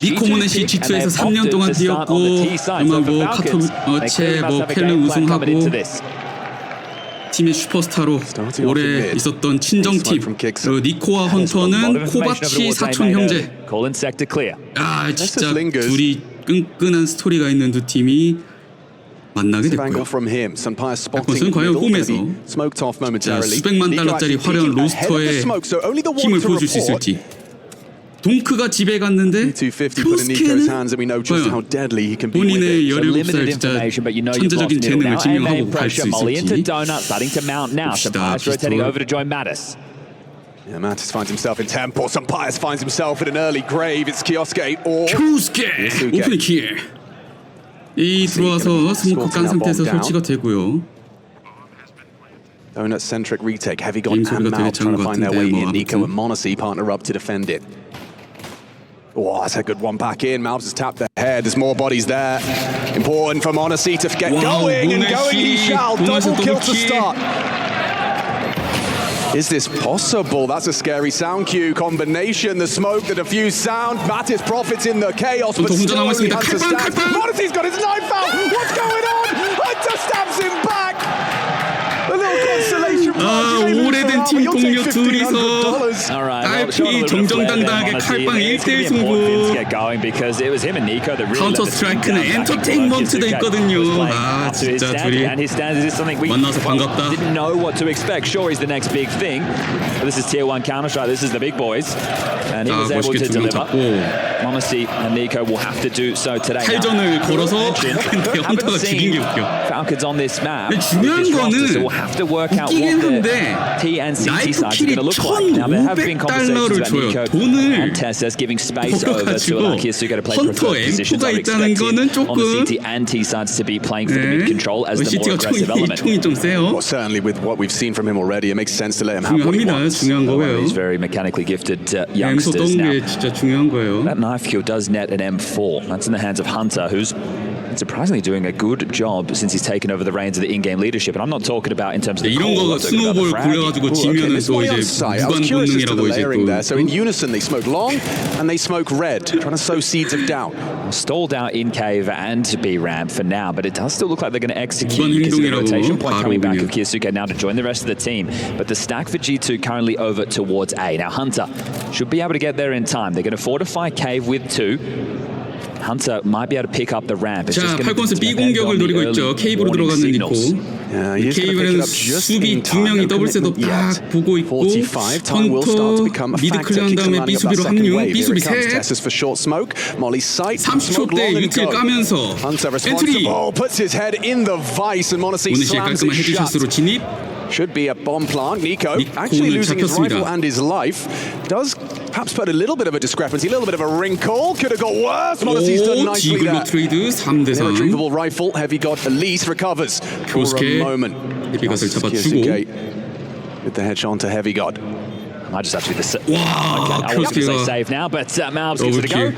니코모네시 G2에서 3년 동안 뛰었고 아마 뭐 카토체 뭐 펠른 우승하고 팀의 슈퍼스타로 오래 있었던 친정팀. 그리고 니코와 헌터는 코바치 사촌 형제. 아 진짜 둘이 끈끈한 스토리가 있는 두 팀이 만나게 됐고요. 팔콘스는 과연 홈에서 수백만 달러짜리 화려한 로스터에 힘을 보여줄 수 있을지. 동크가 집에 갔는데 큐스케는 과연 본인의 17살 진짜 천재적인 재능을 증명하고 갈 수 있을지 봅시다. Yeah, Mattis finds himself in temple. Sampaias finds himself in an early grave. It's Kioske or 큐스케 오픈 킬. 이 들어와서 스모크 깐 상태에서 설치가 되고요. Donut-centric retake. Heavy got and Mal trying to find their way in. Nico and Monacy partner up to defend it. Oh, that's a good one back in. Malbs has tapped the head. There's more bodies there. Important for Monacy to get going, and going he shall. Double kill to start. Is this possible? That's a scary sound cue combination. The smoke, the diffused sound. Mattis profits in the chaos, but still only Hunter stabs. Monacy's got his knife out. What's going on? Hunter stabs him back. A little consolation. 오래된 팀 동료 둘이서 RP 정정당당하게 칼빵 1대1 승부. 카운터 스트라이크는 엔터테인먼트도 있거든요. 아 진짜 둘이 만나서 반갑다. 멋있게 두명 잡고 탈전을 걸어서 근데 헌터가 죽인 게 웃겨. 근데 중요한 거는 웃기긴 한데 나이프 킬이 $1,500를 줘요. 돈을 벌어가지고 헌터 앰프가 있다는 거는 조금 시티가 총이 좀 세요. 중요합니다. 중요한 거고요. 앰프 떠온 게 진짜 중요한 거예요. That knife kill does net an M4. That's in the hands of Hunter, who's surprisingly doing a good job since he's taken over the reins of the in-game leadership. And I'm not talking about in terms of the 이런 거 스노우볼 굴려가지고 지면은 또 이제 무관 본능이라고 이제 또. So in unison they smoke long and they smoke red, trying to sow seeds of doubt. Stalled out in cave and B ramp for now, but it does still look like they're going to execute because of the rotation point coming back of Kyosuke now to join the rest of the team. But the stack for G2 currently over towards A. Now Hunter should be able to get there in time. They're going to fortify cave with 2. Hunter might be able to pick up the ramp. 자, 팔콘스 B 공격을 노리고 있죠. 케이브로 들어가는 니코. 케이브는 수비 두 명이 더블 셋업 딱 보고 있고 헌터 미드 클리어한 다음에 B 수비로 합류. B 수비 셋. 30초 때 위치를 까면서 엔트리. 모네시의 깔끔한 헤드샷으로 진입. Should be a bomb plant. Nico actually losing his rifle and his life. Does perhaps put a little bit of a discrepancy, a little bit of a wrinkle. Could have got worse. Monacy's done nicely there. 트레이드 3대 3. Irretrievable rifle. Heavy God at least recovers for a moment. 헤비갓을 잡아주고. With the headshot onto Heavy God. Might just have to be the wow, I won't say save now, but Malbs gets it to go.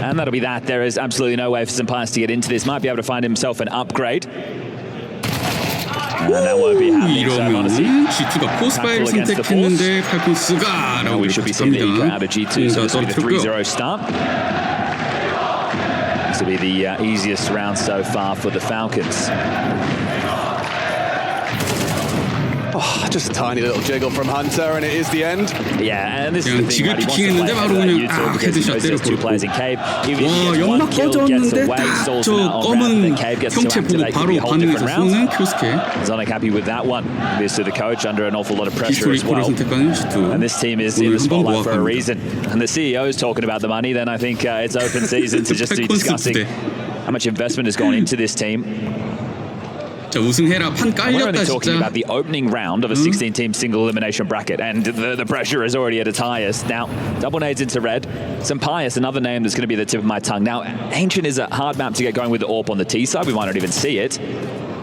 And that'll be that. There is absolutely no way for Sampaias to get into this. Might be able to find himself an upgrade. 이러면 G2가 포스파이를 선택했는데 팔콘스가 라고 갑니다. 공사 떨어뜨렸고요. This will be the easiest round so far for the Falcons. Oh, just a tiny little jiggle from Hunter and it is the end. Yeah, and this is the thing. 지글 피킹했는데 바로 그냥 헤드샷 때려버렸고. 와, 연막 꺼졌는데 딱 저 검은 형체 보고 바로 반응해서 쏘는 큐스케. Zonic happy with that one. This to the coach under an awful lot of pressure as well. 선택하는 G2. And this team is in the spotlight for a reason. And the CEO is talking about the money. Then I think it's open season to just be discussing how much investment has gone into this team. 자, 우승해라. 판 깔렸다 We're only talking 진짜. about the opening round of a 16-team single elimination bracket, and the pressure is already at its highest. Now, double nades into red. Sampaias, another name that's going to be the tip of my tongue. Now, Ancient is a hard map to get going with the AWP on the T side. We might not even see it.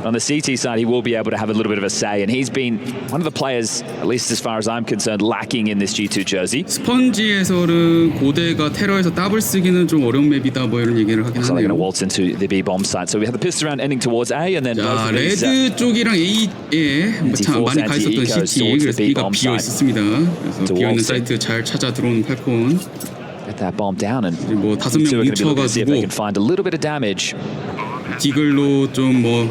On the CT side, he will be able to have a little bit of a say, and he's been one of the players, at least as far as I'm concerned, lacking in this G2 jersey. 스펀지에서는 고대가 테러에서 더블 쓰기는 좀 어려운 맵이다 뭐 이런 얘기를 하긴 So they're going to 하네요. waltz into the B bomb site. So we have the pistol round ending towards A, and then 자, 레드 쪽이랑 A에 참 많이 가 있었던 CT, 그래서 B가 비어 있었습니다. 그래서 비어 있는 사이트 잘 찾아 들어오는 팔콘. get that bomb down, and 뭐 5명 see if they 뭉쳐가지고 can find a little bit of damage. 디글로 좀 뭐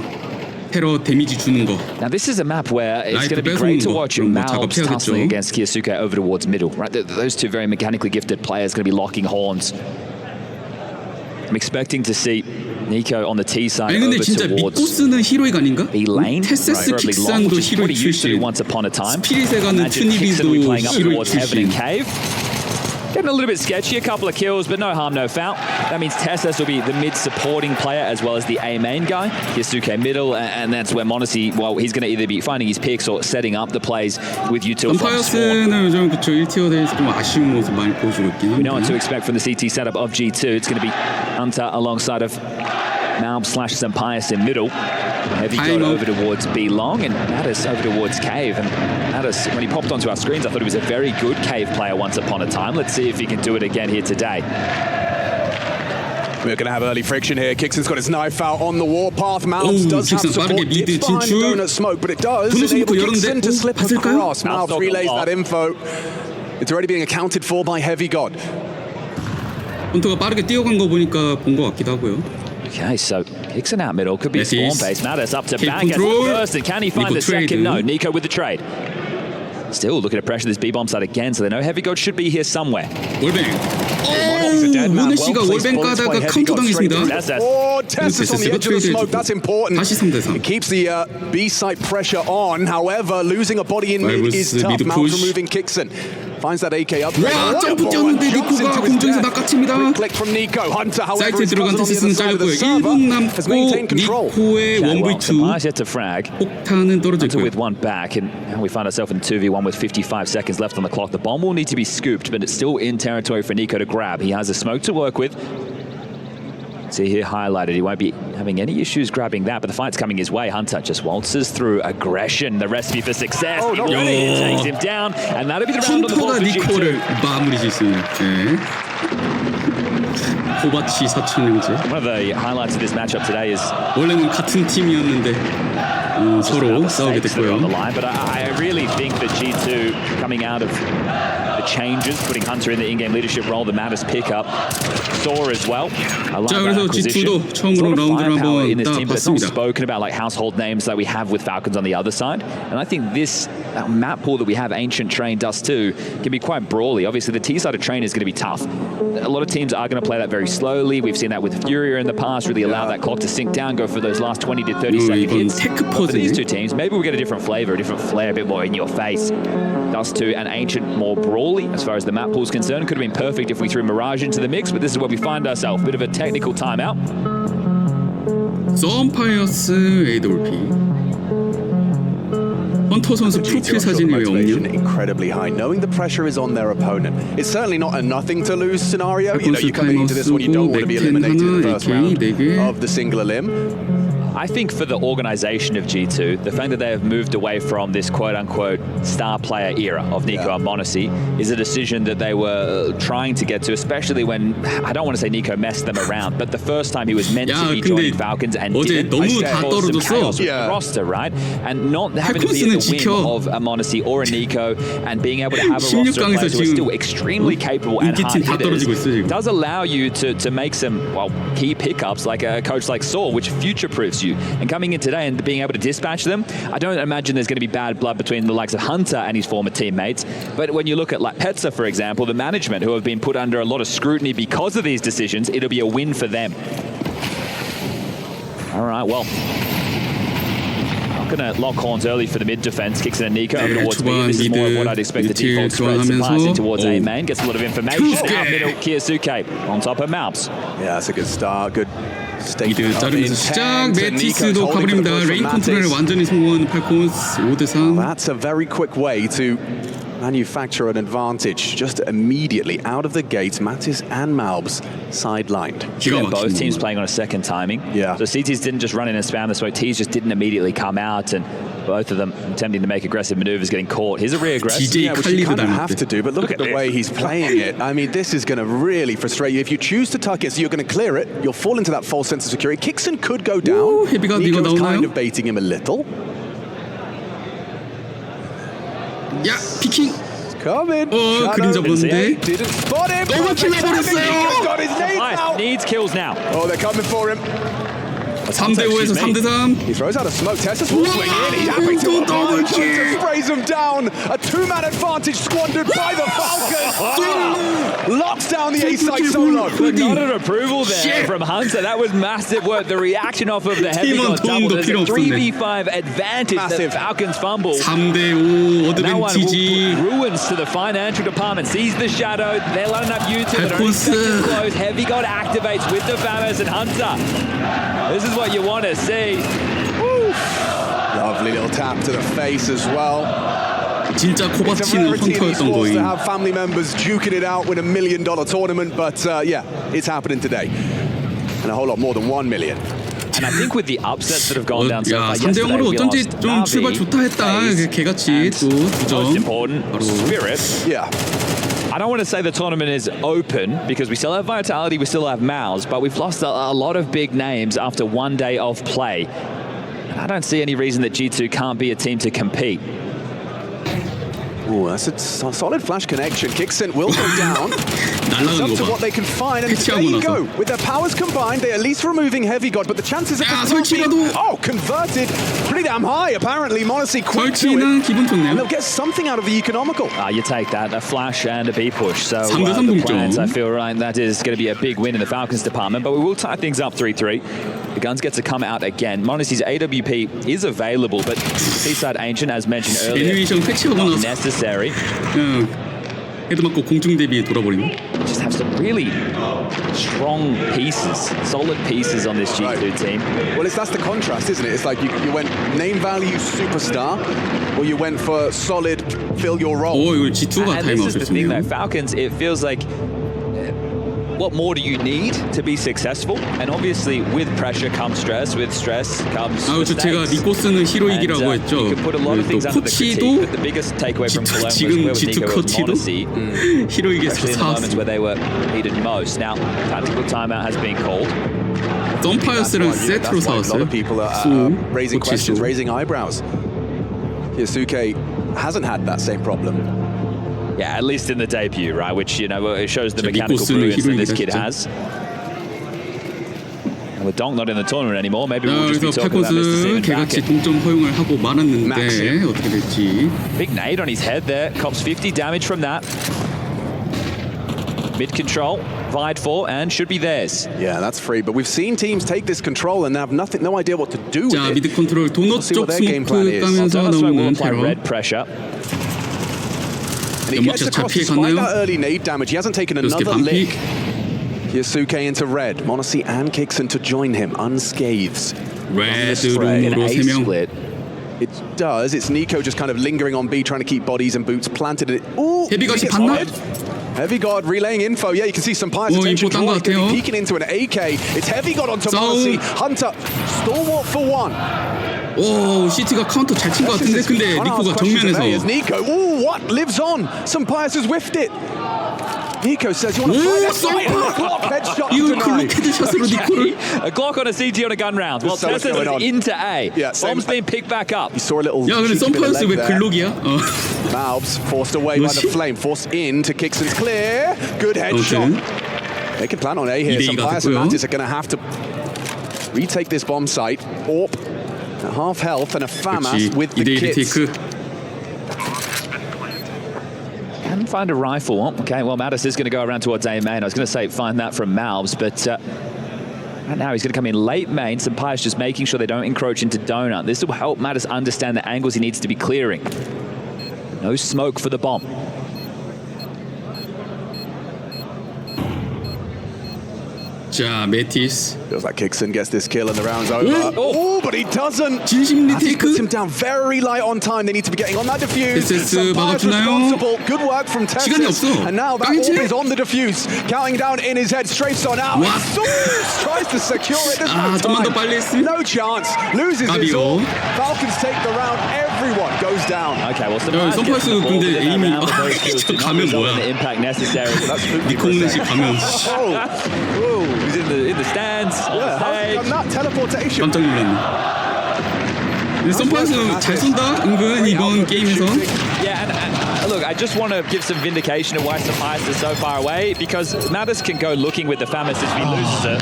테러 데미지 주는 거. Now this is a map where it's going to be great to watch Malbs tussling against Kyosuke over towards middle. Right, those two very mechanically gifted players going to be locking horns. I'm expecting to see Nico on the T side 아니 근데 over 진짜 믿고 towards 쓰는 히로이가 아닌가? B lane. 테세스 킥산도 히로이 출신, once upon a time. 스피릿에 가는 Imagine 트니비도 Kixon will be playing up 히로이 towards Heaven 출신. and Cave. Getting a little bit sketchy, a couple of kills, but no harm, no foul. That means Tessus will be the mid-supporting player as well as the A main guy. Kyosuke middle, and that's where Monacy, well, he's going to either be finding his picks or setting up the plays with U2 from spawn. 럼파이어스는 요즘 그쵸 1티어 대회에서 좀 아쉬운 모습 많이 보여주고 있긴 We know what to 한데 expect from the CT setup of G2. It's going to be Hunter alongside of Malb/Sampaius in middle. Heavy got over towards B long, and Mattis over towards Cave. And Mattis, when he popped onto our screens, I thought he was a very good Cave player once upon a time. Let's see if he can do it again here today. We're going to have early friction here. Kixon's got his knife out on the warpath. Malbs does have support. Dips behind donut smoke, but it does enable Kixon to slip across. Malbs relays that info. It's already being accounted for by Heavy God. 헌터가 빠르게 뛰어간 거 보니까 본 것 같기도 하고요. Okay, so Kixon out middle, could be spawn base. Mattis up to back at first, and can he find Nico the second? trade, No, Nico with the trade. Still looking to pressure this B-bomb side again, so they know Heavy God should be here somewhere. 월뱅. 모네 씨가 월뱅 까다가 카운터 당했습니다. Tessus on the edge of the smoke, that's important. 다시 3대3. It keeps the B site pressure on. However, losing a body in mid is tough. Malbs removing Kixon. Finds that AK up. 와, 점프 뛰었는데 니코가 공중에서 낚아칩니다. 사이트에 들어간 테스스는 잘렸고요. 1분 남고 니코의 1v2 폭탄은 떨어졌고요. With one back, and now we find ourselves in 2v1 with 55 seconds left on the clock. The bomb will need to be scooped, but it's still in territory for Nico to grab. He has a smoke to work with. See here highlighted, he won't be having any issues grabbing that, but the fight's coming his way. Hunter just waltzes through aggression, the recipe for success. He takes him down, and that'll be the round on the board for 니코를 마무리 짓는 호바치 사촌형제. One of the highlights of this matchup today is 원래는 같은 팀이었는데 서로 싸우게 됐고요. But I really think that G2 coming out of the changes, putting Hunter in the in-game leadership role, the Mattis pickup, saw as well. 자, 그래서 G2도 처음으로 라운드를 한번 딱 봤습니다. Spoken about like household names that we have with Falcons on the other side, and I think this map pool that we have, Ancient, Train, Dust 2, can be quite brawly. Obviously, the T side of Train is going to be tough. A lot of teams are going to play that very slowly. We've seen that with Furia in the past, really allow that clock to sink down, go for those last 20 to 30 second hits. For these two teams, maybe we'll get a different flavor, a different flair, a bit more in your face. Dust 2 and Ancient more brawly as far as the map pool is concerned. Could have been perfect if we threw Mirage into the mix, but this is where we find ourselves. Bit of a technical timeout. 썸파이어스 AWP. 헌터 선수 프로필 사진이 왜 없냐? Incredibly high, knowing the pressure is on their opponent. It's certainly not a nothing to lose scenario. You know, you're coming into this one, you don't want to be eliminated in the first round of the single elim. I think for the organization of G2, the fact that they have moved away from this quote-unquote star player era of Nico and Monacy is a decision that they were trying to get to, especially when, I don't want to say Nico messed them around, but the first time he was meant to be joining Falcons and didn't, cause some chaos with the roster, right? And not having to be at the whim of a Monacy or a Nico and being able to have a roster of players who are still extremely capable and hard hitters does allow you to make some, well, key pickups like a coach like Saul, which future-proofs you. And coming in today and being able to dispatch them, I don't imagine there's going to be bad blood between the likes of Hunter and his former teammates. But when you look at like Petsa, for example, the management who have been put under a lot of scrutiny because of these decisions, it'll be a win for them. All right, well, not going to lock horns early for the mid defense. Kicks in a Nico over towards B. This is more of what I'd expect the default spread. Supplies in towards A main. Gets a lot of information. Out middle, Kyosuke on top of Malbs. Yeah, that's a good start. Good. 미드 자르면서 시작. 메티스도 가버립니다. 레인 컨트롤을 완전히 성공한 팔콘스 5대3. That's a very quick way to manufacture an advantage. Just immediately out of the gates, Mattis and Malbs sidelined. Yeah, both teams playing on a second timing. Yeah. So CTs didn't just run in and spam the smoke. T's just didn't immediately come out, and both of them attempting to make aggressive maneuvers, getting caught. Here's a re-aggress. Yeah, which you kind of have to do, but look at the way he's playing it. I mean, this is going to really frustrate you. If you choose to tuck it, so you're going to clear it, you'll fall into that false sense of security. Kixon could go down. Nico's kind of baiting him a little. 야, 피킹. Coming. 그림 잡았는데 Didn't spot him. 너무 킬러버렸어요. Got his nades out. Needs kills now. Oh, they're coming for him. 3대5에서 3대3. He throws out a smoke. Tessus will swing in. He's happy to apply. Johnson sprays him down. A two-man advantage squandered by the Falcons. Locks down the A-side solo. Not an approval there from Hunter. That was massive work. The reaction off of the heavy got doubled. There's a 3v5 advantage that Falcons fumble. 3대5 That one 어드밴티지. will put ruins to the financial department. Sees the shadow. They're lining up YouTube. 팔콘스. Close. Heavy God activates with the Famous and Hunter. This is what you want to see. Lovely little tap to the face as well. 진짜 It's a 코바치는 rarity in 헌터였던 esports 거임. to have family members duking it out with $1 million tournament, but yeah, it's happening today. And a whole lot more than 1 million. And I think with the upsets that have gone down so 야, far 3대0으로 yesterday, we 어쩐지 lost 좀 출발 Navi, 좋다 했다. FaZe, 개같이 또 most 2점. important, 바로. Spirit. Yeah. I don't want to say the tournament is open because we still have Vitality, we still have Mouse, but we've lost a lot of big names after one day of play. And I don't see any reason that G2 can't be a team to compete. Ooh, that's a solid flash connection. Kicksin will go down. It's up 날아가는 to 거 what 봐. they can find, and there 패치하고 you 나서. go. With their powers combined, they're at least removing Heavy God, but the chances of 야, this not being 설치라도. converted pretty damn high. Apparently, Monacy quick to it, 설치는 기분 and 좋네요. they'll get something out of the economical. You take that, a flash and a B push. So 3대3 the 동점. plans, I feel right, that is going to be a big win in the Falcons department, but we will tie things up 3-3. The guns get to come out again. Monacy's AWP is available, but Seaside Ancient, as mentioned earlier, 엘리미네이션 패치하고 not 나서 necessary. 그냥 헤드 맞고 공중 대비에 돌아버리네. Just have some really strong pieces, solid pieces on this G2 Right. team. Well, that's the contrast, isn't it? It's like you went name value superstar, or you went for solid fill your role. 오, 이거 G2가 And this 타임아웃을 is the thing though, 쓰네요. Falcons, it feels like what more do you need to be successful? And obviously with pressure comes stress, with stress comes 아, 그렇죠. 제가 mistakes. 리코스는 히로이기라고 And, 했죠. you can put a lot of 또 things under the critique, 코치도 but the biggest takeaway from Cologne was 지금 where with G2 Nico was 코치도 Monacy, 히로이게서 especially in the moments where 사왔어. they were needed most. Now, tactical timeout has been called. 썸파이어스랑 That's 세트로 why a lot 사왔어요. of people are 수, raising 코치 questions, 수. raising eyebrows. Yosuke hasn't had that same problem. Yeah, at least in the debut, right? Which, you know, it shows the 자, mechanical 리코스는 brilliance that this 히로이기다 kid 진짜. has. And with Donk not in the tournament anymore, maybe 자, we'll just be 그래서 talking about Mr. 팔콘스 Steven 개같이 Brackett. 동점 허용을 하고 말았는데 Maxi. 어떻게 될지. Big nade on his head there. Cops 50 damage from that. Mid control, vied for, and should be theirs. Yeah, that's free. But we've seen teams take this control and they have no idea what to do with 자, it. 미드 컨트롤 도넛 see 쪽 what their game plan 스모크 is. 까면서 Donut Smoke will 나오는 apply 테러. red pressure. And he gets 연막샷 잘 across despite 피해갔나요? that early nade damage. He hasn't taken 요스케 another 반피. lick. Yosuke into red. Monacy and Kickson to join him unscathed. 레드룸으로 An 3명. split. It does. It's Nico just kind of lingering on B, trying to keep bodies and boots planted in it. Ooh, Heavy God he gets 봤나? spotted. Heavy God relaying info. Yeah, you can see some pious 오, attention. 인포 딴것 He's going to 같아요. be peeking into an AK. It's Heavy God onto 싸움. Monacy. Hunter, stalwart for one. 오, 시티가 카운터 잘 친 것 같은데 근데 니코가 정면에서. As Nico, ooh, what lives on? Some pious has whiffed it. Nico says you want to 오, fight that 썸파! fight. Glock headshot 이거 denied. 클로케드 샷으로 니코를. A Glock on a CT on a gun round. Well, So what's Tessa going on? is into A. Yeah, same- Bomb's being picked back up. You saw a little 야, 근데 cheeky bit of 썸파이어스 leg 왜 there. 글록이야? 어. Malbs forced away by the 뭐지? flame, forced in to Kickson's clear. Good headshot. 아무튼 They can plan on A here. 2대2 Some Pius and 됐고요. Mattis are going to have to retake this bomb site. Orp at half health and a FAMAS 그렇지. with the 2대1 kits. 테이크. Can find a rifle. Oh, okay, well, Mattis is going to go around towards A main. I was going to say find that from Malbs, but right now he's going to come in late main. Sampai's just making sure they don't encroach into Donut. This will help Mattis understand the angles he needs to be clearing. No smoke for the bomb. 자, 메티스. Feels like Kickson gets this kill and the round's over. Oh, but he doesn't. 진심 Mattis puts him 리테이크. down very light on time. They need to be getting on that defuse. SS Some Pius 막아주나요? responsible. Good work from 시간이 Texas. 없어. And now that 깡치? orb is on the defuse. Counting down in his head. Strafes on out. What? Tries to secure it. There's 아, no 좀만 더 time. 빨리 했으면. No chance. Loses his 까비요. all. Falcons take the round. Everyone goes down. Okay, well, 야, Sampai's 썸파이어스 getting the ball 근데 within that 에임이 round, but those kills 저 do not 가면 result in 뭐야? the impact necessary. 니콩넷이 가면. Oh, He's in the stands. yeah. How's he done that? Teleportation. 깜짝 놀랐네. 썸파이스 잘 쏜다 은근 이번 게임에서. Yeah, and look, I just want to give some vindication of why Sapias is so far away, because Mattis can go looking with the Famis if he loses it.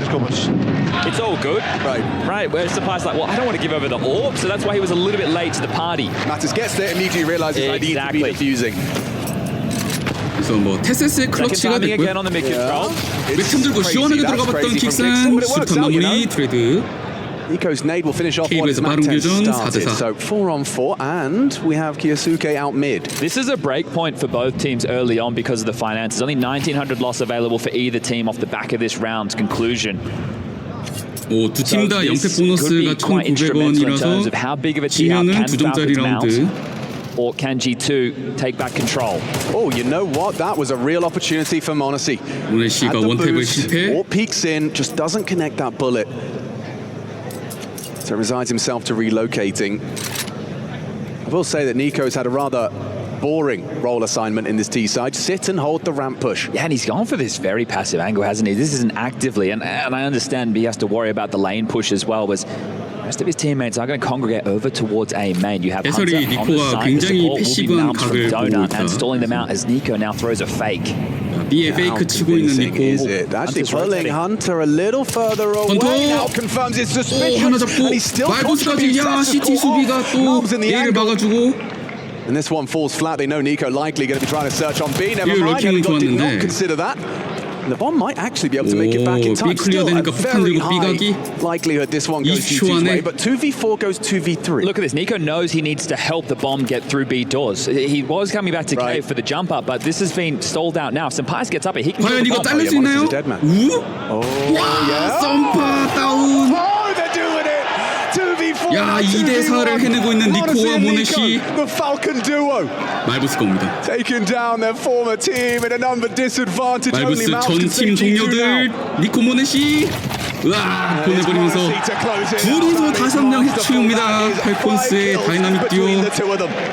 It's all good. Right, where Sapias like, well, I don't want to give over the orb, so that's why he was a little bit late to the party. Mattis gets there, immediately realizes I need to be defusing. 그래서 뭐 테세스의 클러치가 됐고요. 맥참 들고 시원하게 들어가봤던 킥슨 수류탄 마무리 트레이드. Nico's nade will finish off what his 빠른 교전 started. 4대4. So 4-on-4, and we have Kiyosuke out mid. This is a break point for both teams early on because of the finances. Only 1,900 loss available for either team off the back of this round's conclusion. 두 팀 다 영패 보너스가 1,900원이라서 지면은 2점짜리 라운드. Or can G2 take back control? Oh, you know what? That was a real opportunity for Monesi. 모네시가 원탭을 실패. Or peeks in, just doesn't connect that bullet. So resigns himself to relocating. I will say that Nico's had a rather boring role assignment in this T side. Sit and hold the ramp push. Yeah, and he's gone for this very passive angle, hasn't he? This isn't actively, and I understand he has to worry about the lane push as well, but most of his teammates are going to congregate over towards A main. You have Hunter on the side. The support will be Malms from Donut and stalling them out as Nico now throws a fake. B에 페이크 치고 있는 니코. Actually pulling Hunter a little further away. Now confirms his suspicion. 하나 잡고 말보스까지 야 CT 수비가 또 얘를 막아주고. And this one falls flat. They know Nico likely going to be trying to search on B. Never mind. Did not consider that. The bomb might actually be able to make it back in time. Still a very high likelihood this one goes G2's way, but 2v4 goes 2v3. Look at this. Nico knows he needs to help the bomb get through B doors. He was coming back to cave for the jump up, but this has been stalled out now. Sampais gets up it. He can 과연 이거 잘릴 수 있나요? 와, 썸파 다운. Oh, they're doing it. 2v4. 야, 2대4를 해내고 있는 니코와 모네시. The Falcon duo. 말보스 겁니다. Taking down their former team in a number disadvantage. 말보스 전팀 동료들 니코 모네시. 으아, 보내버리면서 둘이서 5명 해치웁니다. 팔콘스의 다이나믹 듀오. Bit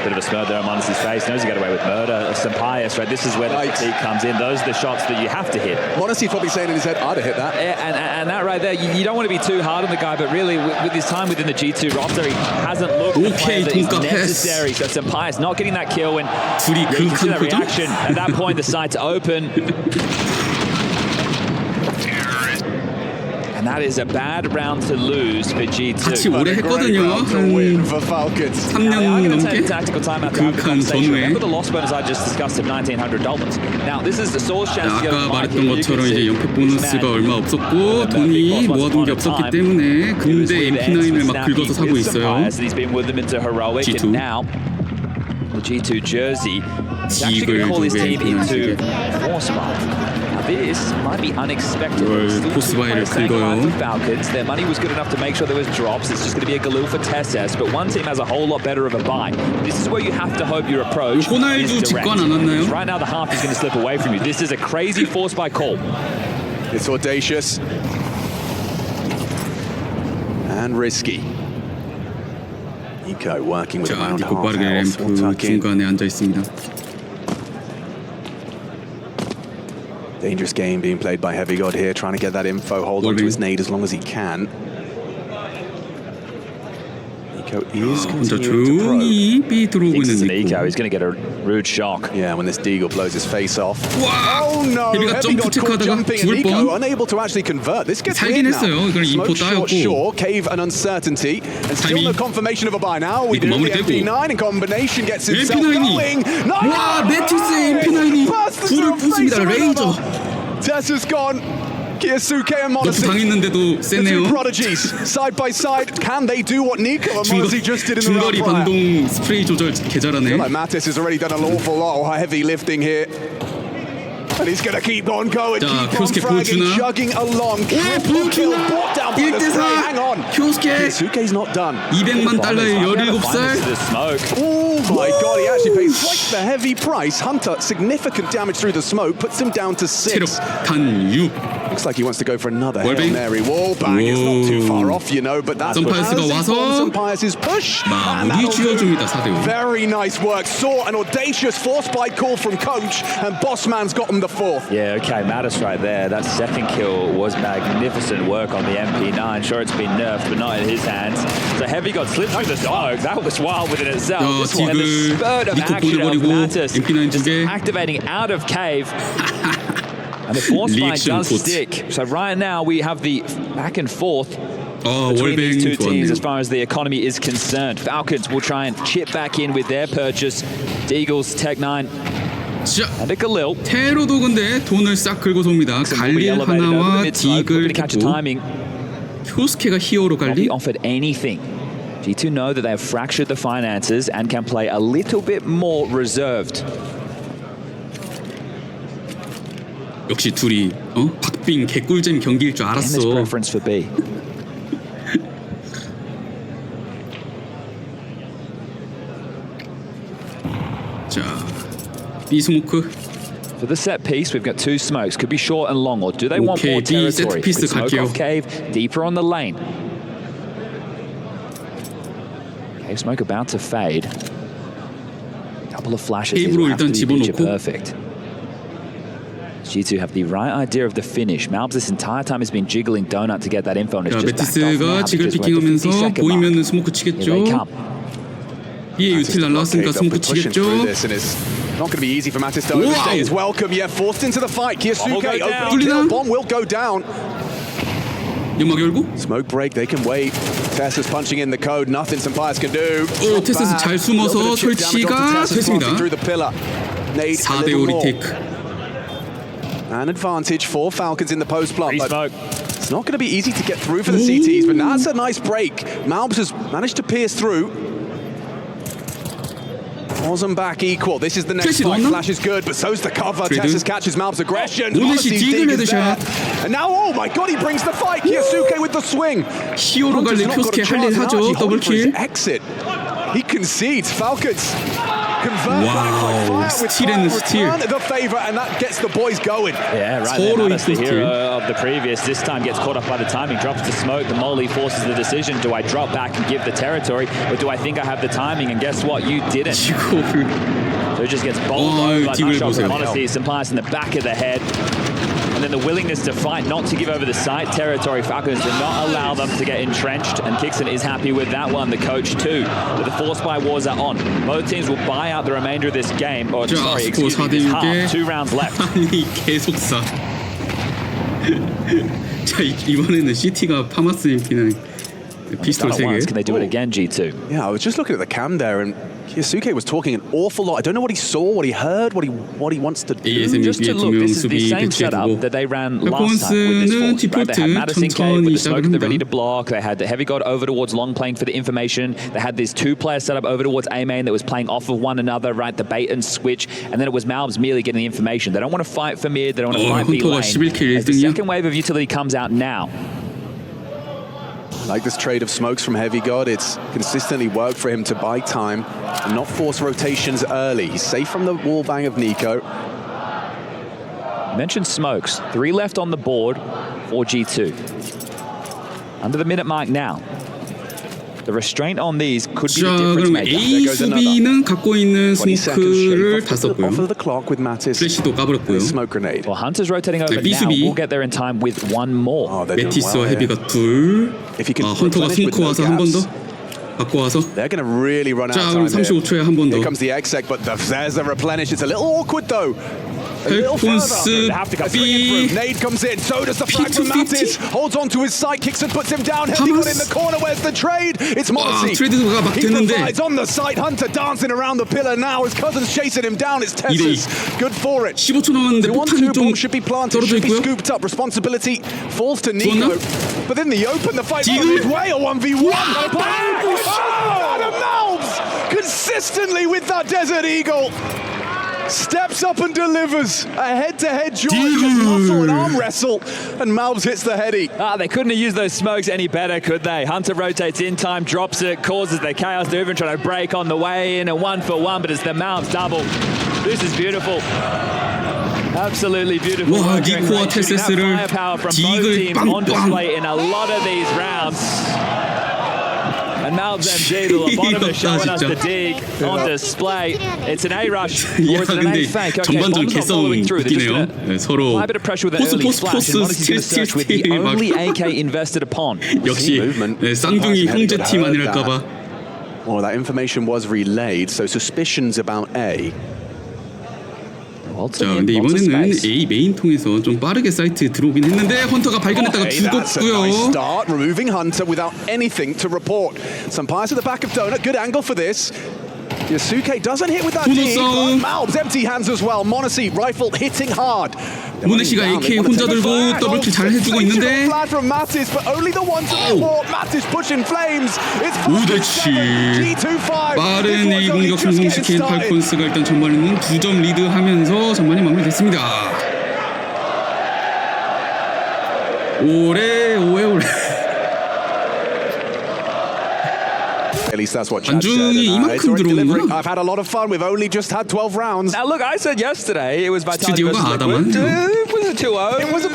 of a spur there on Monesi's face. Knows he got away with murder. Sampais, right? This is where the fatigue comes in. Those are the shots that you have to hit. Monesi's probably saying in his head, I'd have hit that. Yeah, and that right there, you don't want to be too hard on the guy, but really, with his time within the G2 roster, he hasn't looked the player that is necessary. So Sampais not getting that kill when you can see that reaction. At that point, the site's open. And that is a bad round to lose for G2. 같이 오래 했거든요. 한 3년 넘게. 극한 전후에. Remember the loss bonus I just discussed of $1,900. Now this is the source chance to get 아까 말했던 것처럼 이제 연패 보너스가 얼마 없었고 돈이 모아둔 게 없었기 때문에 근데 MP9을 막 긁어서 사고 있어요. G2. The G2 jersey. 지익을 두 배 MP9 This might be unexpected. 포스바이를 긁어요. Falcons, their money was good enough to make sure there was drops. It's just going to be a galoo for Tesses, but one team has a whole lot better of a buy. This is where you have to hope your approach 호날두 직관 안 왔나요? Right now the half is going to slip away from you. This is a crazy force by call. It's audacious and risky. Nico working with around half 빠르게 램프 중간에 앉아 있습니다. Dangerous game being played by Heavy God here, trying to get that info, hold on to his nade as long as he can. Nico is continuing to B 들어오고 있는 Nico. He's going to get a rude shock. Yeah, when this Deagle blows his face off. 와! Oh no! 헤비가 점프 체크하다가 죽을 뻔. Unable to actually convert. This gets 살긴 했어요. 이걸 인포 따였고. Sure, cave and uncertainty, and still no confirmation of a buy now. We do the MP9 in combination gets himself going. 와, 매티스의 MP9이 불을 부숩니다. 레이저. Tess has gone. Kiyosuke and Monesi. 당했는데도 세네요. The two prodigies side by side. Can they do what Nico and Monesi just did in the round prior? 중거리 반동 스프레이 조절 개 잘하네. Like Mattis has already done an awful lot of heavy lifting here. And he's going to keep on going, keep on fragging, chugging along. Triple kill, brought down by the spray. Hang on. Kiyosuke's not done. $200만 17살. Oh my God, he actually pays quite the heavy price. Hunter, significant damage through the smoke, puts him down to 6. 체력 단 6. Looks like he wants to go for another Hail 월뱅. Mary wall bang. It's not too far off, you know, but that's 썸파이어스가 와서 썸파이어스's push. 마무리 지어줍니다. 4대5. Very nice work. Saw an audacious force spike call from coach, and Bossman's got him the fourth. Yeah, okay, Mattis right there. That second kill was magnificent work on the MP9. Sure, it's been nerfed, but not in his hands. So Heavy got slipped through the smoke. That was wild within itself. This one, and the spurt of action of Mattis just activating out of cave. And the force fight does stick. So right now we have the back and forth between these two teams as far as the economy is concerned. Falcons will try and chip back in with their purchase. Eagles, Tech9, and a Galil. 테러도 근데 돈을 싹 긁어서 옵니다. 갈릴 하나와 디글 있고 효스케가 히어로 갈리. Offered anything. G2 know that they have fractured the finances and can play a little bit more reserved. 역시 둘이 박빙 개꿀잼 경기일 줄 알았어. preference for B. 자, B 스모크. For the set piece, we've got two smokes. Could be short and long, or do they want more B territory? 세트 피스 Smoke 갈게요. off cave, deeper on the lane. Cave smoke about to fade. Couple of flashes. These will have to be picture perfect. G2 have the right idea of the finish. Malbs this entire time has been jiggling donut to get that info, and it's just backed off now 지글 because we're at the 50 피킹하면서 second 보이면은 mark. 스모크 Here they 치겠죠. come. B에 유틸 날라왔으니까 스모크 치겠죠. Not going to be easy for Mattis to overstay his welcome. Yeah, forced into the fight. Kyosuke opening kill. Bomb will go down. 연막 열고. Smoke break, they can wait. Tessa's punching in the code. Nothing Sampaias can do. 오, 테스스 잘 숨어서 설치가 됐습니다. 4대5 리테이크. An advantage for Falcons in the post plant, but it's not going to be easy to get through for the CTs, but that's a nice break. Malbs has managed to pierce through. Wasn't back equal. This is the next fight. Flash is good, but so's the cover. Texas catches Malbs' aggression. And now, oh my god, he brings the fight. Kyosuke with the swing. 히어로 갈리 쿄스케 할 일 하죠. 더블킬. Exit. He concedes. Falcons convert wow, 스틸 앤 스틸. the favor, and that gets the boys going. Yeah, right there. That's the hero of the previous. This time gets caught up by the timing, drops the smoke. The Molly forces the decision. Do I drop back and give the territory, or do I think I have the timing? And guess what? You didn't. So it just gets bowled over. Nice shot from Honesty. Sampaias in the back of the head. And then the willingness to fight, not to give over the side territory. Falcons did not allow them to get entrenched, and Kixon is happy with that one. The coach too. But the force buy wars are on. Both teams will buy out the remainder of this game. Or sorry, excuse me, this half. 2 rounds left. 아니 계속 쏴. 자 이번에는 CT가 파마스 MP는 피스톨 3개. Can they do it again, G2? Yeah, I was just looking at the cam there, and Kyosuke was talking an awful lot. I don't know what he saw, what he heard, what he wants to do. Just to look, this is the same setup that they ran last time with this force. Right? They had Madison Cave with the smoke, they're ready to block. They had the Heavy God over towards long playing for the information. They had this 2-player setup over towards A main that was playing off of one another, right? The bait and switch, and then it was Malbs merely getting the information. They don't want to fight for mid, they don't want to fight B lane. As the second wave of utility comes out now. Like this trade of smokes from Heavy God, it's consistently worked for him to buy time and not force rotations early. He's safe from the wall bang of Nico. Mentioned smokes. 3 left on the board for G2. Under the minute mark now. The restraint on these could be the difference maker. A 수비는 갖고 있는 스모크를 다 썼고요. 플래시도 까버렸고요. Well, Hunter's rotating over now. We'll get there in time with one more. 메티스와 헤비가 둘. 헌터가 스모크 와서 한 번 더. 바꿔 와서. They're going to really run out 자, of time. 35초에 한 번 더. Here comes the exec, but there's the replenish. It's a little awkward though. 팔콘스 B. Nade comes in, so does the frag from Mattis. Holds on to his side, kicks and puts him down. Heavy got in the corner, where's the trade? It's Mossy. 트레이드가 막 He 됐는데. provides on the side, Hunter dancing around the pillar now. His cousin's chasing him down, it's Texas. Good for it. 15초 남았는데 폭탄이 좀 should be planted, 떨어져 should be 있고요. scooped up. Responsibility falls to Nico. But in the open, the fight on his way, a 1v1. Adam Malbs consistently with that Desert Eagle. Steps up and delivers a head-to-head George's muscle and arm wrestle, and Malbs hits the heady. They couldn't have used those smokes any better, could they? Hunter rotates in time, drops it, causes the chaos. They're even trying to break on the way in, a 1-for-1, but it's the Malbs double. This is beautiful. Absolutely beautiful. 와, 니코와 테세스를 딕을 빵빵. And Malbs MG, the lobotomer showing us the dig on display. It's an A rush or it's an A fake. Okay, 전반전 Bomb's not following through. They're just 웃기네요. gonna 서로 apply a bit of pressure with an early splash, and Monacy's gonna search with the only AK invested upon. 역시 쌍둥이 형제팀 아니랄까봐. Well, that information was relayed, so suspicions about A. 자, 근데 이번에는 A 메인 통해서 좀 빠르게 사이트 들어오긴 했는데 헌터가 발견했다가 죽었고요. Nice start, removing Hunter without anything to report. Some pies at the back of Donut, good angle for this. Yasuke doesn't hit with that dig. Malbs empty hands as well. Monacy rifle hitting hard. 모네시가 AK 혼자 들고 더블킬 잘 해주고 있는데 5대7 빠른 A 공격 성공시킨 팔콘스가 일단 전반에는 2점 리드하면서 전반이 마무리됐습니다. 오래 At least that's what 반중이 이만큼 들어오는구나. I've had a lot of fun. We've only just had 12 rounds. Now look, I said yesterday it was Battalion versus Liquid. It was a 2-0. It was a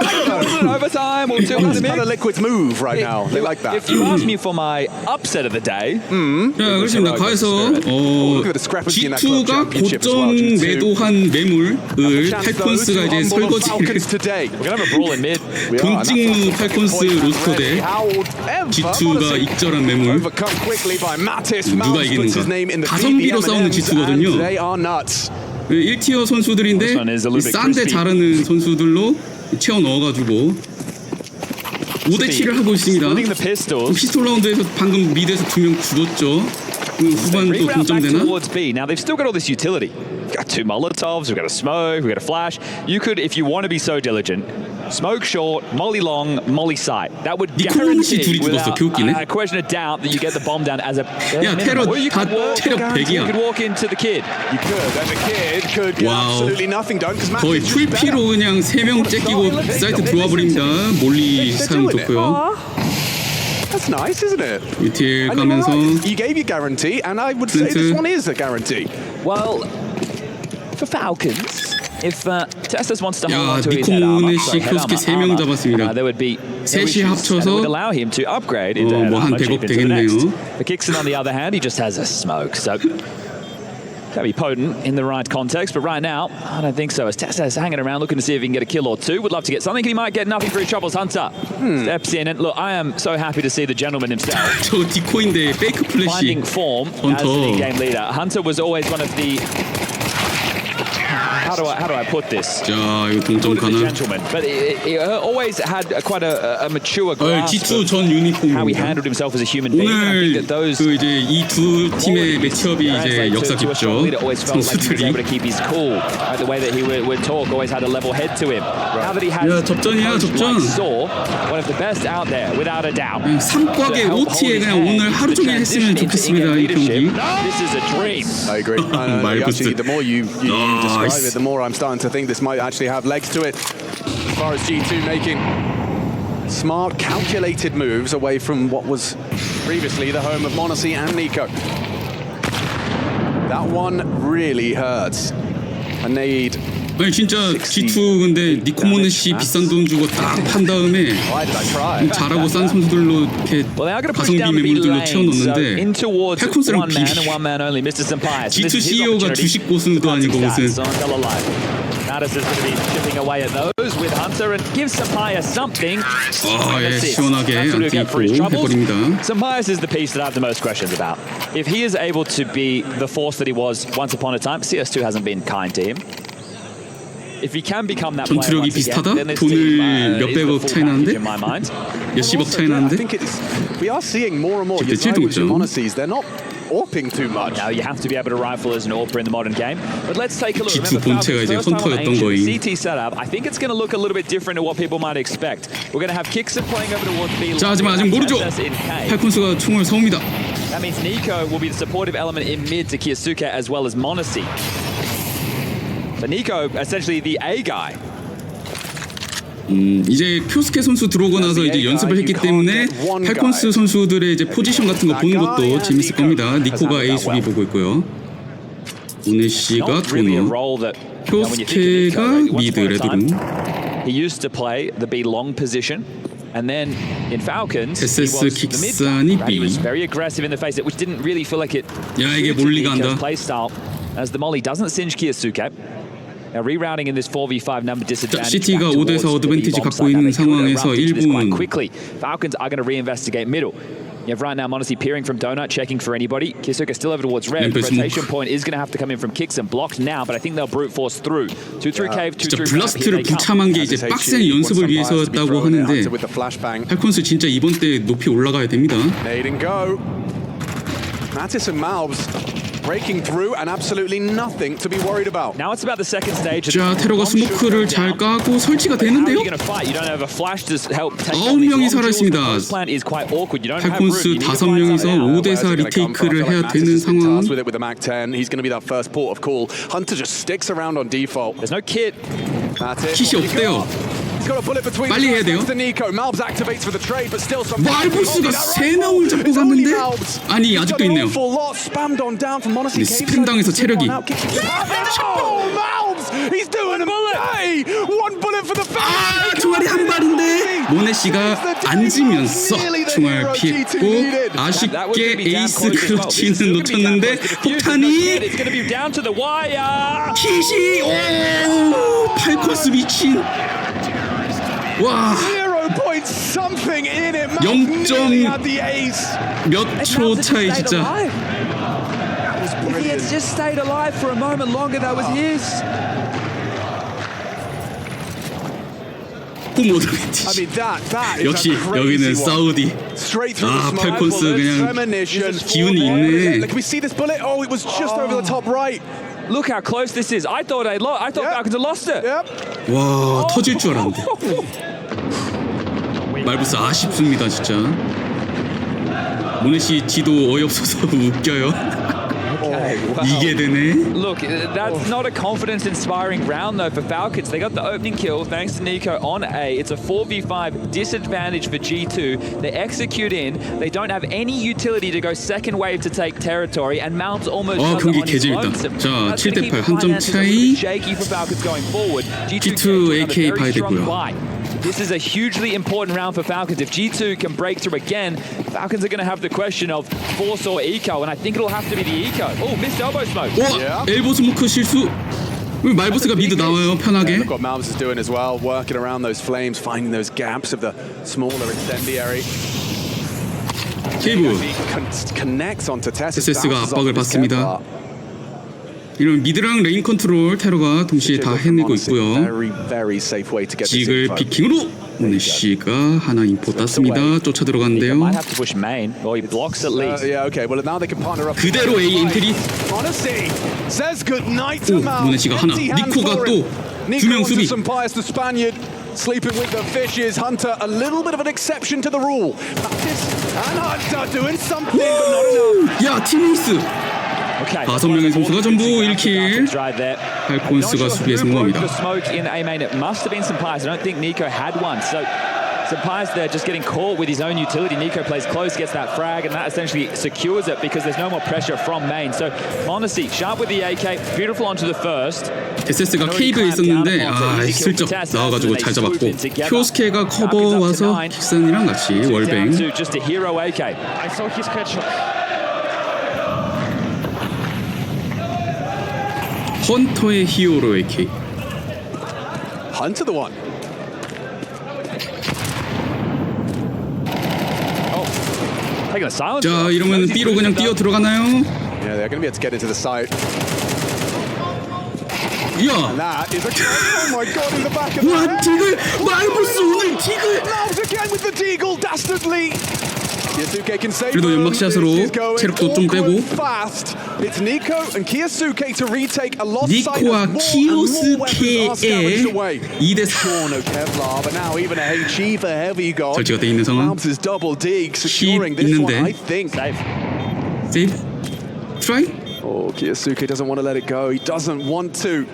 overtime or 2-1. It's kind of Liquid's move right now. They like that. If you ask me for my upset of the day, 자, 그렇습니다. 가에서 G2가 고점 매도한 매물을 팔콘스가 이제 설거지를 동찍루 팔콘스 로스터 대 G2가 익절한 매물. 누가 이기는가? 가성비로 싸우는 G2거든요. 1티어 선수들인데 싼데 잘하는 선수들로 채워 넣어가지고 5대7을 하고 있습니다. 피스톨 라운드에서 방금 미드에서 2명 죽었죠. 후반도 동점되나? Now they've still got all this utility. We've got 2 Molotovs, we've got a smoke, we've got a flash. You could, if you want to be so diligent, smoke short, molly long, molly sight. That would guarantee without a question of doubt that you get the bomb down as a 테러 다 체력 100이야. You could walk into the kid. You could, and the kid could get absolutely nothing done because 거의 풀피로 그냥 3명 째끼고 사이트 들어와 버립니다. 몰리 사용 좋고요. That's nice, isn't it? UTL 가면서 He gave you guarantee, and I would say this one is a guarantee. Well, for Falcons, if Tessus wants to hold on to his head armor, there would be 셋이 합쳐서 would allow him to upgrade into head armor cheap into the next. For Kixon, on the other hand, he just has a smoke, so can be potent in the right context, but right now, I don't think so. As Tessus hanging around looking to see if he can get a kill or two. Would love to get something, and he might get nothing for his troubles. Hunter steps in, and look, I am so happy to see the gentleman himself 저 디코인데 페이크 플래시 finding form as the game leader. Hunter was always one of the how do I put this? 자, 이거 동점 가나? But he always had quite a mature grasp G2 전 유니폼 how he handled himself as a human being. 오늘 그 이제 이 두 팀의 매치업이 이제 역사 깊죠. 선수들이. able to keep his cool. The way that he would talk, always had a level head to him. Now that he has 접전이야, 접전. one of the best out there, without a doubt. 3꽉에 5티에 그냥 오늘 하루 종일 했으면 좋겠습니다, 이 경기. This is a dream. I agree. Actually, the more you describe it, the more I'm starting to think this might actually have legs to it. As far as G2 making smart, calculated moves away from what was previously the home of Monacy and Nico. That one really hurts. A nade. 아니 진짜 G2 근데 니코 모네시 비싼 돈 주고 딱 판 다음에 잘하고 싼 선수들로 이렇게 가성비 매물들로 채워놓는데 팔콘스랑 비비 G2 CEO가 주식 고수도 아니고 무슨 Natus is going to be chipping away at those with Hunter and gives Sampaya something. 예, 시원하게 안티고 해버립니다. Sampaya is the piece that I have the most questions about. If he is able to be the force that he was once upon a time, CS2 hasn't been kind to him. If he can become that player 전투력이 비슷하다? 돈을 몇백억 차이 나는데? 몇십억 차이 나는데? We are seeing more and more Monacies. They're not AWPing too much. Now you have to be able to rifle as an AWPer in the modern game. But let's take a look. G2 본체가 이제 헌터였던 거임. CT setup. I think it's going to look a little bit different to what people might expect. We're going to have Kixon playing over towards B. 자, 하지만 아직 모르죠. 팔콘스가 총을 쏘옵니다. That means Nico will be the supportive element in mid to Kiyosuke as well as Monacy. But Nico, essentially the A guy. 이제 쿄스케 선수 들어오고 나서 이제 연습을 했기 때문에 팔콘스 선수들의 이제 포지션 같은 거 보는 것도 재밌을 겁니다. 니코가 A 수비 보고 있고요. 오네시가 도너, 쿄스케가 미드 레드룸. He used to play the B long position, and then in Falcons, SS 킥산이 he was B. very aggressive in the face, which didn't really feel like it. 야, 이게 몰리가 한다. Play style, as the molly doesn't singe Kiyosuke. Now rerouting in this 4v5 number disadvantage. 시티가 5대4 어드밴티지 갖고 있는 상황에서 1분. Quickly, Falcons are going to reinvestigate middle. You have right now Monacy peering from Donut, checking for anybody. Kiyosuke still over towards red. The rotation point is going to have to come in from kicks and blocks now, but I think they'll brute force through. 2 through cave, 2 through 블라스트를 부참한 게 이제 빡센 연습을 위해서였다고 하는데 팔콘스 진짜 이번 때 높이 올라가야 됩니다. Mattis and Malbs breaking through and absolutely nothing to be worried about. Now it's about the second stage. 자, 테러가 스모크를 잘 까고 설치가 되는데요. 9명이 살아있습니다. 팔콘스 5명이서 5대4 리테이크를 해야 되는 상황. He's going to be that first port of call. Hunter just sticks around on default. There's no kit. kit이 없대요. 빨리 해야 돼요. 말보스가 3명을 잡고 갔는데 아니 아직도 있네요. 근데 스팸 당해서 체력이 아 총알이 한 발인데 모네씨가 앉으면서 총알 피했고 아쉽게 에이스 클러치는 놓쳤는데 폭탄이 킷이 오 팔콘스 미친 와 0. 몇 초 차이 진짜. If he had just stayed alive for a moment longer, that was his. 역시 여기는 사우디. 아 팔콘스 그냥 기운이 있네. Look how close this is. I thought Falcons had lost it. 와 터질 줄 알았는데. 말부스 아쉽습니다 진짜. 모네씨 지도 어이없어서 웃겨요. 이게 되네. Look, that's not a confidence-inspiring round though for Falcons. They got the opening kill thanks to Nico on A. It's a 4v5 disadvantage for G2. They execute in. They don't have any utility to go second wave to take territory, and Mount's almost 경기 개재밌다. 자, 7대8 한 점 차이. G2 AK 봐야 되고요. This is a hugely important round for Falcons. If G2 can break through again, Falcons are going to have the question of Force or Eco, and I think it'll have to be the Eco. Oh, missed elbow smoke. 엘보 스모크 실수. 말보스가 미드 나와요 편하게. Look what Malbs is doing as well, working around those flames, finding those gaps of the smaller incendiary. 케이브. SS가 압박을 받습니다. 이런 미드랑 레인 컨트롤 테러가 동시에 다 해내고 있고요. 지글 피킹으로 모네씨가 하나 인포 땄습니다. 쫓아 들어갔는데요. 그대로 A 엔트리. 모네씨가 하나. 니코가 또 2명 수비. Sleeping with the fishes, Hunter a little bit of an exception to the rule. And Hunter doing something but not enough. 야, 팀에이스. 5명의 선수가 전부 1킬. 팔콘스가 수비에 성공합니다. Pies there just getting caught with his own utility. Nico plays close, gets that frag, and that essentially secures it because there's no more pressure from main. So Monacy sharp with the AK, beautiful onto the first. SS가 케이브에 있었는데 슬쩍 나와가지고 잘 잡았고 쿄스케가 커버 와서 킥산이랑 같이 월뱅. Just a hero AK. I saw his headshot. 헌터의 히어로 AK. Hunter the one. 자 이러면 B로 그냥 뛰어 들어가나요? Yeah, they're going to be able to get into the site. 이야. Oh my God! In the back of the 와 디글 말보스 오늘 디글. Malbs again with the deagle, dastardly. 그래도 연막샷으로 체력도 좀 빼고. 니코와 키오스케의 2대4 설치가 돼 있는 상황. 힙 있는데 세이브? 트라이? Kiyosuke doesn't want to let it go. He doesn't want to.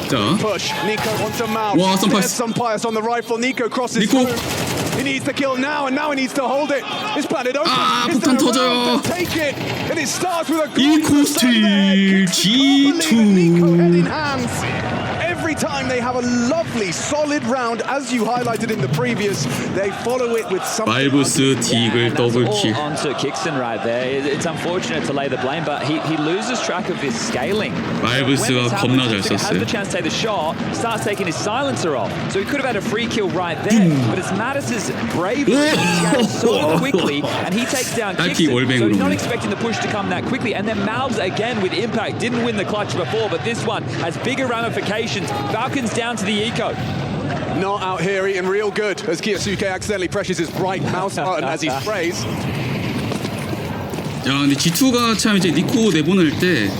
자, Push. Nico onto Mouth. 와, There's some Pius on the rifle. Nico crosses Nico. through. He needs the kill now, and now he needs to hold it. It's planted open. 아, Is 폭탄 there a 터져요. round to take it? And it starts with a Nico 스틸 Nico head in G2. hands. Every time they have a lovely, solid round, as you highlighted in the previous, they follow it with something. 발부스 디글 더블킬. Onto Kickson right there. It's unfortunate to lay the blame, but he loses track of his scaling. 발부스가 겁나 잘 Has the 썼어요. chance to take the shot, starts taking his silencer off. So he could have had a free kill right there, but it's Mattis's bravery. He scales so quickly, and he takes down 딸피 Kickson. So 월뱅으로. he's not expecting the push to come that quickly. And then Malves again with impact. Didn't win the clutch before, but this one has bigger ramifications. Falcons down to the eco. Not out here eating real good as Kiyosuke accidentally presses his right mouse button as he sprays. 야, 근데 G2가 참 이제 니코 내보낼 때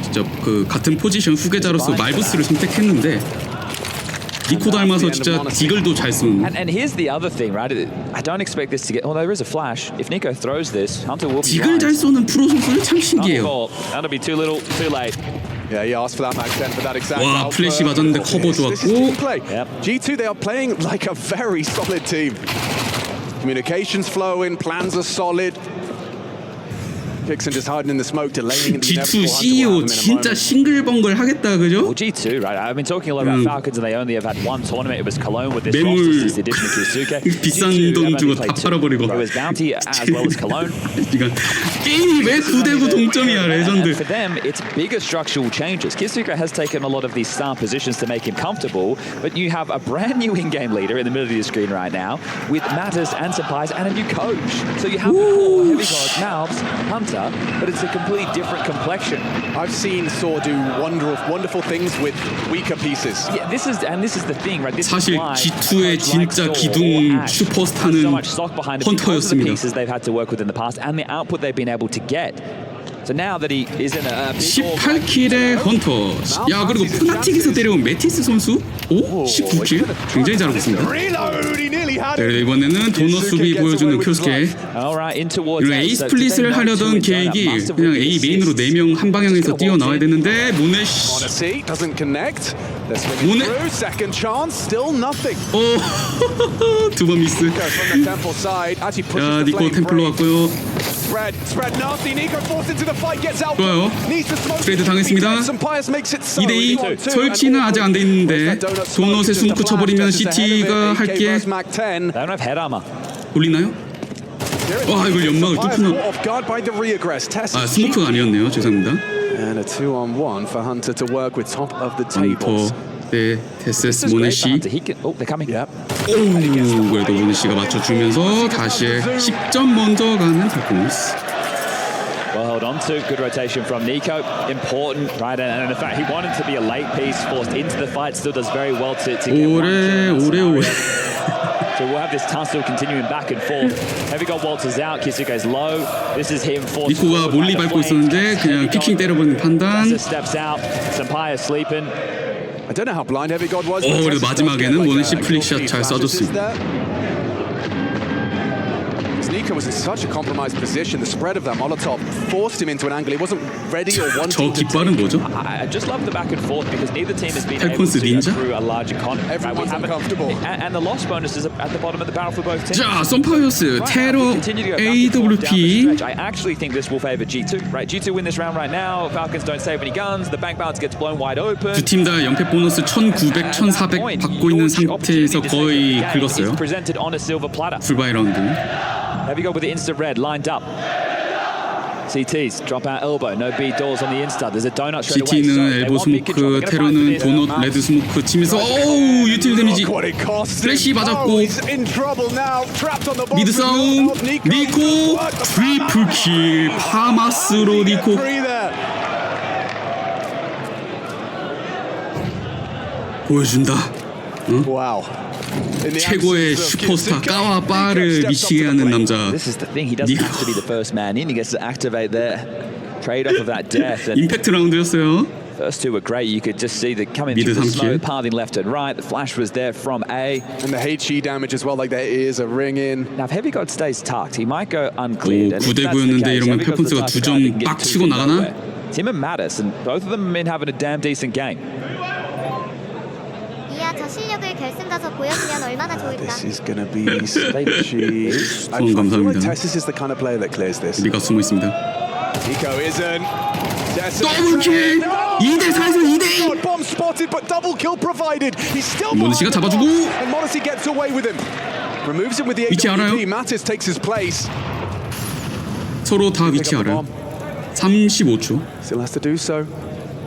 진짜 그 같은 포지션 후계자로서 말부스를 선택했는데 니코 닮아서 진짜 디글도 잘 쓰는. And here's the other thing, right? I don't expect this to get. Oh, there is a flash. If Nico throws this, Hunter will be 디글 잘 쏘는 프로 선수는 참 신기해요. That'll be too little, too late. Yeah, he asked for that Max 10 for that exact. 와, 플래시 맞았는데 커버 좋았고. G2, they are playing like a very solid team. Communications flowing, plans are solid. Kickson just hiding in the smoke, delaying the G2 CEO 진짜 싱글벙글 하겠다, 그죠? Well, G2, right? I've been talking a lot about Falcons, and they only have had one tournament. It was Cologne with this roster 매물 since the addition of Kiyosuke. 비싼 돈 주고 다 팔아버리고. It was Bounty as well as Cologne. 그러니까 게임이 왜 9대9 동점이야, 레전드. And for them, it's bigger structural changes. Kiyosuke has taken a lot of these star positions to make him comfortable, but you have a brand new in-game leader in the middle of your screen right now with Mattis and Sampais and a new coach. So you have the core heavy guards, Malves, Hunter, but it's a completely different complexion. I've seen Saw do wonderful things with weaker pieces. Yeah, this is the thing, right? This 사실 is why G2의 진짜 기둥 슈퍼스타는 so much stock behind him because of the 헌터였습니다. pieces they've had to work with in the past and the output they've been able to get. So now that he is in a big 18킬의 헌터. 야, 그리고 푸나틱에서 때려온 메티스 선수. 오? 19킬. 굉장히 잘하고 있습니다. 네, 이번에는 도넛 수비 보여주는 큐스케. 그리고 A 스플릿을 하려던 계획이 그냥 A 메인으로 4명 한 방향에서 뛰어나와야 되는데 모네시. 모네. 두 번 미스. 야, 니코 템플로 왔고요. 좋아요. 트레이드 당했습니다. 2대2 설치는 아직 안 돼 있는데 도넛에 스모크 쳐버리면 CT가 할게. 돌리나요? 와, 이걸 연막을 뚫구나. 아, 스모크가 아니었네요. 죄송합니다. 헌터 네, 데스스 모네시. 오, 그래도 모네시가 맞춰주면서 다시 10점 먼저 가는 팔콘스. Well held on to, good rotation from Nico, important, right? And in fact, he wanted to be a late piece, forced into the fight, still does very well to get 오래. So we'll have this tussle continuing back and forth. Heavy got Walters out, Kiyosuke's low. This is him forced. 니코가 몰리 밟고 있었는데 그냥 피킹 때려버리는 판단. Steps out, Sampaya sleeping. I don't know how blind Heavy God was. 그래도 마지막에는 모네시 플릭샷 잘 쏴줬습니다. Nico was in such a compromised position. The spread of that Molotov forced him into an angle he wasn't ready or wanting 저 to 깃발은 뭐죠? I just love the back and forth because neither team has been able 팔콘스 to 닌자? go through a large economy. Everyone's uncomfortable. And the loss bonus is at the bottom of the barrel for both teams. 자, 썬파이어스 테러 AWP. I actually think this will favor G2. Right, G2 win this round right now. Falcons don't save any guns. The bank balance gets blown wide open. 두 팀 다 연패 보너스 1900, 1400 받고 있는 상태에서 거의 긁었어요. Presented on a silver platter. 풀바이 라운드. Heavy go with the insta red lined up. CTs drop out elbow, no B doors on the insta. There's a donut straight away. CT는 엘보 스모크, 테러는 도넛 레드 스모크 치면서 오우 유틸 데미지. 플래시 맞았고 미드 싸움. 니코 트리플 킬. 파마스로 니코. 보여준다. 응? 최고의 슈퍼스타 까와 바를 미치게 하는 남자. This is the thing. He doesn't have to be the first man in. He gets to activate there. Trade off of that death. 임팩트 라운드였어요. First two were great. You could just see the coming through the smoke, pathing left and right. The flash was there from A. And the HE damage as well, like their ears are ringing. Now if Heavy God stays tucked, he might go uncleared. 오, 9대9였는데 이러면 팔콘스가 2점 빡 치고 나가나? Tim and Mattis, and both of them have been having a damn decent game. 이야 저 실력을 결승 가서 보여주면 얼마나 좋을까. This is gonna be sketchy. I 소원 feel like 감사합니다. Tessus is the kind of player that clears this. 리가 숨어 있습니다. Nico isn't. 더블킬! 2대4에서 2대2! God, bomb spotted, but double kill provided. He's still 모니시가 잡아주고 and Morrissey gets away with him. Removes him with the 위치 알아요? AWP. Mattis takes his place. 서로 다 위치 알아요. 35초. Still has to do so.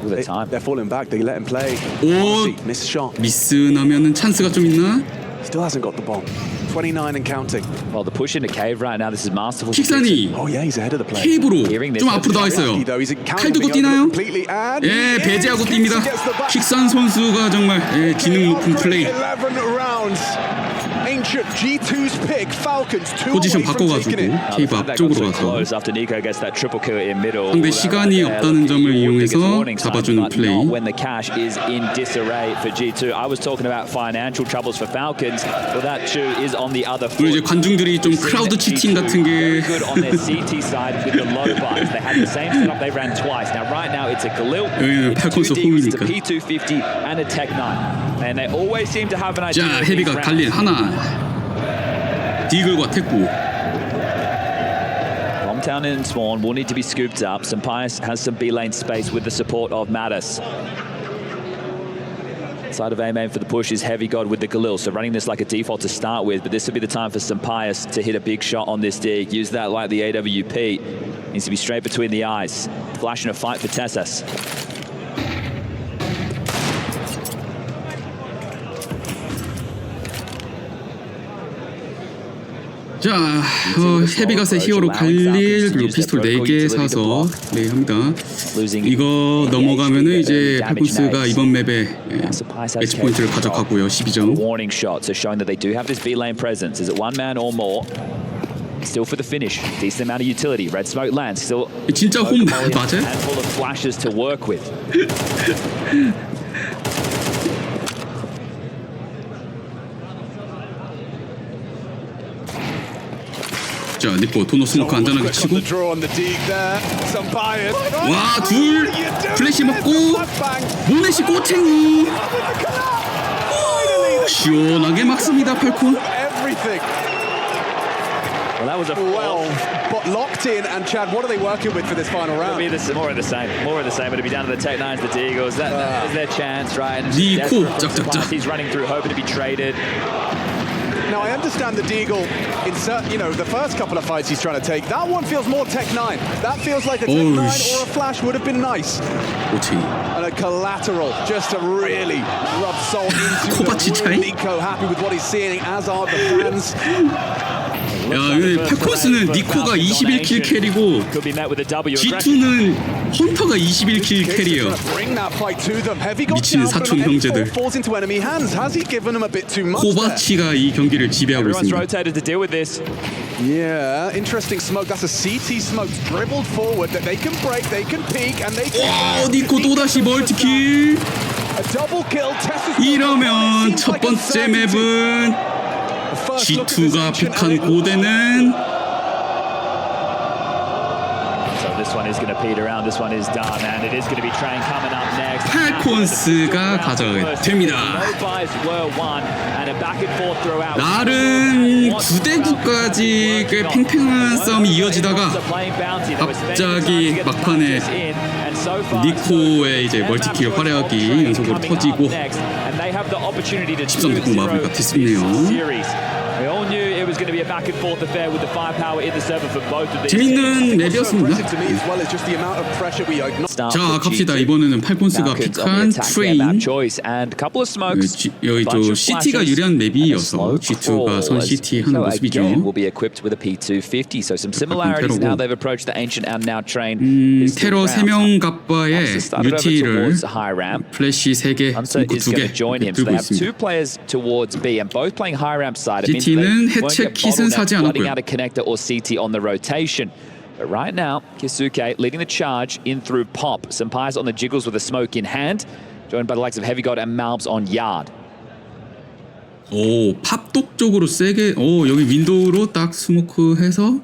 All the time. They're falling back. They let him play. 오, Morrissey, missed shot. 미스 나면은 찬스가 좀 있나? Still hasn't got the bomb. 29 and counting. Well, the push into cave right now. This is masterful. 킥산이 Oh yeah, he's ahead of the play. 케이브로 좀 앞으로 나와 있어요. 칼 들고 뛰나요? 예, 배제하고 뜁니다. 킥산 선수가 정말 예, 기능 높은 플레이. 11 rounds. Ancient G2's pick. Falcons two 포지션 away from 바꿔가지고 taking it. 케이브 앞쪽으로 가서 After Nico gets that triple kill in middle. 상대 시간이 없다는 점을 이용해서 잡아주는 플레이. Not when the cash is in disarray for G2. I was talking about financial troubles for Falcons. Well, that too is on the other 그리고 이제 foot. 관중들이 좀 크라우드 치팅 같은 게 Good on their CT side with the low buys. They had the same setup they ran twice. Now right now it's a Khalil, 여기는 it's 팔콘스 two Deagles, it's a 홈이니까. P250 and a Tech 9. And they always seem to have an idea. 자, of these 헤비가 rounds. 달린 하나. 디글과 택구. Bombtown and Spawn will need to be scooped up. Sampaius has some B lane space with the support of Mattis. Side of A-main for the push is Heavy God with the Galil, so running this like a default to start with, but this will be the time for Sampaius to hit a big shot on this dig. Use that like the AWP. Needs to be straight between the eyes. Flash and a fight for Tessus. 자, 헤비갓의 히어로 갈릴 그리고 피스톨 4개 사서 플레이합니다. 이거 넘어가면은 이제 팔콘스가 이번 맵에 매치 포인트를 가져가고요. 12점. Warning shot, so showing that they do have this B lane presence. Is it one man or more? Still for the finish. Decent amount of utility. Red smoke lands. Still 진짜 홈 맞아요? handful of flashes to work with. 자, 니코 도노 스모크 안전하게 치고 와, 둘 플래시 먹고 모네시 꼬챙이 시원하게 막습니다. 팔콘. Well, that was a but locked in. And Chad, what are they working with for this final round? It'll be more of the same. More of the same. It'll be down to the Tech 9s, the Deagles. That is their chance, right? And Nico, 짝짝짝. he's running through, hoping to be traded. Now I understand the Deagle in the first couple of fights he's trying to take. That one feels more Tech 9. That feels like a Tech 9 or a flash would have been nice. 꼬챙이. And a collateral just to really rub salt into 코바치 the 차이? wound. Nico happy with what he's seeing, as are the fans. 야, 팔콘스는 니코가 21킬 캐리고 G2는 헌터가 21킬 캐리예요. 미친 사촌 형제들. 코바치가 이 경기를 지배하고 Everyone's 있습니다. rotated to deal with this. Yeah, interesting smoke. That's a CT smoke dribbled forward that they can break, they can peek, and they can. 와, 니코 또다시 멀티킬. A double kill. 이러면 첫 번째 맵은 G2가 픽한 고대는 So this one is going to peter out. This one is done, and it is going to be Train coming up next. 팔콘스가 가져가게 됩니다. No buys were won, and a back and forth throughout. 나름 9대9까지 꽤 팽팽한 싸움이 이어지다가 갑자기 막판에 니코의 이제 멀티킬 활약이 연속으로 터지고 13대9 마무리가 됐습네요. 재밌는 맵이었습니다. 자, 갑시다. 이번에는 팔콘스가 픽한 트레인. 여기 또 CT가 유리한 맵이어서 G2가 선 CT 하는 모습이죠. 테러 3명 갑바에 UT를 플래시 3개, 스모크 2개 들고 있습니다. GT는 해체 킷은 사지 않았고요. But right now, Kisuke leading the charge in through Pop. Sampaius on the jiggles with a smoke in hand, joined by the likes of Heavy God and Malbs on yard. 오, 팝독 쪽으로 세게. 오, 여기 윈도우로 딱 스모크 해서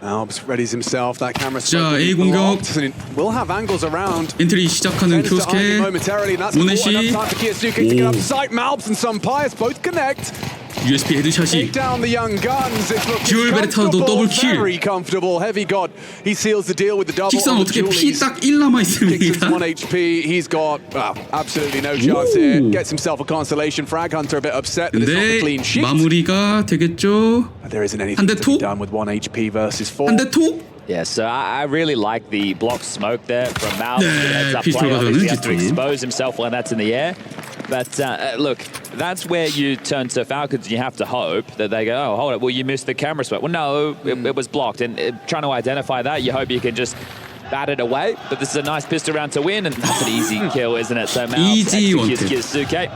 Albs readies himself. That camera 자, A 공격. We'll have angles around. 엔트리 시작하는 교스케. 모네시. Malbs and some Pius both connect. USP 헤드샷이. 듀얼 베르타도 더블킬. 킥선 어떻게 피 딱 1 남아 있습니다. 1 HP. He's got absolutely no chance here. Gets himself a consolation. Frag Hunter a bit upset that it's not a clean sheet. 마무리가 되겠죠. There isn't anything to be done with 1 HP versus 4. 한 대 톡. Yeah, so I really like the block smoke there from Mal. 네, He 피스톨 has to expose himself when that's in the air. But look, that's where you turn to Falcons and you have to hope that they go, oh, hold it, well, you missed the camera smoke. Well, no, it was blocked. And trying to identify that, you hope you can just bat it away. But this is a nice pistol round to win, and that's an easy kill, isn't it? So Mal executes Kisuke.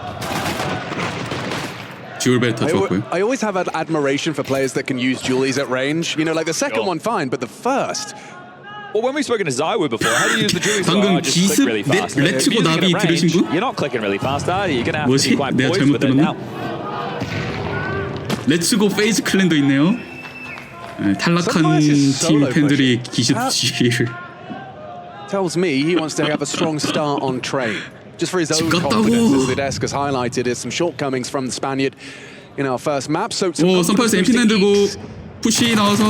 듀얼 베르타 좋았고요. I always have admiration for players that can use dualies at range. You know, like the second one, fine, but the first. Well, when we've spoken to Zywoo before, how do you use the dualies? 방금 Just click 기습 really fast. 레츠고 나비 들으신 분? You're not clicking really fast, are you? You're gonna have to 뭐지? be quite 내가 poised 잘못 with it 들었나? now. 레츠고 페이즈 클랜도 있네요. 네, 탈락한 팀 팬들이 기습지를. Tells me he wants to have a strong start on train. Just for his own confidence, as Desk has highlighted, is some shortcomings from the Spaniard in our first map. So 선팔에서 MP9 들고 푸시 나와서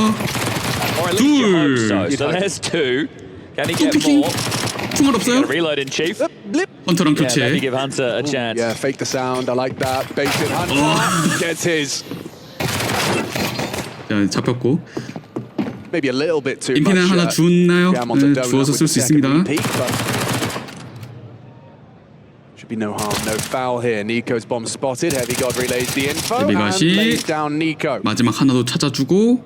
둘. So there's two. Can he 또 get 피킹. more? 총알 없어요? Reload in chief. 헌터랑 Yeah, maybe 교체. give Hunter a chance. Yeah, fake the sound. I like that. Baited Hunter gets his. 자, 잡혔고. Maybe a little bit too much. MP9 하나 줬나요? 네, 주워서 쓸 수 있습니다. Should be no harm, no foul here. Nico's bomb spotted. Heavy God relays the info and 헤비갓이 lays down Nico. 마지막 하나도 찾아주고.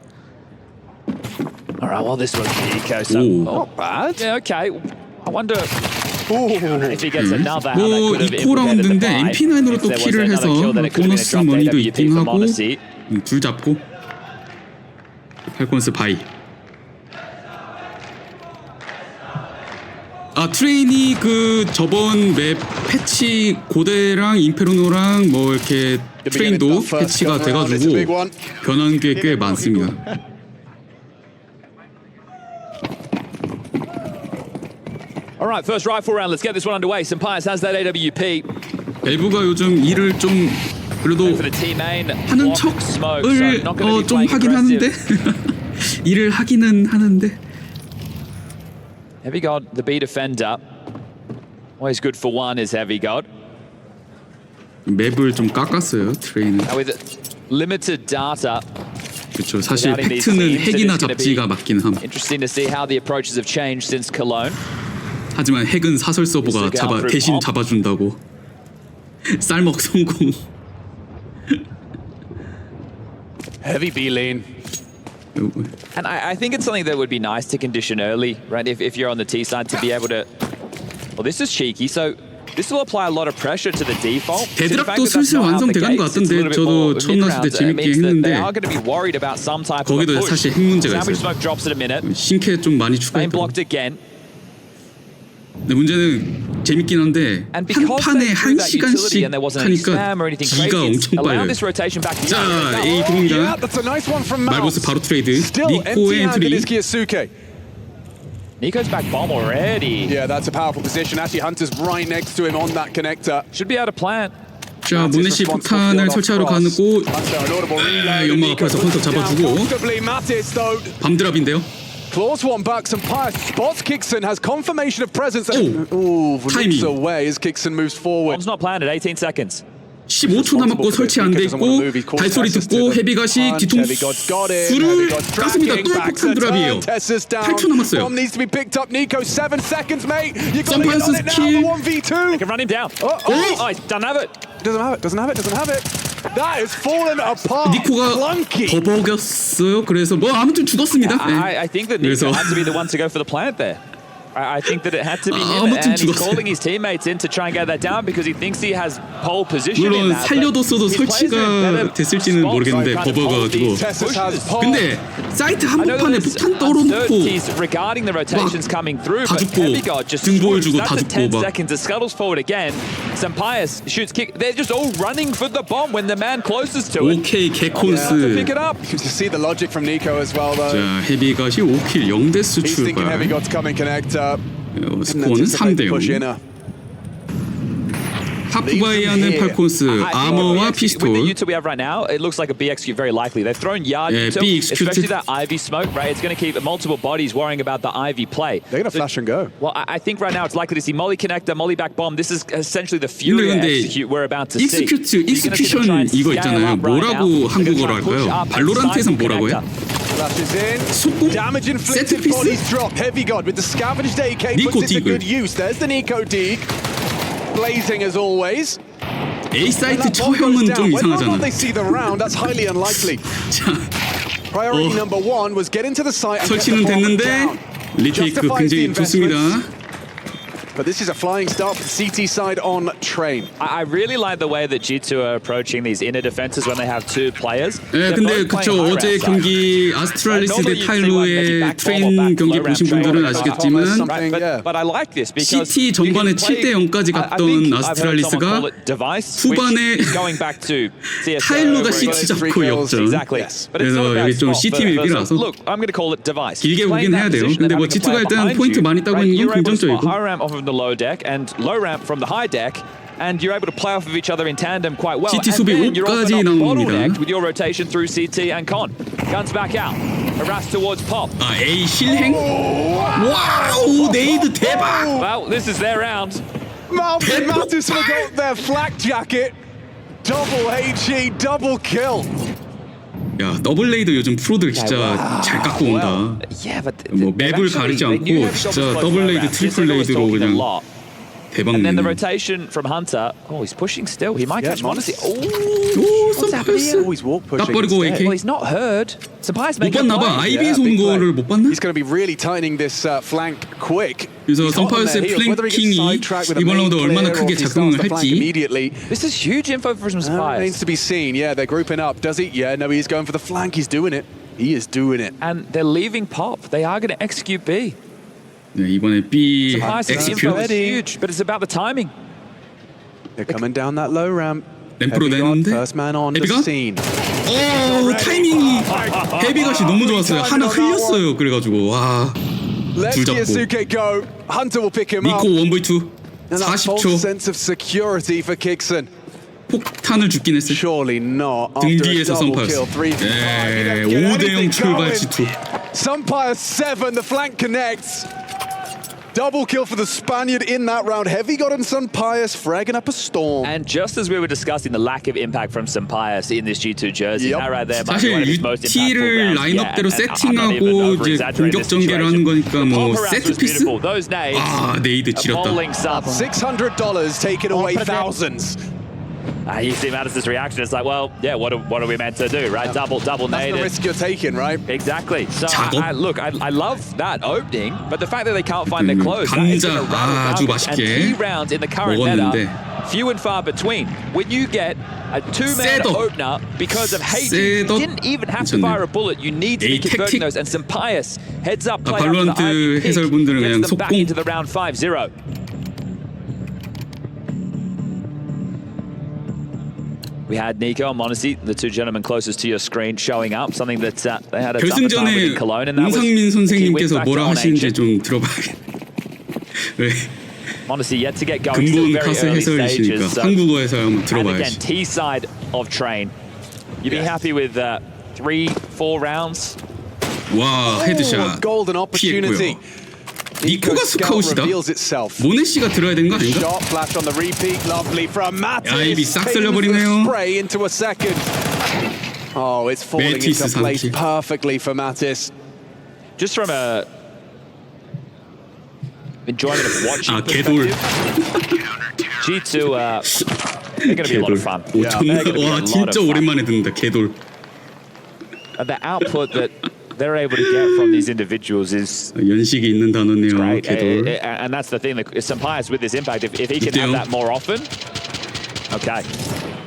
All right, well, this was Nico. So, 오. Not bad. yeah, okay. I wonder if he gets another. How that 뭐 could have 2코 implicated the 라운드인데 fight. MP9으로 If 또 there was 킬을 another 해서 kill, then it could have been a 보너스 drop 머니도 AWP 있긴 for 하고 Monacy. 둘 잡고 팔콘스 바이. 아 트레인이 그 저번 맵 패치 고대랑 인페르노랑 뭐 이렇게 트레인도 패치가 돼가지고 변한 게 꽤 많습니다. All right, first rifle round. Let's get this one underway. Sampaias has that AWP. 벨브가 요즘 일을 좀 그래도 For the team main, 하는 block smoke. So 척을 not going to be 좀 playing 하긴 하는데 aggressive. 일을 하기는 하는데. Heavy God, the B defender. Always good for one is Heavy God. 맵을 좀 깎았어요 트레인은. Now with limited data, 그렇죠. 사실 팩트는 핵이나 잡지가 맞긴 함. interesting to see how the approaches have changed since Cologne. 하지만 핵은 사설 서버가 대신 잡아준다고. 쌀먹 성공. Heavy B lane. And I think it's something that would be nice to condition early, right? If you're on the T side, to be able to. Well, this is cheeky, so this will apply a lot of pressure to the default. 데드락도 슬슬 완성돼간 것 같던데 저도 처음 나왔을 때 재밌게 했는데 거기도 사실 핵 문제가 있어요. 신캐 좀 많이 추가했고. 근데 문제는 재밌긴 한데 한 판에 1시간씩 하니까 기가 엄청 빨라요. 자, A 공입니다. 말보스 바로 트레이드. 니코의 엔트리. Nico's back bomb already. Yeah, that's a powerful position. Actually, Hunter's right next to him on that connector. Should be able to plant. 자, 모네시 폭탄을 설치하러 가고 연막 앞에서 헌터 잡아주고 밤드랍인데요. Claws one back, some Pius spots Kixon, has confirmation of presence. Ooh, timing. Away as Kixon moves forward. Bomb's not planted, 18 seconds. 15초 남았고 설치 안 돼 있고 발소리 듣고 헤비갓이 뒤통수를 깠습니다. 또 폭탄 드랍이에요. 8초 남았어요. 썸파이어스 스킬. They can run him down. Oh, he doesn't have it. Doesn't have it. That is fallen apart. 니코가 버벅였어요. 그래서 뭐 아무튼 죽었습니다. I think that Nico had to be the one to go for the plant there. I think that it had to be him, 아무튼 and he's 죽었어요. calling his teammates in to try and get that down because he thinks he has pole position in 물론 that. 살려뒀어도 설치가 됐을지는 모르겠는데 버버가 가지고. 근데 사이트 한복판에 폭탄 떨어놓고 regarding the rotations coming through, 다 but 죽고 Heavygod just 등 보여주고 다 that's 죽고 10 막. seconds. It scuttles forward again. Sampius shoots kick. They're just all running for the bomb when the man closest to it. 오케이 개콘스. Pick it up. You can see the logic from Nico as well, though. 자 헤비갓이 5킬 0데스 He's thinking 출발. Heavy got to come and connect up. 스코어는 3대 0. 하프바이아는 팔콘스, 아머와 With the 피스톨. U2 we have right now, it looks like a B execute very likely. They've thrown yard Yeah, U2, B executed. especially that Ivy smoke, right? It's going to keep multiple bodies worrying about the Ivy play. They're going to flash and go. Well, I think right now it's likely to see Molly connector, Molly back bomb. This is essentially the Fury execute we're about to see. 익스큐션 이거 있잖아요. 뭐라고 한국어로 할까요? 발로란트에서는 뭐라고 해요? Flashes in. 속공? Damage inflicted. 세트피스? Bodies drop. Heavygod with the scavenged AK Nico puts it to Deagle. good use. There's the Nico Deagle. Blazing as always. A 사이트 When that bomb 처형은 goes 좀 down, whether or 이상하잖아. not they see the round, that's highly unlikely. 자, Priority number one was get into the site and get the 설치는 bomb 됐는데 down. 리테이크 Justifies the 굉장히 좋습니다. investments. But this is a flying start for the CT side on train. I really like the way that G2 are approaching these inner defenses when they have two players. 네, 근데 그쵸 어제 경기 아스트랄리스 대 타일로의 트레인 경기 보신 분들은 아시겠지만 But I like this because CT 전반에 7대 0까지 갔던 아스트랄리스가 후반에 타일로가 CT 잡고 역전. 그래서 여기 좀 CT 맵이라서 길게 오긴 해야 돼요. 근데 뭐 G2가 일단 포인트 많이 따고 있는 건 긍정적이고. the low deck and low ramp from the high deck, and you're able to play off of each other in tandem quite well. CT 수비 And then you're also 5까지 not 나옵니다. bottlenecked with your rotation through CT and Con. Guns back out. Harass towards Pop. 아 A 실행? 와우 네이드 대박! Well, this is their round. Maltis forgot their flak jacket. Double HE, double kill. 야 더블 레이드 요즘 프로들 진짜 잘 깎고 온다. Yeah, but 뭐 맵을 가리지 않고 진짜 더블 레이드, 트리플 레이드로 그냥 대박 And then the 내는. rotation from Hunter. Oh, he's pushing still. He might catch Monacy. Oh, 오 선파이스. Always walk 딱 pushing. 버리고 instead. AK. well, he's not heard. Sampius 못 making a 봤나봐. play. 아이비에서 온 big play. 거를 못 봤나? He's going to be really tightening this flank quick. 그래서 He's hot on 선파이스의 their heels. Whether he gets 플랭킹이 sidetracked with a 이번 main 라운드 얼마나 player or 크게 if he starts 작동을 to flank 할지. immediately. This is huge info from Remains Sampius. to be seen. Yeah, they're grouping up. Does he? Yeah, no, he's going for the flank. He's doing it. He is doing it. And they're leaving Pop. They are going to execute B. 네, 이번에 B Sampius' info is 엑스큐 huge, but it's about the timing. They're coming down that low ramp. 램프로 Heavygod, 내는데 first man on the 헤비가? scene. 오 타이밍이 헤비갓이 너무 좋았어요. 하나 흘렸어요. 그래가지고 와. Let's 둘 잡고. Kiyasuke go. Hunter will pick him up. 니코 1v2 And that false 40초 sense of security for Kixon. 폭탄을 죽긴 했어요. Surely not. 등 After a 뒤에서 double 선파였어. kill, 3v5. 네, Get 5대0 anything 출발 going. G2. Sumpire 7, the flank connects. Double kill for the Spaniard in that round. Heavygod and Sunpius fragging up a storm. And just as we were discussing the lack of impact from Sampius in this G2 jersey, Yep. that right there might be one 사실 of his most impactful UT를 rounds yet. 라인업대로 And I'm not even 세팅하고 이제 over-exaggerating 공격 this 전개를 하는 situation. 거니까 뭐 Pop harass 세트 was 피스? beautiful. Those nades, 아 네이드 a 지렸다. bowling sub. $600 taken away thousands. You see Mattis's reaction. It's like, well, yeah, what are we meant to do, right? Double That's nade. the risk you're taking, right? Exactly. So 작업? I love that opening, but the fact that they can't find their close, that is 감자 going to rattle 아주 markets. And 맛있게 key rounds in the current 먹었는데. meta, few and far between. When you get a two-man 셋업. opener because of hate, you 셋업. didn't even have to 괜찮네. fire a bullet. You need to be 에이, converting 택틱. those. And Sampius heads up, play 발로란트 after the Ivy pick, 해설분들은 그냥 gets them back 속공. into the round 5-0. We had Nico and Monacy, the two gentlemen closest to your screen, showing up. Something that they had a tough time with 결승전에 in Cologne, and that was 문상민 the key win 선생님께서 factor 뭐라 on 하시는지 Ancient. 좀 들어봐야겠. 왜 Monacy yet to get going. Still 근본 very 카스 early 해설이시니까 stages. 한국어에서 한번 And again, 들어봐야지. T side of train. You'd be happy with 3-4 rounds. 와 헤드샷 Golden opportunity. 피했고요. 니코가 스카웃이다. reveals itself. 모네씨가 들어야 되는 거 아닌가? Shot flash on the repeat, lovely from Mattis. 아이비 싹 Taking 쓸려버리네요. the spray into a second. Oh, it's falling 메티스 into place 3킬. perfectly for Mattis. Just from a enjoyment of watching 아 개돌. G2, they're going to be a lot 개돌. of fun. 오 존나 They're gonna be a 와 lot 진짜 of fun. 오랜만에 듣는다 개돌. And the output that they're able to get from these individuals is 연식이 있는 단어네요. great. 궤돌. And that's the thing. Sampai's with this impact. If he can have that more often, okay.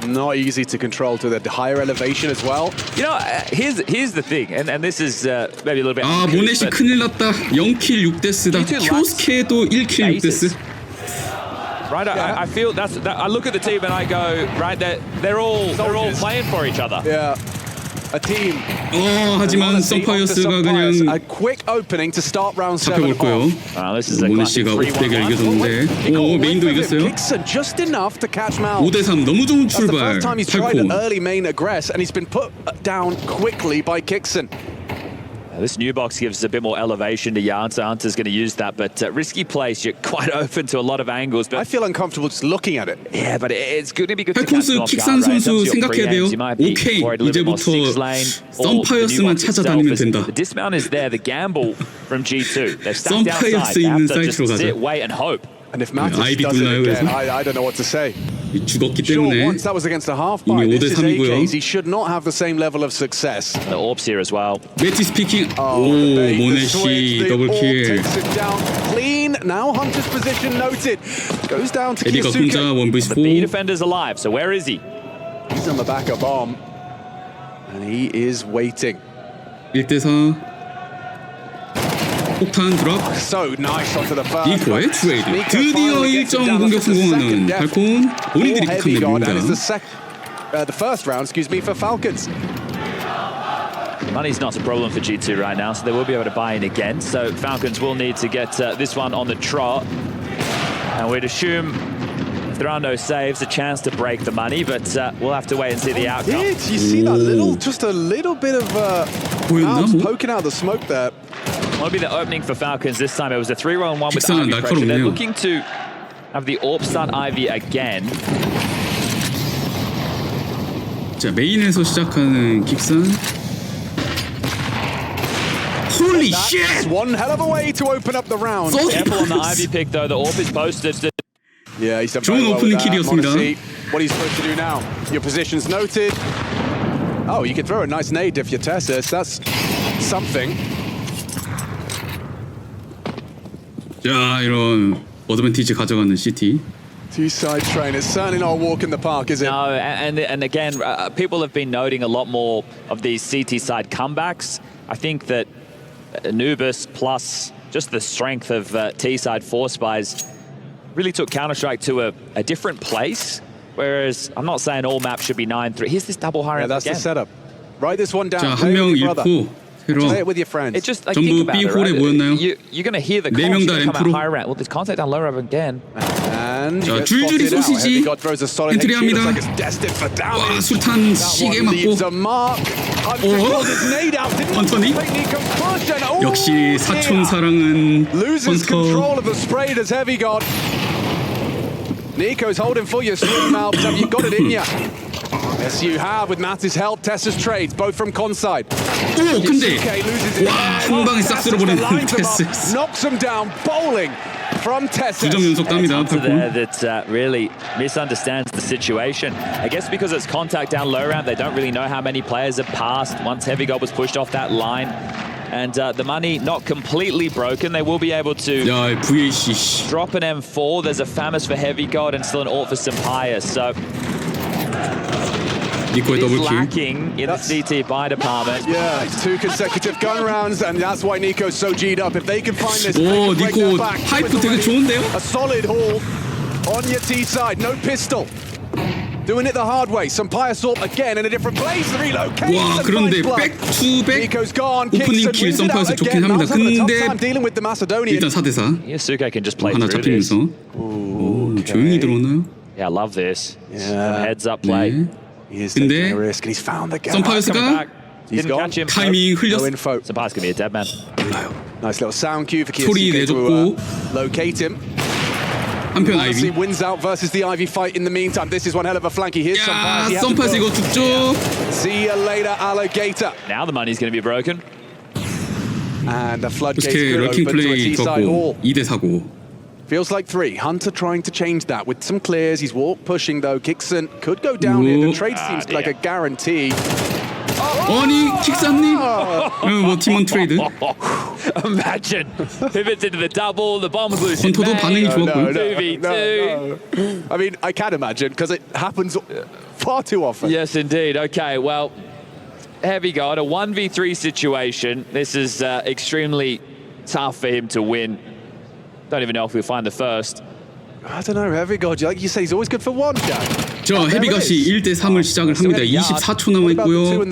Not easy to control to the higher elevation as well. You know, here's the thing, and this is maybe a little bit. 아 모넷이 큰일 났다. 0킬 6데스다. 큐스케도 1킬 6데스. Right, I feel that. I look at the team and I go, right, they're all playing for each other. Yeah, a team. 하지만 썬파이어스가 그냥 A quick opening to start round 7. 잡혀볼 거예요. This is a 모넷씨가 옥대결 이겨줬는데 메인도 이겼어요. Just enough to catch Mal. 5대3 너무 좋은 That's the 출발. first time he's tried an 8콘. early main aggress and he's been put down quickly by Kixon. This new box gives a bit more elevation to Yanta. Hunter's going to use that, but risky place. You're quite open to a lot of angles. But I feel uncomfortable just looking at it. yeah, but it's going to be good to catch 팔콘스 them off 킥산 guard, right? 선수 생각해야 돼요. 오케이, 이제부터 썬파이어스만 찾아다니면 된다. The dismount is there. The gamble from G2. They've stacked outside. 썬파이어스 They have 있는 to just 사이트로 가자. sit, wait, and hope. And if Mattis 아이비 does it 두나요, again, 그래서? I don't know what to say. 죽었기 Sure, 때문에 once that was against a half 이미 by. This is 5대3이고요. AKs. He should not have the same level of success. The orbs here as well. 매치 스피킹. 오 The 모넷씨 orb 더블킬. takes it down clean. Now Hunter's position noted. Goes down to 에디가 혼자 Kiyasuke. 1vs4. The B defender's alive. So where is he? He's on the back of bomb. And he is waiting. 1대4 폭탄 드랍. So nice onto the first. 니코의 트레이드. Nico 드디어 finally gets it 1점 down. 공격 That's the second 성공하는 death. 팔콘. 본인들이 Or 픽한 heavy guard, and it's 맵입니다. the first round, excuse me, for Falcons. Money's not a problem for G2 right now, so they will be able to buy in again. So Falcons will need to get this one on the trot. And we'd assume if there are no saves, a chance to break the money, but we'll have to wait and see the outcome. You see that little, just a little bit of 보였나 mouths 뭐? poking out of the smoke there. Will be the opening for Falcons this time. It was a 3-1-1 with 킥사는 Ivy pressure. They're 날카롭네요. looking to have the AWP start Ivy again. 자 메인에서 시작하는 킥산. 홀리 쉣! That's one hell of a way to open up the round. Careful on the Ivy pick though. The AWP is posted. Yeah, he's done 좋은 very well 오프닝 with that. 킬이었습니다. Monesi, what are you supposed to do now? Your position's noted. Oh, you can throw a nice nade if you're Tessus. That's something. 자 이런 어드밴티지 가져가는 시티. Two-side train. It's certainly not a walk in the park, is it? No, and again, people have been noting a lot more of these CT side comebacks. I think that Anubis plus just the strength of T side force buys really took Counter-Strike to a different place. Whereas I'm not saying all maps should be 9-3. Here's this double high Yeah, ramp that's again. the setup. Write this one down. 자 Play 한 명 with your brother. 잃고 새로 Play it with your friends. It's just like 전부 think about B it, 홀에 right? 모였나요? You're going to hear the 네 calls. 명 You're 다 going to come 램프로. out high ramp. Well, there's contact down low ramp again. And 자, you get 줄줄이 spotted out. 소시지. Heavy God throws a solid 엔트리 head kick. Looks 합니다. like it's destined for 와 damage. 수탄 That 시계 one leaves a 맞고 mark. Hunter pulls his nade out. Didn't 헌터니? break Nico's push and oh, 역시 사촌 dear. 사랑은 Loses 헌터. control of the spray as Heavy God. Nico's holding for your stream out. Have you got it in ya? Yes, you have with Mattis' help. Tessa's trades, both from Conside. 오 근데 UK loses his 와 head. 한 방에 싹 Tessa's 쓸어버리는 lines him up, 테스. knocks him down, bowling from Tessa. 2점 연속 땁니다 Hunter there 팔콘. that really misunderstands the situation. I guess because it's contact down low ramp, they don't really know how many players have passed once Heavy God was pushed off that line. And the money not completely broken. They will be able to 야 VAC 씨. drop an M4. There's a Famis for Heavy God and still an AWP for Sampaya. So 니코의 it is 더블킬. lacking in the CT buy department. Yeah, it's 2 consecutive gun rounds, and that's why Nico's so G'd up. If they can find this, 오 they can break 니코 their back. 하이프 It's 되게 already 좋은데요? A solid haul on your T side, no pistol. Doing it the hard way. Sampaya Salt again in a different place. Relocates 와 and 그런데 finds blood. 백투백 Nico's gone. 오프닝 Kicks and 킬 wins it out 썬파이어스 좋긴 again. 합니다. Mal's having a tough 근데 time dealing with the Macedonian. 일단 4대4 Yasuke can just play 하나 through this. 잡히면서 오, 조용히 들어오나요? Yeah, I love this. Yeah. Heads up play. 네. He is taking 근데 a risk, and he's found the gap. Coming 썬파이어스가 back. Didn't gone. catch him. 타이밍 No 흘렸어. info. Sampaya's gonna be a dead man. Nice little sound cue for 소리 Kiyasuke to 내줬고. locate him. 한편 Honestly, 아이비. wins out versus the Ivy fight in the meantime. This is one hell of a flanky. Here's some 야 pass. He has to 썬파이어스 go. 이거 죽죠. See you later, Alligator. Now the money's gonna be broken. And the floodgates 이렇게 will 럴킹 open to a 플레이 T-side hall. 졌고 2대4고. Feels like 3. Hunter trying to change that with some clears. He's walk pushing though. Kixon could go down here. The Ooh. trade seems like a guarantee. 아니 킥사님? 뭐 팀원 트레이드. Imagine pivots into the double, the bombs loose. 헌터도 반응이 좋았고요. 2v2. I mean, I can imagine because it happens far too often. Yes, indeed. Okay, well, Heavy got a 1v3 situation. This is extremely tough for him to win. Don't even know if we'll find the first. I don't know, Heavy God. Like you say, he's always good for one, Jack. 자, 헤비갓이 1대3을 시작을 합니다. 24초 남아 있고요.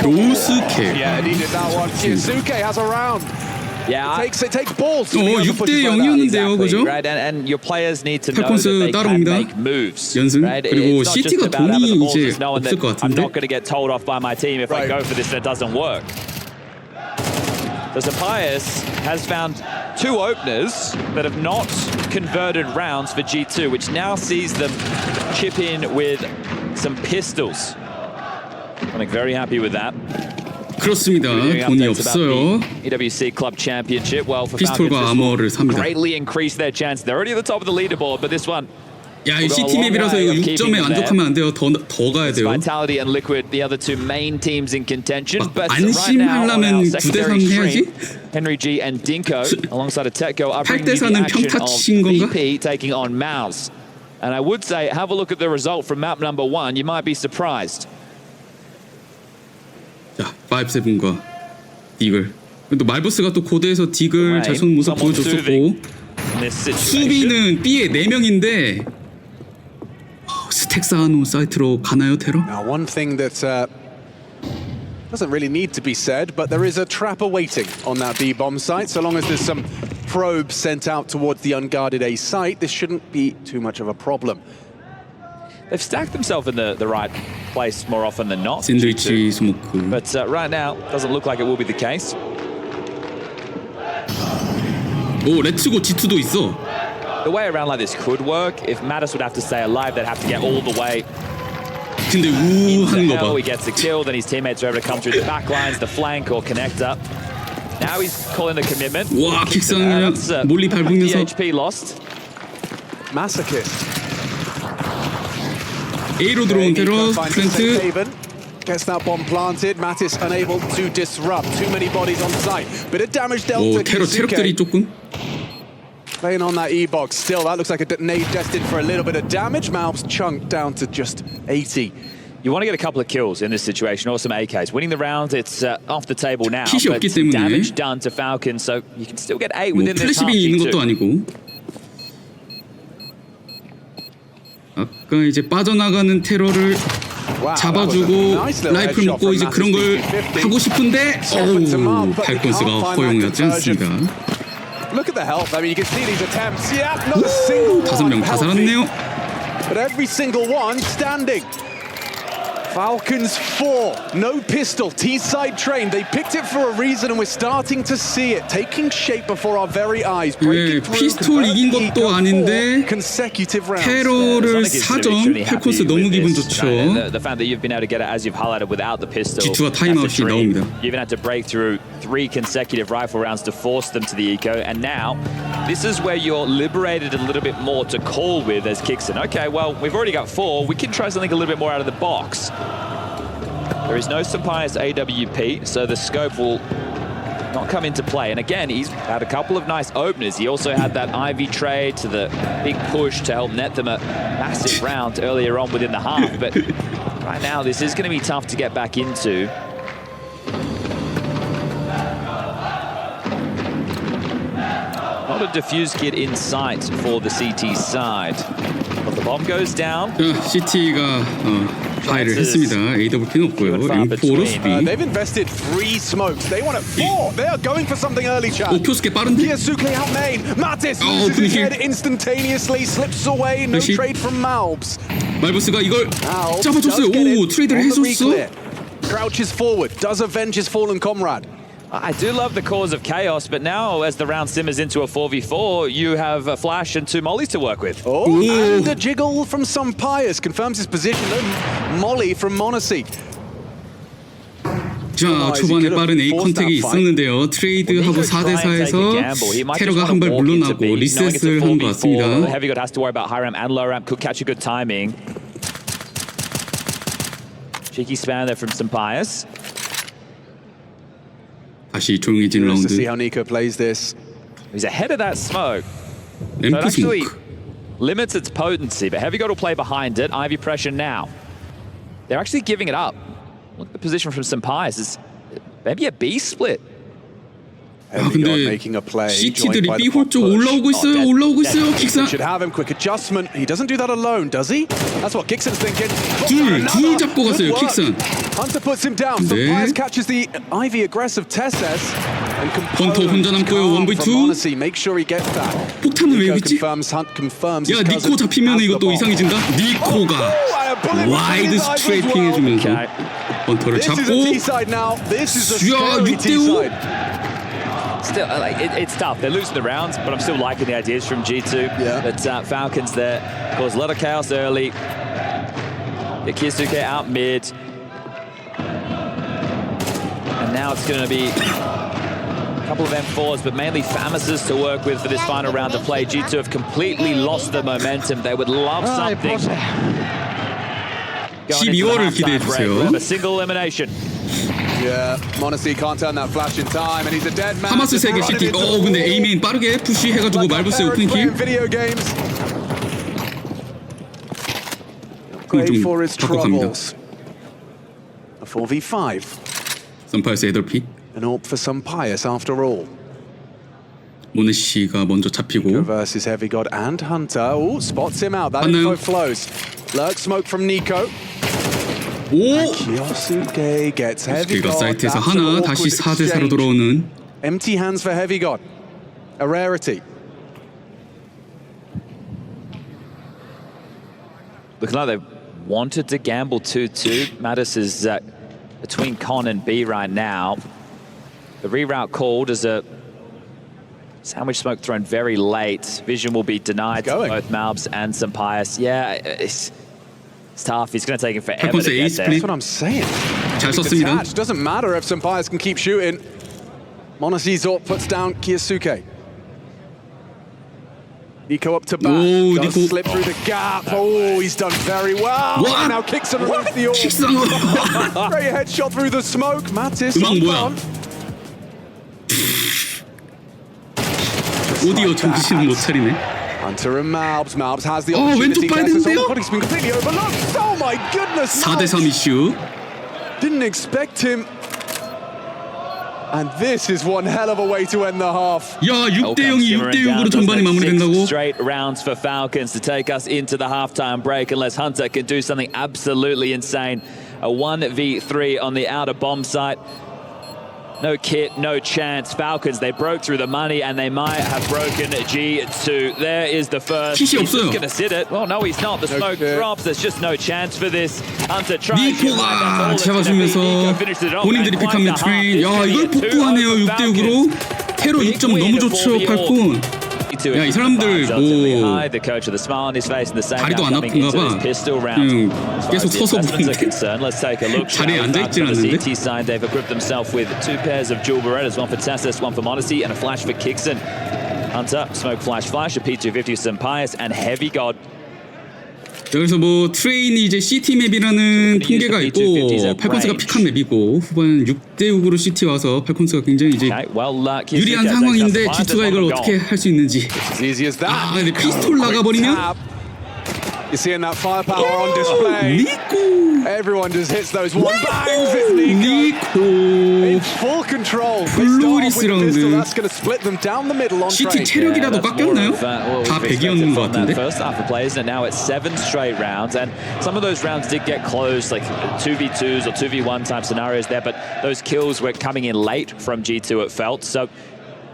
교수케. Yeah, needed that one. Kyosuke has a round. Yeah. It takes balls. 6대 0이었는데요, 그죠? Right, and your players need to know that 팔콘스 they can 따라옵니다. make moves. 연승. Right? 그리고 It's not just CT가 about having the 돈이 balls, 이제 it's knowing 없을 that 것 I'm 같은데. not going to get told off by my team if I go for this and it doesn't work. So Sapias has found 2 openers that have not converted rounds for G2, which now sees them chip in with some pistols. I'm very happy with that. 그렇습니다. 돈이 없어요. EWC Club Championship. Well, for 피스톨과 아머를 삽니다. greatly increase their chance. They're already at the top of the leaderboard, but this one. 야, 이 CT 맵이라서 이거 6점에 만족하면 안 돼요. 더 가야 돼요. Vitality and Liquid, the other 2 main teams in contention. But 안심하려면 9대3 해야지. Henry G and Dinko alongside a Tekko are bringing you the 8대4는 action 평타치신 of 건가? VP taking on Mouse. And I would say, have a look at the result from map number 1. You might be surprised. 자, 5-7과 디글. 또 말보스가 또 고대에서 디글 잘 쏘는 모습 보여줬었고, 수비는 B에 4명인데 스택 쌓아놓은 사이트로 가나요, 테러? Now, one thing that doesn't really need to be said, but there is a trap awaiting on that B bomb site. So long as there's some probes sent out towards the unguarded A site, this shouldn't be too much of a problem. They've stacked themselves in the right place more often than not. 샌드위치 스모크. But right now, doesn't look like it will be the case. 오, 렛츠고 G2도 있어. The way around like this could work. If Mattis would have to stay alive, they'd have to get all the way. 근데 하는 거 봐. He gets a kill, then his teammates are able to come through the back lines, the flank or connector. Now he's calling the commitment. 와, 킥상 그냥 몰리 밟으면서 HP lost. Masochist. A로 들어온 테러 플랜트. Gets that bomb planted. Mattis unable to disrupt. Too many bodies on site. Bit of damage dealt to 오, 테러 체력들이 조금. Playing on that E-box still. That looks like a nade destined for a little bit of damage. Malb's chunked down to just 80. You want to get a couple of kills in this situation or some AKs. Winning the round, it's off the table now. kit이 But 없기 때문에. damage done to Falcon, so you can still get 8 within this half. 플래시빙이 있는 것도 아니고. 아까 이제 빠져나가는 테러를 잡아주고 라이플 먹고 이제 그런 걸 하고 싶은데 팔콘스가 허용하지 않습니다. Look at the health. I mean, you can see these attempts. Yeah, not a single one. 5명 다 살았네요. But every single one standing. Falcons 4, no pistol, T-side train. They picked it for a reason and we're starting to see it taking shape before our very eyes. 예, 피스톨 이긴 것도 아닌데 테러를 4점. 팔콘스 너무 기분 좋죠. The fact that you've been able to get it as you've highlighted without the pistol. G2가 타임아웃이 나옵니다. You've even had to break through 3 consecutive rifle rounds to force them to the eco, and now this is where you're liberated a little bit more to call with as Kixon. Okay, well, we've already got 4. We can try something a little bit more out of the box. There is no Sapias AWP, so the scope will not come into play. And again, he's had a couple of nice openers. He also had that Ivy trade to the big push to help net them a massive round earlier on within the half. But right now, this is going to be tough to get back into. Not a diffuse kit in sight for the CT side. But the bomb goes down. CT가 하이를 했습니다. AWP는 없고요. M4로 수비. They've invested 3 smokes. They want it 4. They are going for something early, Chad. 오, 표스케 빠른데? Kyosuke out main. Mattis loses his head instantaneously, slips away. No trade from Malbs. 말보스가 이걸 잡아줬어요. 오, 트레이드를 해줬어. Crouches forward, does avenge his fallen comrade. I do love the cause of chaos, but now as the round simmers into a 4v4, you have a flash and 2 mollies to work with. Oh, and a jiggle from Sapias confirms his position. Molly from Monacy. 자, 초반에 빠른 A 컨택이 있었는데요. 트레이드하고 4대4에서 테러가 한 발 물러나고 리셋을 한 것 같습니다. Heavy God has to worry about high ramp and low ramp. Could catch a good timing. Cheeky spam there from Sampaius. 다시 조용해진 Curious to 라운드. see how Nico plays this. He's ahead of that smoke. So it 램프 actually 스모크. limits its potency, but Heavy God will play behind it. Ivy pressure now. They're actually giving it up. Look at the position from Sampaius. It's maybe a B split. 아 Heavy God 근데 making a play. CT들이 joined by the B홀 쪽 push. 올라오고 있어요. dead. 올라오고 있어요. 킥산. Should have him. Quick adjustment. He doesn't do that alone, does he? That's what Kixon's thinking. 둘 잡고 갔어요. Good work. 킥슨. Hunter puts him down. 네. Sampaius catches the Ivy aggressive Tesses. And 헌터 혼자 남고요. 1v2. Make sure he gets that. 폭탄은 왜 여기 있지? confirms 야 his 니코 cousin 잡히면 has 이거 the 또 bomb. 이상해진다. 니코가 와이드 스트레이핑 해주면서 Okay. 헌터를 This is a 잡고 T-side now. This is a 야, scary 6대5. T-side. Still, it's tough. They're losing the rounds, but I'm still liking the ideas from G2. Yeah. But Falcons there cause a lot of chaos early. Get Kiyasuke out mid. And now it's going to be a couple of M4s, but mainly Famuses to work with for this final round to play. G2 have completely lost the momentum. They would love something. Going into the 12월을 halftime 기대해 break. 주세요. We have a single elimination. Yeah, Monacy can't turn that flash in time, and he's a dead man. 하마스 Just 3개 running CT. into the 근데 wall. 에이메인 빠르게 푸시 해가지고 Like 말부스의 our 오프닝 parents 킬. playing video games. 좀 Pray for his 바꿔 갑니다. troubles. A 4v5. 선파이어스 에더픽. An AWP for Sampaius after all. 모네시가 먼저 잡히고 Versus Heavy God and Hunter. Oh, spots him out. That 맞나요? info flows. Lurk smoke from Nico. 오! Kyosuke gets Heavy 스키가 God. 사이트에서 That's an 하나 다시 awkward 4대4로 exchange. 돌아오는 Empty hands for Heavy God. A rarity. Looking like they wanted to gamble 2-2. Mattis is between Con and B right now. The reroute called as a sandwich smoke thrown very late. Vision will be denied to both Malbs and Sampaius. Yeah, it's tough. He's going to take him forever to 팔콘스의 get 에이스 there. 플레이 That's what I'm saying. 잘 It's 썼습니다. attached. Doesn't matter if Sampaius can keep shooting. Monacy Zort puts down Kiyasuke. Nico up to back. 오, Does 니코. slip through the gap. Oh, he's done very well. What? Now kicks him underneath the orb. 킥상. Great headshot through the smoke. Mattis. 음악 뭐야? 오디오 정신 못 차리네. Hunter and Malbs. Malbs has the 왼쪽 opportunity. 봐야 Gets his 되는데요? own, but he's been completely overlooked. Oh my goodness. 4대3 이슈. Didn't expect him. And this is one hell of a way to end the half. 야 6대0이 Simmering 6대6으로 down, 전반이 doesn't it? 마무리된다고? 6 straight rounds for Falcons to take us into the halftime break unless Hunter can do something absolutely insane. A 1v3 on the outer bomb site. No kit, no chance. Falcons, they broke through the money and they might have broken G2. There is the first. 킥이 He's 없어요. just going to sit it. Well, no, he's not. The smoke shit. drops. There's just no chance for this. Hunter tries. 니코가 잡아주면서 본인들이 픽하면 트레인. 야 이걸 복구하네요 6대6으로. 테러 6점 너무 좋죠 팔콘. 야 이 사람들 뭐 다리도 안 아픈가 봐. 그냥 계속 서서 보는데 자리에 앉아있진 않는데. CT side, they've equipped themselves with 2 pairs of dual Berettas, one for Tassis, one for Monacy, and a flash for Kixon. Hunter, smoke flash, a P250 Sampaius, and Heavy God. 그래서 뭐 트레인이 이제 CT 맵이라는 통계가 있고 팔콘스가 픽한 맵이고 후반 6대6으로 CT 와서 팔콘스가 굉장히 이제 유리한 상황인데 G2가 이걸 어떻게 할 수 있는지. 아 근데 피스톨 나가버리면 You're seeing that firepower on display. 니코. Everyone just hits those one bangs. It's Nico. 니코. In full control. 블루리스 라운드. That's going to split them down the middle on CT train. 체력이라도 깎였나요? 다 100이었는 것 같은데. First half of plays, and now it's 7 straight rounds, and some of those rounds did get close, like 2v2s or 2v1 type scenarios there, but those kills were coming in late from G2, it felt. So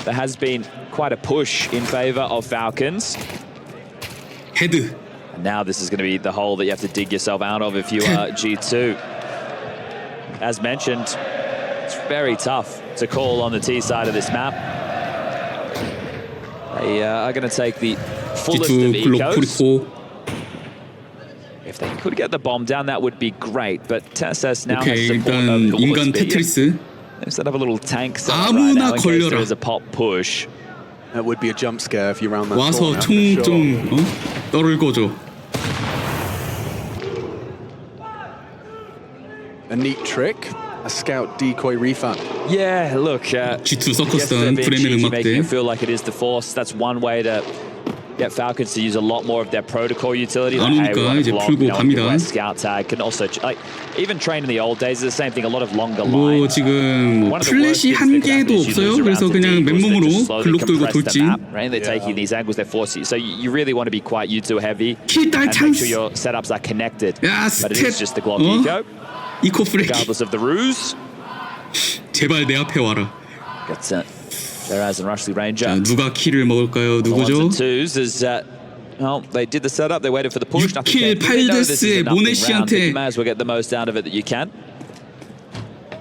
there has been quite a push in favor of Falcons. 헤드. And now this is going to be the hole that you have to dig yourself out of if you are G2. As mentioned, it's very tough to call on the T side of this map. They are going to take the fullest of G2 블록 egos. 뿌리고. If they could get the bomb down, that would be great. But TSS now 오케이 has support 일단 of 인간 speed. 테트리스. Instead of a little tank set right 아무나 now in case 걸려라. there is a pop push. That would be a jump scare if you round that 와서 corner, 총 for sure. 좀 떨궈줘. a neat trick, a scout decoy refund. Yeah, look. G2 서커스단 브레멘 making 음악대. it feel like it is the Force. That's one way to get Falcons to use a lot more of their protocol utility. 안 오니까 이제 풀고 갑니다. Scout tag can also like even train in the old days is the same thing. A lot of longer 뭐 lines. 지금 플래시 한 개도 없어요. 그래서 그냥 맨몸으로 글록 들고 돌진. Right? They're taking these angles. They're forcing. So you really want to be quite U2 heavy. 킬딸 And make 찬스. sure your setups are connected. 야 But it is 스텝. just the Glock eco. 이코 프레키. Regardless of the ruse. 제발 내 앞에 와라. Gets Sheraz and Rushley Ranger. 자, 누가 킬을 먹을까요? 누구죠? Well, they did the setup. They waited for the push. 6킬 8데스의 모네시한테. May as well get the most out of it that you can.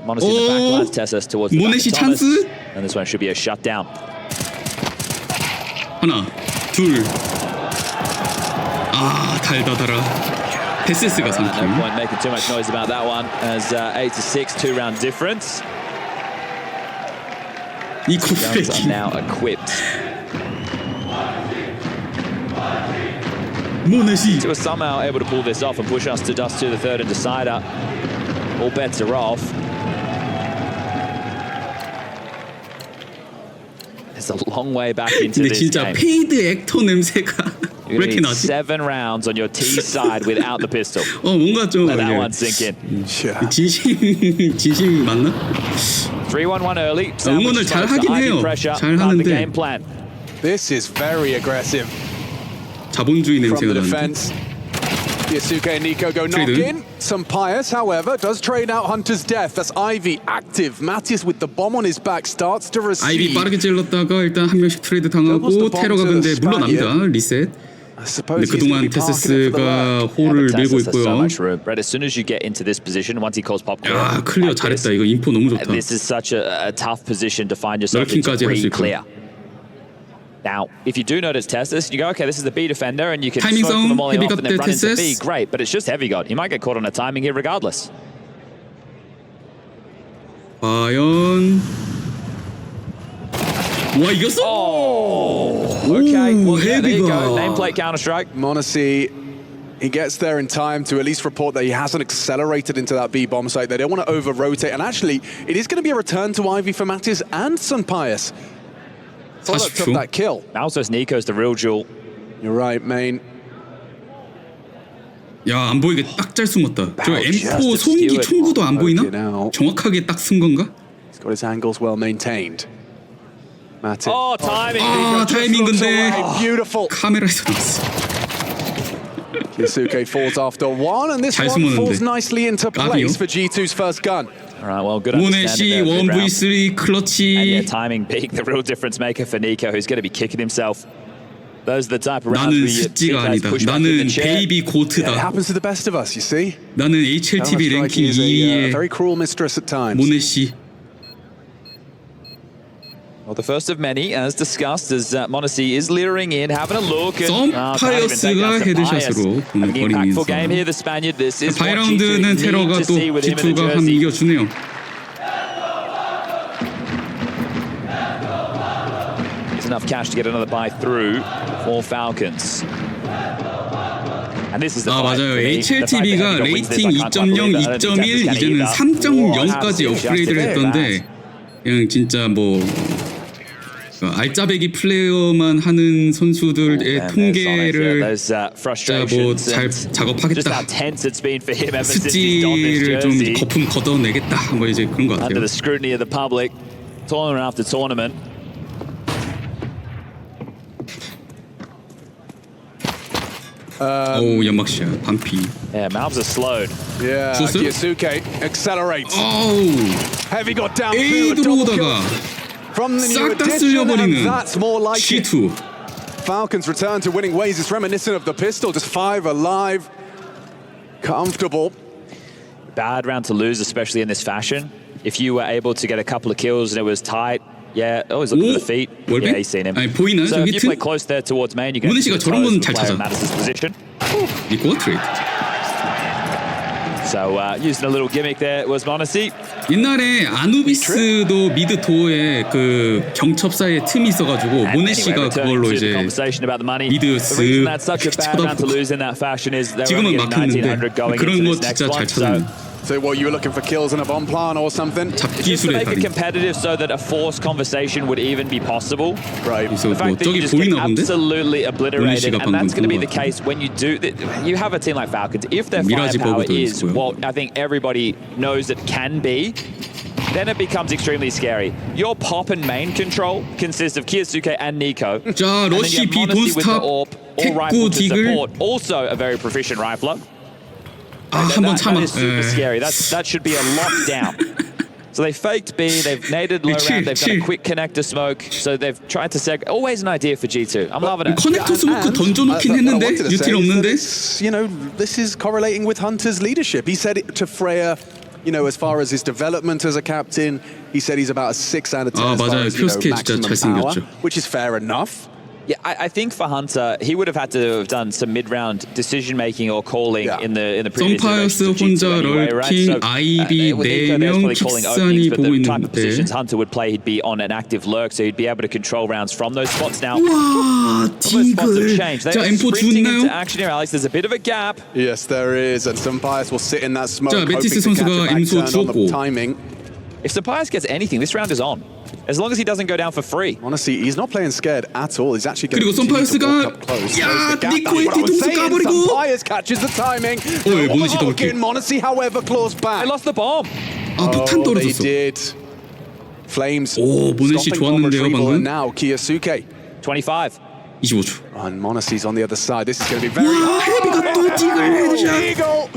Monacy in the back lines test us towards the back 모네시 of Thomas. 찬스. And this one should be a shutdown. 하나, 둘. 아 달다달아. 데스스가 No 3킬. point making too much noise about that one. As 8-6, 2-round difference. 이코 Guns are 프레키. now equipped. 모네시. They were somehow able to pull this off and push us to Dust 2, the third and decider. All bets are off. There's a long way back into 근데 this 진짜 game. 페이드 액터 냄새가 왜 You're 이렇게 gonna need 나지? 7 rounds on your T side without the pistol. 뭔가 좀 Let that 이게 one sink in. Yeah. 진심 맞나? 3-1-1 early. 응원을 잘 하긴 해요. 잘 The 하는데 game plan. This is very aggressive 자본주의 from 냄새가 the 나는데. defense. Yasuke and Nico go knock Trade in. Some Pius, however, does trade out Hunter's death. That's Ivy active. Mattis with the bomb on his back starts to 아이비 receive. 빠르게 찔렀다가 일단 한 명씩 트레이드 당하고 테러가 근데 물러납니다. 리셋. I suppose 근데 he's gonna 그동안 be parking it for the 테세스가 rack. 홀을 밀고 Texas has so 있고요. much room. Brett, as soon as you get into this position, once he calls pop clear, 야 클리어 잘했다. 이거 인포 너무 좋다. this is such a tough position to find yourself in to 널킹까지 할 수 있고. re-clear. Now, if you do notice Tessus, you go, okay, this is the B defender, and you can Timing smoke zone, them all heavy off got and then the run into B. Tessus. Great, but it's just heavy god. He might get caught on a timing here regardless. 과연 와 이겼어? Okay, well, yeah, there you 헤비가. go. Nameplate Counter-Strike. Monacy, he gets there in time to at least report that he hasn't accelerated into that B bomb site. They don't want to over-rotate. And actually, it is going to be a return to Ivy for Mattis and Sun Pius. Product of 40초. that kill. Malsos Nico's the real jewel. You're right, main. 야 안 보이게 딱 잘 숨었다. 저 just M4 소음기 obscured. 총구도 안 보이나? Okay, now. 정확하게 딱 쓴 건가? He's got his angles well maintained. Mattis. Oh, timing. 아 타이밍 Looks 근데 away. Beautiful. 카메라에서 나왔어. Yasuke falls after one, and this 잘 one 숨었는데. falls nicely into 까비요. place for G2's first gun. All right, well, good 모네시 understanding there. 1v3 And yeah, 클러치. timing being the real difference maker for Nico, who's going to be kicking himself. Those are the type of rounds 나는 where you see 습지가 guys 아니다. push back in the 나는 chair. 베이비 Yeah, it 고트다. happens to the best of us, you see. 나는 HLTV 랭킹 Counter-Strike is a 2위의 very cruel mistress at times. 모네시. Well, the first of many, as discussed, as Monacy is leering in, having a look. And, 썸파이어스가 헤드샷으로 An 버리면서 impactful game here, the Spaniard. This is what G2 바이라운드는 need 테러가 to 또 see with him in the G2가 한 jersey. 이겨주네요. It's enough cash to get another buy through for Falcons. And this is the 아 fight 맞아요. for me. The fact that HLTV가 Heavy wins this, 레이팅 I can't quite 2.0, believe it. I don't think 2.1 Texas can 이제는 either. 3.0까지 Wow, 업그레이드를 just 했던데 그냥 진짜 뭐 알짜배기 플레이어만 하는 선수들의 통계를 진짜 뭐 잘 Just how 작업하겠다. tense it's been for him ever since he's donned this 습지를 좀 jersey. 거품 걷어내겠다. 뭐 이제 그런 것 Under 같아요. the scrutiny of the public, tournament after tournament. 오 연막샷 반피. Yeah, Malbs are slowed. Yeah, Just- Yasuke accelerates. 어우 Heavy got down A to a double kill 들어오다가 from the new 싹 다 addition, and 쓸려버리는 that's more like it. G2. Falcons return to winning ways. It's reminiscent of the pistol, just 5 alive. Comfortable. Bad round to lose, especially in this fashion. If you were able to get a couple of kills and it was tight, yeah, always looking 오, for the feet. 월백? Yeah, he's seen him. 아니, 보이나요, So 저 if you 히트? play close there towards main, you get 모네 씨가 저런 건 잘 찾아. Madison's position. 니코가 트레이드. So using a little gimmick there was Monacy. 옛날에 아누비스도 미드 도어에 그 경첩 사이에 틈이 있어가지고 모네 씨가 그걸로 이제 미드 쓱 That's such a bad round to 쳐다보고 lose in that fashion is they're 지금은 only getting 막혔는데 1900 going 그런 into 거 this next 진짜 잘 one. So 찾아내. So what, you were looking for kills in a bomb plant or something? Just to 잡기술의 make it 달인. competitive so that a forced conversation would even be possible. Right. 그래서 The 뭐 fact that you 저기 just get 보이나 본데? absolutely obliterated, 씨가 and that's 방금 going to be 본 the 것 같아. case when you do. You have a team like Falcons. If their 미라지 firepower 버그도 is 있고요. what I think everybody knows it can be, then it becomes extremely scary. Your pop and main control consists of Kiyasuke and Nico. 자, And then 러쉬 you have B Monesi with the 돈스탑 AWP or rifle 택구 to 디글. support. Also a very proficient rifler. 아, 한번 참아. That is super 에. scary. That should be a lockdown. So they faked B, they've naded low round, they've done a quick connector smoke, so they've tried to always an idea for G2. I'm loving it. 커넥터 스모크 던져놓긴 했는데 유틸 없는데. You know, this is correlating with Hunter's leadership. He said it to Freya, you know, as far as his development as a captain, he said he's about a 6 out of 10 아, as far 맞아요. as, you know, 표스케 진짜 maximum power, 잘생겼죠. which is fair enough. Yeah, I think for Hunter, he would have had to have done some mid-round decision-making or calling in the previous 썸파이어스 iterations of 혼자 G2 anyway, right? 럴킹, So, 아이비 with Nico, they're 4명, probably calling 킥산이 openings, but 보고 the type of 있는데. positions Hunter would play, he'd be on an active lurk, so he'd be able to control rounds from those spots now. 와, Those spots have 딩글. changed. 자, They're M4 sprinting into 죽나요? action here, Alex. There's a bit of a gap. Yes, there is, and Sampaias will sit in that smoke, 자, hoping 메티스 to catch 선수가 a back M4 turn on the 주었고. timing. If Sapias gets anything, this round is on. As long as he doesn't go down for free. Honestly, he's not playing scared at all. He's actually going 그리고 to continue to 썸파이어스가 walk up close. 야, Close the gap. 니코의 That's what I was 뒤통수 saying. 까버리고. Sampaias catches the timing. 예, 모네시 더블킬. Monesi, however, claws back. They lost the bomb. 아, 폭탄 They 떨어졌어. did. Flames 오, 모네시 stopping bomb 좋았는데요, retrieval, and 방금. now Kiyasuke. 25. 25초. And Monesi's on the other side. This is going to be very 와, 헤비가 또 딩글 헤드샷. Eagle!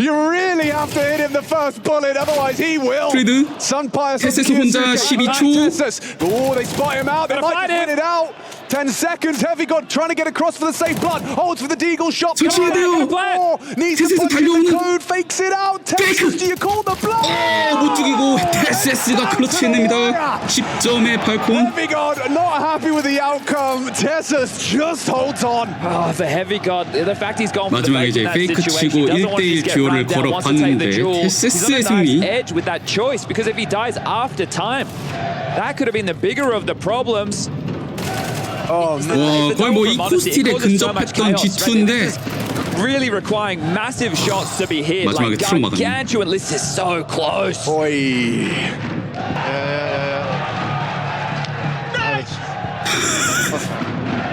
You really have to hit him the first bullet, otherwise he will. 트레이드. Sunpias on 테세스 혼자 Kiyasuke. 12초. Oh, they spot him out. They Gonna might fight win it out. 10 seconds. Heavy God trying to get across for the safe blood. Holds for the Deagle shot. 설치해야 돼요. Oh, needs to 테세스 punch in the 달려오는. code. Fakes it out. Texas, do you call the blow? 못 죽이고 테세스가 클러치 해냅니다. 10점의 팔콘. Heavy God not happy with the outcome. Texas just holds on. Oh, for Heavy God, the fact he's gone for the 마지막에 fake in 이제 that 페이크 situation, 치고 he doesn't want to 1대1 get 듀오를 run down, wants to take the 걸어봤는데 duel. He's on 테세스의 a nice 승리. edge with that choice, because if he dies after time, that could have been the bigger of the problems. Oh, no. 와, 거의 뭐 이코스틸에 근접했던 G2인데 Really requiring massive shots to be hit. 마지막에 Like 트럼 막았네. gargantuan. This is so close. Boy.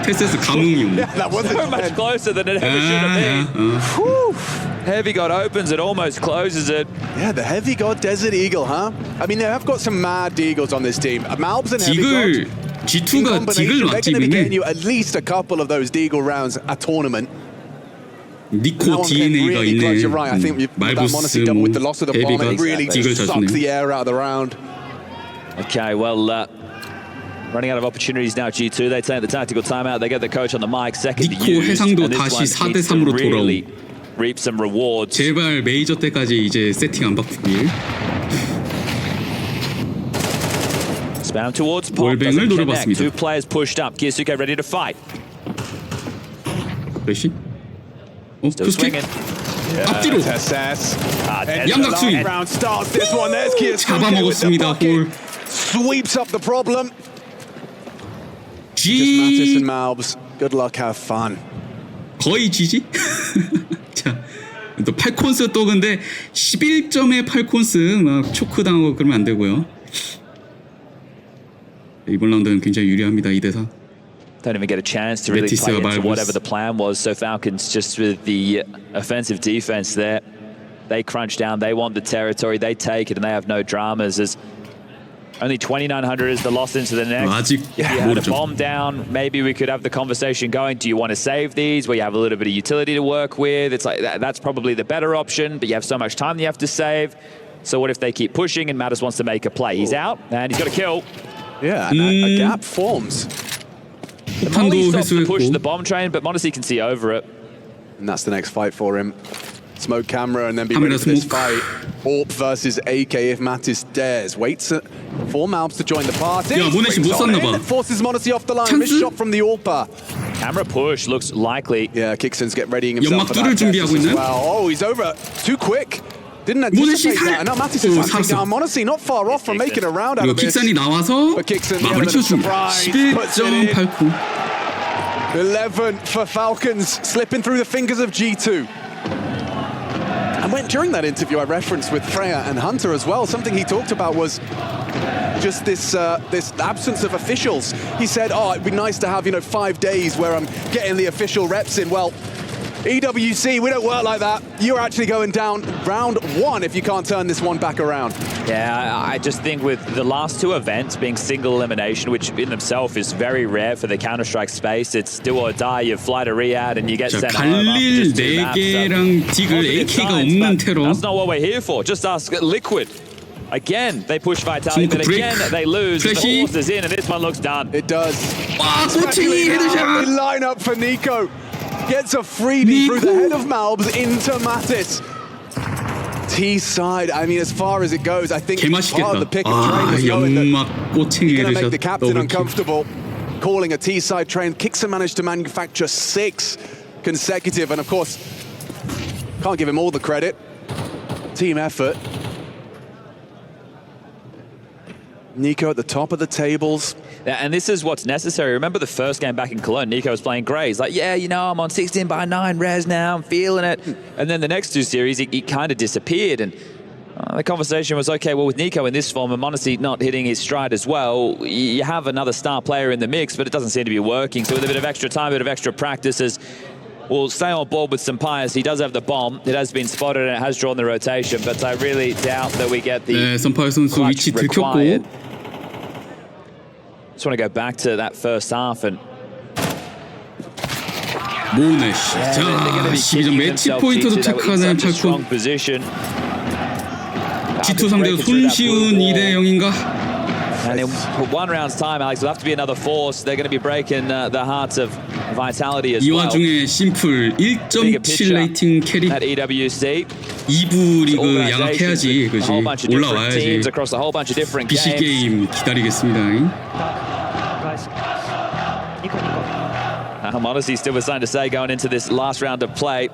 테세스 감흥이 없네. That wasn't So much closer than it ever should have been. Heavy God opens it, almost closes it. Yeah, the Heavy God Desert Eagle, huh? I mean, they have got some mad Eagles on this team. Malbs and Heavy God. 디글 In G2가 combination, 디글 they're going to be getting 맛집이네. you at least a couple of those Deagle rounds a tournament. No 니코 one came DNA가 really close. You're 있네. right. I think that 말부스 Monesi done with the loss of the bomb, 헤비가 it really 디글 just 잘 sucked 쏘네. the air out of the round. Okay, well, running out of opportunities now, G2. They take the tactical timeout. They get the coach on the mic, second 니코 used. 해상도 And this 다시 one 4대 needs to 3으로 really 돌아옴. reap some rewards. 제발 메이저 때까지 이제 세팅 안 바꾸길. Spam towards Pop. 월뱅을 Doesn't connect. 노려봤습니다. Two players pushed up. Kiyasuke ready to fight. 레시? Still 푸스킥? swinging. 앞뒤로 Tess. 양각 스윙. Round starts this one. There's Kiyasuke with the 잡아먹었습니다. bucket. 홀. Sweeps up the problem. Just Mattis G and Malbs. Good luck, have fun. 거의 G지? 자, 또 팔콘스 또 근데 11점의 팔콘스 막 초크 당하고 그러면 안 되고요. 이번 라운드는 굉장히 유리합니다. 2대4. Don't even get a chance to really play Metis와 into 말부스. whatever the plan was. So Falcons just with the offensive defense there. They crunch down. They want the territory. They take it, and they have no dramas. As only 2,900 is the loss into the next. 아직 If you had a 모르죠. bomb down, maybe we could have the conversation going. Do you want to save these where you have a little bit of utility to work with? It's like that's probably the better option, but you have so much time you have to save. So what if they keep pushing and Mattis wants to make a play? He's out and he's got a kill. Yeah, and a gap forms. Molly 폭탄도 stops to push the 회수했고 bomb train, but Monesi can see over it. And that's the next fight for him. Smoke camera and then be ready Camera for this smoke. fight. AWP versus AK if Mattis dares. Waits for Malbs to join the party. 야, 모네시 못 Brings on 쐈나 봐. in, forces Monesi off the line. 찬스? Missed shot from the AWPer. Camera push looks likely. Yeah, Kickson's readying himself 연막 for 뚫을 that 준비하고 Texas as 있나요? well. Oh, he's over too quick. Didn't 모네시 anticipate that. And now Mattis is 오, hunting 살았어. down Monesi. Not far off from making a round out 그리고 of this. 킥산이 나와서 But Kickson, the 마무리 element of 치웠습니다. surprise, puts it in. 11.89. 11 for Falcons, slipping through the fingers of G2. And during that interview I referenced with Freya and Hunter as well, something he talked about was just this absence of officials. He said, oh, it'd be nice to have, 5 days where I'm getting the official reps in. Well, EWC, we don't work like that. You're actually going down round 1 if you can't turn this one back around. Yeah, I just think with the last 2 events being single elimination, which in themselves is very rare for the Counter-Strike space, it's do or die. You fly to Riyadh and you get sent home after 갈릴 just 2 maps. 4개랑 딕을 AK가 없는 테러. That's not what we're here for. Just ask Liquid. Again, they push Vitality, but again, they lose. The horse is in, and this one looks done. It does. 와, 꼬챙이 헤드샷. The lineup for Nico. Gets a freebie through the head of Malbs into Mattis. T-side, I mean, as far as it goes, I think part of the pick and train was knowing that you're going to make the captain uncomfortable. Calling a T-side train. Kixer managed to manufacture 6 consecutive, and of course, can't give him all the credit. Team effort. Nico at the top of the tables. And this is what's necessary. Remember the first game back in Cologne, Nico was playing Grey. He's like, yeah, I'm on 16/9 res now, I'm feeling it. And then the next 2 series, he kind of disappeared. And the conversation was, okay, well, with Nico in this form and Monacy not hitting his stride as well, you have another star player in the mix, but it doesn't seem to be working. So with a bit of extra time, a bit of extra practices, we'll stay on board with Sampaius. He does have the bomb. It has been spotted and it has drawn the rotation, but I really doubt that we get the Sampaius 선수 위치 들켰고. Just want to go back to that first half and 모네시. 자, 12점 매치 포인트 도착하는 팔콘. G2 상대로 손쉬운 2대0인가? And in 1 round's time, Alex, will have to be another force. They're going to be breaking the hearts of Vitality as 이 well. 와중에 심플 1.7 레이팅 캐리. At EWC. 2부 리그 양악해야지, 그지? 올라와야지. Across a whole bunch of different BC 게임 기다리겠습니다. Monacy still was something to say going into this last round of play.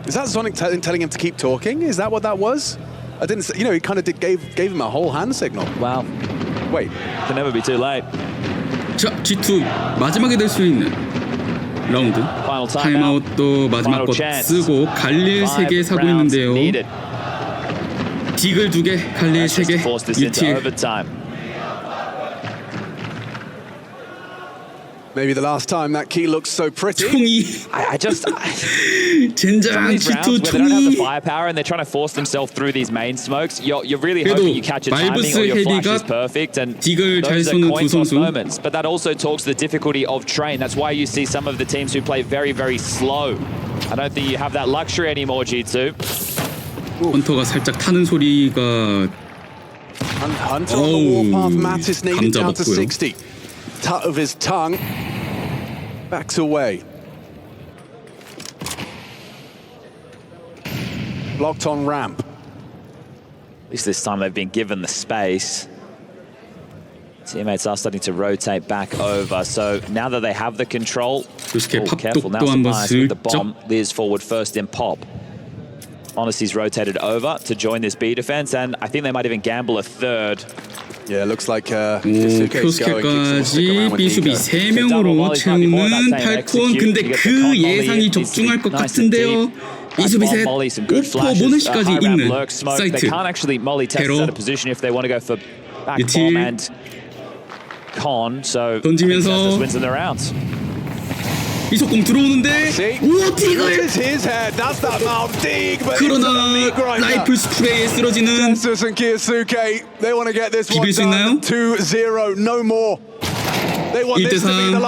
Is that Sonic telling him to keep talking? Is that what that was? I didn't. He kind of gave him a whole hand signal. Wow. Wait. Can never be too late. 자, G2 마지막에 될 수 있는 라운드. 타임아웃도 마지막 것 쓰고 갈릴 3개 사고 있는데요. 딕을 2개, 갈릴 3개. UTL. Maybe the last time that key looks so pretty. 총이. I just 젠장 G2 they don't have the 총이. firepower and they're trying to force themselves through these main smokes. You're really hoping you catch a timing or your flash is perfect, and those are coin toss moments. But that also talks to the difficulty of train. That's why you see some of the teams who play very, very slow. I don't think you have that luxury anymore, G2. 헌터가 살짝 타는 소리가. Hunter on the warpath. Mattis needed down to 60. Tut of his tongue. Backs away. Blocked on ramp. At least this time they've been given the space. Teammates are starting to rotate back over. So now that they have the control, careful now, Sampaius with the bomb. Liz forward first in pop. Honesty's rotated over to join this B defense, and I think they might even gamble a third. Yeah, looks like 표스케까지 B수비 3명으로 채우는 팔콘. 근데 그 예상이 적중할 것 같은데요. B수비 셋, 오퍼 모네시까지 있는 사이트. 테러, 유틸, 던지면서 이속공 들어오는데 우와 딕을. 그러나 라이플 스프레이에 쓰러지는. 비빌 수 있나요? 1대3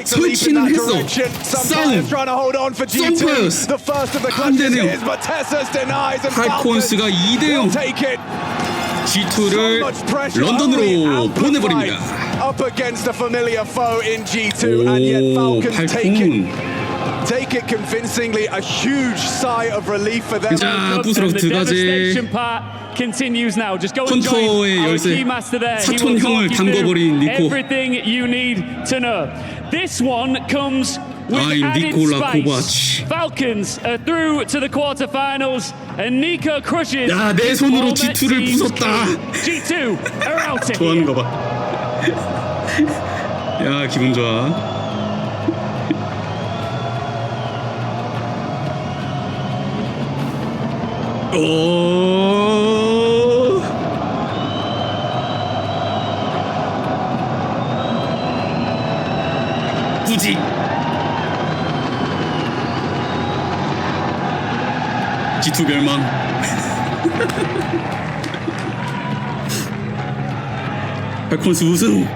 설치는 했어. 싸움. 썸파이어스 안되네요. 팔콘스가 2대0 G2를 런던으로 보내버립니다. Up against a familiar foe in G2, and yet Falcons take it convincingly. A huge sigh of relief for them. 자, 부스러기 들어가지. 헌터의 열쇠, 사촌형을 담궈버린 니코. I'm Nikola Kovac. Falcons are through to the quarterfinals, and Nico crushes. 야, 내 손으로 G2를 부쉈다. G2 are out of 좋아하는 거 봐. 야, 기분 좋아. 오. 굳이. G2 멸망. 팔콘스 우승.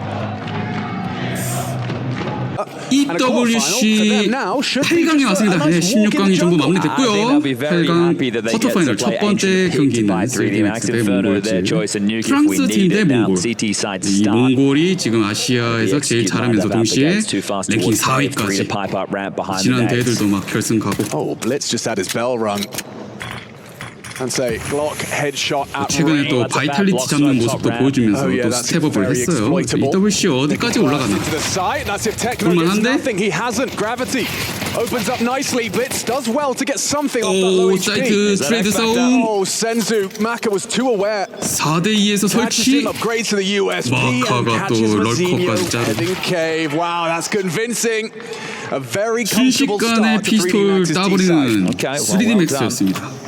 EWC 8강에 왔습니다. 네, 16강이 전부 마무리됐고요. 8강 쿼터파이널 첫 번째 경기는 3DMAX 대 몽골, 프랑스 팀 대 몽골. 이 몽골이 지금 아시아에서 제일 잘하면서 동시에 랭킹 4위까지. 지난 대회들도 막 결승 가고. 최근에 또 바이탈리티 잡는 모습도 보여주면서 또 스텝업을 했어요. EWC 어디까지 올라가나? 볼만한데? 오, 사이드 트레이드 싸움. 4대2에서 설치. 마카가 또 럴커까지 자르고. 순식간에 피스톨 따버리는 3DMAX였습니다.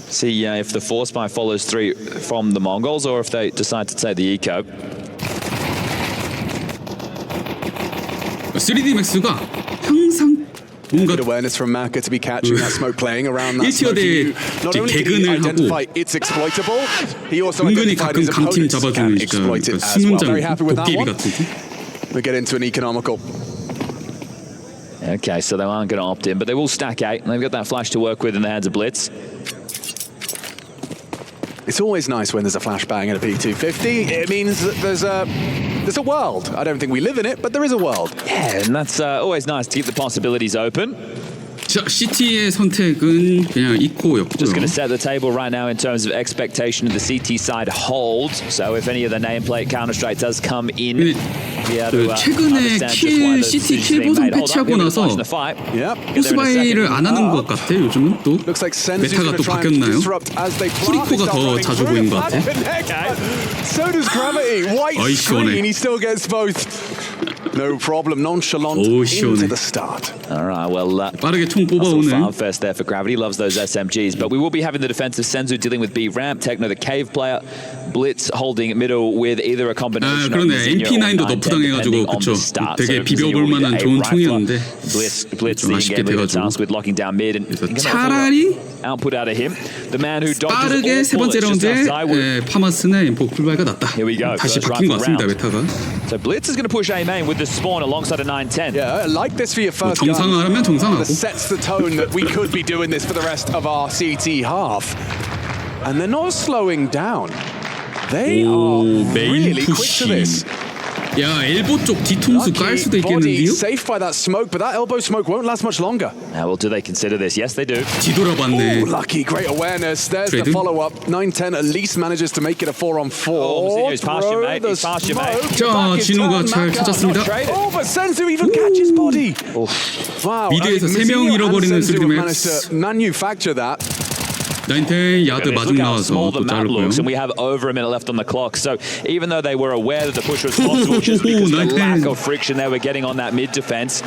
See if the force buy follows through from the Mongols or if they decide to take the eco. 3DMAX가 항상 뭔가 1티어대에 개근을 하고 은근히 가끔 강팀 잡아주는 진짜 수문장 도깨비 같은 팀. Okay, so they aren't going to opt in, but they will stack out. They've got that flash to work with in the hands of Blitz. It's always nice when there's a flashbang at a P250. It means that there's a world. I don't think we live in it, but there is a world. Yeah, and that's always nice to keep the possibilities open. 자, CT의 선택은 그냥 이코였고요. Just going to set the table right now in terms of expectation of the CT side hold. So if any of the nameplate Counter-Strike does come in, 최근에 CT 킬 보상 패치하고 나서 포스바이를 안 하는 것 같아. 요즘은 또 메타가 또 바뀌었나요? 프리코가 더 자주 보이는 것 같아. 아이 시원해. No problem, nonchalant into the start. All right, well, 빠르게 총 뽑아오네. farm first there for Gravity. Loves those SMGs, but we will be having the defensive Senzu dealing with B ramp, Techno the cave player, Blitz holding middle with either a combination. 그러네. MP9도 너프당해가지고 그쵸. 되게 비벼볼 만한 좋은 총이었는데 좀 아쉽게 돼가지고. 차라리 빠르게 세 번째 라운드에 파마스의 M4 풀바이가 낫다. 다시 바뀐 것 같습니다, 메타가. So Blitz is going to push A main with the spawn alongside a 910. Yeah, I like this for your first gun. 정상화하면 정상하고. That sets the tone that we could be doing this for the rest of our CT half. And they're not slowing down. They are really quick to this. 야, 엘보 쪽 뒤통수 깔 수도 있겠는데요? Safe by that smoke, but that elbow smoke won't last much longer. Well, do they consider this? Yes, they do. 뒤돌아봤네. Lucky, great awareness. There's the follow-up. 910 at least manages to make it a 4-on-4. He's past you, mate. He's past you, mate. 자, 진호가 잘 찾았습니다. Oh, but Senzu even catches body. Wow. 미드에서 3명 잃어버리는 3DMAX. Manufacture that. 910 야드 마중 나와서 또 자르고요. And we have over a minute left on the clock. So even though they were aware that the push was possible, just because of the lack of friction they were getting on that mid defense,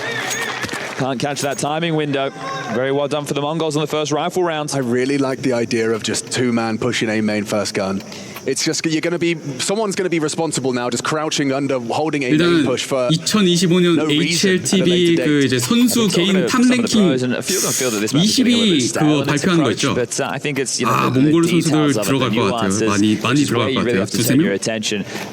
can't catch that timing window. Very well done for the Mongols on the first rifle round. I really like the idea of just two-man pushing A main first gun. It's just someone's going to be responsible now, just crouching under, holding A main push for 2025년 HLTV 그 이제 선수 개인 탑 랭킹 20위 그거 발표한 거 있죠. 아, 몽골 선수들 들어갈 것 같아요. 많이 들어갈 것 같아요. 두세 명.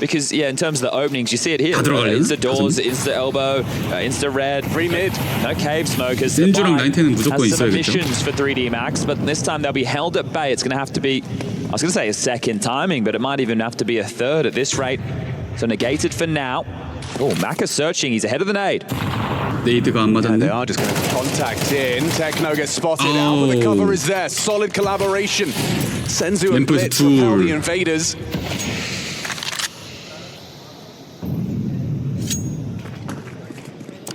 Because yeah, in terms of the openings, you see it here. Insta doors, insta elbow, insta red, free mid, no cave smokers. 센주랑 나인텐은 무조건 있어야겠죠. Missions for 3DMAX, but this time they'll be held at bay. It's going to have to be, I was going to say a second timing, but it might even have to be a third at this rate. So negated for now. Oh, Maka searching. He's ahead of the nade. 네이드가 안 맞았네. They are just going to contact in. Techno gets spotted out, but the cover is there. Solid collaboration. Senzu and Blitz repel the invaders.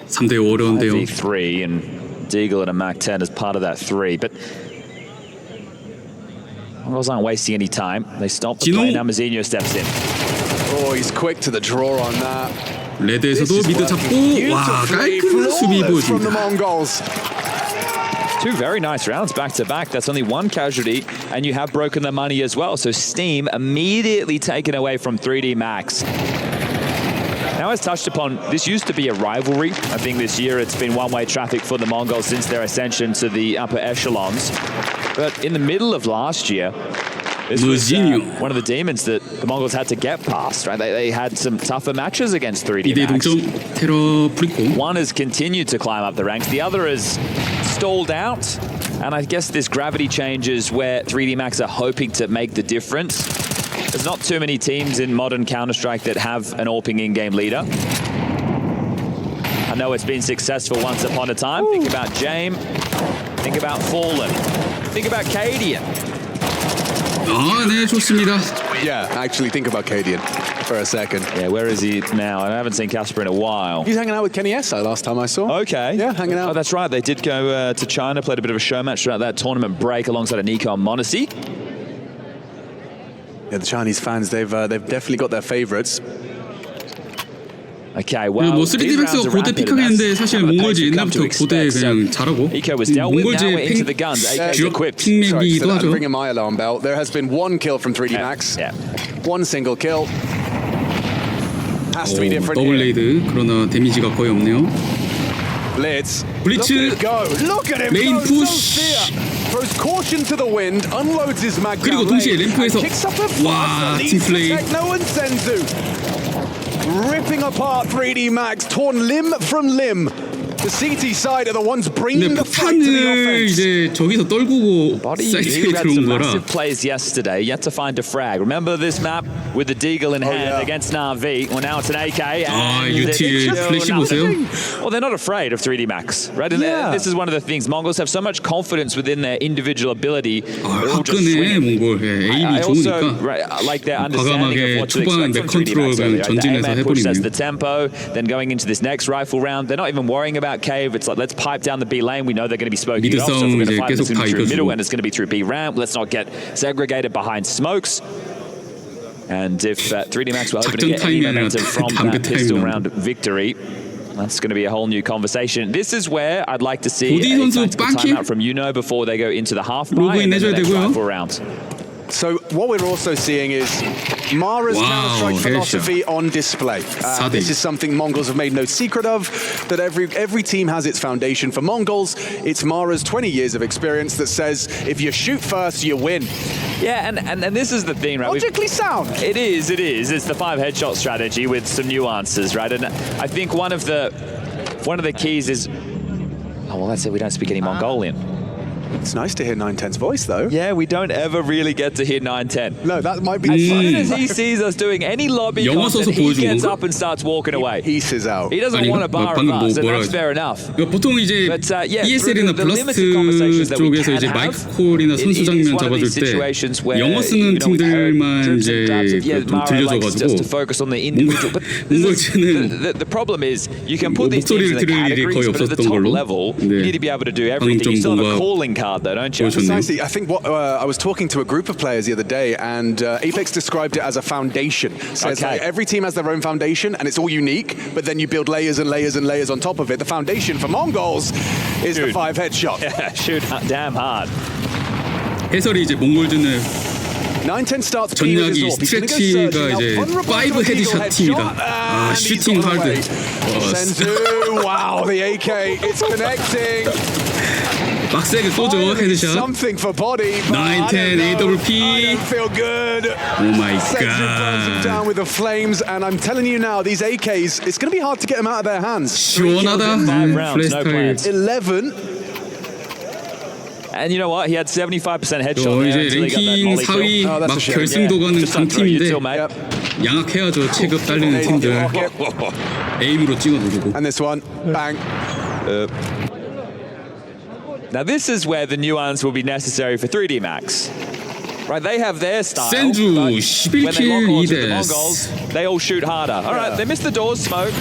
(3대 5) 어려운데요. 5v3 and Deagle and a Mac 10 as part of that 3, but Mongols aren't wasting any time. They stop the play. Now Mazinho steps in. Oh, he's quick to the draw on that. 레드에서도 미드 잡고 와 깔끔한 수비 보여줍니다. Two very nice rounds back to back. That's only one casualty, and you have broken the money as well. So Steam immediately taken away from 3D Max. Now, as touched upon, this used to be a rivalry. I think this year it's been one-way traffic for the Mongols since their ascension to the upper echelons. But in the middle of last year, this was one of the demons that the Mongols had to get past, right? They had some tougher matches against 3D Max. One has continued to climb up the ranks. The other has stalled out. And I guess this gravity change is where 3D Max are hoping to make the difference. There's not too many teams in modern Counter-Strike that have an AWPing in-game leader. I know it's been successful once upon a time. Think about Jame. Think about Fallen. Think about Cadian. 아, 네, 좋습니다. Yeah, actually think about Cadian for a second. Yeah, where is he now? I haven't seen Casper in a while. He's hanging out with Kenny Essa last time I saw. Okay. Yeah, hanging out. Oh, that's right. They did go to China, played a bit of a show match throughout that tournament break alongside Nico and Monacy. Yeah, the Chinese fans, they've definitely got their favorites. Okay, well, 뭐 3D Max가 고대 픽하겠는데 사실 몽골즈 옛날부터 고대 그냥 잘하고 몽골즈의 주력 픽맵이기도 하죠. Bringing my alarm bell. There has been one kill from 3D Max. Yeah. One single kill. Has to be different. 더블 레이드 그러나 데미지가 거의 없네요. Blitz. 블리츠 Look at him 메인 go. 푸시. Throws caution to the wind, unloads his mag. 그리고 동시에 램프에서 와, 팀플레이. No one Senzu. Ripping apart 3D Max, torn limb from limb. The CT side are the ones bringing the fight to the 폭탄을 offense. 이제 저기서 떨구고 사이트에 들어온 거라. Massive plays yesterday, yet to find a frag. Remember this map with the Deagle in hand against Na'Vi? Well, now it's an AK. 아, UT의 플래시 보세요. Well, they're not afraid of 3D Max, right? And this is one of the things. Mongols have so much confidence within their individual ability. 화끈해 몽골. 에임이 좋으니까 like their understanding of 과감하게 what to 초반 expect from 3D Max. 컨트롤 전진해서 The push sets 해버리네요. the tempo, then going into this next rifle round, they're not even worrying about cave. It's like, let's pipe down the B lane. We know they're going to be smoking it off, so if we're going to fight, it's going to be through middle, and it's going to be through B ramp. Let's not get segregated behind smokes. And if 3D Max were hoping to get any momentum from that pistol round victory, that's going to be a whole new conversation. This is where I'd like to see a tactical timeout from Yuno before they go into the half buy and then the next rifle round. So what we're also seeing is Mara's Counter-Strike philosophy on display. This is something Mongols have made no secret of, that every team has its foundation. For Mongols, it's Mara's 20 years of experience that says, if you shoot first, you win. Yeah, and this is the thing, right? Logically sound. It is. It's the 5 headshot strategy with some nuances, right? And I think one of the keys is, oh, well, that's it. We don't speak any Mongolian. It's nice to hear 910's voice, though. Yeah, we don't ever really get to hear 910. No, that might be as soon as he sees us doing any lobby content, he gets up and starts walking away. He pieces out. He doesn't want a bar of us, and that's fair enough. 보통 이제 ESL이나 블라스트 쪽에서 이제 마이크 콜이나 선수 장면 잡아줄 때 영어 쓰는 팀들만 이제 좀 들려줘가지고 몽골즈는 목소리를 들을 일이 거의 없었던 걸로. 네. 방금 좀 뭔가 Precisely. I think what I was talking to a group of players the other day, and Apex described it as a foundation. Says like every team has their own foundation, and it's all unique. But then you build layers and layers and layers on top of it. The foundation for Mongols is the 5 headshot. Yeah, shoot damn hard. 해설이 이제 몽골즈는 910 starts 전략이 스트레치가 이제 5 헤드샷 팀이다. 아, 슈팅 하드. Senzu, wow, the AK, it's connecting. 빡세게 쏘죠, 헤드샷. 910 AWP. Feel good. Oh my Senzu burns him god. down with the flames, and I'm telling you now, these AKs, it's going to be hard to get them out of their hands. 시원하다. 플레이스타일. 11. And you know what? He had 75% headshot there 이제 until he got that 랭킹 volley 4위 kill. 막 결승도 가는 강팀인데 양악해야죠. 체급 딸리는 팀들. 에임으로 찍어 누르고. And this one, bang. Now this is where the nuance will be necessary for 3D Max. Right, they have their style. 센주 when they 11킬 lock onto the 2대. Mongols, they all shoot harder. All right, they missed the doors smoke.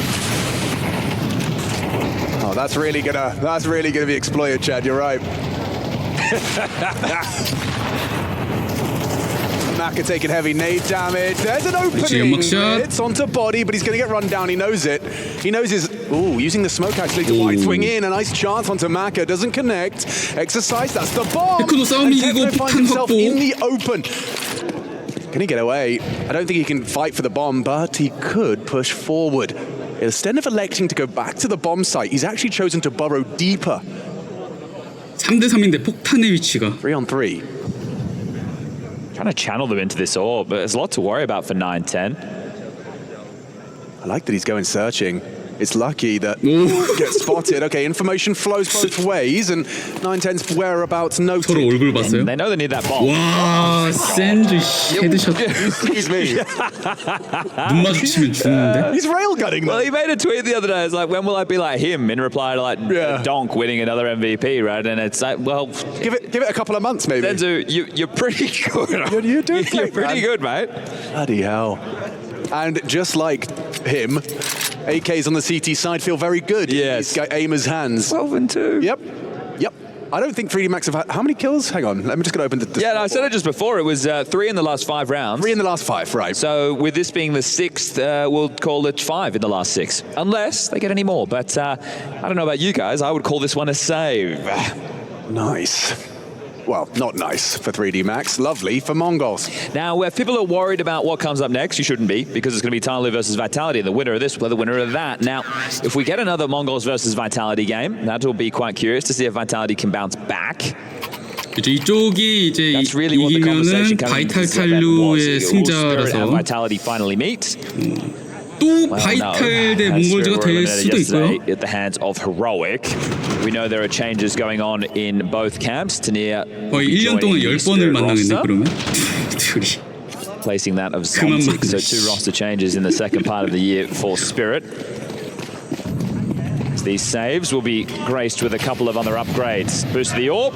Oh, that's really gonna be exploited, Chad. You're right. Maka taking heavy nade damage. There's an opening. It's onto body, but he's going to get run down. He knows it. He knows his... Ooh, using the smoke actually to wide swing in. A nice chance onto Maka. Doesn't connect. Exercise, that's the bomb. And Tekno finds himself in the open. Can he get away? I don't think he can fight for the bomb, but he could push forward. Instead of electing to go back to the bomb site, he's actually chosen to burrow deeper. 3대3인데 폭탄의 위치가 3-on-3. Trying to channel them into this orb, but there's a lot to worry about for 9-10. I like that he's going searching. It's lucky that gets spotted. Okay, information flows both ways, and 9-10's whereabouts noted. 서로 얼굴 봤어요? They know they need that bomb. 와, 샌드 헤드샷. Excuse me. 눈 마주치면 죽는데? He's railgunning them. Well, he made a tweet the other day. It's like, when will I be like him? In reply to like Donk winning another MVP, right? And it's like, well, give it a couple of months, maybe. Senzu, you're pretty good. You're doing great, You're pretty man. good, mate. Bloody hell. And just like him, AKs on the CT side feel very good. Yes. He's got Aimer's hands. 12-2. Yep. I don't think 3D Max have had... How many kills? Hang on, let me just go open the... Yeah, no, I said it just before. It was 3 in the last 5 rounds. 3 in the last 5, right. So with this being the 6th, we'll call it 5 in the last 6. Unless they get any more. But I don't know about you guys. I would call this one a save. Nice. Well, not nice for 3D Max. Lovely for Mongols. Now, if people are worried about what comes up next, you shouldn't be, because it's going to be Tyloo versus Vitality, and the winner of this will be the winner of that. Now, if we get another Mongols versus Vitality game, that will be quite curious to see if Vitality can bounce back. 이제 이쪽이 이제 That's really what the conversation 이기면은 coming into this event was. 바이탈탈루의 Spirit and 승자라서 Vitality finally meet. 또 바이탈 대 몽골즈가 될 수도 있고요. At the hands of Heroic. We know there are changes going on in both camps. Tania 거의 1년 동안 10번을 만나겠네 그러면. 둘이. Placing that of Celtic, so 2 roster changes in the second part of the year for Spirit. These saves will be graced with a couple of other upgrades. Boost the orb.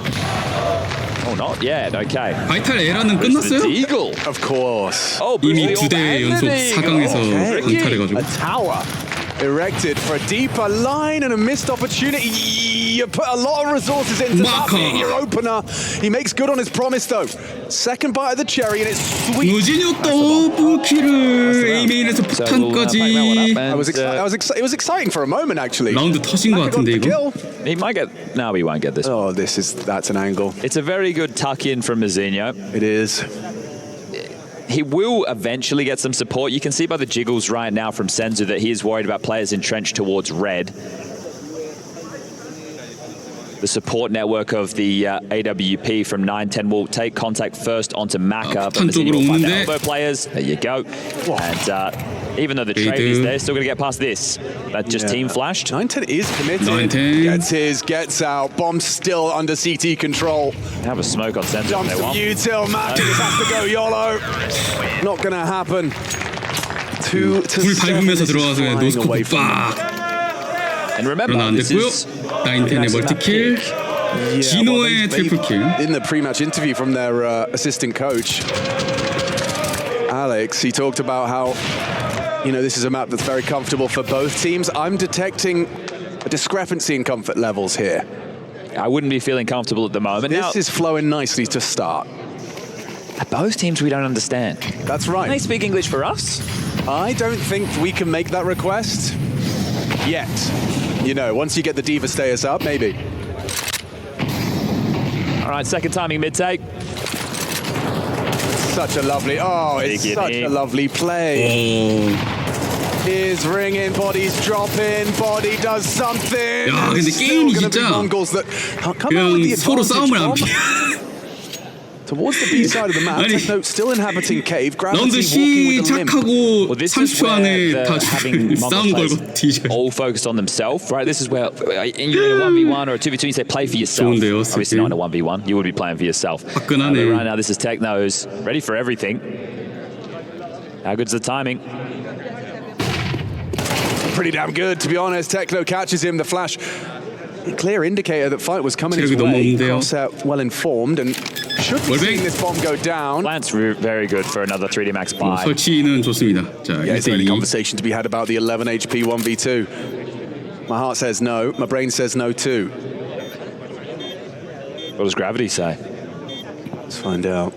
Oh, not yet. Okay. 바이탈 에라는 끝났어요? Eagle. Of course. Oh, 이미 2대 연속 4강에서 강탈해가지고. A tower erected for a deeper line and a missed opportunity. You put a lot of resources into that being your opener. He makes good on his promise though. Second bite of the cherry and it's sweet. 무진혁 더블킬을 A메인에서 폭탄까지. It was exciting for a moment actually. 라운드 터진 것 같은데 이거. He might get. No, he won't get this. Oh, that's an angle. It's a very good tuck in from Mazinho. It is. He will eventually get some support. You can see by the jiggles right now from Senzu that he is worried about players entrenched towards red. The support network of the AWP from 9-10 will take contact first onto Maka, but Mazinho will find the elbow players. There you go. And even though the trade is there, still going to get past this. That just team flashed. 9-10 is committed. Gets out. Bomb still under CT control. Have a smoke on Senzu. Jumps to util. Maka just has to go YOLO. Not going to happen. 2-7 밟으면서 들어가서 그냥 노스코프 빡. And remember, 그러나 안 됐고요. 9-10의 멀티킬. 진호의 트리플킬. In the pre-match interview from their assistant coach, Alex, he talked about how, this is a map that's very comfortable for both teams. I'm detecting a discrepancy in comfort levels here. I wouldn't be feeling comfortable at the moment. This is flowing nicely to start. Both teams we don't understand. That's right. Can they speak English for us? I don't think we can make that request yet. Once you get the Diva stayers up, maybe. All right, second timing mid-take. Such a lovely, it's such a lovely play. Is ringing, body's dropping, body does something. 야, 근데 게임이 진짜 그냥 서로 싸움을 안 피해. Towards the B side of the map, Tekno still inhabiting cave. 라운드 시작하고 30초 안에 다 싸움 걸고 뒤져. All focused on themselves, right? This is where you're in a 1v1 or a 2v2, you say play for yourself. 좋은데요, obviously not in a 1v1, you would be playing for yourself. 화끈하네. Right now, this is Tekno who's ready for everything. How good's the timing? Pretty damn good, to be honest. Tekno catches him, the flash. A clear indicator that fight was coming his way. Cross well informed and should be seeing this bomb go down. Lance very good for another 3D Max buy. 설치는 좋습니다. 자, is there any conversation to be had about the 11 HP 1v2? My heart says no. My brain says no too. What does gravity say? Let's find out.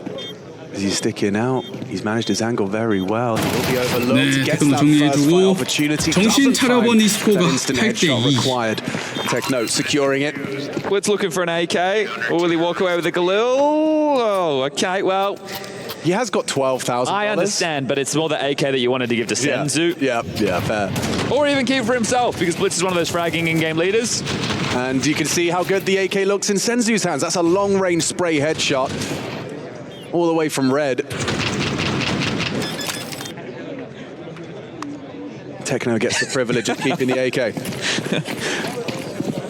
Is he sticking out? He's managed his angle very well. He'll be overlooked. 네, Gets 태클로 that first fight 정리해주고 opportunity. 정신 Doesn't 차려본 이 find 스코어가 that instant headshot 8대2. required. Techno securing it. Blitz looking for an AK. Or will he walk away with a Galil? Oh, okay, well, He has got $12,000. I understand, but it's more the AK that you wanted to give to Senzu. Yeah, fair. Or even keep for himself, because Blitz is one of those fragging in-game leaders. And you can see how good the AK looks in Senzu's hands. That's a long-range spray headshot. All the way from red. Techno gets the privilege of keeping the AK.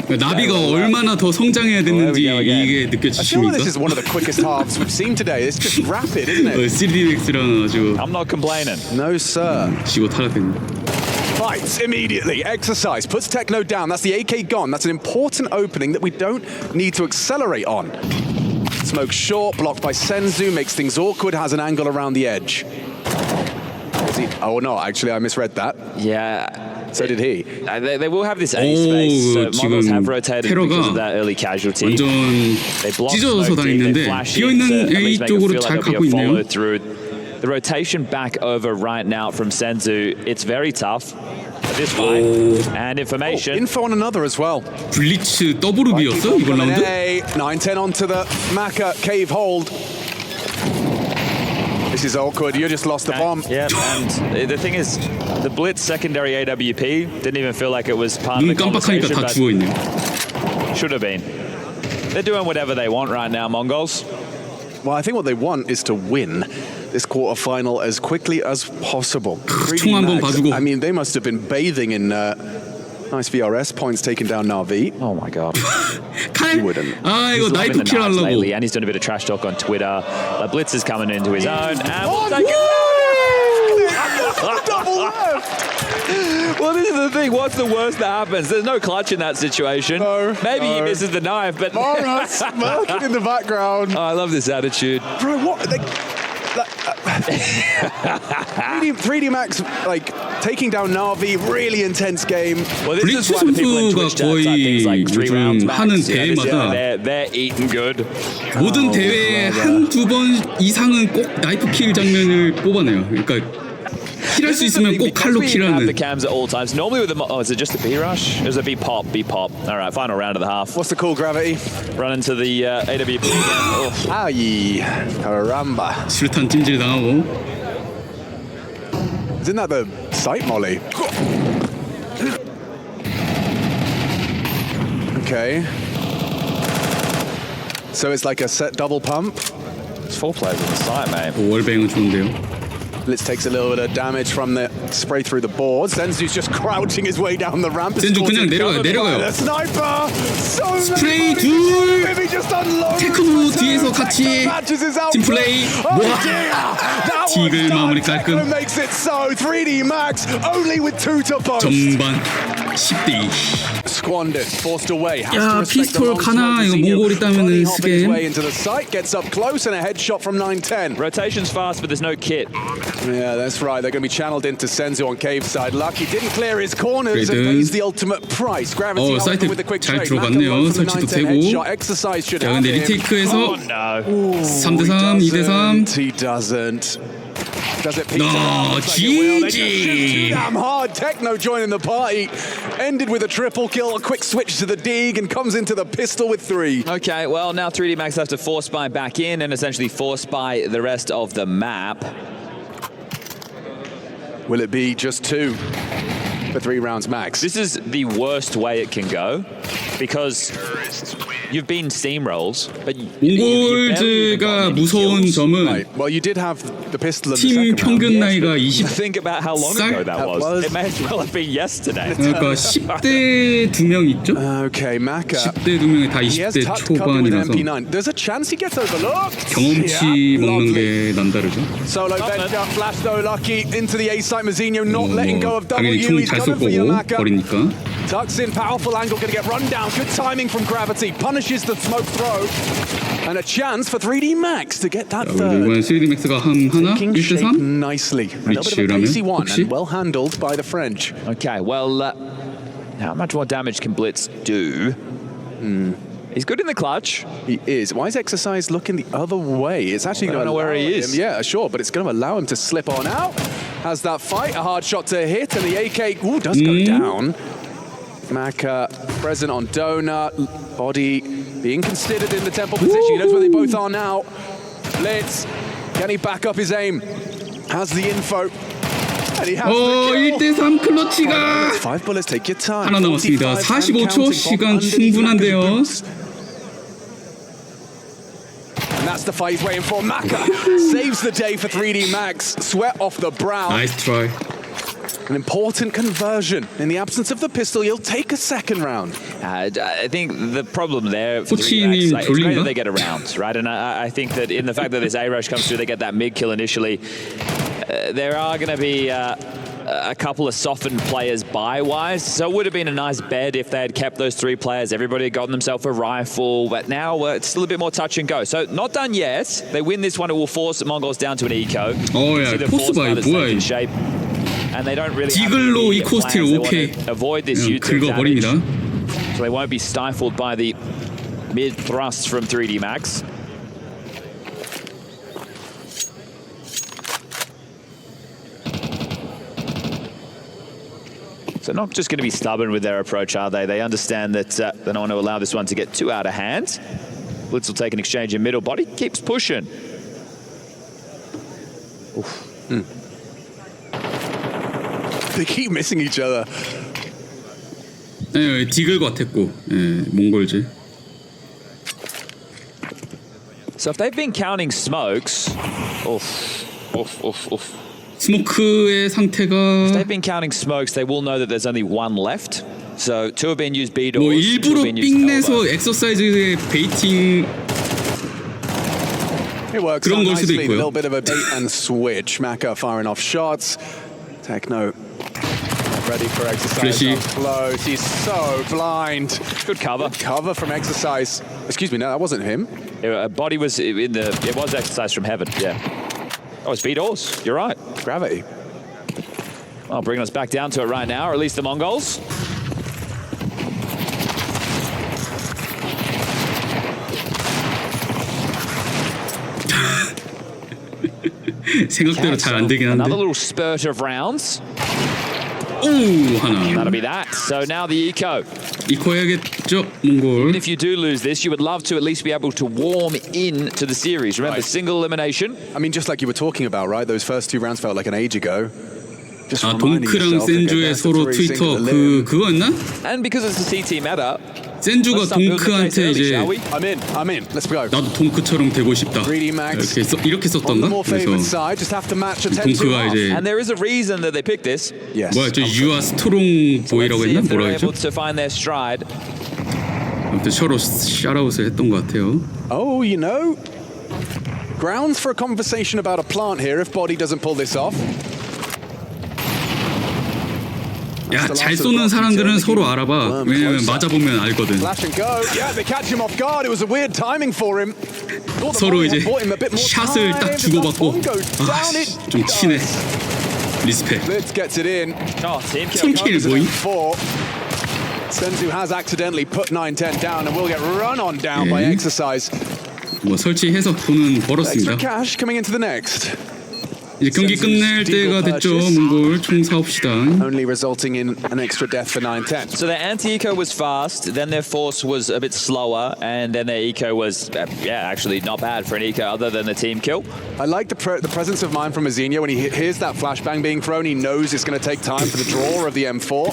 나비가 얼마나 더 성장해야 됐는지 이게 I feel like 느껴지십니까? this is one of the quickest halves we've seen today. It's just rapid, isn't it? 3DMX랑 아주 I'm not complaining. No, sir. 지고 타락했네. Fights immediately. Exercise puts Techno down. That's the AK gone. That's an important opening that we don't need to accelerate on. Smoke short, blocked by Senzu, makes things awkward, has an angle around the edge. Is he? Oh, no, actually, I misread that. Yeah. So did he. They will have this A space, so Mongols have rotated because of that early casualty. 완전 They block 찢어져서 smoke deep, 다니는데 they flash 비어있는 in to at A least make it 쪽으로 feel 잘 like there'll 가고 be a 있네요. follow through. The rotation back over right now from Senzu, it's very tough. This fight and information. Info on another as well. 블리츠 더블룹이었어 이번 라운드? 9-10 onto the Maka cave hold. This is awkward. You just lost the bomb. Yeah, and the thing is, the Blitz secondary AWP didn't even feel like it was part of the 눈 깜빡하니까 conversation, 다 죽어있네. but should have been. They're doing whatever they want right now, Mongols. Well, I think what they want is to win this quarterfinal as quickly as possible. 총 한번 봐주고. I mean, they must have been bathing in nice VRS points taking down Na'Vi. Oh my god. 칼? 아 이거 나이프 킬 하려고. Lately, and he's doing a bit of trash talk on Twitter. Blitz is coming into his own. And we'll take Double left! Well, this is the thing. What's the worst that happens? There's no clutch in that situation. Maybe he misses the knife, but Mara smirking in the background. Oh, I love this attitude. Bro, what? 3D Max, like, taking down Na'Vi, really intense game. Well, this is 블리츠 why the people in Twitch 선수가 chat type things 거의 like 3 rounds 요즘 max. 하는 You know, 대회마다 they're eating good. 모든 대회에 한두 번 이상은 꼭 나이프 킬 장면을 뽑아내요. 그러니까 킬할 수 있으면 꼭 칼로 Because we have the 킬하는. cams at all times. Normally with the is it just a B rush? Is it B pop? B pop. All right, final round of the half. What's the call, Gravity? Run into the AWP again. Oh. Aye, caramba. 수류탄 찜질 당하고. Isn't that the sight molly? Okay. So it's like a set double pump. It's 4 players on the site, mate. 월뱅은 좋은데요. Blitz takes a little bit of damage from the spray through the boards. Senzu's just crouching his way down the ramp. 센조 그냥 내려가요. The sniper! So 스프레이 many 둘! He just unloads. 테크노 뒤에서 같이 팀플레이. 와! 디글 마무리 깔끔. Makes it so. 3D Max only with 2 to post. 전반 10대2. Squandered, forced away. 야, 피스톨 가나? 이거 몽골 있다면은 쓰게. Into the site, gets up close and a headshot from 9-10. Rotation's fast, but there's no kit. Yeah, that's right. They're going to be channeled into Senzu on cave side. Lucky didn't clear his corners and 그래도. pays the ultimate price. Gravity 사이트 with the quick 잘 trade. 들어갔네요. 설치도 되고. Exercise should 자, have 근데 him. 리테이크에서 No. 3대3, 2대3. He doesn't. Does it? No, GG. Damn hard. Techno joining the party. Ended with a triple kill. A quick switch to the dig and comes into the pistol with 3. Okay, well, now 3D Max have to force spy back in and essentially force spy the rest of the map. Will it be just 2 for 3 rounds max? This is the worst way it can go because you've been steamrolls, but 몽골즈가 무서운 점은 Right. Well, you did have the pistol in the 팀 second round. 평균 나이가 20. think about how long ago that was. It may as well have been yesterday. 그러니까 10대 2명 있죠? Okay, Maka. 10대 2명이 다 He has 20대 touched cover with 초반이라서 MP9. There's a chance he gets overlooked. 경험치 먹는 lovely. 게 남다르죠. Solo bench up, flash though, Lucky into the A site. Mazinho not letting go of W. 당연히 총 He's 잘 coming for 쏘고 Yamaka. 버리니까. Tucks in, powerful angle, gonna get run down. Good timing from Gravity. Punishes the smoke throw. And a chance for 3D Max to get that 자, third. 이번엔 3D Max가 하나? Taking 1대3? shape nicely. A little bit of a 리치라면 pacey one 혹시? and well handled by the French. Okay, well, how much more damage can Blitz do? He's good in the clutch. He is. Why is Exercise looking the other way? It's actually going to know where he is. Yeah, sure, but it's going to allow him to slip on out. Has that fight, a hard shot to hit, and the AK does go down. Maka present on Donut, body being considered in the temple position. He knows where they both are now. Blitz, can he back up his aim? Has the info. And he has the kill. 1대3 클러치가 5 bullets, take your time. 하나 남았습니다. 45초 시간 충분한데요. And that's the fight he's waiting for. Maka saves the day for 3D Max. Sweat off the brow. Nice try. An important conversion. In the absence of the pistol, he'll take a second round. I think the problem there for 3D Max, it's great that they get around, right? And I think that in the fact that this A-rush comes through, they get that mid-kill initially. There are going to be a couple of softened players buy-wise, so it would have been a nice bet if they had kept those 3 players. Everybody had gotten themselves a rifle, but now it's still a bit more touch and go. So not done yet. They win this one, it will force the Mongols down to an eco. 야, 포스바이 뭐야 shape, and they don't really 디글로 이코 스틸 오케이. avoid this U-turn 긁어버립니다. damage, so they won't be stifled by the mid thrust from 3D Max. So not just going to be stubborn with their approach, are they? They understand that they don't want to allow this one to get too out of hand. Blitz will take an exchange in middle. Body keeps pushing. They keep missing each other. 네, 디글 같았고, 몽골즈. So if they've been counting smokes, 스모크의 상태가 if they've been counting smokes, they will know that there's only 1 left. So 2 have been used B doors. 뭐 2 일부러 have been used elbow. 삥내서 엑서사이즈의 베이팅 It works 그런 out 걸 수도 nicely. A 있고요. little bit of a bait and switch. Maka firing off shots. Techno ready for Exercise. Flashy. Up close. He's so blind. Good cover. Cover from Exercise. Excuse me, no, that wasn't him. Body was in the. It was exercise from heaven. Yeah. Oh, it's B doors. You're right. Gravity. Well, bringing us back down to it right now, or at least the Mongols. 생각대로 잘 안 되긴 Another 한데. little spurt of rounds. 오 하나. That'll be that. So now the eco. 이코 해야겠죠 몽골. If you do lose this, you would love to at least be able to warm in to the series. Remember, single elimination. I mean, just like you were talking about, right? Those first 2 rounds felt like an age ago. Just 아 reminding 동크랑 yourself to get 센주의 best of 서로 3 트위터 single elim. 그거였나? And because it's a CT meta, 센주가 동크한테 이제 I'm in. Let's go. 나도 동크처럼 되고 싶다. 3D Max. 이렇게 On the 썼던가? more favored 그래서 side, just have to match a 10 동크가 이제 and there is a reason that they picked this. Yes. 뭐야 저 유아 스트롱 보이라고 See 했나? if they're 뭐라 했죠? able to find their stride. 아무튼 서로 샤라웃을 했던 것 같아요. Oh, you know, grounds for a conversation about a plant here if Body doesn't pull this off. 야, 잘 쏘는 사람들은 서로 알아봐. 왜냐면 맞아보면 알거든. Flash and go. Yeah, they catch him off guard. It was a weird timing for him. 서로 이제 샷을 딱 주고받고 좀 치네. 리스펙. Blitz gets it in. Oh, team kill. 팀킬 모임. Senzu has accidentally put 9-10 down and will get run on down by Exercise. 뭐 설치해서 돈은 Extra 벌었습니다. cash coming into the next. 이제 경기 끝낼 때가 됐죠. 몽골 총 4옵시다. Only resulting in an extra death for 9-10. So their anti-eco was fast, then their force was a bit slower, and then their eco was, actually not bad for an eco other than the team kill. I like the presence of mind from Azinha. When he hears that flashbang being thrown, he knows it's going to take time for the draw of the M4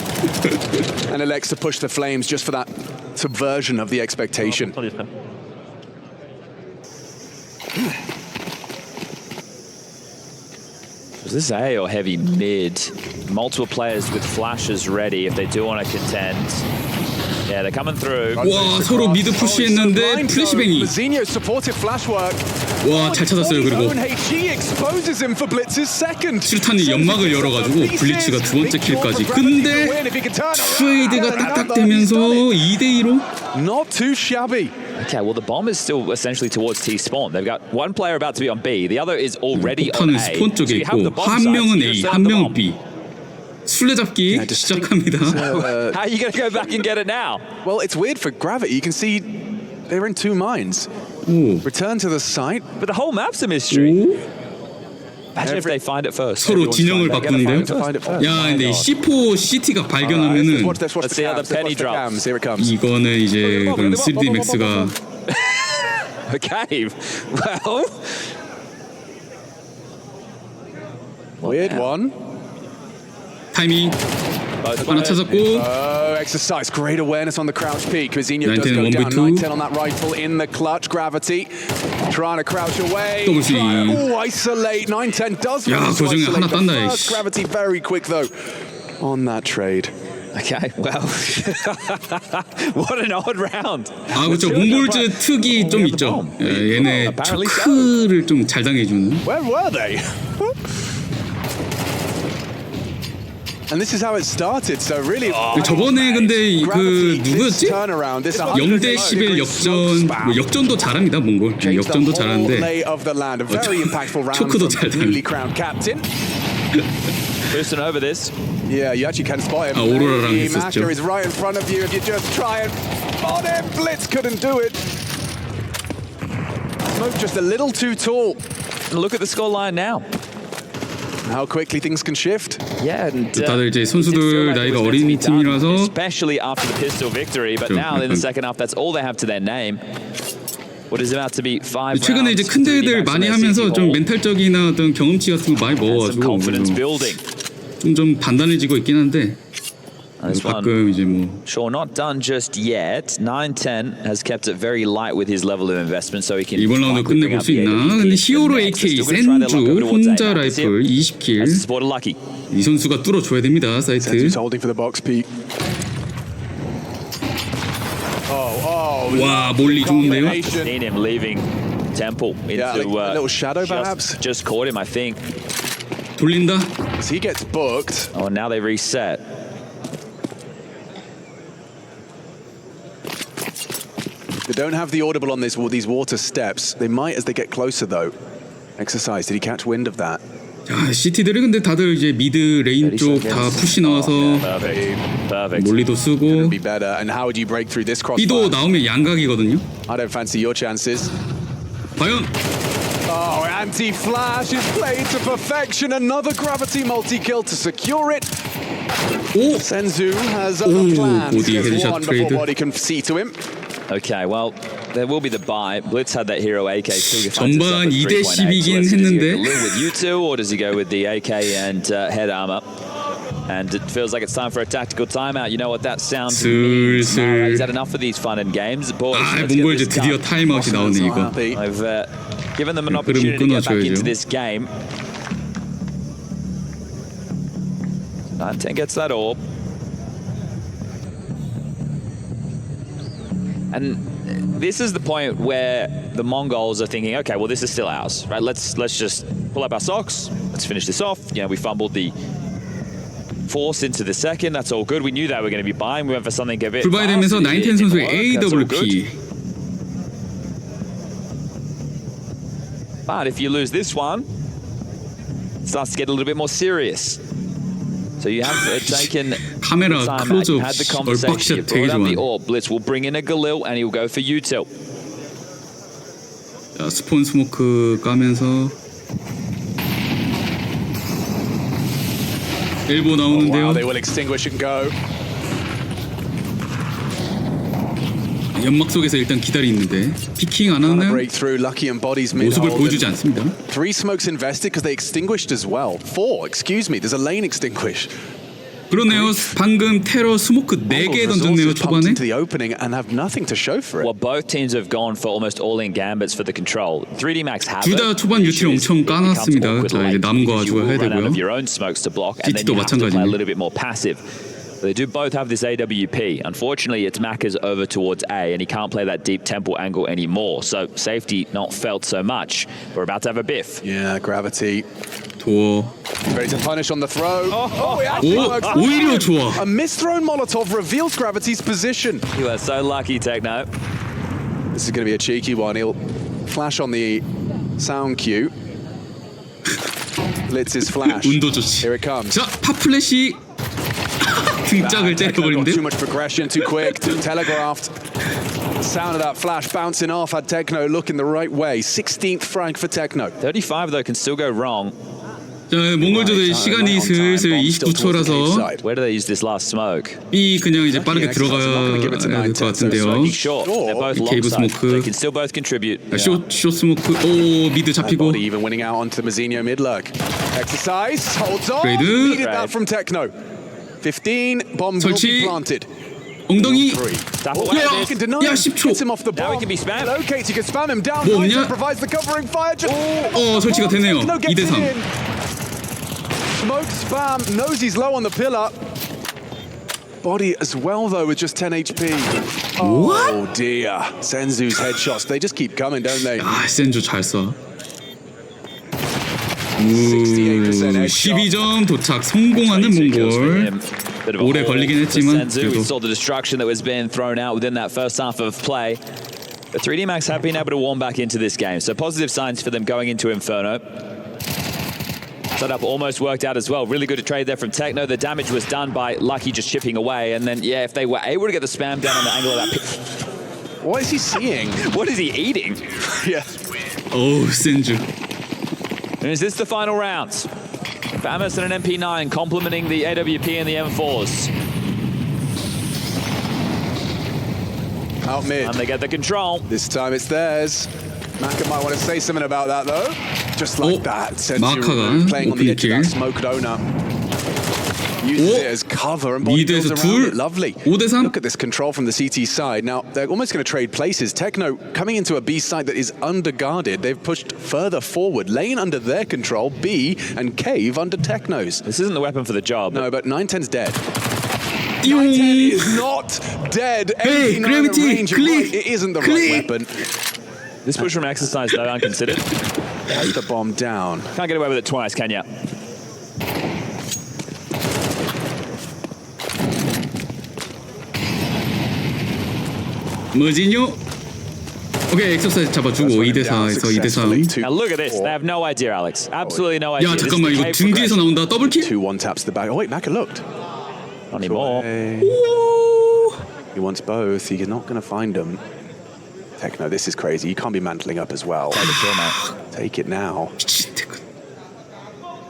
and elects to push the flames just for that subversion of the expectation. Was this A or heavy mid? Multiple players with flashes ready if they do want to contend. Yeah, they're coming through. 와 서로 미드 푸시했는데 플래시뱅이. Azinha's supportive flash work. 와 잘 찾았어요. 그리고 HE exposes him for Blitz's second. 칠탄이 연막을 열어가지고 블리츠가 2번째 킬까지. 근데 트레이드가 딱딱되면서 2대2로. Not too shabby. Okay, well the bomb is still essentially towards T spawn. They've got one player about to be on B. The other is already on 폭탄은 A. 스폰 쪽에 So you have the 있고 bomb 한 sites, 명은 you A, just 한 have the 명은 bomb. B. 술래잡기 시작합니다. How are you going to go back and get it now? Well, it's weird for Gravity. You can see They're in two minds. 오. Return to the site. But the whole map's a mystery. 오? Imagine if they find it first. 서로 진영을 바꾸는데요. Find it first. 야, 근데 C4 CT가 발견하면은 Let's see how the penny drops. Here it comes. 이거는 이제 그럼 3D Max가 Okay, well. Weird one. 타이밍 하나 찾았고 Oh, exercise. Great awareness on the crouch peak. Cousinho does 910 go down. 1v2. 910 on that rifle in the clutch. Gravity. Trying to crouch away. 더블 C. Oh, isolate. 910 does 야, manage to 그 중에 하나 isolate. 딴다, The 이씨. first Gravity very quick though on that trade. Okay, well. What an odd round. 아 그렇죠. 몽골즈 특이 좀 있죠. 예, 얘네 초크를 좀 잘 당해주는. Where were they? And this is how it started. So really, 저번에 근데 그 누구였지? 0대 11 역전, 뭐 역전도 잘합니다 몽골. 예, 역전도 잘하는데 초크도 잘 당해. Boosting over this. Yeah, you actually can spot him. 오로라랑 Maka 했었죠. is right in front of you if you just try and spot him. Blitz couldn't do it. Smoke just a little too tall. And look at the scoreline now. How quickly things can shift. Yeah, and 다들 이제 선수들 나이가 어린 팀이라서 especially after the pistol victory, but now in the second half, that's all they have to their name. What is about to be 5 최근에 이제 큰 대회들 많이 하면서 좀 멘탈적이나 어떤 경험치 같은 거 많이 먹어가지고 confidence building. 좀 단단해지고 있긴 한데 가끔 이제 뭐 Sure, not done just yet. 910 has kept it very light with his level of investment, so he can. 이번 라운드 끝내볼 수 있나? 근데 히어로 AK 센주 혼자 라이플 20킬 이 선수가 뚫어줘야 됩니다 사이트. Who's holding for the box peak? 와 몰리 좋은데요? Seen him leaving Temple into a little shadow perhaps. Just caught him, I think. 돌린다. As he gets booked. Oh, now they reset. They don't have the audible on these water steps. They might as they get closer though. Exercise. Did he catch wind of that? 자 CT들이 근데 다들 이제 미드 레인 쪽 다 푸시 나와서 Perfect. 몰리도 쓰고 Be better. And how would you break through this B도 crossfire? 나오면 양각이거든요. I don't fancy your chances. 과연 Oh, anti-flash is played to perfection. Another gravity multi-kill to secure it. 오 Senzu has other plans. body Gets headshot one before trade. body can see to him. Okay, well, there will be the buy. Blitz had that hero AK. 전반 2대 10이긴 했는데. Does he go with U2 or does he go with the AK and head armor? And it feels like it's time for a tactical timeout. You know what that sounds means. 슬슬. He's had enough of these fun and games. Boys, 아 몽골즈 드디어 타임아웃이 나오네 이거. I've given them an 흐름 opportunity to get back 끊어줘야죠. into this game. 910 gets that orb. And this is the point where the Mongols are thinking, okay, well, this is still ours, right? Let's just pull up our socks. Let's finish this off. You know, we fumbled the force into the second. That's all good. We knew they were going to be buying. We went for something a bit. 불바이되면서 910 선수의 AWP. But if you lose this one, it starts to get a little bit more serious. So you have taken 카메라 time out. 클로즈업 You had the conversation. You 얼박샷 되게 brought up the 좋아하네. orb. Blitz will bring in a Galil and he'll go for util. 자, 스폰 스모크 까면서 엘보 나오는데요. Wow, they will extinguish and go. 연막 속에서 일단 기다리는데 피킹 안 하나요? Breakthrough, Lucky and Bodies mid. 모습을 보여주지 않습니다. 3 smokes invested because they extinguished as well. 4, excuse me. There's a lane extinguish. 그러네요. 방금 테러 스모크 4개 던졌네요 초반에. Into the opening and have nothing to show for it. Well, both teams have gone for almost all-in gambits for the control. 3D Max have 둘 다 초반 유틸 엄청 까놨습니다. 자 이제 남은 거 가지고 해야 되고요. your own smokes to block, and then GT도 you have to play a 마찬가지네. little bit more passive. They do both have this AWP. Unfortunately, it's Macca's over towards A, and he can't play that deep temple angle anymore. So safety not felt so much. We're about to have a biff. Yeah, Gravity. 도어. Ready to punish on the throw. 오 오히려 좋아. A misthrown Molotov reveals Gravity's position. You are so lucky, Techno. This is going to be a cheeky one. He'll flash on the sound cue. Blitz's flash. 운도 좋지. Here it comes. 자 팝플래시 등짝을 Techno got 때려버리는데. too much progression, too quick, too telegraphed. Sound of that flash bouncing off had Techno looking the right way. 16th frag for Techno. 35 though can still go wrong. 자, 몽골조들 시간이 슬슬 29초라서 Where do they use this last smoke? B 그냥 이제 빠르게 들어가야 될 것 같은데요. Short. They're both 케이브 long side. 스모크. They can still both contribute. 숏 스모크. 오, 미드 잡히고. Body even winning out onto the Mazinho mid lurk. Exercise, holds on. Grade. Needed that from Techno. 15, bomb will be planted. 엉덩이. Tap away 야, this. 야, 10초. Gets him off the Now he bomb. can be spammed. Locates, you can spam him down. 뭐 Right, 없냐? provides the covering fire. 설치가 되네요. Techno gets 2대 3. it in. Smoke spam, knows he's low on the pillar. Body as well though with just 10 HP. Oh dear. Senzu's headshots, they just keep coming, don't they? 아, 센주 잘 쏴. 68% headshot. 12점 도착 성공하는 몽골. 오래 걸리긴 했지만 Senzu, we 그래도. saw the destruction that was being thrown out within that first half of play. The 3D Max have been able to warm back into this game, so positive signs for them going into Inferno. Setup almost worked out as well. Really good trade there from Techno. The damage was done by Lucky just chipping away, and then yeah, if they were able to get the spam down on the angle of that pit. What is he seeing? What is he eating? Yeah. 어우, 센주. And is this the final round? Famus and an MP9 complementing the AWP and the M4s. Out mid. And they get the control. This time it's theirs. Maka might want to say something about that though. Just like that. 마카가 playing on the edge of 오픈킬. that smoke donut. Uses it as cover and body builds 미드에서 around 둘. it. Lovely. 5대 3. Look at this control from the CT side. Now, they're almost going to trade places. Techno coming into a B side that is underguarded. They've pushed further forward. Lane under their control, B, and Cave under Techno's. This isn't the weapon for the job. No, but 910's dead. 띠용. 910 is not dead. Hey, 89 gravity, range. You're click, right, it isn't the click. right weapon. This push from Exercise, though, unconsidered. That's the bomb down. Can't get away with it twice, can ya? 머지뇨. 오케이, 엑서사이즈 잡아주고 2대 4에서 2대 3. Now look at this. They have no idea, Alex. Absolutely no idea. 야, This is 잠깐만, the 이거 cave 등 뒤에서 progression. 나온다. 더블킬? 2-1 taps the back. Oh wait, Maka looked. Not anymore. He wants both. He's not going to find them. Techno, this is crazy. You can't be mantling up as well. Take it now. 미친 테크.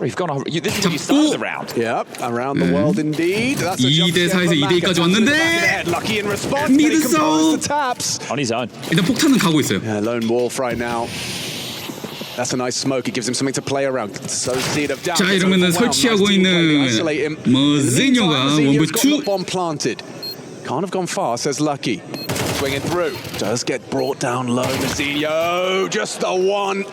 You've gone off. This is where you started the round. Yep, around the world indeed. That's a jump 2대 scare 4에서 from 2대 2까지 Maka. 왔는데 Lucky in response. Can he 미드 compose 싸움. the taps? On his own. 일단 폭탄은 가고 있어요. Yeah, lone wolf right now. That's a nice smoke. It gives him something to play around. So seed of doubt. 자, 이러면은 설치하고 있는 머지뇨가 원불 2. bomb planted. Can't have gone far, says Lucky. Swinging through. Does get brought down low. Mazinho, just the one.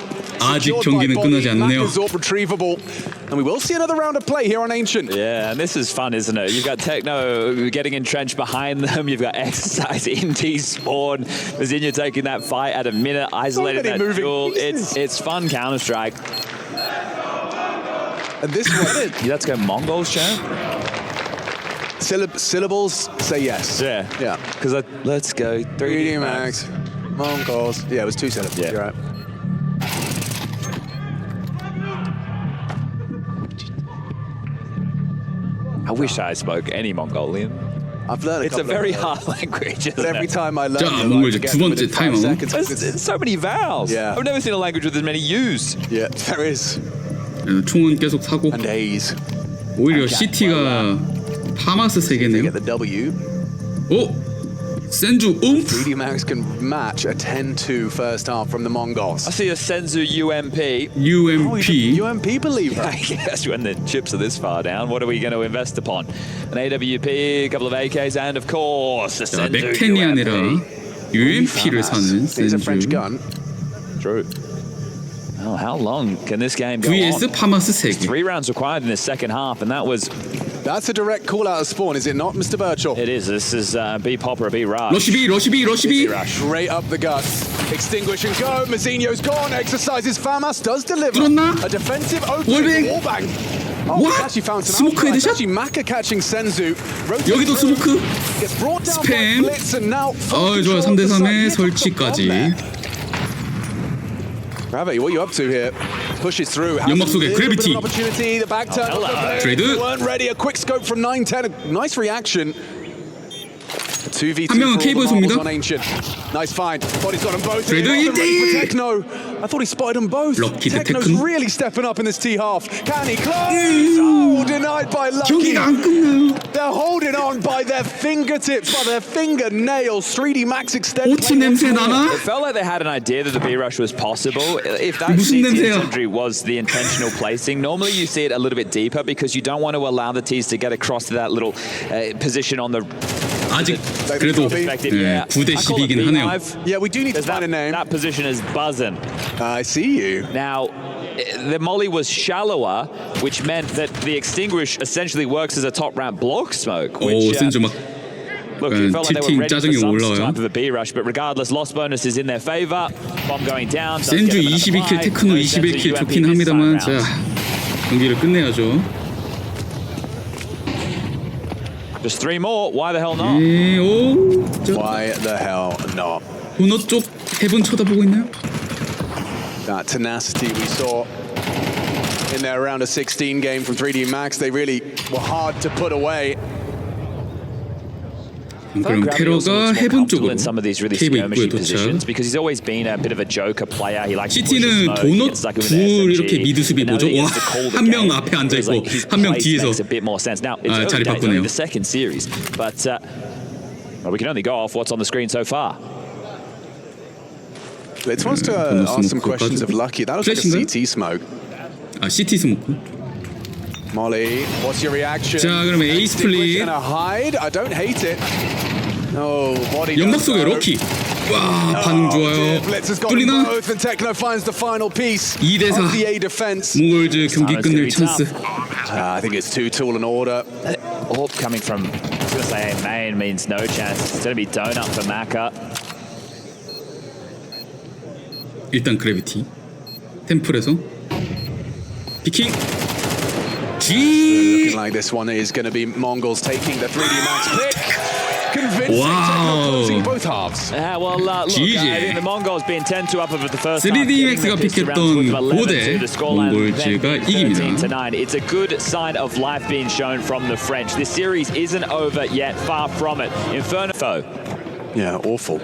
아직 경기는 끝나지 않네요. Retrievable. And we will see another round of play here on Ancient. Yeah, and this is fun, isn't it? You've got Techno getting entrenched behind them. You've got Exercise in T-spawn. Mazinho taking that fight at a minute, isolating that duel. It's fun Counter-Strike. And this one, Let's go Mongols, Chan. syllables say yes. Yeah. Yeah. Because let's go 3D Max. Mongols. Yeah, it was 2 syllables. Yeah. You're right. I wish I spoke any Mongolian. I've learned It's a very hard language, isn't But every it? time I learn 자, it, 몽골 I 이제 forget 두 번째 within 5 타이머. seconds. There's so many vowels. Yeah. I've never seen a language with as many U's. Yeah, there is. 총은 계속 사고 And A's. 오히려 CT가 파마스 They 세계네요. get the W. 오! 센주 음프! 3D Max can match a 10-2 first half from the Mongols. I see a Senzu UMP. UMP. UMP believer. I guess when the chips are this far down, what are we going to invest upon? An AWP, a couple of AKs, and of course, a 자, Senzu 맥텐이 아니라 UMP. UMP를 사는 It's a French 센주. gun. True. Oh, how long can this game go vs on? 파마스 3개. 3 rounds required in the second half, and that was... That's a direct call out of spawn, is it not, Mr. Birchall? It is. This is B Popper, B Rush. 러시비 러시비 러시비. Straight up the guts. Extinguish and go. Mazinho's gone. Exercises. Famas does deliver. 뚫었나? A defensive opening. 월뱅. Wallbang. Oh, What? he's actually found some 스모크 outlines. 헤드샷? Actually, Maka catching Senzu. Rotates 여기도 through. 스모크. Gets brought down 스팸. by Blitz and now full 좋아. control of the 3대 site. 3의 He took the bomb 설치까지. there. Gravity, what are you up to here? Pushes through. Has 연막 a 속에 little bit of Gravity. an opportunity. The back turn. hello. They 트레이드. weren't ready. A quick scope from 910. A nice reaction. 2v2 한 명은 케이블 쏩니다. Nice find. Body's got them both. 그래도 1대1. Techno. I thought he spotted them both. 럭키 대 Techno's 테크노. really stepping up in this T half. Can he close? Oh, denied by Lucky. 경기가 안 끝나요. They're holding on by their fingertips, by their fingernails. 3D Max extend. 오치 냄새 나나? It felt like they had an idea that the B rush was possible. If that 무슨 CT 냄새야? injury was the intentional placing, normally you see it a little bit deeper because you don't want to allow the T's to get across to that little position on the. 아직 그래도 9대 10이긴 하네요. Yeah, we do need to find a name. That position is buzzing. I see you. Now, the molly was shallower, which meant that the extinguish essentially works as a top ramp block smoke. 오, Which, 센주 막 look, it felt like they were ready 짜증이 for some 올라와요. type of a B rush, but regardless, loss bonus is in their favor. Bomb going down. 센주 22킬, 테크노 21킬 좋긴 합니다만 자 경기를 끝내야죠. Just 3 more. Why the hell not? 오, Why the hell not? 도넛 쪽 해븐 쳐다보고 있나요? That tenacity we saw in their round of 16 game from 3D Max, they really were hard to put away. 그럼 테러가 해븐 쪽으로 in some of these really 케이블 입구에 skirmishy positions 도착. because he's always been a bit of a joker player. He likes to push CT는 the smoke, 도넛 gets stuck with 둘 an SMG. 이렇게 미드 수비 And now 뭐죠? he 와, gets to call the 한 명 game. 앞에 앉아 Feels 있고 like his 한 명 place 뒤에서 makes a bit more sense. Now it's 자리 early days, 바꾸네요. only the second series, but well, we can only go off what's on the screen so far. Let's wants to ask some questions of Lucky. That was like a CT smoke. 아 CT 스모크. Molly, what's your reaction? 자, 그러면 A 스플릿. Gonna hide? I don't hate it. Oh, body. 연막 속에 럭키. 와, 반응 좋아요. 뚫리나? Both and Techno finds the final piece 2대 4. of the A defense. 몽골즈 경기 끝낼 찬스. I think it's too tall an order. Orb coming from, I was going to say main means no chance. It's going to be donut for Maka. 일단 그래비티. 템플에서 피킹. Looking like this one is going to be Mongols taking the 3D Max pick. Convincing Techno closing both halves. Well, look, I think the Mongols being 10-2 up over the first half. 3D Max가 픽했던 5대 몽골즈가 이깁니다. 13-9. It's a good sign of life being shown from the French. This series isn't over yet, far from it. Inferno. Yeah, awful.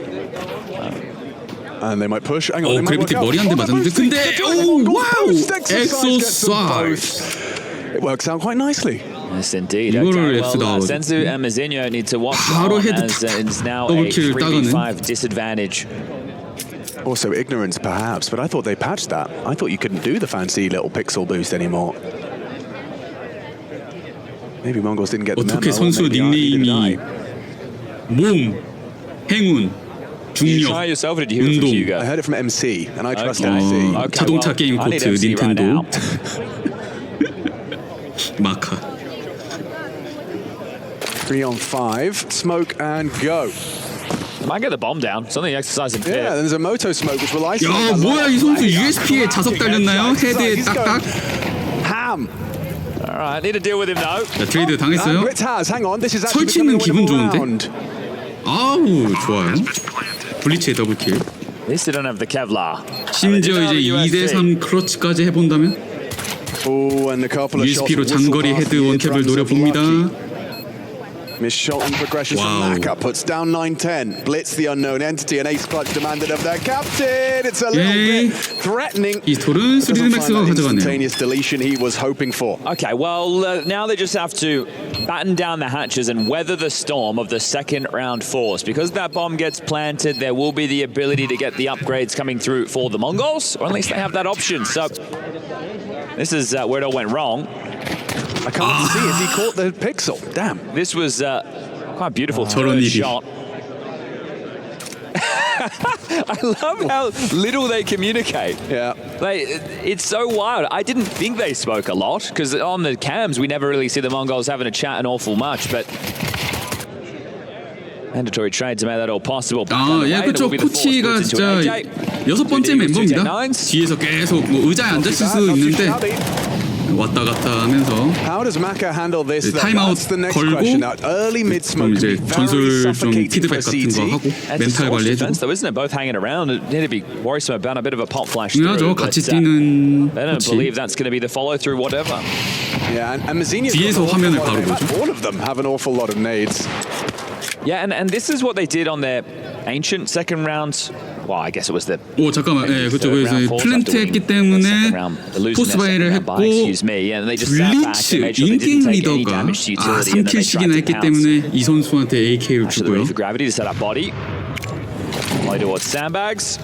And they might push. Hang on, 그래비티 머리 한 대 맞았는데 근데 오 와우 엑소사이즈. It works out quite nicely. Yes, indeed. 이거를 Okay, well, Senzu and Mazinho need to watch 바로 out 헤드 as it's now a 더블킬 3v5 disadvantage. Also ignorance perhaps, but I thought they patched that. I thought you couldn't do the fancy little pixel boost anymore. Maybe Mongols didn't get the memo. 어떻게 선수 닉네임이 몸, 행운, 중력, 운동, I heard it from MC, and I trust MC. 자동차 게임 코트, 닌텐도, 마카. 3-on-5, smoke and go. Might get the bomb down. Something exercising fear. Yeah, there's a moto smoke which will isolate. 야 뭐야 이 선수 USP에 자석 달렸나요? 헤드에 딱딱. Ham. All right, need to deal with him now. 자 트레이드 당했어요. Blitz has. Hang on, this is actually 설치는 기분 becoming a 좋은데. round. 아우 좋아요. 블리츠의 더블킬. At least they don't have the Kevlar. 심지어 이제 2대3 클러치까지 해본다면 Oh, and a couple of shots USP로 장거리 whistled 헤드 past the 원캡을 eardrums of 노려봅니다. Lucky. Miss shot and progression from Wow. Maka puts down 9-10. Blitz the unknown entity and ace clutch demanded of their captain. It's a little bit threatening. 이 톨은 3D Max가 가져가네요. Instantaneous deletion he was hoping for. Okay, well, now they just have to batten down the hatches and weather the storm of the second round force. Because that bomb gets planted, there will be the ability to get the upgrades coming through for the Mongols, or at least they have that option. So this is where it all went wrong. I can't see it. He caught the pixel. Damn. This was quite a beautiful 저런 일이. shot. I love how little they communicate. Yeah. Like, it's so wild. I didn't think they spoke a lot because on the cams we never really see the Mongols having a chat an awful much, but mandatory trades to make that all possible. 예, 그렇죠. 코치가 진짜 6번째 멤버입니다. 뒤에서 계속 뭐 의자에 앉았을 수 있는데 왔다 갔다 하면서 How does Maka handle this? 타임아웃 That's the next 걸고 question. Now, early mid 그럼 smoke 이제 can be 전술 very 좀 suffocating 피드백 for 같은 거 CT. 하고 멘탈 관리해주고 though, isn't it? Both hanging around. It need to be worrisome about a bit of a pop flash 중요하죠. through. 같이 But, 뛰는 they don't 코치. believe that's going to be the follow through. Whatever. Yeah, and Mazzini's 뒤에서 got an 화면을 awful lot 바로 of- 보죠. all of them have an awful lot of nades. Yeah, and this is what they did on their ancient second round. Well, I guess it was the. 오 잠깐만, 예, 그렇죠. 그래서 플랜트 했기 때문에 포스바이를 했고 블리츠 인게임 리더가 3킬씩이나 했기 때문에 이 선수한테 AK를 주고요. Play towards sandbags.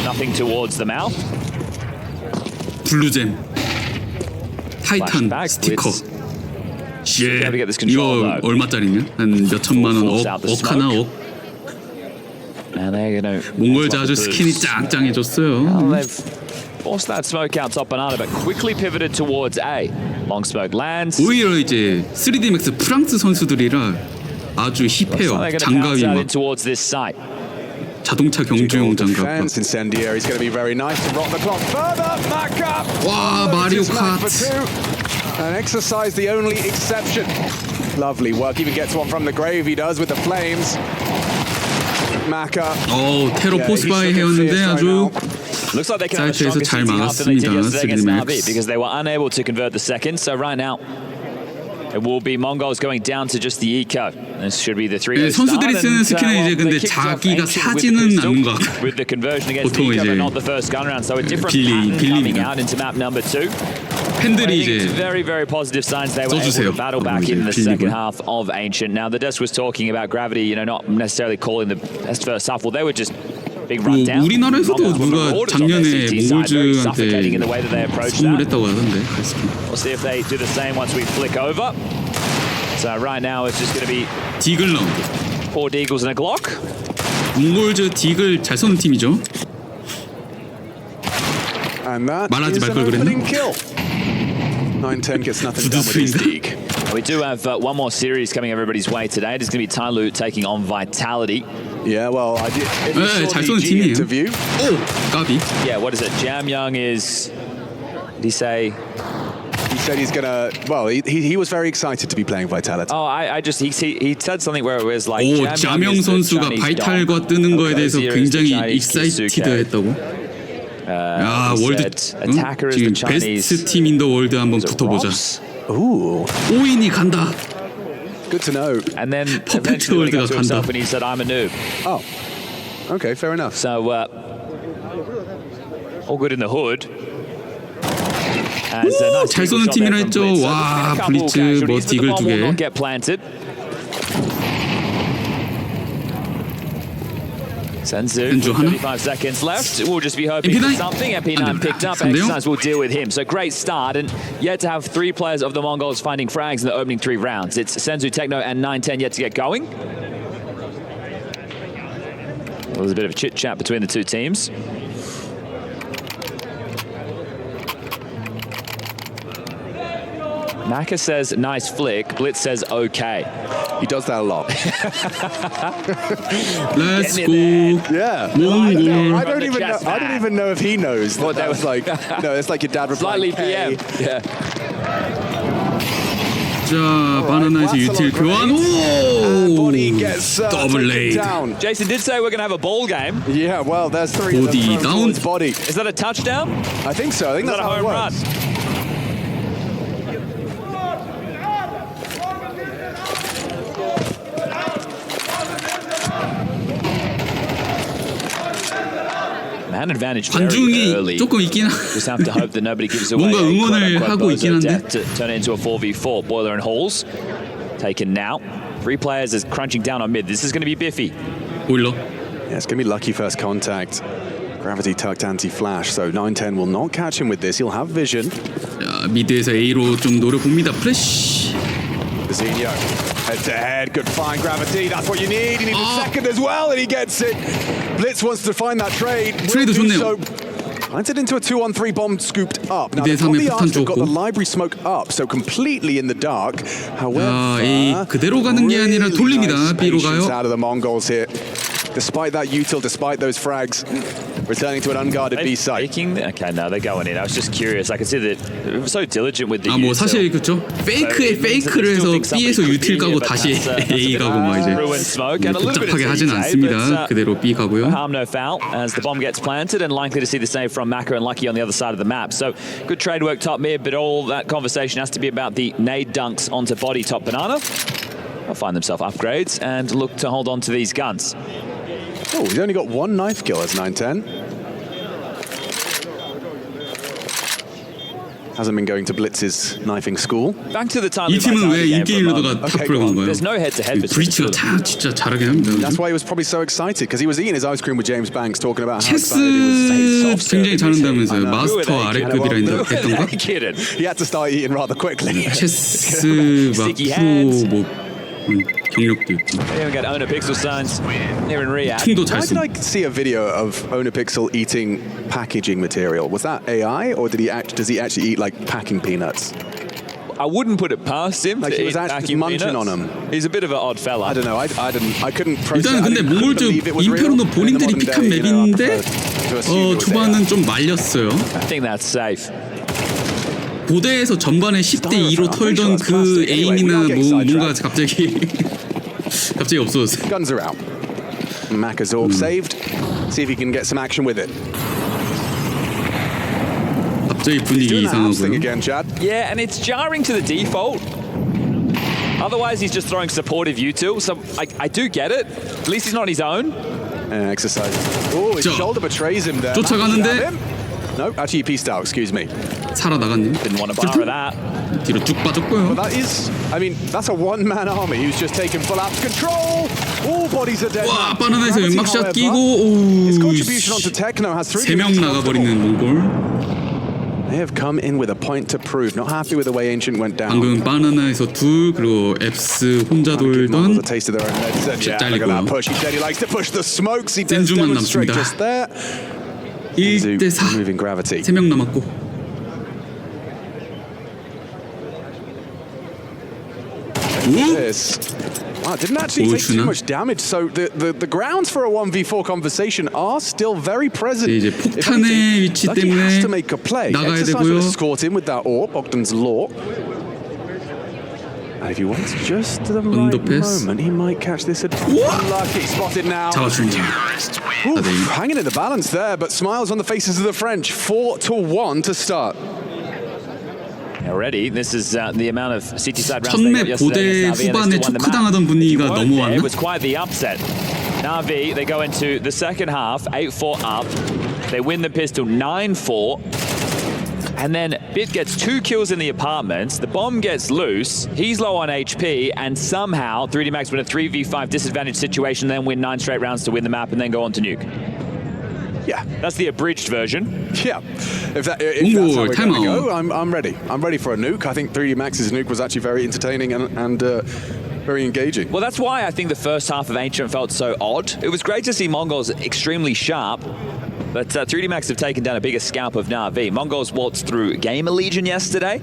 Nothing towards the mouth. 블루잼 타이탄 스티커. 예, 이거 얼마짜리냐? 한 몇 천만 원, 억 하나 억. 몽골자 아주 스킨이 짱짱해졌어요. Forced that smoke out top banana, but quickly pivoted towards A. Long smoke lands. 오히려 이제 3D 맥스 프랑스 선수들이라 아주 힙해요. 장갑이 막 자동차 경주용 장갑. 와, 마리오 카트. And exercise the only exception. Lovely work. Even gets one from the grave. He does with the flames. Maka. 테러 포스바이 해였는데 아주 사이트에서 잘 막았습니다. 3D 맥스. Because they were unable to convert the second. So right now. It will be Mongols going down to just the eco. This should be the 3-0 선수들이 쓰는 스킬은 이제 근데 자기가 사지는 않는 것 같고 보통 이제 빌립니다. 팬들이 이제 써주세요. 우리나라에서도 누가 작년에 몽골즈한테 선물했다고 하던데. We'll see if they do the same once we flick over. So right now it's just going to be 디글 라운드. 4 Deagles and a Glock. 몽골즈 디글 잘 쏘는 팀이죠. 말하지 말 걸 그랬나? 9-10 gets nothing done with his Deag. We do have one more series coming everybody's way today. It is going to be Tyloo taking on Vitality. Yeah, well, I did. If you saw the G interview. 오, 까비. Yeah, what is it? Jam Young is. Did he say? He said he's gonna. Well, he was very excited to be playing Vitality. Oh, I just he said something where it was like. 오, 자명 선수가 바이탈과 뜨는 거에 대해서 굉장히 익사이티드했다고. 야, 월드 지금 베스트 팀 인 더 월드 한번 붙어보자. Ooh. 5인이 간다. Good to know. And then eventually when he got to himself and he said, "I'm a noob." Oh, okay, fair enough. So all good in the hood. 오, 잘 쏘는 팀이라 했죠. 와, 블리츠 뭐 디글 2개. Senzu, 35 seconds left. We'll just be hoping for something. MP9 picked up. Exercise will deal with him. So great start, and yet to have 3 players of the Mongols finding frags in the opening 3 rounds. It's Senzu, Techno, and 910 yet to get going. There was a bit of a chit chat between the two teams. Maka says nice flick. Blitz says okay. He does that a lot. Let's go. Yeah. I don't even know if he knows what that was like. No, it's like your dad replying. Slightly PM. Yeah. 자, 바나나에서 유틸 교환. 오! 더블 레이드. Jason did say we're going to have a ball game. Yeah, well, there's 3 of them thrown towards body. Is that a touchdown? I think so. I think that's how it works. Man advantage very early. 조금 있긴 Just have to hope that nobody gives away 뭔가 응원을 하고 있긴 한데. to turn it into a 4v4. Boiler and Halls taken now. 3 players is crunching down on mid. This is going to be Biffy. 보일러. Yeah, it's going to be lucky first contact. Gravity tucked anti-flash, so 910 will not catch him with this. He'll have vision. 자, 미드에서 A로 좀 노려봅니다. 플래시. Zinho, head to head, good find, Gravity, that's what you need. You need a second as well, and he gets it. Blitz wants to find that trade. 트레이드 좋네요. Planted into a 2-on-3 bomb scooped up. Now they've got the arch, they've got the library smoke up, so completely in the dark. However, A 그대로 가는 게 아니라 돌립니다. B로 가요. Out of the Mongols here. Despite that util, despite those frags, returning to an unguarded B site. Okay, no, they're going in. I was just curious. I could see that they were so diligent with the 뭐 사실 그렇죠. 페이크에 페이크를 해서 B에서 유틸 가고 다시 A 가고 막 이제 복잡하게 하진 않습니다. 그대로 B 가고요. Harm no foul as the bomb gets planted and likely to see the save from Maka and Lucky on the other side of the map. So good trade work top mid, but all that conversation has to be about the nade dunks onto body top banana. They'll find themselves upgrades and look to hold on to these guns. Oh, he's only got one knife kill as 9-10. Hasn't been going to Blitz's knifing school. Back to the time 이 팀은 왜 인기 일러더가 탑플을 간 거예요? There's no head-to-head between 브리치가 진짜 잘하긴 합니다. That's why he was probably so excited because he was eating his ice cream with James Banks, talking about how 체스 excited he was. 굉장히 잘한다면서요. 마스터 아래급이라 했던가? He had to start eating rather quickly. 체스 막 프로 뭐 경력도 있고. They even got owner pixel signs here in Riyadh. 퉁도 잘 Why 쓰고. did I see a video of Onapixel eating packaging material? Was that AI or does he actually eat like packing peanuts? I wouldn't put it past him Like to he eat was actually packing munching peanuts. on them. He's a bit of an odd fella. I don't know. I couldn't process. 일단 근데 몽골즈 인페르노 본인들이 픽한 맵인데 초반은 좀 말렸어요. I think that's safe. 고대에서 전반에 10대2로 털던 그 에임이나 뭔가 갑자기 없어졌어요. Guns are out. Makazorg saved. See if he can get some action with it. 갑자기 분위기 Doing that house thing 이상하고요. again, Chad. Yeah, and it's jarring to the default. Otherwise, he's just throwing supportive util. So I do get it. At least he's not on his own. Exercise. Oh, his 저, shoulder betrays him there. 쫓아가는데 No, actually he pieced out. Excuse me. 살아나갔네요. Didn't want to borrow that. 뒤로 쭉 빠졌고요. That is, I mean, that's a one-man army who's just taken full out control. All bodies are dead. 와, 바나나에서 Gravity, 연막샷 however, 끼고 his contribution onto Techno has 3 3명 나가버리는 몽골. They have come in with a point to prove. Not happy with the way Ancient went down. 방금 바나나에서 둘 그리고 앱스 혼자 돌던 A taste of their own medicine. Yeah, look at 잘리고요. that push. He said he likes to push the smokes. He does 센주만 demonstrate 남습니다. just there. 1대4 Moving gravity. 3명 남았고 This. Wow, didn't actually take too 오주나? much damage. So the grounds for a 1v4 conversation are still very present. 이제 If 폭탄의 anything, 위치 Lucky 때문에 has to make a play. 나가야 Exercise 되고요. will escort him with that orb, Ogden's law. And if he waits just the right Underpass. moment, he might catch this. Lucky spotted now. 잡아줍니다. Oof, hanging in the balance there, but smiles on the faces of the French. 4-1 to start. Already, this is the amount of city side rounds they got 첫맵 yesterday. 고대 후반에 초크당하던 분위기가 It 넘어왔나? was quite the upset. Navi, they go into the second half, 8-4 up. They win the pistol 9-4. And then Bit gets 2 kills in the apartments. The bomb gets loose. He's low on HP, and somehow 3D Max win a 3v5 disadvantage situation, then win 9 straight rounds to win the map, and then go on to nuke. Yeah, That's the abridged version. yeah. If that's how we're going to timeout. go, I'm ready. I'm ready for a nuke. I think 3D Max's nuke was actually very entertaining and very engaging. Well, that's why I think the first half of Ancient felt so odd. It was great to see Mongols extremely sharp, but 3D Max have taken down a bigger scalp of Na'Vi. Mongols waltzed through Gamer Legion yesterday.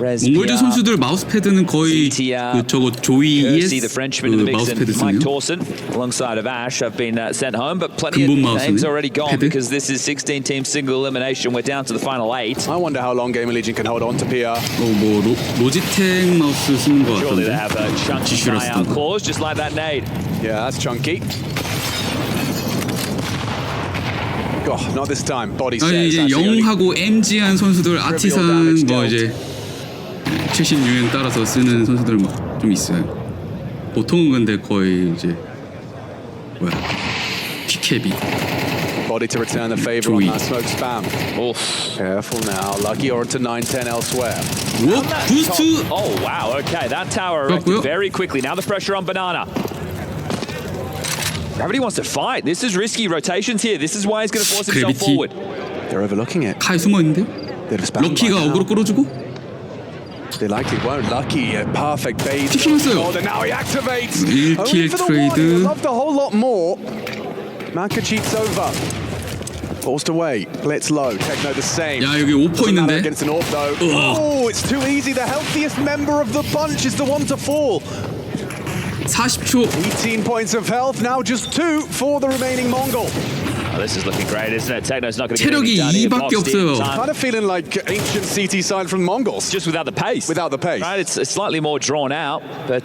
몽골즈 선수들 마우스패드는 거의 그 저거 조이 Kirsty, ES the Frenchman 그 in the mix, 마우스패드 and Mike 쓰네요. Torson alongside of Ash have been sent home, but plenty 근본 of names 마우스네. already gone 패드. because this is 16-team single elimination. We're down to the final 8. I wonder how long Gamer Legion can hold on to PR. 뭐 로지텍 마우스 쓰는 거 Surely they 같던데. have a chunky 지슈라스 buyout 던가. clause, just like that nade. Yeah, that's chunky. God, not this time. Body set. 아니 이제 영하고 MG한 선수들 아티산 뭐 이제 최신 유행 따라서 쓰는 선수들 뭐 좀 있어요. 보통은 근데 거의 이제 뭐야 피케비. Body to return the favor on Joey. that smoke spam. Oof. Careful now. Lucky or to 9-10 elsewhere. 오 부스트. Oh, wow. Okay, that tower 그렇고요. erected very quickly. Now the pressure on Banana. Gravity wants to fight. This is risky rotations here. This is why he's going to force himself Gravity. forward. They're overlooking it. 칼 숨어 있는데요. They've spammed 럭키가 by now. 어그로 끌어주고 They likely won't. Lucky, a perfect bait. 피킹했어요. Oh, and now he activates. 1킬 Only for the one. 트레이드. He loved a whole lot more. Maka cheats over. Forced away. Blitz low. Techno the same. 야 여기 오퍼 Doesn't matter 있는데. against an orb though. Oh, it's too easy. The healthiest member of the bunch is the one to fall. 40초. 18 points of health. Now just 2 for the remaining Mongol. Oh, this is looking great, isn't it? Techno's not going to get 체력이 anything done here. 2밖에 없어요. Kind of feeling like ancient CT side from Mongols. Just without the pace. Without the pace. Right, it's slightly more drawn out, but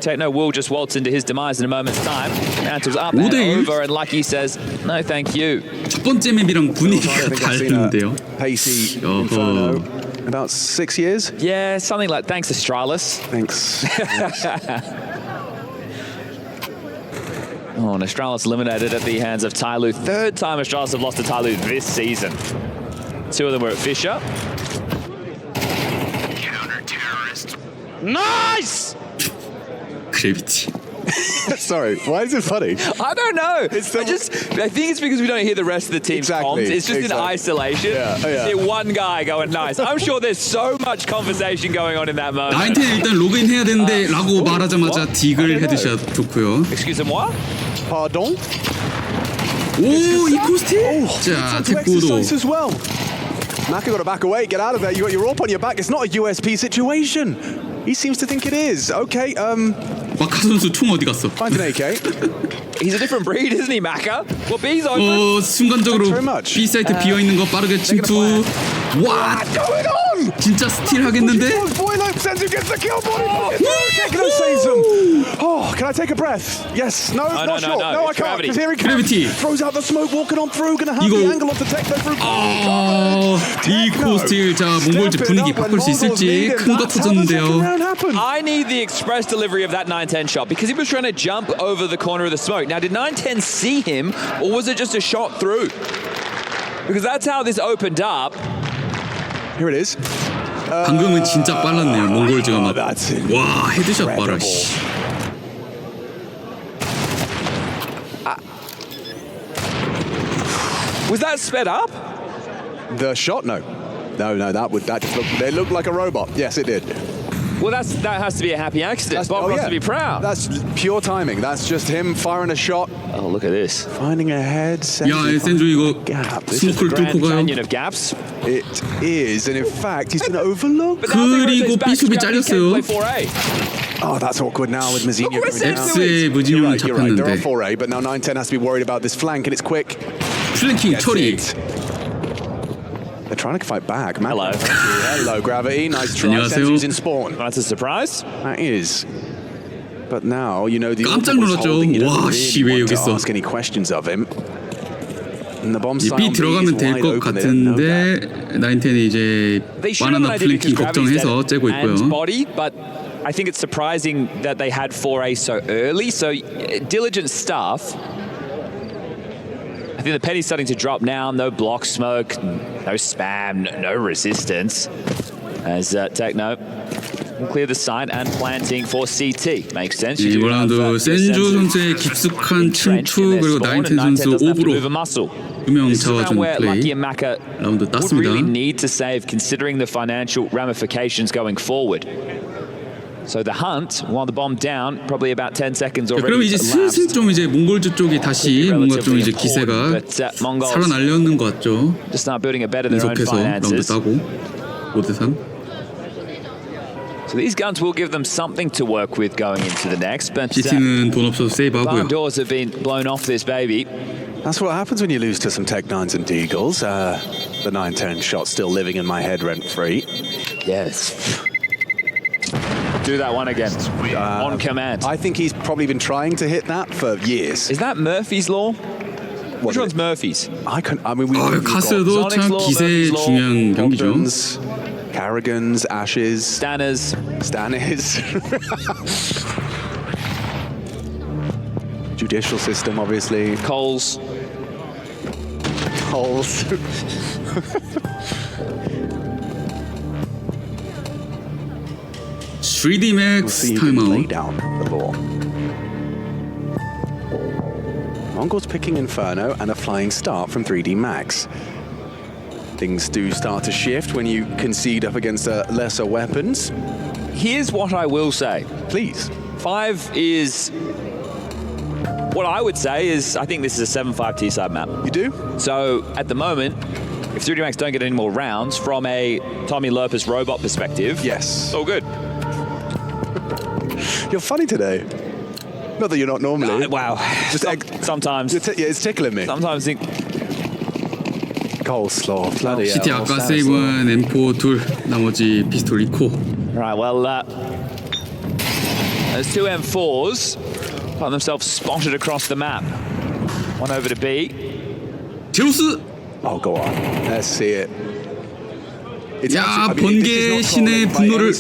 Techno will just waltz into his demise in a moment's time. Mantle's up and 5대1. over, and Lucky says, no thank you. 첫 번째 맵이랑 분위기가 I think I've seen a 다른데요. pacey 어허. Inferno. About 6 years? Yeah, something like. Thanks, Astralis. Thanks. Oh, and Astralis eliminated at the hands of Tyloo. Third time Astralis have lost to Tyloo this season. 2 of them were at Fisher. Counter-terrorist. Nice! 그래비티. Sorry, why is it funny? I don't know. I think it's because we don't hear the rest of the team's comms. It's just in isolation. See one guy going nice. I'm sure there's so much conversation going on in that moment. 나인텐 일단 로그인 해야 되는데 라고 말하자마자 딕을 헤드샷 좋고요. Excusez-moi? Pardon? 오, 이 코스티? 자, 태권도. As well. Maka got to back away, get out of there. You got your rope on your back. It's not a USP situation. He seems to think it is. Okay, 마카 선수 총 어디 갔어? find an AK. He's a different breed, isn't he, Maka? Well, B's open. 순간적으로 B 사이트 비어 있는 거 빠르게 침투. 와, 진짜 스틸 하겠는데? Boylope sends him gets the kill. Techno saves him. Oh, can I take a breath? Yes. No, not sure. No, I can't. Because here he comes. Gravity. Throws out the smoke, walking on through. Gonna have the angle of the Techno through. 이 코스틸, 자, 몽골집 분위기 바꿀 수 있을지 큰 거 터졌는데요. I need the express delivery of that 910 shot because he was trying to jump over the corner of the smoke. Now, did 910 see him or was it just a shot through? Because that's how this opened up. Here it is. 방금은 진짜 빨랐네요. 몽골즈가 막. 와, 헤드샷 봐라. 씨. Was that sped up? The shot? No, that just looked. They looked like a robot. Yes, it did. Well, that has to be a happy accident. Bob has to be proud. That's pure timing. That's just him firing a shot. Oh, look at this. Finding a head. 야, 센조 이거 스모크를 뚫고 가요. Canyon of gaps. It is, and in fact, he's been overlooked. 그리고 B수비 잘렸어요. Oh, that's awkward now with Mazinho. X의 무진용은 잡혔는데. They're on 4A, but now 910 has to be worried about this flank, and it's quick. 플랭킹 처리. They're trying to fight back. Hello. Hello, Gravity. Nice try. 안녕하세요. Senzu's in spawn. That's a surprise. That is. But now, you know, the 깜짝 놀랐죠. 와, 씨, 왜 여기 있어? ask any questions of him. And the bomb B side 들어가면 될 것 같은데 나인텐이 이제 바나나 플랭킹 걱정해서 째고 있고요. But I think it's surprising that they had 4A so early. So diligent stuff. I think the penny's starting to drop now. No block smoke, no spam, no resistance. As Techno will clear the side and planting for CT. Makes sense. 이번 라운드 센조 선수의 깊숙한 침투 그리고 나인텐 선수 오브로 두명 잡아준 플레이 라운드 would really 땄습니다. need to save considering the financial ramifications going forward. So the hunt, while the bomb down, probably about 10 seconds already. 그럼 이제 슬슬 좀 이제 몽골즈 쪽이 다시 뭔가 좀 이제 기세가 살아날려는 것 같죠. To start building a better their own 계속해서 라운드 finances. 따고 5대3. So these guns will give them something to work with going into the next. But GT는 돈 없어서 barn 세이브하고요. doors have been blown off this baby. That's what happens when you lose to some Tech 9s and Deagles. The 910 shot still living in my head rent-free. Yes. Do that one again. On command. I think he's probably been trying to hit that for years. Is that Murphy's Law? Which one's Murphy's? I mean, we've 카스도 참 기세 중요한 경기죠. Carragans, Ashes, Stanners. Judicial system, obviously. Coles. Holes. 3D Max See who can lay 타임아웃. down the law. Mongols picking Inferno and a flying start from 3D Max. Things do start to shift when you concede up against lesser weapons. Here's what I will say. Please. 5 is... What I would say is I think this is a 7-5 T-side map. You do? So at the moment, if 3D Max don't get any more rounds, from a Tommy Lurpus robot perspective, Yes. it's all good. You're funny today. Not that you're not normally. Wow. Sometimes. It's tickling me. Sometimes think... Coleslaw. Bloody CT hell. 아까 세이브한 M4 둘, 나머지 피스톨 리코. Right, well, those two M4s find themselves spotted across the map. One over to B. 제우스! Oh, go on. Let's see it. 야, 번개 신의 분노를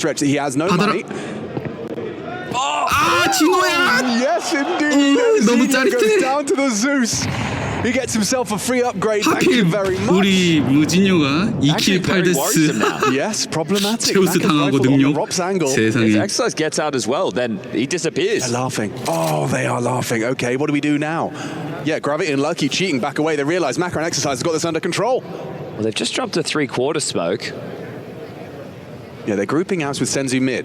받아라. 아, 진호야. Yes, indeed. 너무 Zinho 짜릿해. goes down to the Zeus. He gets himself a free upgrade. Thank you 하필 very much. 우리 무진요가 2킬 8데스 Yes, problematic. 제우스 당하고 능력. If 세상에. Exercise gets out as well, then he disappears. They're laughing. Oh, they are laughing. Okay, what do we do now? Yeah, Gravity and Lucky cheating back away. They realize Macro and Exercise has got this under control. Well, they've just dropped a 3/4 smoke. Yeah, they're grouping out with Senzu mid.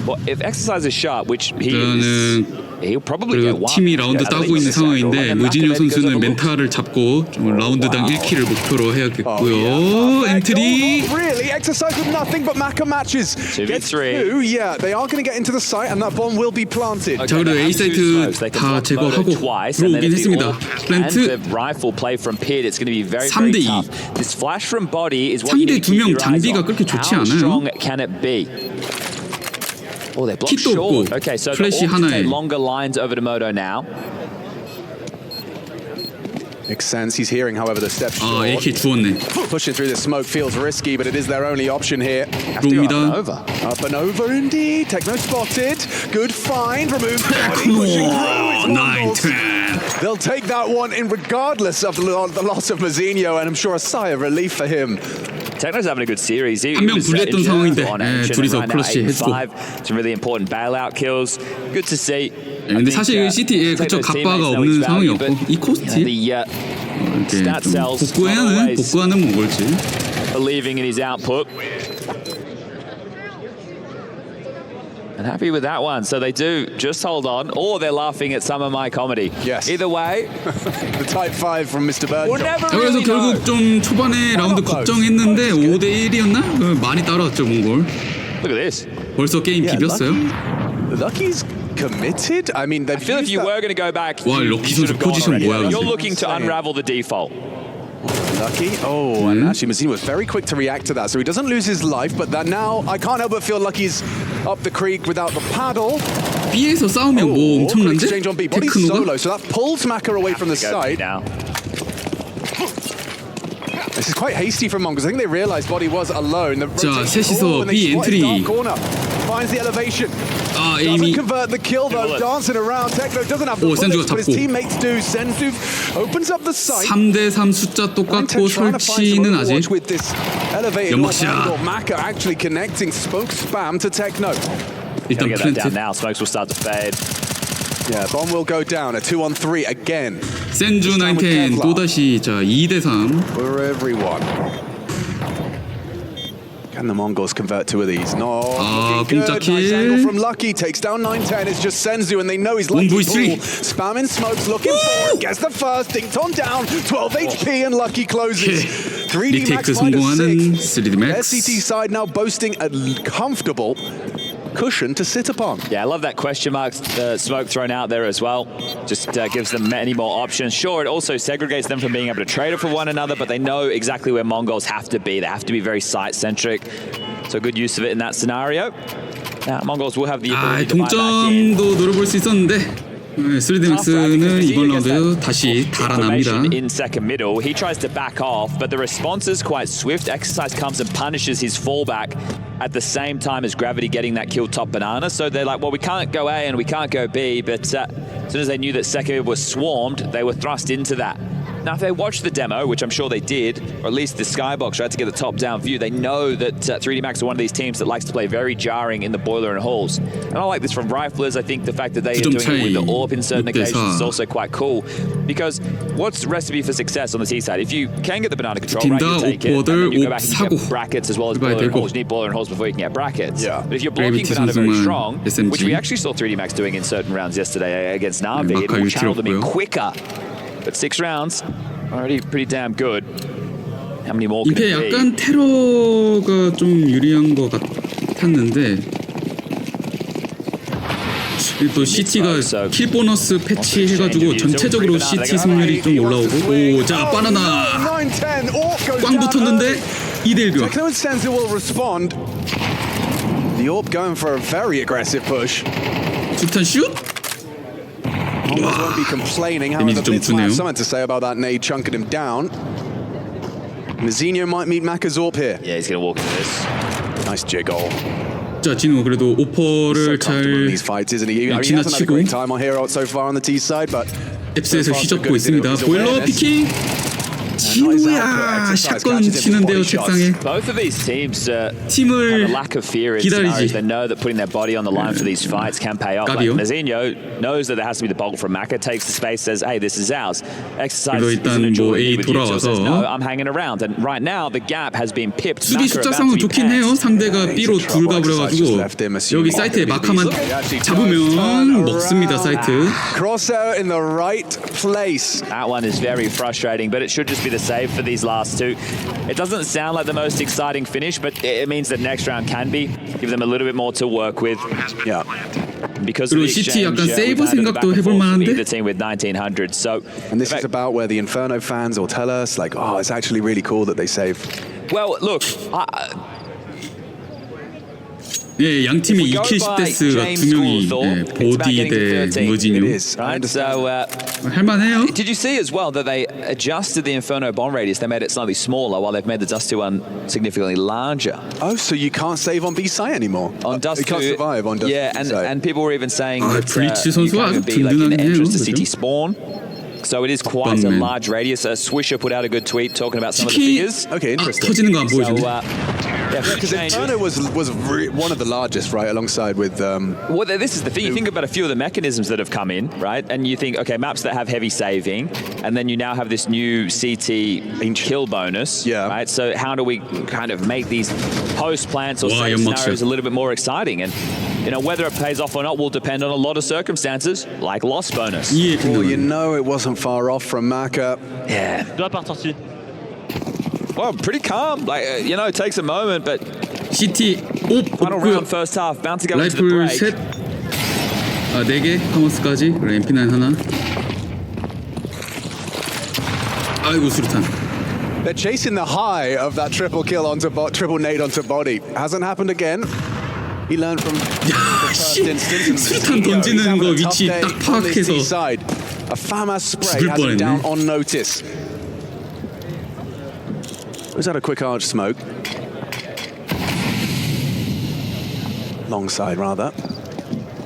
Well, if Exercise is sharp, which he 저는 is, he'll probably get 그리고 one. 팀이 라운드 at 따고 있는 least. 상황인데 And 무진요 Macro goes 선수는 on the 멘탈을 잡고 좀 라운드당 1킬을 목표로 해야겠고요. 엔트리. Really? Exercise with nothing but Macro matches. 2v3. Gets two. Yeah, they are going to get into the site and that bomb will be planted. 자, 그리고 A 사이트 다 제거하고 들어오긴 했습니다. 플랜트. Rifle play from pit, it's going to be very 3대 2. tough. This flash from body is what you 상대 need to keep 두 명 your eyes 장비가 on. 그렇게 좋지 How 않아요. strong can it be? Oh, they're blocked 킷도 short. 없고, Okay, so 플래시 they're all to 하나에. take longer lines over to Moto now. Makes sense. He's hearing, however, the steps 아, short. AK 주웠네. Pushing through the smoke feels risky, but it is their only option here. Have to go up and 들어옵니다. over. Up and over indeed. Techno spotted. Good find. Remove the body. Pushing through. It's 9, 10. They'll take that one in regardless of the loss of Mazinho, and I'm sure a sigh of relief for him. Techno's having a good series. He 한 명 was 불렸던 injured 상황인데, on 예, action, 둘이서 and right now 클러치 8 and 해주고. 5. Some really important bailout kills. Good to see. 근데 사실 시티 그쵸 갑바가 없는 상황이었고 이 코스티 이렇게 좀 복구하는 몽골지. Believing in his output. And happy with that one. So they do just hold on, or they're laughing at some of my comedy. Yes. Either way. The type 5 from Mr. Bird. We'll never 그래서 really know. 결국 좀 초반에 라운드 걱정했는데 5대 1이었나? 많이 따라왔죠 몽골. Look at this. 벌써 게임 비볐어요. Lucky's committed. I mean, I feel if you were going to go back, 와, you 럭키 should 선수 have gone 포지션 already. 뭐야? You're looking to unravel the default. Lucky. Oh, and actually Mazzini was very quick to react to that, so he doesn't lose his life, but that now I can't help but feel Lucky's up the creek without the paddle. B에서 싸우면 뭐 엄청난데? Exchange on B. Body's 테크노가? solo, so that pulls Maka away from the side. Now. This is quite hasty from Mongols. I think they realized Body was alone. The 자, rotation- 셋이서 and they B spotted 엔트리. dark corner. Finds the elevation. 아, Doesn't 에이미. convert the kill though. Dancing around. Techno doesn't have the 오, 센주가 bullets, but his 잡고. teammates do. Senzu opens up the sight. 3대 3 숫자 똑같고 설치는 아직. with this elevated 연막샷. angle. Maka actually connecting spoke spam to Techno. 일단 Gotta get that 플랜트. down now. Smokes will start to fade. Yeah, bomb will go down. A 2-on-3 again. 센주 910 또다시 자 2대 3. For everyone. Can the Mongols convert two of these? No. Looking good. 공짜 Nice angle 킬. from Lucky. Takes down 910. It's just Senzu, and they know he's lucky. 1v3. Spamming smokes, looking for it. Gets the first. Dinked on down. 12 HP, and Lucky closes. 3D Max 리테이크 성공하는 -6. 3D Their Max. CT side now boasting a comfortable cushion to sit upon. Yeah, I love that question mark smoke thrown out there as well. Just gives them many more options. Sure, it also segregates them from being able to trade it for one another, but they know exactly where Mongols have to be. They have to be very site-centric. So good use of it in that scenario. Now, Mongols will have the 아, ability to buy back in. 동점도 노려볼 수 있었는데 3D Max는 이번 라운드에도 다시 달아납니다. In second middle, he tries to back off, but the response is quite swift. Exercise comes and punishes his fallback at the same time as Gravity getting that kill top banana. So they're like, well, we can't go A and we can't go B, but as soon as they knew that second was swarmed, they were thrust into that. Now, if they watched the demo, which I'm sure they did, or at least the skybox tried to get the top-down view, they know that 3D Max are one of these teams that likes to play very jarring in the boiler and halls. And I like this from riflers. I think the fact that they are doing it with the AWP in certain occasions is also quite cool. Because what's the recipe for success on the T side? If you can get the banana control right, you take it, and then you go back and you get brackets as well as boiler and halls. You need boiler and halls before you can get brackets. Yeah. But if you're blocking banana very strong, SMG. which we actually saw 3D Max doing in certain rounds yesterday against Na'Vi, it will channel them in quicker. But 6 rounds, already pretty damn good. How many more can 임페 it be? 약간 테러가 좀 유리한 것 같았는데 또 CT가 킬 보너스 패치 해가지고 전체적으로 CT 승률이 좀 올라오고 오자 바나나 꽝 붙었는데 2대1 교환. Techno and Senzu will respond. The AWP going for a very aggressive push. 수탄 슛? Won't be complaining. However, 데미지 좀 Blitz might have 주네요. something to say about that nade chunking him down. Mazinho might meet Makazorp here. Yeah, he's going to walk into this. Nice jiggle. 자, 진우 그래도 오퍼를 잘 These fights, isn't he? I mean, he hasn't had a 지나치고 great time on here so far on the T side, but 앱스에서 휘젓고 있습니다. 보일러 피킹. 진우야 샷건 치는데요 책상에. Both of these teams have a 팀을 lack of fear in scenarios. They know that putting their body on the line for these fights can pay off. Like Mazinho knows that there has to be the boggle from Maka, takes the space, says, "Hey, this is ours." Exercise isn't enjoying with you, so says, "No, I'm hanging around." And right now, the gap has been pipped. 수비 숫자상은 좋긴 해요. 상대가 B로 둘 가버려가지고 여기 사이트에 마카만 잡으면 먹습니다. 사이트. Crossout in the right place. That one is very frustrating, but it should just be the save for these last two. It doesn't sound like the most exciting finish, but it means that next round can be. Give them a little bit more to work with. Yeah. Because of the CT exchange, 약간 세이브 생각도 해볼 만한데. the team with 1900. So, and this is about where the Inferno fans will tell us, like, oh, it's actually really cool that they save. well, look. 예, 양 팀의 2킬 10데스가 두 명이 보디 대 무진유. Right, so 할만해요. did you see as well that they adjusted the Inferno bomb radius? They made it slightly smaller while they've made the Dust 2 one significantly larger. Oh, so you can't save on B side anymore? On Dust 2, you can't survive on Dust 2. Yeah, and people were even saying that 브리치 you 선수가 can 아주 be like an entrance to 든든하네요. CT spawn. So it is quite a large radius. Swisher put out a good tweet talking about some of the figures. Okay, interesting. 터지는 거 안 So, 보여주네. Because Inferno was one of the largest, right, alongside with. Well, this is the thing. You think about a few of the mechanisms that have come in, right? And you think, okay, maps that have heavy saving, and then you now have this new CT kill bonus, right? So how do we kind of make these post plants or save scenarios a little bit more exciting? And you know, whether it pays off or not will depend on a lot of circumstances, like loss bonus. Well, you know, it wasn't far off from Maka. Yeah. Well, pretty calm. Like you know, it takes a moment, but CT final round first half, bound to go into the 라이플 break. 셋, 4개 하머스까지, 그리고 MP9 하나. 아이고 수류탄. They're chasing the high of that triple kill onto triple nade onto body. Hasn't happened again. He learned from the first instance. 수류탄 던지는 거 위치 딱 파악해서 a FAMAS spray has him down on notice. Was that a quick arch smoke? Long side rather.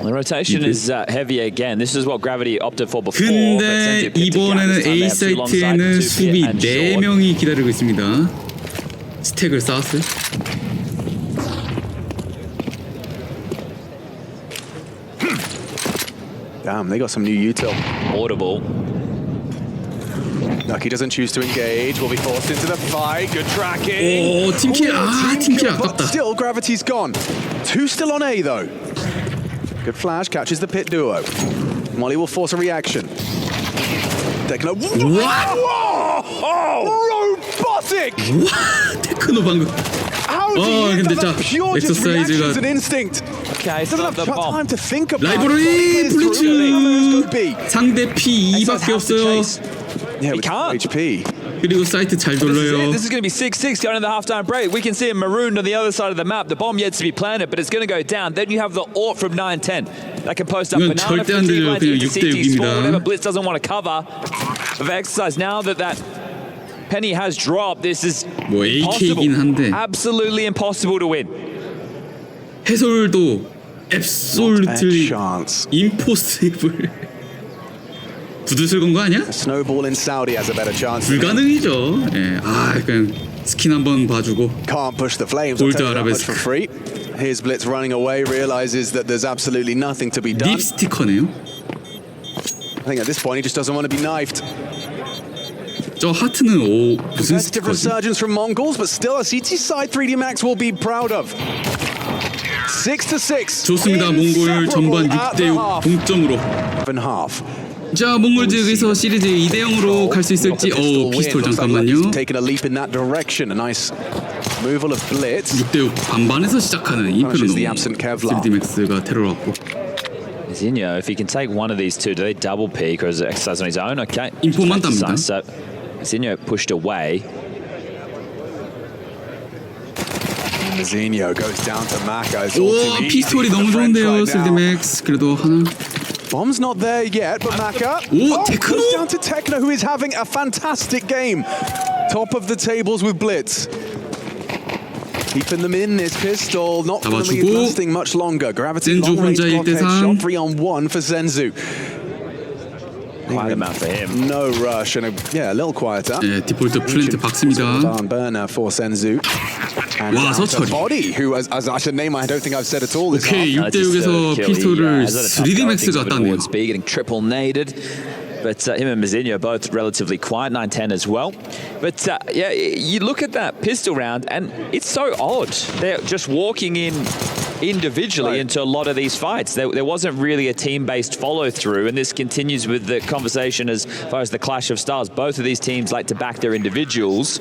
The rotation is heavy again. This is what Gravity opted for before. 근데 이번에는 A 사이트에는 수비 4명이 기다리고 있습니다. 스택을 쌓았어요. Damn, they got some new util. Audible. Nucky doesn't choose to engage. Will be forced into the fight. Good tracking. 오, 팀킬. 아, 팀킬 but 아깝다. still, Gravity's gone. 2 still on A though. Good flash, catches the pit duo. Molly will force a reaction. Tekno. Whoa! Robotic! 테크노 방금. How do you 근데 get 자, that pure just reactions 엑서사이즈가 and instinct? Okay, Doesn't have time to think about 라이브러리 it. 블리츠 상대 P 2밖에 없어요. Yeah, He can't. HP. 그리고 사이트 잘 돌려요. This is going to be 6-6 going into the halftime break. We can see him marooned on the other side of the map. The bomb yet to be planted, but it's going to go down. Then you have the AWP from 9-10 that can post up 이건 banana 절대 안 들려요. 그냥 6대 6입니다. whatever Blitz doesn't want to cover. Of exercise now that penny has dropped. This is 뭐 AK이긴 한데 absolutely impossible to win. 해솔도 앱솔루틀리 임포시블. 부두술 건 거 아니야? Snowball in Saudi has a better chance. 불가능이죠. 예, 그냥 스킨 한번 봐주고. Can't push the flames. 골드 Much 아라베스크. for free. Here's Blitz running away, realizes that there's absolutely nothing to be done. 립 스티커네요. I think at this point he just doesn't want to be knifed. 저 하트는 무슨 Competitive 스티커지? resurgence from Mongols, but still a CT side 3D Max will be proud of. 6-6. 좋습니다. 몽골 전반 6대6 동점으로. half. 자, 몽골즈 여기서 시리즈 2대0으로 갈 수 있을지. 피스톨 잠깐만요. Taking a leap in that direction. A nice removal of Blitz. 6대6 반반에서 시작하는 인ferno. 3D Max가 테러 왔고. Zinho, if he can take one of these two, do they double peek or is it exercise on his own? Okay. 인포만 땁니다. So Zinho pushed away. Zinho goes down to Maka. 오, 피스톨이 너무 좋은데요. 3D Max. 그래도 하나. Bomb's not there yet, but Maka Tekno! goes down to Tekno, who is having a fantastic game. top of the tables with Blitz. Keeping them in this pistol, not going to be lasting much longer. Gravity 젠주 long range 혼자 blockade 1대3. shot 3-on-1 for Zenzu. Quite amount for him. No rush and a little quieter. 예, 디폴트 플랜트 박습니다. Barn burner for Zenzu. And 와, 서철이. Body, who as I should name, I don't think I've said at all this 오케이, half. 6대6에서 피스톨을 3D 맥스가 땄네요. Getting triple naded. But him and Mazinho are both relatively quiet, 9-10 as well. But yeah, you look at that pistol round and it's so odd. They're just walking in individually into a lot of these fights. There wasn't really a team-based follow-through, and this continues with the conversation as far as the clash of styles. Both of these teams like to back their individuals.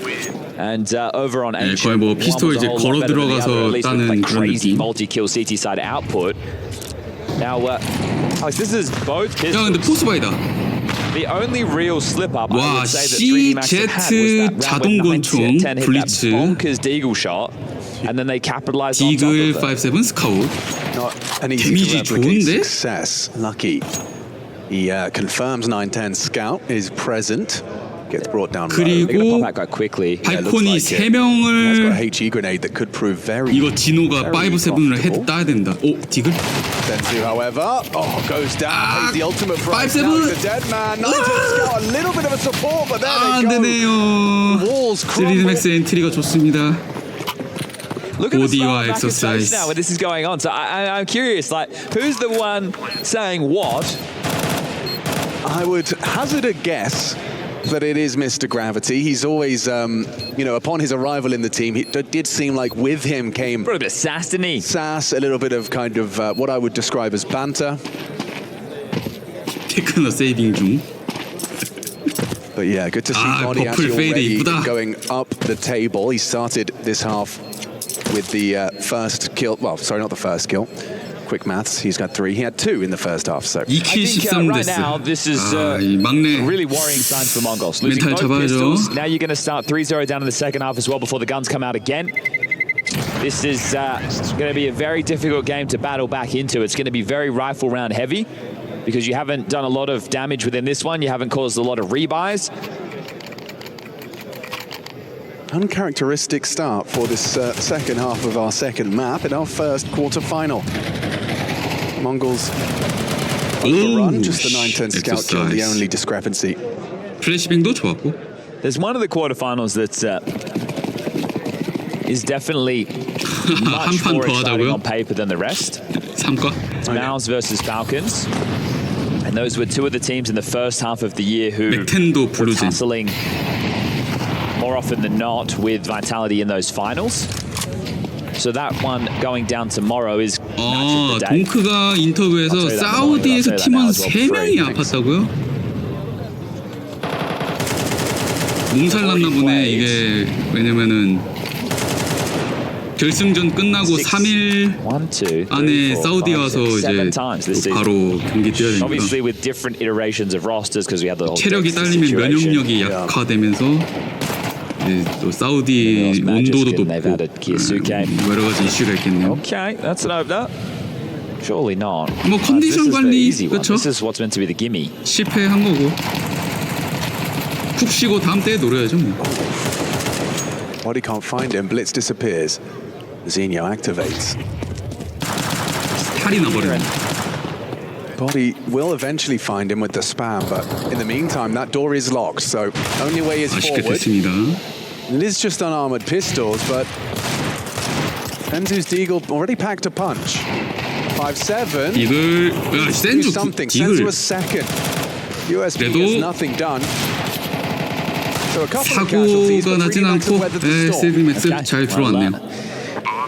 And over on Ancient, 거의 뭐 피스톨 이제 걸어 들어가서 따는 그런 crazy 느낌. multi-kill CT side output. Now, Alex, this is both pistols. 야, 근데 포스바이다. The only real slip up I 와, would say that 3D Max have had was that 자동 round when 권총, 9-10 hit 블리츠. that bonkers deagle shot, and then they capitalized on top 디글 of it. 5-7 스카웃. Not an easy 데미지 to replicate 좋은데? success. Lucky. He confirms 9-10 scout is present. Gets brought down low. They're going to 그리고 pop out quite quickly. 팔콘이 That's got a 3명을 HE grenade that could prove very. 이거 진호가 very 5-7을 헤드 profitable. 따야 된다. 오, 디글? Zenzu, however, goes down. Pays the ultimate price. 5-7. Now he's a dead man. 9-10 scout, a little bit of a support, but there 안 they go. 되네요. Walls 3D crumble. 맥스 엔트리가 좋습니다. Look at the Body와 style back of exercise. face now when this is going on. So I'm curious, like, who's the one saying what? I would hazard a guess that it is Mr. Gravity. He's always, upon his arrival in the team, it did seem like with him came Brought a bit of sass, didn't he? sass, a little bit of kind of what I would describe as banter. 테크너 세이빙 중. But yeah, good to see Body 퍼플 actually 페이드 already 이쁘다. going up the table. He started this half with the first kill. Well, sorry, not the first kill. Quick maths, he's got 3. He had 2 in the first half, so 2킬 I think 13 right 데스. now this is 이 막내 really worrying signs for Mongols. Losing 멘탈 both 잡아야죠. pistols. Now you're going to start 3-0 down in the second half as well before the guns come out again. This is going to be a very difficult game to battle back into. It's going to be very rifle round heavy because you haven't done a lot of damage within this one. You haven't caused a lot of rebuys. uncharacteristic start for this second half of our second map in our first quarter-final. Mongols overrun, just the 9-10 scout kill, the only discrepancy. 플래시뱅도 좋았고. There's one of the quarterfinals that is definitely much 판 more 더 exciting 하자고요? on paper than the rest. 3과? Mals versus Falcons. And those were two of the teams in the first half of the year who 맥텐도 were 블루진. tussling more often than not with Vitality in those finals. So that one going down tomorrow is match of the day. 동크가 인터뷰에서 사우디에서 팀원 3명이 아팠다고요? 몸살 났나 보네. 이게 왜냐면은 결승전 끝나고 3일 안에 사우디 와서 이제 바로 경기 뛰어야 되니까 Obviously with different iterations of rosters because we had the whole 체력이 Texas 딸리면 situation. 면역력이 약화되면서 이제 또 사우디 온도도 높고 뭐 여러 가지 이슈가 있겠네요. Okay, that's an over. Surely not. 뭐 컨디션 관리 그렇죠? This is what's meant to be the gimme. 실패한 거고 푹 쉬고 다음 때에 노려야죠 뭐. Body can't find him. Blitz disappears. Zinho activates. 탈이 나버리네. Body will eventually find him with the spam, but in the meantime, that door is locked, so only way is 아쉽게 forward. 됐습니다. It is just unarmored pistols, but Senzu's Deagle already packed a punch. 5-7. 이글 Do 센주 something. Senzu 이글 was second. USP 그래도 has nothing done. So a couple of casualties, 사고가 but 나진 3D Max 않고 have weathered the storm. 세비맥스 잘 들어왔네요.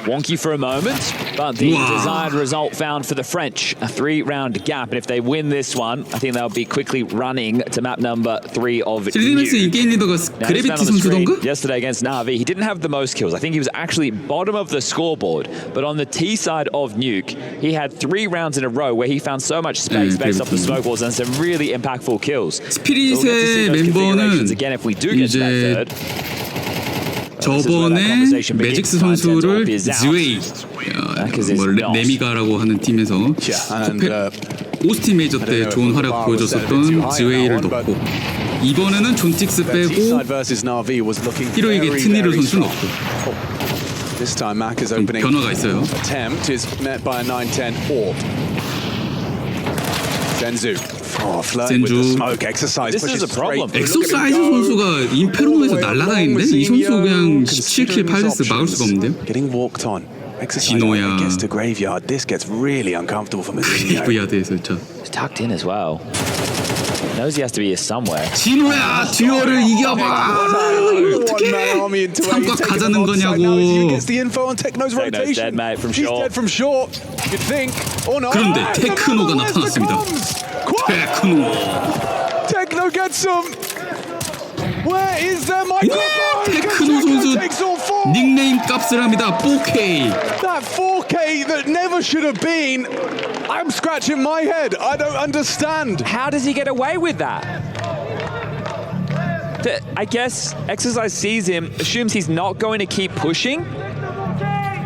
Wonky for a moment, but the Wow. desired result found for the French. A 3-round gap, and if they win this one, I think they'll be quickly running to map number 3 of 3D Max New. 인게임 리더가 Now, this man 그래비티 on the screen 선수던가? yesterday against Na'Vi, he didn't have the most kills. I think he was actually bottom of the scoreboard. But on the T side of Nuke, he had 3 rounds in a row where he found so much space based off the smoke walls and some really impactful kills. 스피릿의 멤버는 again if we do get to that third. 저번에 매직스 선수를 즈웨이 네미가라고 하는 팀에서 오스틴 메이저 때 좋은 활약 보여줬었던 즈웨이를 넣고 이번에는 존틱스 빼고 히로에게 트니를 선수는 없고 This time Mac is 좀 opening. 변화가 있어요. Attempt is met by a 9-10 orb. Senzu. Oh, flirting with the smoke. Exercise This pushes is a problem. straight. 엑소사이즈 선수가 인페르노에서 날아다니는데 이 선수 그냥 17킬 8데스 막을 수가 없는데요. Getting walked on. Exercise 진호야. gets to graveyard. This gets really uncomfortable for Mazinho. 그레이브야드에서 저 He's tucked in as well. Knows he has to be here somewhere. 진호야 듀얼을 이겨봐. 어떻게 삼각 가자는 거냐고. Gets the info on Techno's Techno's rotation. dead, mate, from He's short. dead from short. You'd think. Or not. 그런데 Ah, 테크노가 another 나타났습니다. Where's 테크노. Techno gets some. Where is their microphone? 테크노 선수 takes all four. 닉네임 값을 합니다. 4K. That 4K that never should have been. I'm scratching my head. I don't understand. How does he get away with that? I guess Exercise sees him, assumes he's not going to keep pushing,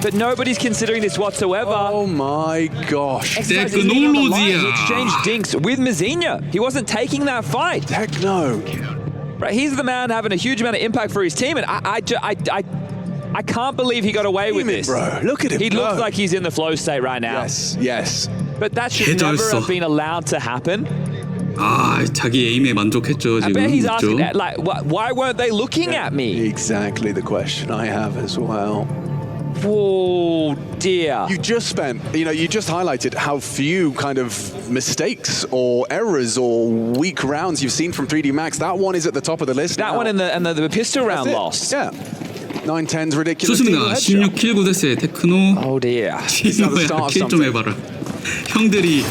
but nobody's considering this whatsoever. Oh my gosh. Exercise is leading on the line. He Technology. exchanged dinks with Mazinho. He wasn't taking that fight. Techno. Right, he's the man having a huge amount of impact for his team, and I can't believe he got away with this. Bro, look at him. He looks go. like he's in the flow state right now. Yes. But that should never 개잘했어. have been allowed to happen. 아 자기 에임에 만족했죠 I 지금. bet he's asking, 그렇죠? like, why weren't they looking at me? Exactly the question I have as well. Oh dear. You just highlighted how few kind of mistakes or errors or weak rounds you've seen from 3D Max. That one is at the top of the list. That now. one and the pistol round That's it. lost. Yeah. 9-10's ridiculous. 좋습니다. 16킬 9데스의 테크노. Oh dear. 진호야 킬 좀 해봐라. 형들이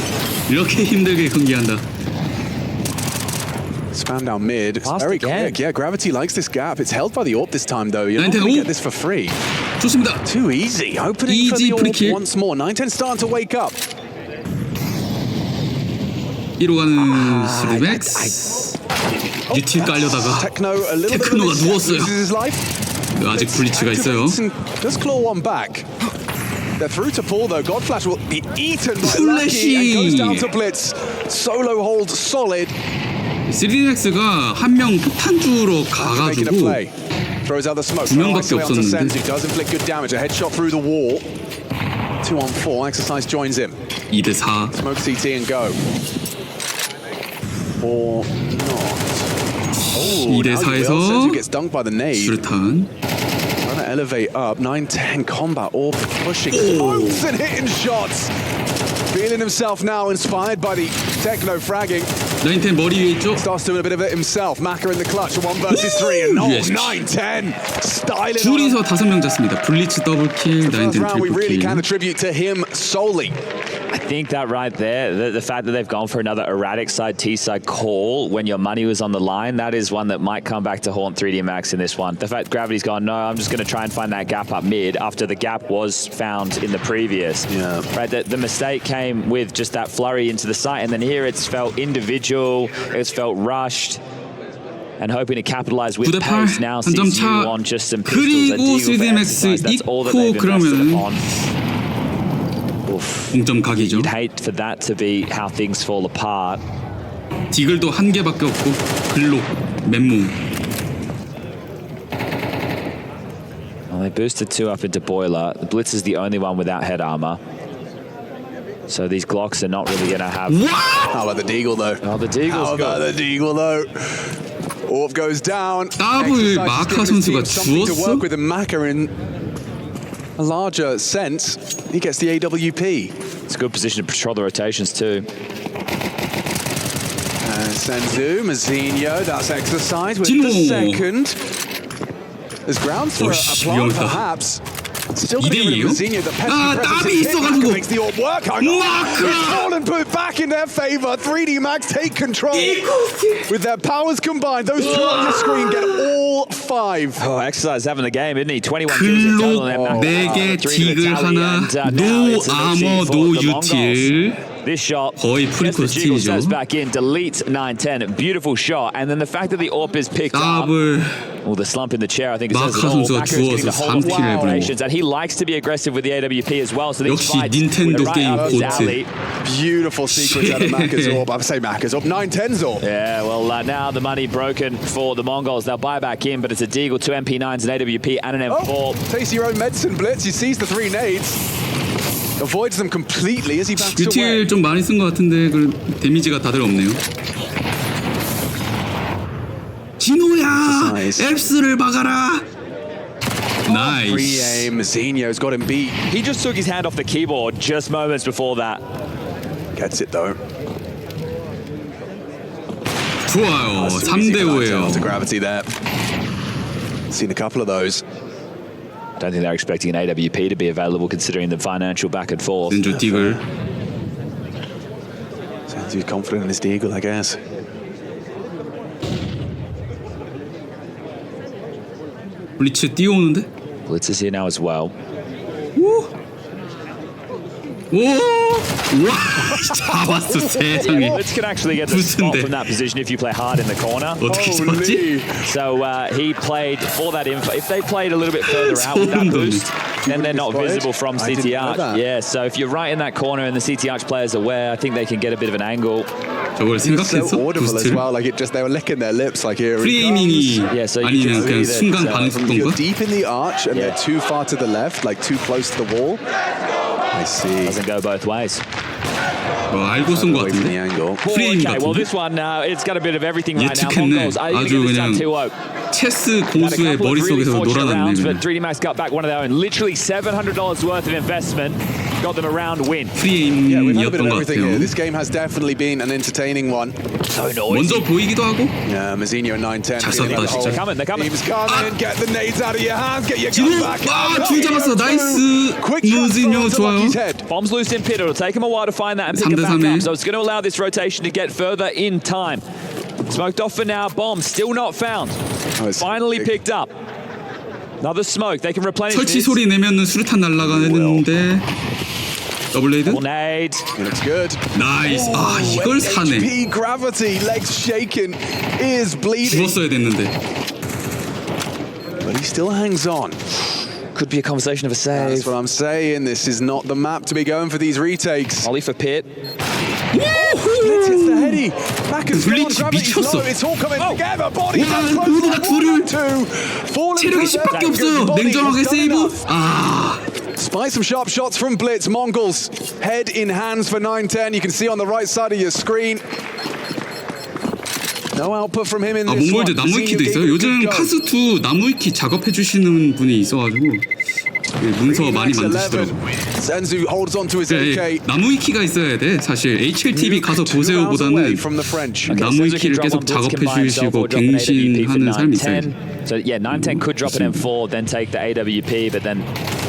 이렇게 힘들게 경기한다. Spam down mid. It's Fast very again. quick. Yeah, Gravity likes this gap. It's held by the AWP this time, though. You're not 9-10, going to ooh. get this for free. 좋습니다. Too easy. Opening for Easy the free AWP kill. once more. 9-10 starting to wake up. 1로 가는 스리맥스. 유틸 깔려다가 Techno a little bit 테크노가 of 누웠어요. loses his life. 아직 블리츠가 있어요. Does claw one back. They're through to pull though. Godflash will be eaten by Flashy. Lucky and goes down to Blitz. Solo hold solid. 스리맥스가 한 명 폭탄 주러 Making a 가가지고 play. Throws out the smoke. 두 명밖에 Nicely onto 없었는데. Senzu. Does inflict good damage. A headshot through the wall. 2-on-4. Exercise joins him. 2대4. Smoke CT and go. Or not. Oh, 2대4에서 Senzu gets dunked by the nade. 수류탄. Trying to elevate up. 9-10 combat. All pushing. Smokes and hitting shots. Feeling himself now, inspired by the Techno fragging. 910 머리 위에 있죠. Starts doing a bit of it himself. Maka in the clutch. 1 versus 3. And no, Yes. 9-10. Styling on. 둘이서 5명 잡습니다. 블리츠 더블킬, First 910 round we really can 트리플킬. attribute to him solely. I think that right there, the fact that they've gone for another erratic side T side call when your money was on the line, that is one that might come back to haunt 3D Max in this one. The fact Gravity's gone, no, I'm just going to try and find that gap up mid after the gap was found in the previous. Yeah. Right, the mistake came with just that flurry into the site, and then here it's felt individual, it's felt rushed. And hoping to capitalize with 9대8 pace. Now 한 점 sees 차. you on just some pistols. A 그리고 deagle for 3D Max Exercise. That's all that 있고 they've invested 그러면은 upon. Oof. 동점 각이죠. You'd hate for that to be how things fall apart. 디글도 한 개밖에 없고 글록, 맨몸. Well, they boosted 2 up into Boiler. The Blitz is the only one without head armor. So these Glocks are not really going to have... How about the Deagle though? Oh, the Deagle's How about good. the Deagle though? Orb goes down. 더블 마카 선수가 something to 주웠어? work with, and Maka in a larger sense, he gets the AWP. It's a good position to patrol the rotations too. And Senzu, Mazinho, that's Exercise with 진호. the second. There's grounds for a plant 위험하다. perhaps. Still going to get rid 2대2 of Mazinho. The pesky 아, presence 땀이 is hit. Maka 있어가지고. makes the orb work. Maka! It's fallen put back in their favor. 3D Max take control. With their powers combined, those two on the screen get all 5. Oh, Exercise having the game, isn't he? 21 kills in total. 글록 4개, 디글 하나, 노 아머, 노 유틸. This shot 거의 gets the jiggle 풀코스팅이죠. sets back in, deletes 9-10. Beautiful shot. And then the fact that the AWP is picked up. 땀을 The slump in the chair, I think it says 마카 it all. 선수가 Backer is getting the 주워서 whole of the 3킬을 해버리고. operations, and he likes to be aggressive with the AWP as well. So these 역시 fights 닌텐도 were right 게임 up his 고트. alley. Beautiful sequence out of Macca's AWP. I say Macca's AWP, 9-10's AWP. Yeah, well, now the money broken for the Mongols. They'll buy back in, but it's a Deagle, 2 MP9s, an AWP, and an M4. Oh, taste your own medicine, Blitz. He sees the 3 nades. Avoids them completely as he backs away. 유틸 좀 많이 쓴 것 같은데 그 데미지가 다들 없네요. 진호야! 앱스를 박아라! 나이스. Free aim. Zinho's got him beat. He just took his hand off the keyboard just moments before that. Gets it though. 좋아요. 3대5예요. To gravity there. Seen a couple of those. Don't think they're expecting an AWP to be available considering the financial back and forth. 왼쪽 딕을. Sounds he's confident in his deagle, I guess. 블리츠 뛰어오는데? Blitz is here now as well. 오! 와! 잡았어 세상에. Blitz can actually get the spot 무슨데? from that position if you play hard in the corner. 어떻게 잡았지? So he played for that info. If they played a little bit further out with that 소름 boost, 돋네. then they're not visible from I didn't CT know Arch. that. Yeah, so if you're right in that corner and the CT Arch player's aware, I think they can get a bit of an angle. 저걸 So 생각했어? audible as 부스트를? well, like it just they were licking their lips like here. it 프레이밍이 comes. Yeah, so you 아니면 can 그냥 see that, 순간 반응 You're 속도인가? deep in the arch and Yeah. they're too far to the left, like too close to the wall. I see. Doesn't go both ways. 알고 쓴 것 Away from the 같은데? angle. 프레임 Okay, well 같은데? this one it's got a bit of everything right now. 예측했네. Mongols are you 아주 going to get this 그냥 done 2-0. 체스 Had a 고수의 couple of really 머릿속에서 fortunate 놀아놨네 rounds, 그냥. but 3D Max got back one of their own. Literally $700 worth of investment got them a round win. Yeah, we've had a bit 프레임이었던 of 것 everything here. 같아요. This game has definitely been an entertaining one. So noisy. 먼저 보이기도 하고 Yeah, Mazzinho at 9-10. 잘 썼다, 진짜. They're coming, they're coming. Team's coming. Get the nades out of your hands. Get your 진호! gun back. 아, 둘 잡았어. 나이스. Quick transfer 무진요 onto 좋아요. Lucky's head. Bombs loose in pit. It'll take him a while to find that and pick it 3대 back 3에. up. So it's going to allow this rotation to get further in time. Smoked off for now. Bomb still not found. Oh, it's Finally big. picked up. Another smoke. They can replenish 설치 this. 소리 내면은 수류탄 날아가는데 더블레이드? Nade. It looks good. 나이스. 아 이걸 사네. HP gravity, legs shaking, ears bleeding. 죽었어야 됐는데. But he still hangs on. Could be a conversation of a That's save. what I'm saying. This is not the map to be going for these retakes. Ollie for pit. Blitz hits the heady. Back and forth. 블리츠 Gravity's 미쳤어. low. It's all coming together. Body 와, down close. 의도가 둘을. 1-2. Falling 체력이 through 10밖에 there. 없어요. Body 냉정하게 has done 세이브. enough. 아 Despite some sharp shots from Blitz, Mongols head in hands for 9-10. You can see on the right side of your screen. No output from him in 아 this one. 몽골즈 나무위키도 Zinho 있어요. gave it a 요즘 good go. 카스2 나무위키 작업해 주시는 분이 있어가지고 예, 문서 많이 Max 11. 만드시더라고. Zenzu holds on to his 예, AK. 나무위키가 있어야 돼. 사실 HLTV 가서 Two rounds away 보세요보다는 from the French. 나무위키를 계속 작업해 주시고 갱신하는 삶이 있어요. So yeah, 9-10 could drop an M4, then take the AWP, but then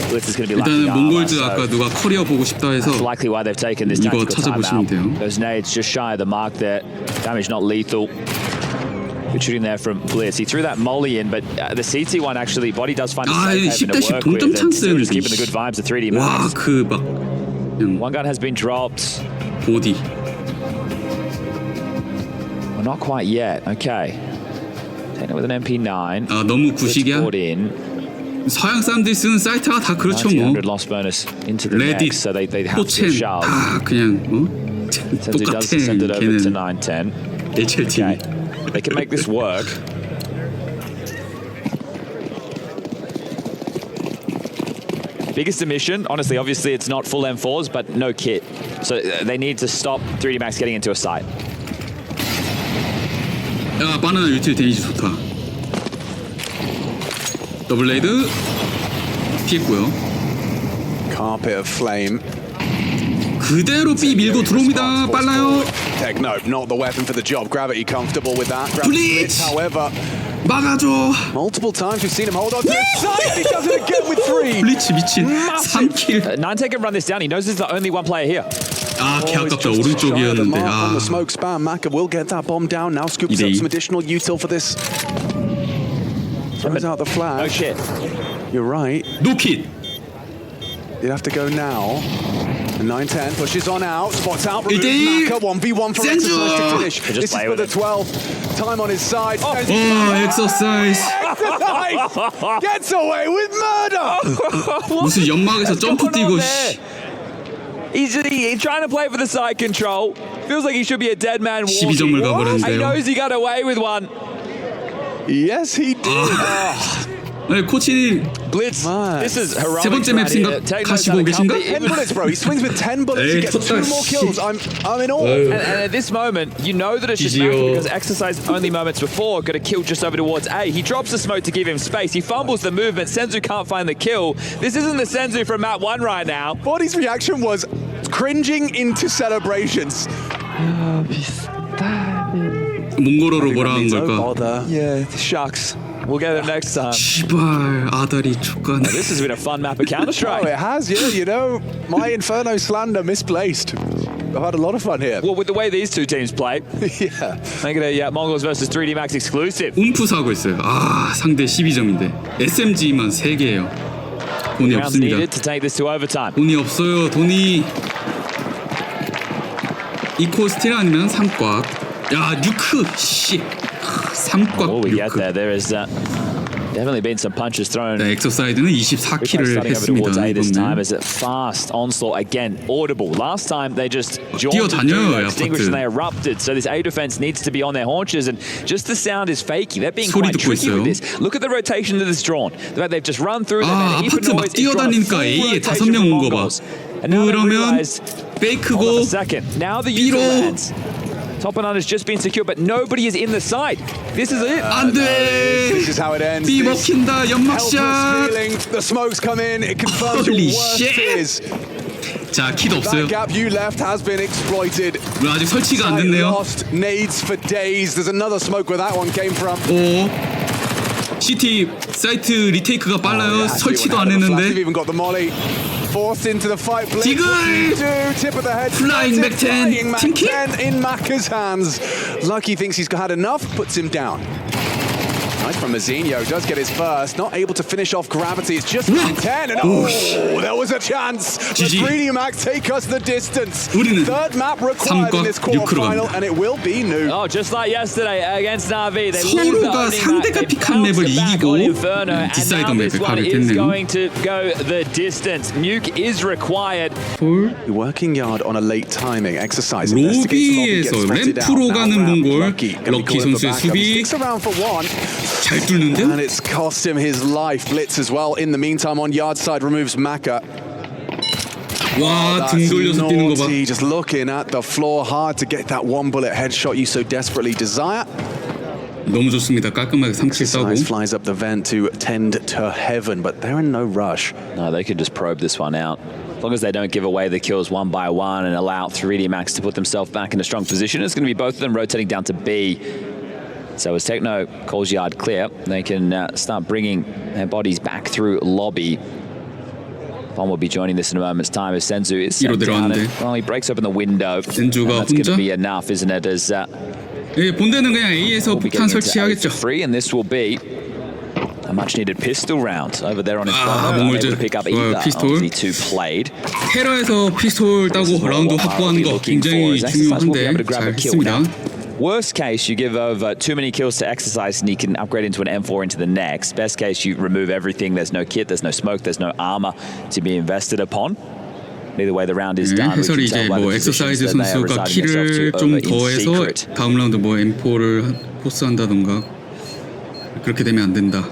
Blitz is going to be 일단은 lacking 몽골즈 armor, 아까 so 누가 커리어 보고 싶다 해서 that's likely why they've taken this 이거 tactical 찾아보시면 돼요. timeout. Those nades just shy of the mark there. Damage not lethal. Good shooting there from Blitz. He threw that molly in, but the CT one actually, body does find a 아, safe haven to 10대10 work 동점 with, and still just 찬스였는데, keeping the good vibes of 3D 와 Max. 그 막 그냥 One gun has been dropped. 보디. Well, not quite yet. Okay. Taking it with an MP9. 아 너무 Blitz 구식이야. brought in. 서양 사람들이 쓰는 사이트가 다 그렇죠 뭐. 1900 loss bonus into the 레딧, next, so they have to 포첸 shove. 다 그냥 Senzu 똑같아 does send it over to 걔는 9-10. HLTV. Okay. They can make this work. Biggest omission, honestly, obviously it's not full M4s, but no kit. So they need to stop 3D Max getting into a site. 야 바나나 유틸 데미지 좋다. 더블레이드 피했고요. Carpet of flame. 그대로 B 밀고 들어옵니다. 빨라요. Tech, no, not the weapon for the job. Gravity comfortable with that. Blitz! However, 막아줘. multiple times we've seen him hold on to his side, and he does it again with 3. 블리츠 미친 3킬. 9-10 can run this down. He knows he's the only one player here. 아, 개 Oh, he's 아깝다. just shy of the 오른쪽이었는데. mark on 아, the smoke spam. Maka will get that bomb down now. Scoops up 2대2. some additional util for this. Throws out the No flash. shit. You're right. 노킷. You'd have to go now. 9-10 pushes on out, spots out, 1대1 Maka, 1v1 for Senju. Exercise to finish. Just This is play for with the it. 12. Time on his side. 엑서사이즈. Exercise gets away with murder. 무슨 연막에서 점프 뛰고 He's trying to play for the side control. Feels like he should be a dead man walking. 12점을 He 가버렸는데요. knows he got away with one. Yes, he did. 네, 코치님 Blitz. This is heroic. 세 번째 맵 생각 가시고 계신가? 10 bullets, bro. He swings with 10 bullets. He gets 2 more kills. I'm in awe. And at this moment, you know that it's just massive because Exercise only moments before got a kill just over towards A. He drops the smoke to give him space. He fumbles the movement. Senzu can't find the kill. This isn't the Senzu from map 1 right now. Body's reaction was cringing into celebrations. 몽골어로 뭐라 한 걸까? Bother. Yeah, shucks. We'll get it next time. 시발 아다리 족간. This has been a fun map of Oh, Counter-Strike. it has, yeah. You know, my Inferno slander misplaced. I've had a lot of fun here. Well, with the way these two teams play, Yeah. make it a Mongols versus 3D Max exclusive. 움프 사고 있어요. 아 상대 12점인데 SMG만 3개예요. 돈이 Rounds 없습니다. needed to take this to overtime. 돈이 없어요. 돈이 이코 스틸 아니면 삼꽉. 야 뉴크 씨. 삼꽉 Oh, we get 뉴크. there. There is definitely been some punches thrown. 네, 엑서사이드는 24킬을 Starting over 했습니다. towards A this time 이번에. as a fast onslaught again audible. Last time they just jaunted 뛰어다녀요, through, extinguished, 아파트. and they erupted. So this A defense needs to be on their haunches, and just the sound is fakey. They're being 소리 quite 듣고 tricky 있어요. with this. Look at the rotation that is drawn. The fact they've just run through. 아, they've made a heap of 아파트 막 noise. It's drawn a 뛰어다니니까 full A에 rotation 5명 from 온 거 봐. Mongols. And now they've 그러면 realized, hold on 페이크고 a second. Now the user Biro. lands. Top and has just been secure, but nobody is in the side. This is it. 안돼. This is how it ends. B This 먹힌다 연막샷. helpless feeling. The smokes come in. It confirms your Holy worst shit. fears. 자 키도 없어요. That gap you left has been exploited. 아직 설치가 안 Site 됐네요. lost nades for days. There's another smoke where that one came from. 오 CT 사이트 리테이크가 빨라요. 설치도 안 They've 했는데. even got the molly. Forced into the fight. Blitz. 지글! What do you do? Tip of the head. Flying back 10. Flying back Team kick. 10 in Maka's hands. Lucky thinks he's had enough. Puts him down. Nice from Mazinho. Does get his first. Not able to finish off Gravity. It's just 10. And oh, there was a chance. But GG. 3D Max take us the distance. 우리는 Third map required in this 3과 6으로 quarterfinal, 갑니다. and it will be new. Oh, just like yesterday against Navi, they leave the 서로가 opening 상대가 map, they 픽한 bounce 맵을 it back 이기고 on Inferno, and 디사이더 now this 맵을 one 가게 is 됐네요. going to go the distance. Nuke is required. Working yard on a late timing exercise. Investigates the lobby, 로비에서 gets spotted out. 램프로 Now 가는 Ram, 몽골 Lucky, gonna be 럭키 calling for 선수의 backup. 수비 Sticks around for one. 잘 뚫는데요? And it's cost him his life. Blitz as well. In the meantime, on yard side, removes Maka. 와 등 That's 돌려서 뛰는 거 봐. naughty. Just looking at the floor, hard to get that one bullet headshot you so desperately desire. 너무 좋습니다. 깔끔하게 3킬 따고. Size flies up the vent to tend to heaven, but they're in no rush. No, they can just probe this one out. As long as they don't give away the kills one by one and allow 3D Max to put themselves back in a strong position, it's going to be both of them rotating down to B. So as Techno calls yard clear, they can start bringing their bodies back through lobby. Bon will be joining this in a moment's time as Senzu is set down and, well, he breaks open the window. 센주가 That's going 혼자? to be enough, isn't it? As 예, 본대는 그냥 A에서 we'll be 폭탄 getting into 설치하겠죠. free, and this will be a much-needed pistol round over there on Inferno. Not 몽골즈. able to pick up 좋아요, either 피스톨. of the two played. 테러에서 피스톨 따고 라운드 확보하는 거 굉장히 중요한데 잘 했습니다. Worst case, you give over too many kills to Exercise and you can upgrade into an M4 into the next. Best case, you remove everything. There's no kit, there's no smoke, there's no armor to be invested upon. Either way, the round is done. 해설이 이제 뭐 엑서사이즈 선수가 키를 좀 더해서 다음 라운드 뭐 M4를 포스한다던가 그렇게 되면 안 된다.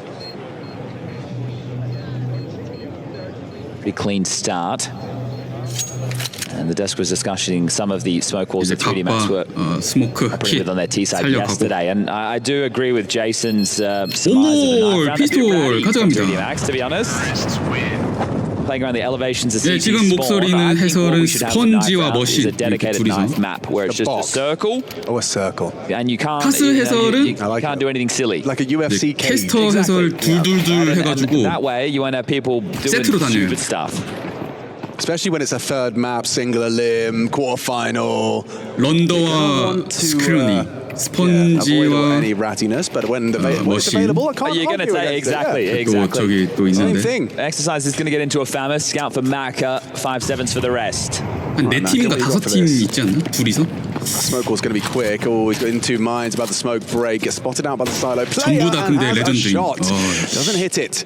Pretty clean start. And the desk was discussing some of the smoke walls that 3D Max were 스모크 putting 킷 on their T side 살려가고. yesterday. And I do agree with Jason's surmise of 오, the knife round. 피스톨 That'd be 가져갑니다. 3D Max, to be honest. Playing around the elevations to 네, see 지금 목소리는 해설은 스펀지와 머신 이렇게 dedicated 둘이서. knife map where it's just a box. circle Oh, a circle. and you can't 카스 해설은 you can't do anything silly. Like a UFC cage. 캐스터 해설 둘둘둘 해가지고 That way you won't have people doing 세트로 다녀요. stupid stuff. Especially when it's a third map, singular limb, quarterfinal. 런더와 스크루니 스펀지와 any rattiness, but when it's available, I can't You're going to argue say against it. exactly. 또 저기 또 Same 있는데 thing. Exercise is going to get into a famous scout for Maka, 5-7s for the rest. 한 4팀인가 5팀 있지 않나? 둘이서? Smoke was going to be quick. Oh, he's got in two minds about the smoke break. Gets spotted out by the silo player 전부 다 and 근데 has a 레전드인. shot. Doesn't hit it.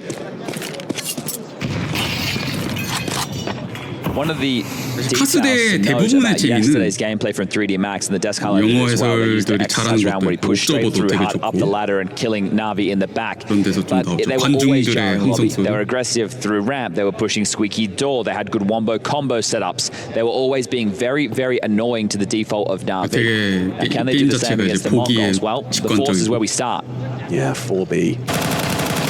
One of the 카스2의 details to note 대부분의 about 재미는 yesterday's gameplay from 3D Max and the desk highlight 영어 as well. They used the 해설들이 exercise 잘하는 round where he 것도 pushed straight 옵저버도 through 되게 up the 좋고 ladder and killing Navi in the back. 그런 데서 좀 But 더 they were always 관중들의 jarring lobby. 함성 They were 소리. aggressive through ramp. They were pushing squeaky door. They had good wombo combo setups. They were always being very, very annoying to the default of Navi. 되게 And can they do 게임 the same 자체가 against 이제 the 보기에 Mongols? Well, the force is where we 직관적이고. start. Yeah, 4B.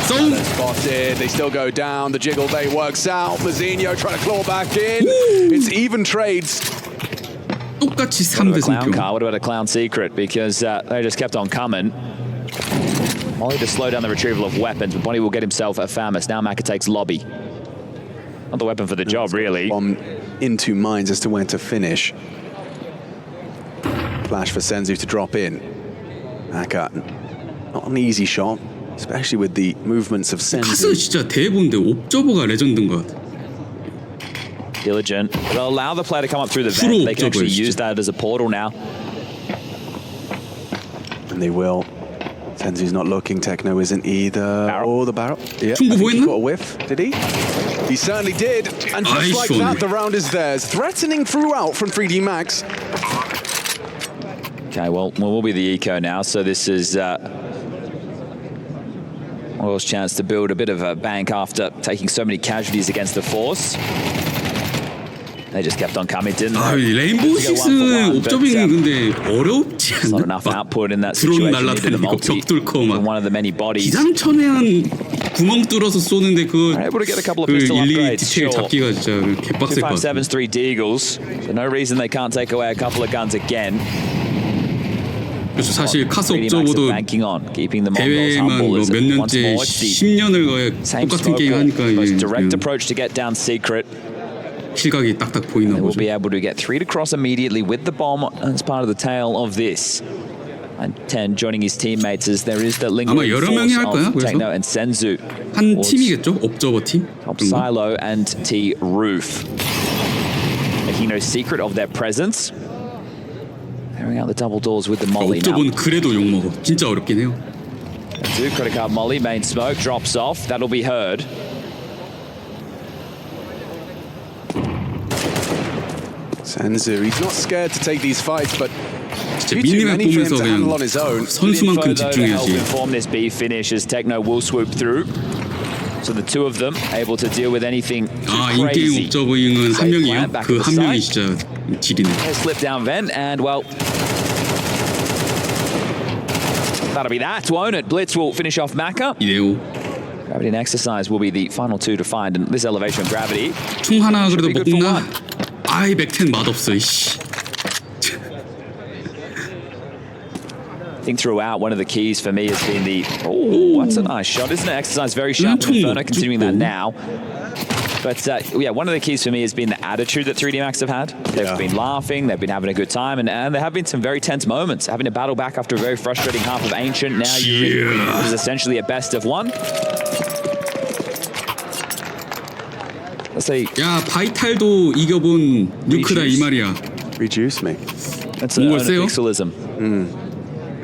쏘! Spotted. They still go down. The jiggle bait works out. Mazinho trying to claw back in. It's even trades. 똑같이 What 3대 about a clown 3표. car? What about a clown secret? Because they just kept on coming. Molly to slow down the retrieval of weapons, but Bonnie will get himself a Famous. Now Maka takes lobby. Not the weapon for the job, really. In two minds as to when to finish. Flash for Senzu to drop in. Maka, not an easy shot, especially with the movements of 카스 Senzu. 진짜 대본데 옵저버가 레전드인 것 같아. Diligent. They'll allow the player to come up through the 프로 vent. They can actually 옵저버였지. use that as a portal now. And they will. Senzu's not looking. Techno isn't either. Barrel. Oh, the barrel. Yeah, 충구 I think he 보였나? got a whiff. Did he? He certainly did. And just 아이, like 시원해. that, the round is theirs. Threatening throughout from 3D Max. Okay, well, we'll be the eco now. So this is Oil's chance to build a bit of a bank after taking so many casualties against the force. They just kept on coming, didn't 아, they? 레인보우 To go 식스 one for one, but, 옵저빙은 근데 어렵지 It's not 않나? enough output in that 드론 situation. Needed a 날라다니고 multi 벽 뚫고 from 막 one of the many bodies. 기상천외한 구멍 뚫어서 쏘는데 그 They're able to get a couple of 그 pistol 일일이 upgrades. 디테일 Sure. 잡기가 진짜 개빡셀 것 같아. 257s, 3 Deagles. So no reason they can't take away a couple of guns again. 그래서 사실 카스 3D Max are 옵저버도 banking on, keeping the Mongols 대회만 humble 뭐 as 몇 once 년째 more it's the 10년을 거의 same 똑같은 smoke 게임 wall, 하니까 most 이게 direct 그냥 approach to get down secret. 실각이 딱딱 보이나 They will 보죠. be able to get 3 to cross immediately with the bomb as part of the tail of this. And 10 joining his teammates as there is the lingering 아마 여러 명이 할 거야, force of 그래서? Techno and Senzu. 한 towards 팀이겠죠? 옵저버 팀? Top 그런 거? Silo and T Roof. Making no secret of their presence. Clearing out the double doors with the molly now. 옵저버는 그래도 욕먹어. 진짜 어렵긴 해요. Two credit card molly, main smoke drops off. That'll be heard. Senzu, he's not scared to take these fights, but 진짜 too 미니맵 many for him 보면서 to handle 그냥 on his own. 선수만큼 Info, though, to help 집중해야지. inform this B finish as Techno will swoop through. So the two of them able to deal with anything 아, crazy. 인게임 옵저버잉은 한 명이에요? Back 그 at the 한 명이 side. 진짜 지리네. He'll slip down vent and well, that'll be that, won't it? Blitz will finish off Maka. 이대호. Gravity and exercise will be the final two to find, and this elevation of gravity. 총 하나 그래도 be good for 먹나? one. 아이 맥텐 맛없어 이씨. I think throughout, one of the keys for me has been the that's a nice shot, isn't it? Exercise very sharp. 총 Inferno continuing that 죽고. now. But yeah, one of the keys for me has been the attitude that 3D Max have had. They've been laughing, they've been having a good time, and there have been some very tense moments. Having to battle back after a very frustrating half of Ancient. Now it is essentially a best of one. Let's see. 야 바이탈도 이겨본 뉴크다 이 말이야. Reduce me. That's 몽골 a 세요? pixelism.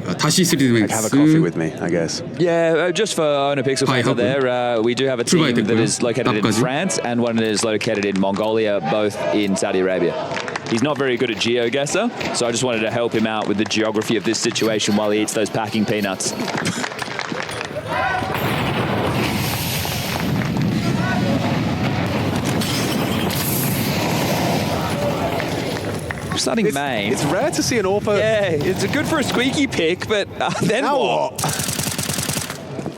아, 다시 3D Like, have a coffee 맥스. with me, I guess. Yeah, just for owner pixel fans out 하고. there, we do have a team 출발이 that 됐고요. is located in 답까지. France and one that is located in Mongolia, both in Saudi Arabia. He's not very good at GeoGuessr, so I just wanted to help him out with the geography of this situation while he eats those packing peanuts. Starting main. It's rare to see an AWP. Yeah, it's good for a squeaky pick, but then Now what? what?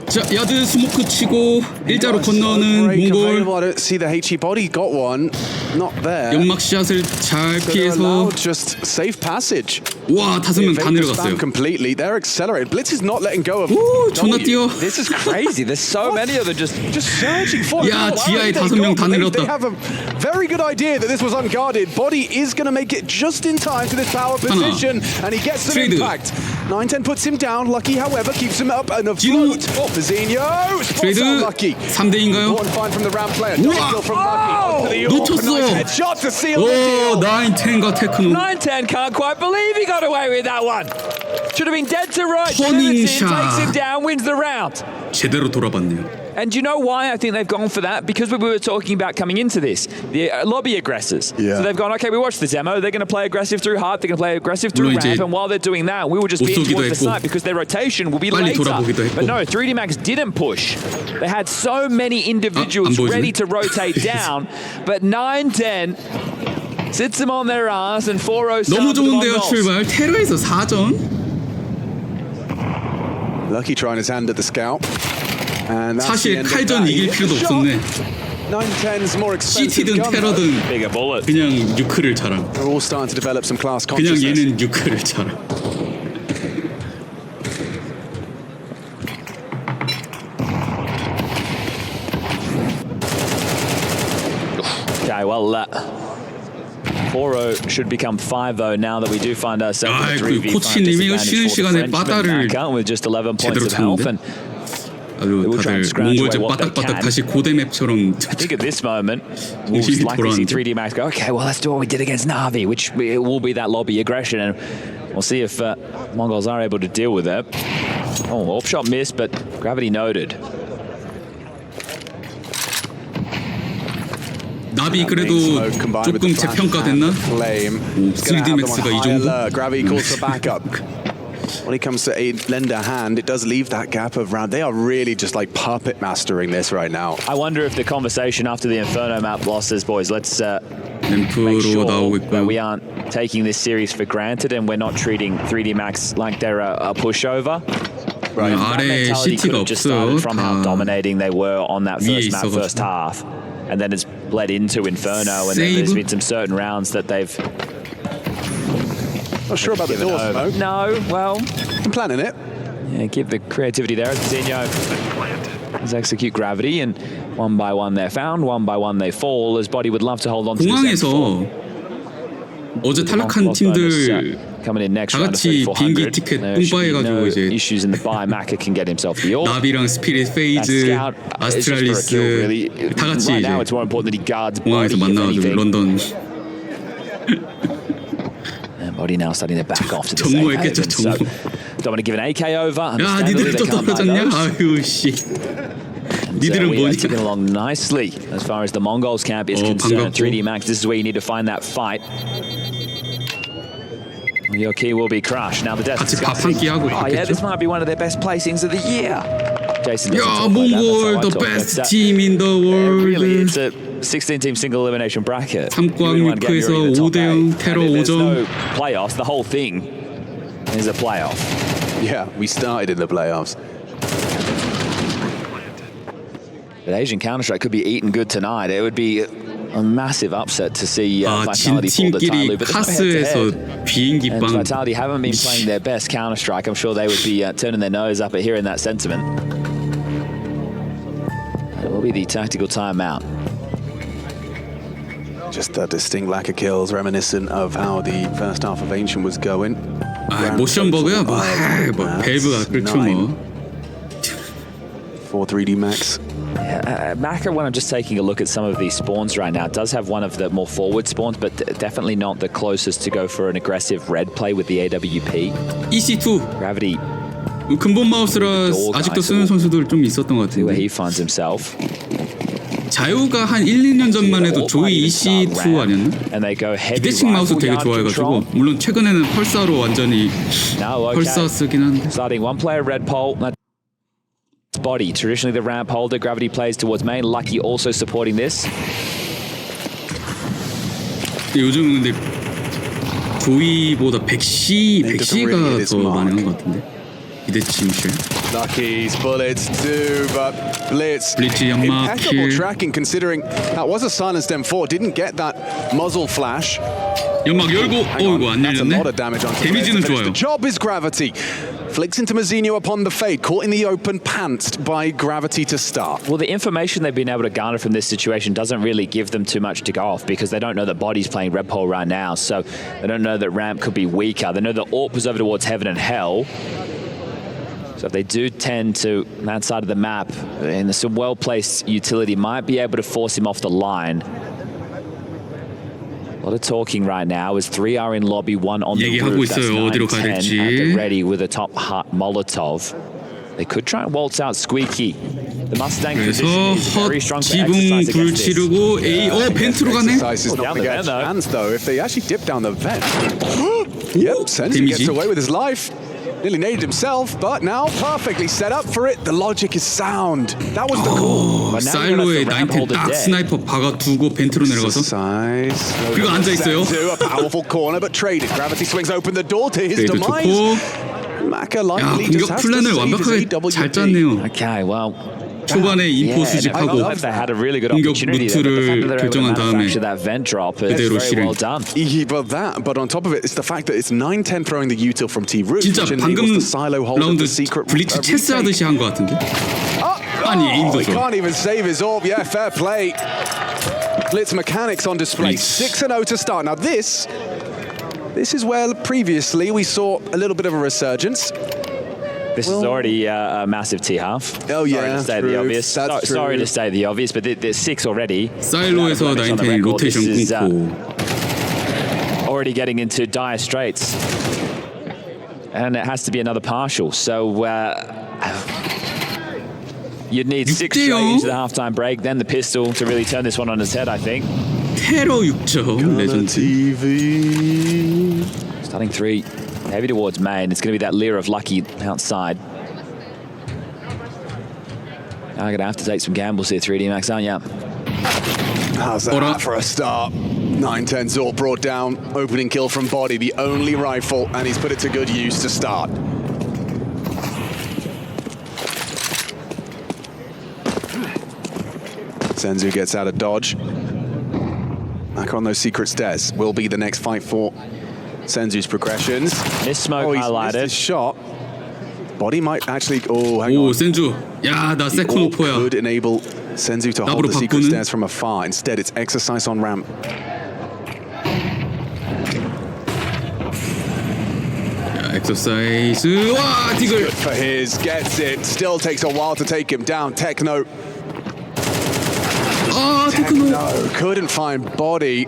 자 야드 스모크 치고 일자로 건너는 Break 몽골. available. I don't see the HE body. Got one. not there. 연막 샷을 잘 So they're 피해서 allowed just safe passage. 와 5명 다 내려갔어요. Completely. They're accelerated. Blitz is not letting go of. 오 존나 뛰어. This is crazy. There's so many of them just surging forward. 야 지하에 5명 다 They 내렸다. have a very good idea that this was unguarded. Body is going to make it just in time to this power position, and he gets some 트레이드. impact. 910 puts him down. Lucky, however, keeps him up and afloat. Fazinho spots out Lucky. 3대인가요? Important find from the ramp player. Kill from Lucky onto the AWP. 놓쳤어. Nice headshot to seal the 오 deal. 910과 테크노. 910 can't quite believe he got away with that one. Should have been dead to rights. Punning Takes shot. him down, wins the round. 제대로 돌아봤네요. And do you know why I think they've gone for that? Because we were talking about coming into this, the lobby aggressors. Yeah. So they've gone, okay, we watched the demo. They're going to play aggressive through heart. They're going to play aggressive through 물론 ramp. 이제 And while they're doing that, we will just be in 못 쏘기도 towards the 했고, site because their rotation will be 빨리 later. 돌아보기도 했고. But no, 3D Max didn't push. They had so many individuals 안 보여주네. ready to rotate down. But 910 sits them on their ass and 4-0 너무 start the 좋은데요 Mongols. 출발. 테러에서 4전. Lucky trying his hand at the scout. And that's 사실 the end of 칼전 that. 이길 He 필요도 hit the shot. 없었네. 910's more expensive CT든 gun. 테러든 Bigger bullet. 그냥 뉴크를 잘함. They're all starting to develop some class 그냥 consciousness. 얘는 뉴크를 잘함. Okay, well, 4-0 should become 5-0 now that we do find ourselves in a 3v5 코치님이 이거 쉬는 시간에 disadvantage 바다를 for the Frenchman with just 11 points 제대로 of health. 쳤는데? And 아주 다들 몽골제 빠딱빠딱 다시 고대맵처럼 I think at this moment, we'll likely see 3D Max go, okay, well, let's do what we did against Na'Vi, which will be that lobby aggression. And we'll see if Mongols are able to deal with it. Oh, off shot missed, but gravity noted. 나비 그래도 조금 재평가됐나? 3D Max가 이 정도? Gravity calls for backup. When it comes to a lend a hand, it does leave that gap of round. They are really just like puppet mastering this right now. I wonder if the conversation after the Inferno map losses, boys, let's make 램프로 sure 나오고 that we 있고요. aren't taking this series for granted and we're not treating 3D Max like they're a pushover. Right. That 아래 mentality could CT가 have just 없어요. started from how 다 dominating they were on that 위에 first map, 있어가지고. first half, and then it's bled into Inferno, and then there's been some certain rounds that they've Not sure about the door smoke. no, well, I'm planning it. yeah, give the creativity there. Zinho does execute gravity, and one by one they're found, one by one they fall. As Body would love to hold on to this 공항에서 어제 탈락한 팀들 coming in next 다 round of 같이 3400. 비행기 티켓 There should be 뿜빠해가지고 no 이제 issues in the buy. Maka can get himself the orb. 나비랑 스피릿 페이즈, 아스트랄리스 다 같이 Right now, 이제 it's more important that he guards 공항에서 Body, if 만나가지고 anything. 런던 And Body now starting to back off to the 정모했겠죠, safe haven. So, 정모. don't want to give an AK over. 야 Understandably, 니들 또 they can't buy 떨어졌냐? those. 아유 씨. And, 니들은 we are 뭐냐? ticking along nicely as far as the Mongols camp is concerned. 반갑고. 3D Max, this is where you need to find that fight. Your key will be crushed. Now the death 같이 밥 한 끼 하고 Oh yeah, this 갔겠죠? might be one of their best placings of the year. Jason doesn't 야 talk like that, 몽골 that's the how I talk. best But, team in the really, world. it's a 16-team single elimination bracket. 삼광 You really wanna get 육회에서 your in the top 5대0 eight. 테러 And if there's 5점. no playoffs, the whole thing is a playoff. Yeah, we started in the playoffs. But Asian Counter-Strike could be eaten good tonight. It would be a massive upset to see 아, 진 Vitality fall to 팀끼리 Tyloo. But there's no head-to-head. 카스에서 비행기 And 빵. Vitality haven't been playing their best Counter-Strike. I'm sure they would be turning their nose up at hearing that sentiment. It will be the tactical timeout. Just a distinct lack of kills, reminiscent of how the first half of Ancient was going. 아 모션 버그야 뭐, 뭐 밸브가 그렇죠 뭐. For 3D Max. Maka, when I'm just taking a look at some of these spawns right now, does have one of the more forward spawns, but definitely not the closest to go for an aggressive red play with the AWP. EC2 Gravity, 근본 마우스라 아직도 쓰는 선수들 좀 있었던 것 see where 같은데. he finds himself. 자유가 한 1, 2년 전만 해도 조이 EC2 아니었나? And they go heavy 기대식 마우스 rifle 되게 yard control. 좋아해가지고 물론 최근에는 펄사로 완전히 No, 펄사 okay. 쓰긴 한데. Starting one player red pole. That's Body. Traditionally the ramp holder. Gravity plays towards main. Lucky also supporting this. 요즘은 근데 조이보다 백시가 더 많이 한 것 같은데. 기대치임실. Lucky's bullets too, but Blitz 연막 impeccable 킬. tracking considering that was a silenced M4. Didn't get that muzzle flash. 연막 열고 이거 안 That's a 열렸네. lot of damage on 데미지는 좋아요. The job is Gravity. Flicks into Mazzino upon the fade, caught in the open, pantsed by Gravity to start. Well, the information they've been able to garner from this situation doesn't really give them too much to go off because they don't know that Body's playing Red Pole right now, so they don't know that Ramp could be weaker. They know that AWP was over towards Heaven and Hell. So if they do tend to that side of the map, and some well-placed utility might be able to force him off the line. A lot of talking right now as 3 are in lobby, 1 on the roof. That's 9, 10 at the ready with a top hut Molotov. They could try and waltz out Squeaky. The Mustang position is very strong to exercise against this. 치르고 A 벤트로 가네. Exercise is not going to get a chance though. If they actually dip down the vent. Yep, Senzu gets away with his life. Nearly naded himself, but now perfectly set up for it. The logic is sound. That was the call. 사일로에 910 딱 스나이퍼 박아두고 벤트로 내려가서 그리고 앉아있어요. A powerful corner, but traded. Gravity swings open the door to his demise. Maka likely just has to 플랜을 save his 완벽하게 잘 짰네요. Okay, well. 초반에 인포 수집하고 공격 루트를 결정한 다음에 그대로 실행. But on top of it, it's the fact that it's 9-10 throwing the util from T roof. 진짜 방금 라운드 블리츠 체스 하듯이 한 것 같은데. 아니 에임도 He 좋아. can't even save his orb. Yeah, fair play. Blitz mechanics on display. 6-0 to start. Now this is where previously we saw a little bit of a resurgence. This is already a massive T-half. Oh yeah, sorry to say the obvious. Sorry to say the obvious, but there's 6 already. 사일로에서 910 로테이션 끊고 already getting into dire straits. And it has to be another partial. So you'd need 6 straight into the halftime break, then the pistol to really turn this one on its head, I think. 테러 6점 레전드. Starting 3. Heavy towards main. It's going to be that leer of Lucky outside. I'm going to have to take some gambles here, 3D Max, aren't you? How's that for a start? 9-10 Zor brought down. Opening kill from Body, the only rifle, and he's put it to good use to start. Senzu gets out of dodge. Back on those secret stairs. Will be the next fight for Senzu's progressions. This smoke highlighted. Missed his shot. Body might actually. Oh, hang on. 센주. 야, 나 세컨 오퍼야. Could enable Senzu to hold the secret stairs from afar. Instead, it's exercise on ramp. 엑서사이즈. 와, 디글. Good for his. Gets it. Still takes a while to take him down. Techno. Techno couldn't find Body.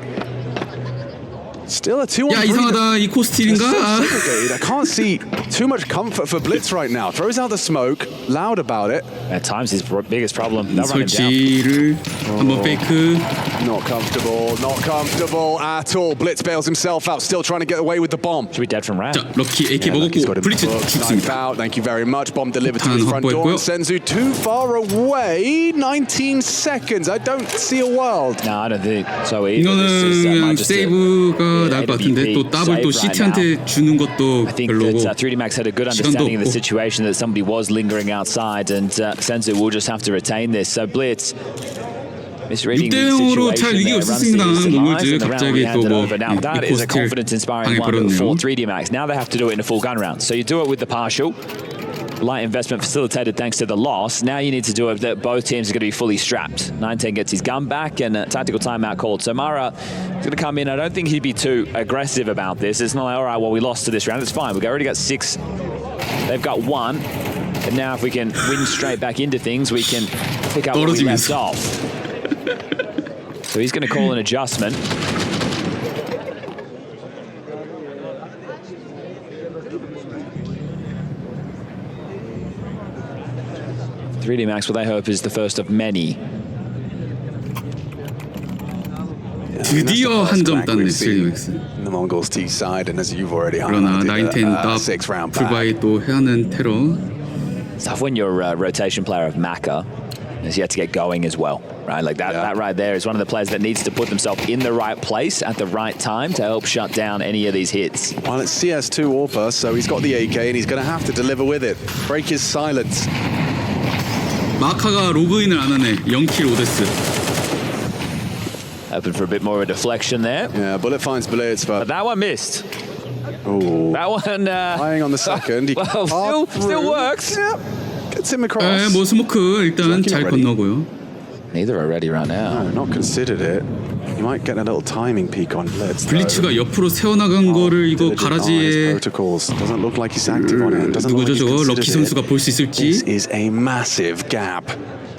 Still a 2-on-3. 야, 이상하다. 이 코스틸인가? I can't see too much comfort for Blitz right now. Throws out the smoke, loud about it. At times his biggest problem. They'll run him down. 설치를 한번 페이크. Not comfortable at all. Blitz bails himself out, still trying to get away with the bomb. Should be dead from ramp. 자, 럭키 AK 먹었고 블리츠 죽습니다. Thank you very much. Bomb delivered to his front door. Senzu too far away. 19 seconds. I don't see a world. No, I don't think so either. 이거는 세이브가 나을 것 같은데 또 더블 또 CT한테 주는 것도 I think 별로고 that 3D Max had a good understanding of the situation that somebody was lingering outside, and Senzu will just have to retain this. So Blitz misreading the 6대0으로 잘 situation 이기고 there, 있었습니다. 노블즈 갑자기 또 뭐 now that is a confidence-inspiring one for 3D Max. Now they have to do it in a full gun round. So you do it with the partial. Light investment facilitated thanks to the loss. Now you need to do it that both teams are going to be fully strapped. 9-10 gets his gun back and a tactical timeout called. So Mara is going to come in. I don't think he'd be too aggressive about this. It's not like, all right, well, we lost to this round. It's fine. We've already got 6. They've got 1. And now if we can win straight back into things, we can pick up where we left off. So he's going to call an adjustment. Really, Max, what they hope is the first of many. 드디어 한 점 땄네, 3DMAX. The Mongols T side, and as you've already 그러나 highlighted, 9-10 six round 풀바이 또 해야 하는 테러. It's tough when you're a rotation player of Maka. has yet to get going as well, right? Like that right there is one of the players that needs to put themselves in the right place at the right time to help shut down any of these hits. Well, it's CS2 Orpa, so he's got the AK and he's going to have to deliver with it. Break his silence. 마카가 로그인을 안 하네. 0킬 5데스. Hoping for a bit more of a deflection there. Yeah, bullet finds bullets, but that one missed. Ooh. That one lying on the second. well, still works. Yep. Gets him across. 네, 뭐 스모크 일단 잘 건너고요. Neither are ready right now. No, not considered it. You might get a little timing peak on blitz. 블리츠가 옆으로 세워나간 거를 이거 가라지에 Doesn't look like he's active on it. Doesn't 누구죠 look like 저거? he's 럭키 선수가 볼 수 있을지. This is a massive gap.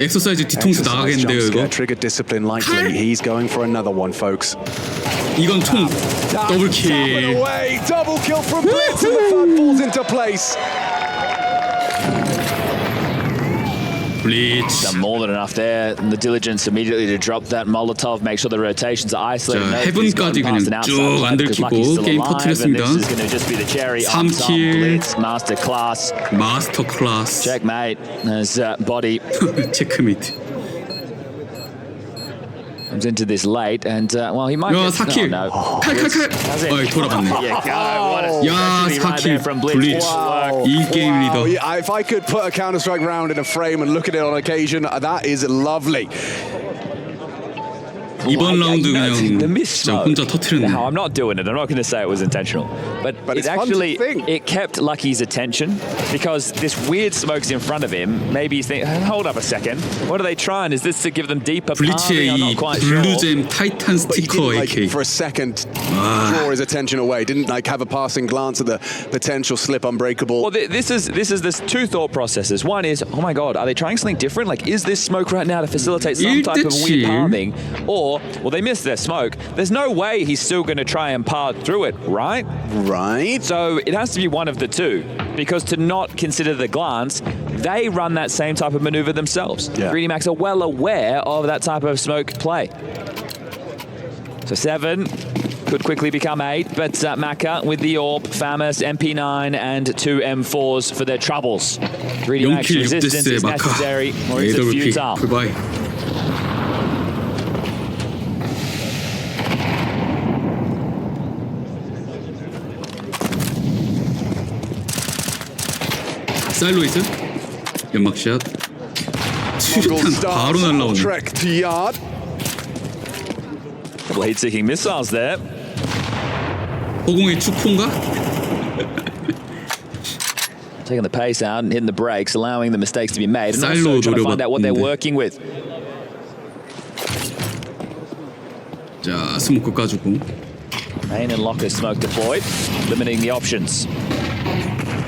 엑서사이즈 뒤통수 나가겠는데요 이거. Trigger discipline likely. He's going for another one, folks. 이건 총 더블킬. Double kill from Blitz and the third falls into place. 블리츠. Done more than enough there. And the diligence immediately to drop that Molotov, make sure the rotations are isolated. 자, 헤븐까지 그냥 쭉 안 들키고 게임 터뜨렸습니다. 3킬. 마스터 클래스. 마스터 클래스. Checkmate. As body 체크메이트. comes into this late, and well, he might. 야 4킬. 칼칼칼. 어이 돌아봤네. 야 4킬. 블리츠. 이 게임 리더. If I could put a Counter-Strike round in a frame and look at it on occasion, that is lovely. 이번 라운드 그냥 진짜 혼자 터뜨렸네. Now, I'm not doing it. I'm not going to say it was intentional, but it actually it kept Lucky's attention because this weird smoke's in front of him. Maybe he's thinking, hold up a second. What are they trying? Is this to give them deeper 블리츠의 이 블루잼 타이탄 스티커 AK. For a second, draw his attention away. Didn't like have a passing glance at the potential slip unbreakable. Well, there's two thought processes. One is, oh my God, are they trying something different? Like, is this smoke right now to facilitate some type of weird palming? Or, well, they missed their smoke. There's no way he's still going to try and part through it, right? Right. So it has to be one of the two, because to not consider the glance, they run that same type of maneuver themselves. Yeah. Greedy Max are well aware of that type of smoke play. So 7 could quickly become 8, but Maka with the AWP, Famas, MP9, and 2 M4s for their troubles. Greedy Max resistance is necessary, or is it futile? 사일로이즈 연막샷 수류탄 바로 날라오네. Blade seeking missiles there. 허공의 축포인가? Taking the pace out and hitting the brakes, allowing the mistakes to be made, and 사일로 also trying to find out what they're 노려봤는데. working with. 자 스모크 까주고. Main and locker smoke deployed, limiting the options.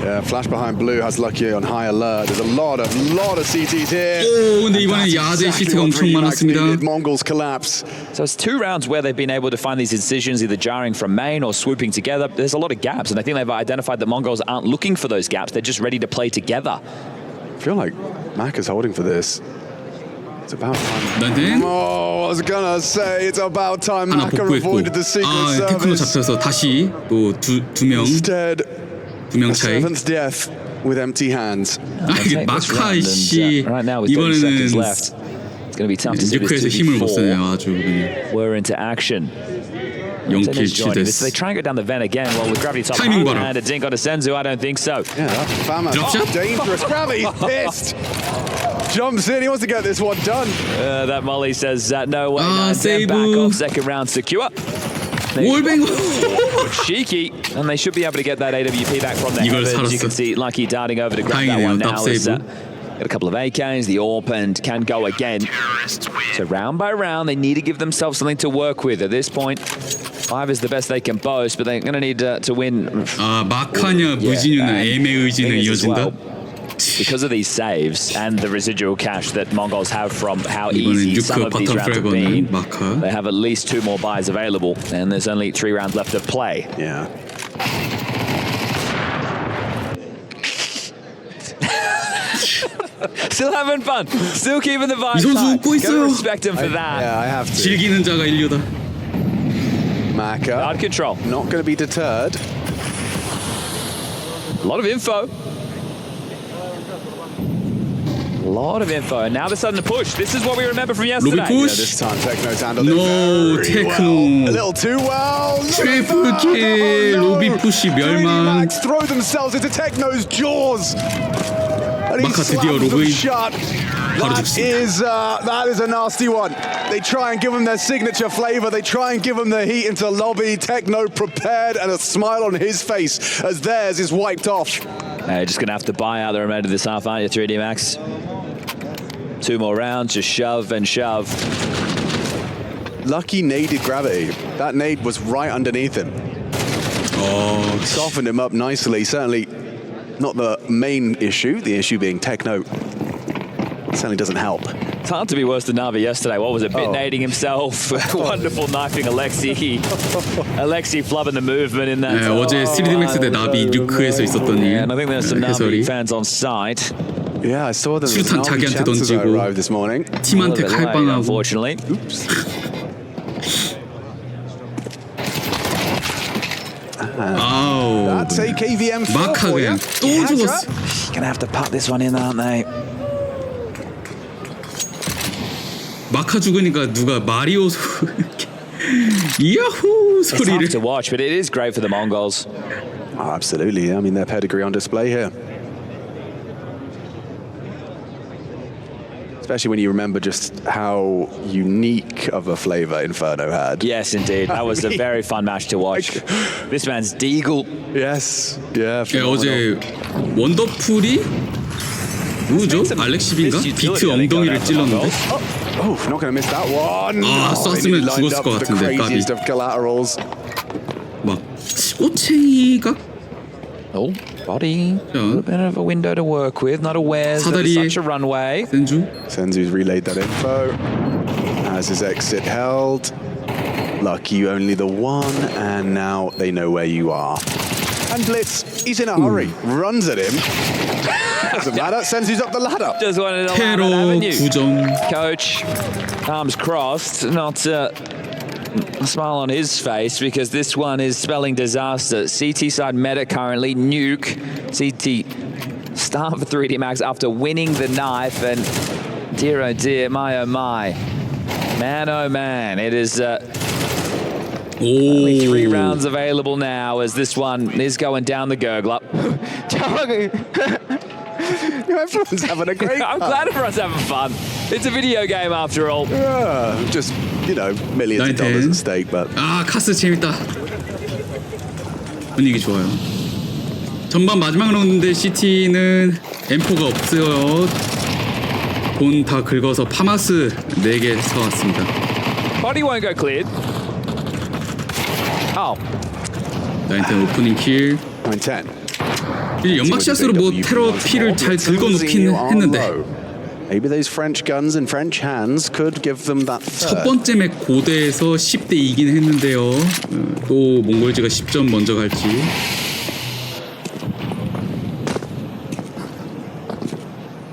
Yeah, flash behind blue has Lucky on high alert. There's a lot of CTs here. 오 근데 이번엔 야제 시트가 엄청 많았습니다. Mongols collapse. So it's 2 rounds where they've been able to find these incisions either jarring from main or swooping together. There's a lot of gaps, and I think they've identified that Mongols aren't looking for those gaps. They're just ready to play together. I feel like Mac is holding for this. It's about time. 난데 Oh, I was gonna say it's about time 하나 Mac 복구했고. avoided the secret 아 테크노 service. 잡혀서 다시 또 두 명 차이. Seventh death with empty hands. 아 이게 마카 씨 Right now with 30 seconds 이번에는 left, it's going to be tough to see 뉴크에서 this 힘을 못 2v4. 써요 아주 그냥. We're into action. 0킬 They 7데스. try and go down the vent again. Well, with gravity top 타이밍 봐라. and a dink on a Senzu, I don't think so. Yeah, Fama. Dropshot? Dangerous. Gravity's pissed. Jumps in. He wants to get this one done. That Molly says no way. Ah, No, save. back off. Second round secure. 올뱅. Cheeky, and they should be able to get that AWP back from their 이걸 heavens. You 살았어. can see Lucky darting over to grab that 다행이네요. one now. 납세이브. Got a couple of AKs, the AWP, and can go again. So round by round, they need to give themselves something to work with. At this point, 5 is the best they can boast, but they're going to need to win. 아 마카냐 무진유나 애매의지는 이어진다. Because of these saves and the residual cash that Mongols have from how 이번엔 easy some of these 뉴크 rounds have 버튼 been, 프래그는 마카. they have at least 2 more buys available, and there's only 3 rounds left to play. Yeah. Still having fun, still keeping the vibes 이 선수 high. 웃고 Gotta 있어요. respect him for that. Yeah, I have to. 즐기는 자가 인류다. Maka. Guard control. Not going to be deterred. A lot of info. A lot of info. Now they're starting to push. This is what we remember from yesterday. 로비 푸시. This time Techno's handled it No, very well. 테크노. A little too well. 트리플 킬. 로비 푸시 멸망. Max throw themselves into Techno's jaws. And he 마카 드디어 slams them 로그인. shut. 바로 That is a nasty one. They try and give him their signature flavor. They try and give him the heat into lobby. Techno prepared and a smile on his face as theirs is wiped off. You're just going to have to buy out the remainder of this half, aren't you, 3D Max? 2 more rounds, just shove and shove. Lucky naded Gravity. That nade was right underneath him. Oh, Softened him up nicely. Certainly not the main issue. The issue being Techno certainly doesn't help. It's hard to be worse than Navi yesterday. What was it? Bit-nading himself. Wonderful knifing Alexi. Alexi flubbing the movement in that. 네, 어제 3D Max 대 나비 뉴크에서 있었던 일. And I think there's some Navi 해설이. fans on site. Yeah, I saw them. 수류탄 자기한테 던지고 arrived this morning. 팀한테 칼빵하고. Unfortunately. Oops. 아우. That's a KVM 마카 그냥 또 죽었어. Gonna have to putt this one in, aren't they? 마카 죽으니까 누가 마리오 야호 It's tough 소리를. to watch, but it is great for the Mongols. Oh, absolutely. I mean, their pedigree on display here. Especially when you remember just how unique of a flavor Inferno had. Yes, indeed. That was a very fun match to watch. This man's Deagle. Yes. Yeah. 네, 어제 원더풀이 누구죠? 알렉시빈가? 비트 엉덩이를 찔렀는데. Oh, not going to miss that one. 아, 쐈으면 죽었을 것 같은데, 까비. Craziest of collaterals. 막 꼬챙이가 Oh, body. A little bit of a window to work with. Not aware that it's 사다리에 such a runway. 센주. Senzu's relayed that info. Has his exit held. Lucky only the one, and now they know where you are. And Blitz, he's in a hurry. Runs at him. Doesn't matter. Senzu's up the ladder. Just wanted to 테러 allow that avenue. 9점. Coach, arms crossed, not a smile on his face because this one is spelling disaster. CT side meta currently, nuke. CT start for 3D Max after winning the knife, and dear oh dear, my oh my. Man oh man, it is only 3 rounds available now as this one is going down the gurgler. Everyone's having a great I'm glad everyone's having fun. It's a video game after all. Yeah, just, you know, millions of dollars at stake, but... 아, 카스 재밌다. 분위기 좋아요. 전반 마지막 라운드인데 CT는 M4가 없어요. 돈 다 긁어서 파마스 4개 사왔습니다. Body won't go cleared. Oh. 나인텐 오프닝 킬. 9-10. 연막샷으로 뭐 테러 피를 잘 긁어놓긴 했는데 Maybe those French guns in French hands could give them that 첫 third. 번째 맥 고대에서 10대 2긴 했는데요. 또 몽골즈가 10점 먼저 갈지.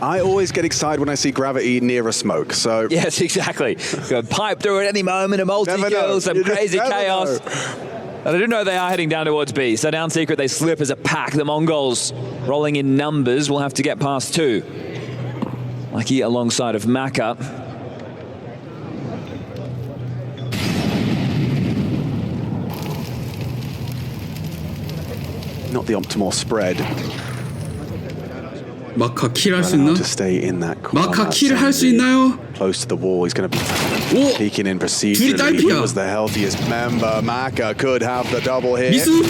I always get excited when I see Gravity near a smoke, so... Yes, exactly. Go pipe through at any moment, a multi-kill, some crazy chaos. And I do know they are heading down towards B. So down secret, they slip as a pack. The Mongols, rolling in numbers, will have to get past 2. Lucky alongside of Maka. Not the optimal spread. 마카 킬 할 수 있나? To stay in that corner. 마카 킬 할 수 있나요? Close to the wall, he's going to be 오! peeking in 둘이 procedurally. He 딸피야. was the healthiest member. Maka could have the double hit. 미수!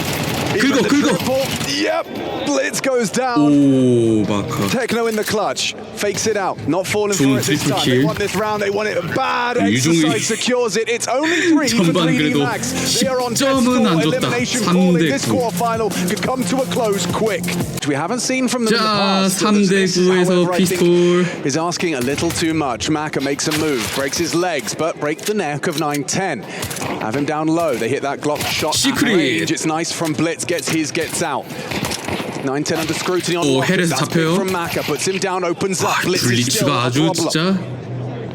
긁어 긁어! Yep, Blitz goes down. 오, 마카. Techno in the clutch, fakes it out, not falling for it this time. They want this round, they want it bad. Exercise secures it. It's only 3 for 전반 3D 그래도 Max. They are on 10점은 안 줬다. elimination calling. 3대 This 9. quarterfinal could come to a close quick. We haven't seen from them in the 자, past. 3대 9에서 피스톨. Is asking a little too much. Maka makes a move, breaks his legs, but break the neck of 9-10. Have him down low. They hit that Glock shot at range. It's nice from Blitz. Gets out. 9-10 under scrutiny on 오, Lockers. 헬에서 That's big 잡혀요. from Maka. Puts him down, opens up. Blitz is still 블리츠가 a 아주 problem. 진짜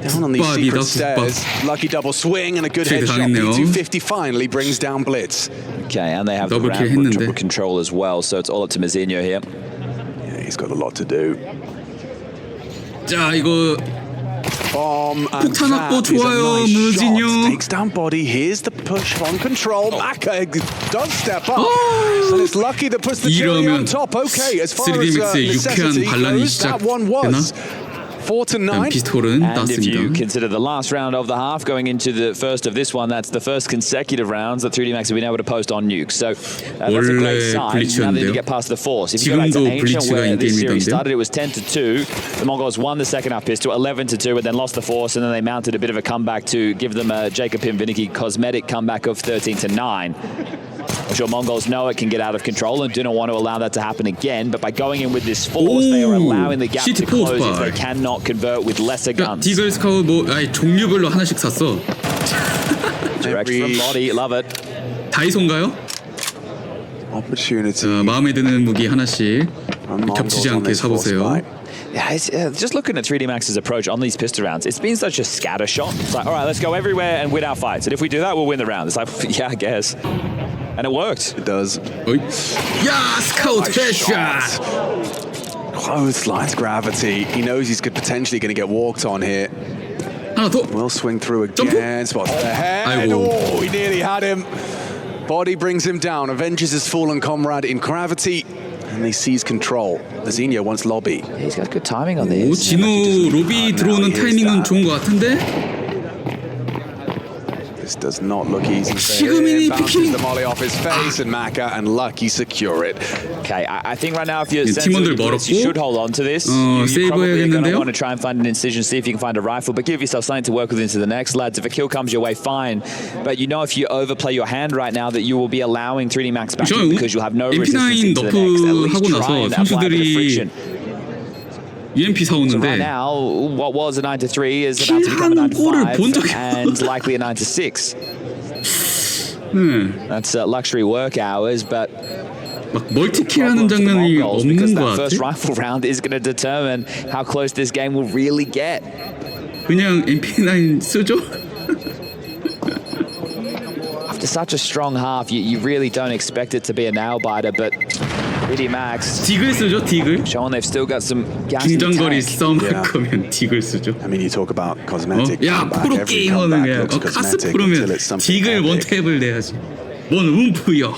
Down on these secret 국밥이다, stairs. Lucky double swing and a good headshot. 당했네요. P250 finally brings down Blitz. Okay, and they have the Double kill round 했는데. control as well, so it's all up to Mizinho here. Yeah, he's got a lot to do. 자 이거 Bomb and 폭탄 확보 that is a 좋아요, nice 무진요. shot. Takes down body. Here's the push on control. Maka does step up, and it's lucky that puts the cherry on 이러면 top. Okay, as far as 3DMX의 유쾌한 necessity 반란이 goes, that one was 시작되나? 4-9. 피스톨은 And if you 땄습니다. consider the last round of the half going into the first of this one, that's the first consecutive rounds that 3DMax have been able to post on Nuke. So that's a great sign. Now they need to get past the force. If you go back to Ancient, where this series started, it was 10-2. The Mongols won the second half pistol, 11-2, but then lost the force, and then they mounted a bit of a comeback to give them a Jacob Pim-Vinicky cosmetic comeback of 13-9. I'm sure Mongols know it can get out of control and do not want to allow that to happen again. But by going in with this force, they are allowing the gap to close if they cannot convert with lesser guns. 디글 스카웃 뭐 아니 종류별로 하나씩 샀어. Direct from body, love it. 다이소인가요? Opportunity. 마음에 드는 무기 하나씩 겹치지 않게 사보세요. Yeah, it's, just looking at 3DMax's approach on these pistol rounds, it's been such a scatter shot. It's like, all right, let's go everywhere and win our fights. And if we do that, we'll win the round. It's like, yeah, I guess. And it worked. It does. 어이. 야 스카웃 헤드샷. Clotheslines gravity. He knows he's potentially going to get walked on here. 하나 더. Will swing through again. Spots the head. 아이고. Oh, he nearly had him. Body brings him down. Avenges his fallen comrade in gravity. And he sees control. Zinho wants lobby. Yeah, he's got good timing on 오, this. 진호 로비 들어오는 타이밍은 좋은 것 같은데. This does not look easy. 시그민이 Bounces 피킹. the molly off his face, and Maka and Lucky secure it. Okay, I think right now if you're 팀원들 멀었고, you should hold on to this. You 세이브 probably going to 해야겠는데요? want to try and find an incision, see if you can find a rifle, but give yourself something to work with into the next, lads. If a kill comes your way, fine. But you know if you overplay your hand right now that you will be allowing 3DMax back in because you'll have no resistance into the next. At least try and apply a bit of friction. UMP So right 사오는데 now, what was a 9-3 is about to become a 골을 본 9-5 적이 and likely a 9-6. That's luxury work hours, but 막 멀티킬하는 장면이 because 없는 것 that first 같아. rifle round is going to determine how close this game will really get. 그냥 MP9 쓰죠? After such a strong half, you really don't expect it to be a nail biter, but 3DMax 디글 쓰죠, 디글. showing they've still got some gas in the 중장거리 tank. 싸움할 거면 디글 쓰죠. I mean, you talk about cosmetic. 야 comeback, 프로 every 게이머는 comeback 그냥 looks 카스 cosmetic 프로면 until it's something 디글 epic. 원탭을 내야지. 뭔 움프여.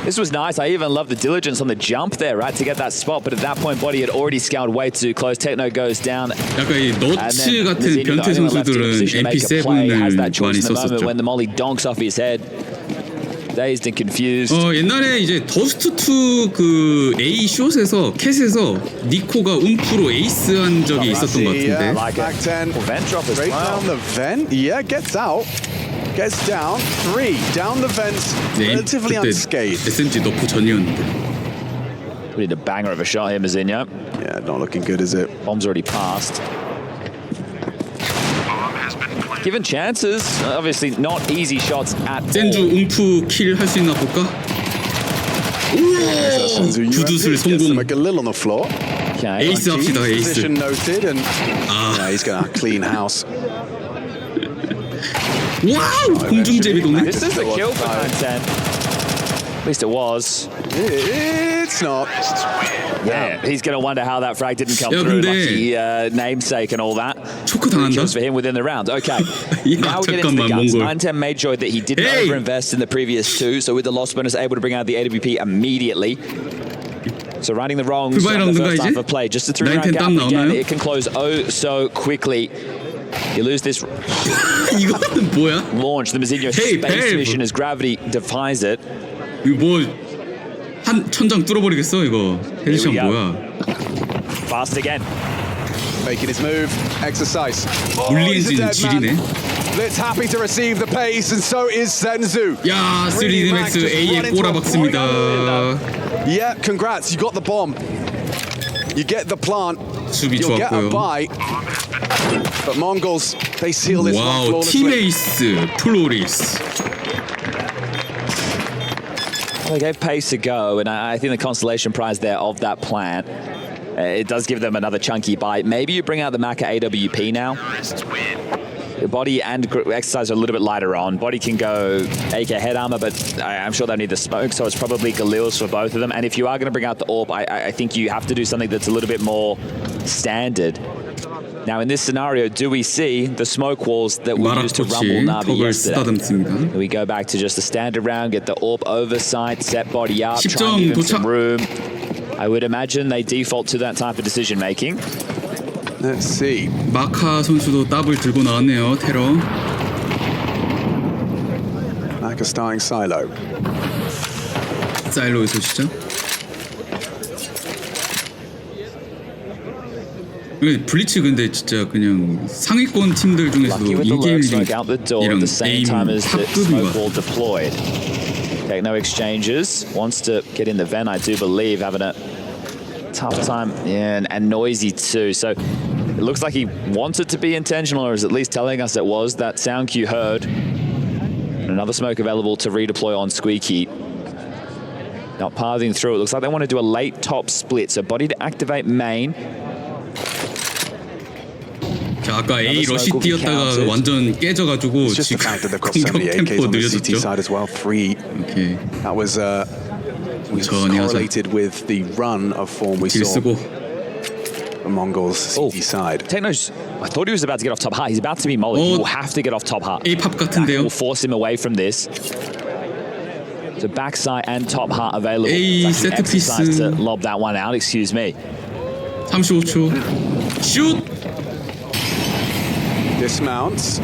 This was nice. I even love the diligence on the jump there, right, to get that spot. But at that point, Body had already scaled way too close. Techno goes down. 약간 이 너츠 같은 변태 선수들은 MP7을 많이 썼었죠. When the molly donks off his head, dazed and confused. 옛날에 이제 더스트2 그 A 숏에서 캣에서 니코가 움프로 에이스한 적이 있었던 것 같은데. Back 10. Vent drop as Straight well. down the vent. Yeah, gets out. Gets down. 3 down the vents. Relatively 그때 unscathed. SMG 너프 전이었는데. We need a banger of a shot here, Mazinho. Yeah, not looking good, is it? Bomb's already passed. Given chances, obviously not easy shots at 센주 all. 움프 킬 할 수 있나 볼까? 오! 주두술 성공. Make a little on the floor. Okay. 에이스 합시다, 에이스. Position noted, and yeah, he's gonna clean house. 와우! 공중제비 도네. This is the kill for 9-10. At least it was. It's not. Yeah, he's going to wonder how that frag didn't come 야, through. 근데- Lucky namesake and all that. 초크 Three 당한다. kills for him within the round. Okay, 야, now we get into the 잠깐만, guns. 몽골. 9-10 made sure that he didn't Hey! overinvest in the previous two, so with the loss bonus, able to bring out the AWP immediately. So righting the wrongs 불발 of the 라운드인가, first half 이제? of play. Just a 3-round 9-10 gap 땀 again. 나오나요? It can close oh so quickly. You lose this 이거는 뭐야? launch. The Mazinho Hey, space Pep. mission as gravity defies it. 이거 뭐 한 천장 뚫어버리겠어 이거. 헤드샷 Here we go. 뭐야? Fast again. Making his move. Exercise. 물리 he's a 엔진 dead man. 지리네. Blitz happy to receive the pace, and so is Senzu. 야, 3DMX A에 꼬라박습니다. Yeah, congrats. You got the bomb. You get the plant. 수비 You'll get a 좋았고요. buy. But Mongols, they seal this one 와우, 팀 flawlessly. 에이스 플로리스. They gave pace a go, and I think the consolation prize there of that plan, it does give them another chunky bite. Maybe you bring out the Maka AWP now. Body and exercise are a little bit lighter on. Body can go AK head armor, but I'm sure they'll need the smoke, so it's probably Galil's for both of them. And if you are going to bring out the AWP, I think you have to do something that's a little bit more standard. Now, in this scenario, do we see the smoke walls that we used to rumble Navi yesterday? We go back to just a standard round, get the AWP oversight, set body up, try and give him some room. I would imagine they default to that type of decision making. Let's see. 마카 선수도 더블 들고 나왔네요. 테러. Maka starting silo. 사일로에서 시작. 블리츠 근데 진짜 그냥 상위권 팀들 중에서도 인게임 이런 에임 탑급인 것 같아요. No exchanges. Wants to get in the vent, I do believe, having a tough time, yeah, and noisy too. So it looks like he wanted to be intentional, or is at least telling us it was. That sound cue heard. And another smoke available to redeploy on Squeaky. Now pathing through, it looks like they want to do a late top split. So body to activate main. 자, 아까 A 러시 뛰었다가 완전 깨져가지고 지금 공격 템포 느려졌죠. 오케이. That was correlated with the run of form we saw the Mongols CT side. Techno's, I thought he was about to get off top heart. He's about to be mollied. He will have to get off top heart. A 팝 같은데요. That will force him away from this. So backside and top heart available. A 세트 피스. To lob that one out. Excuse me. 35초. 슛. Dismounts.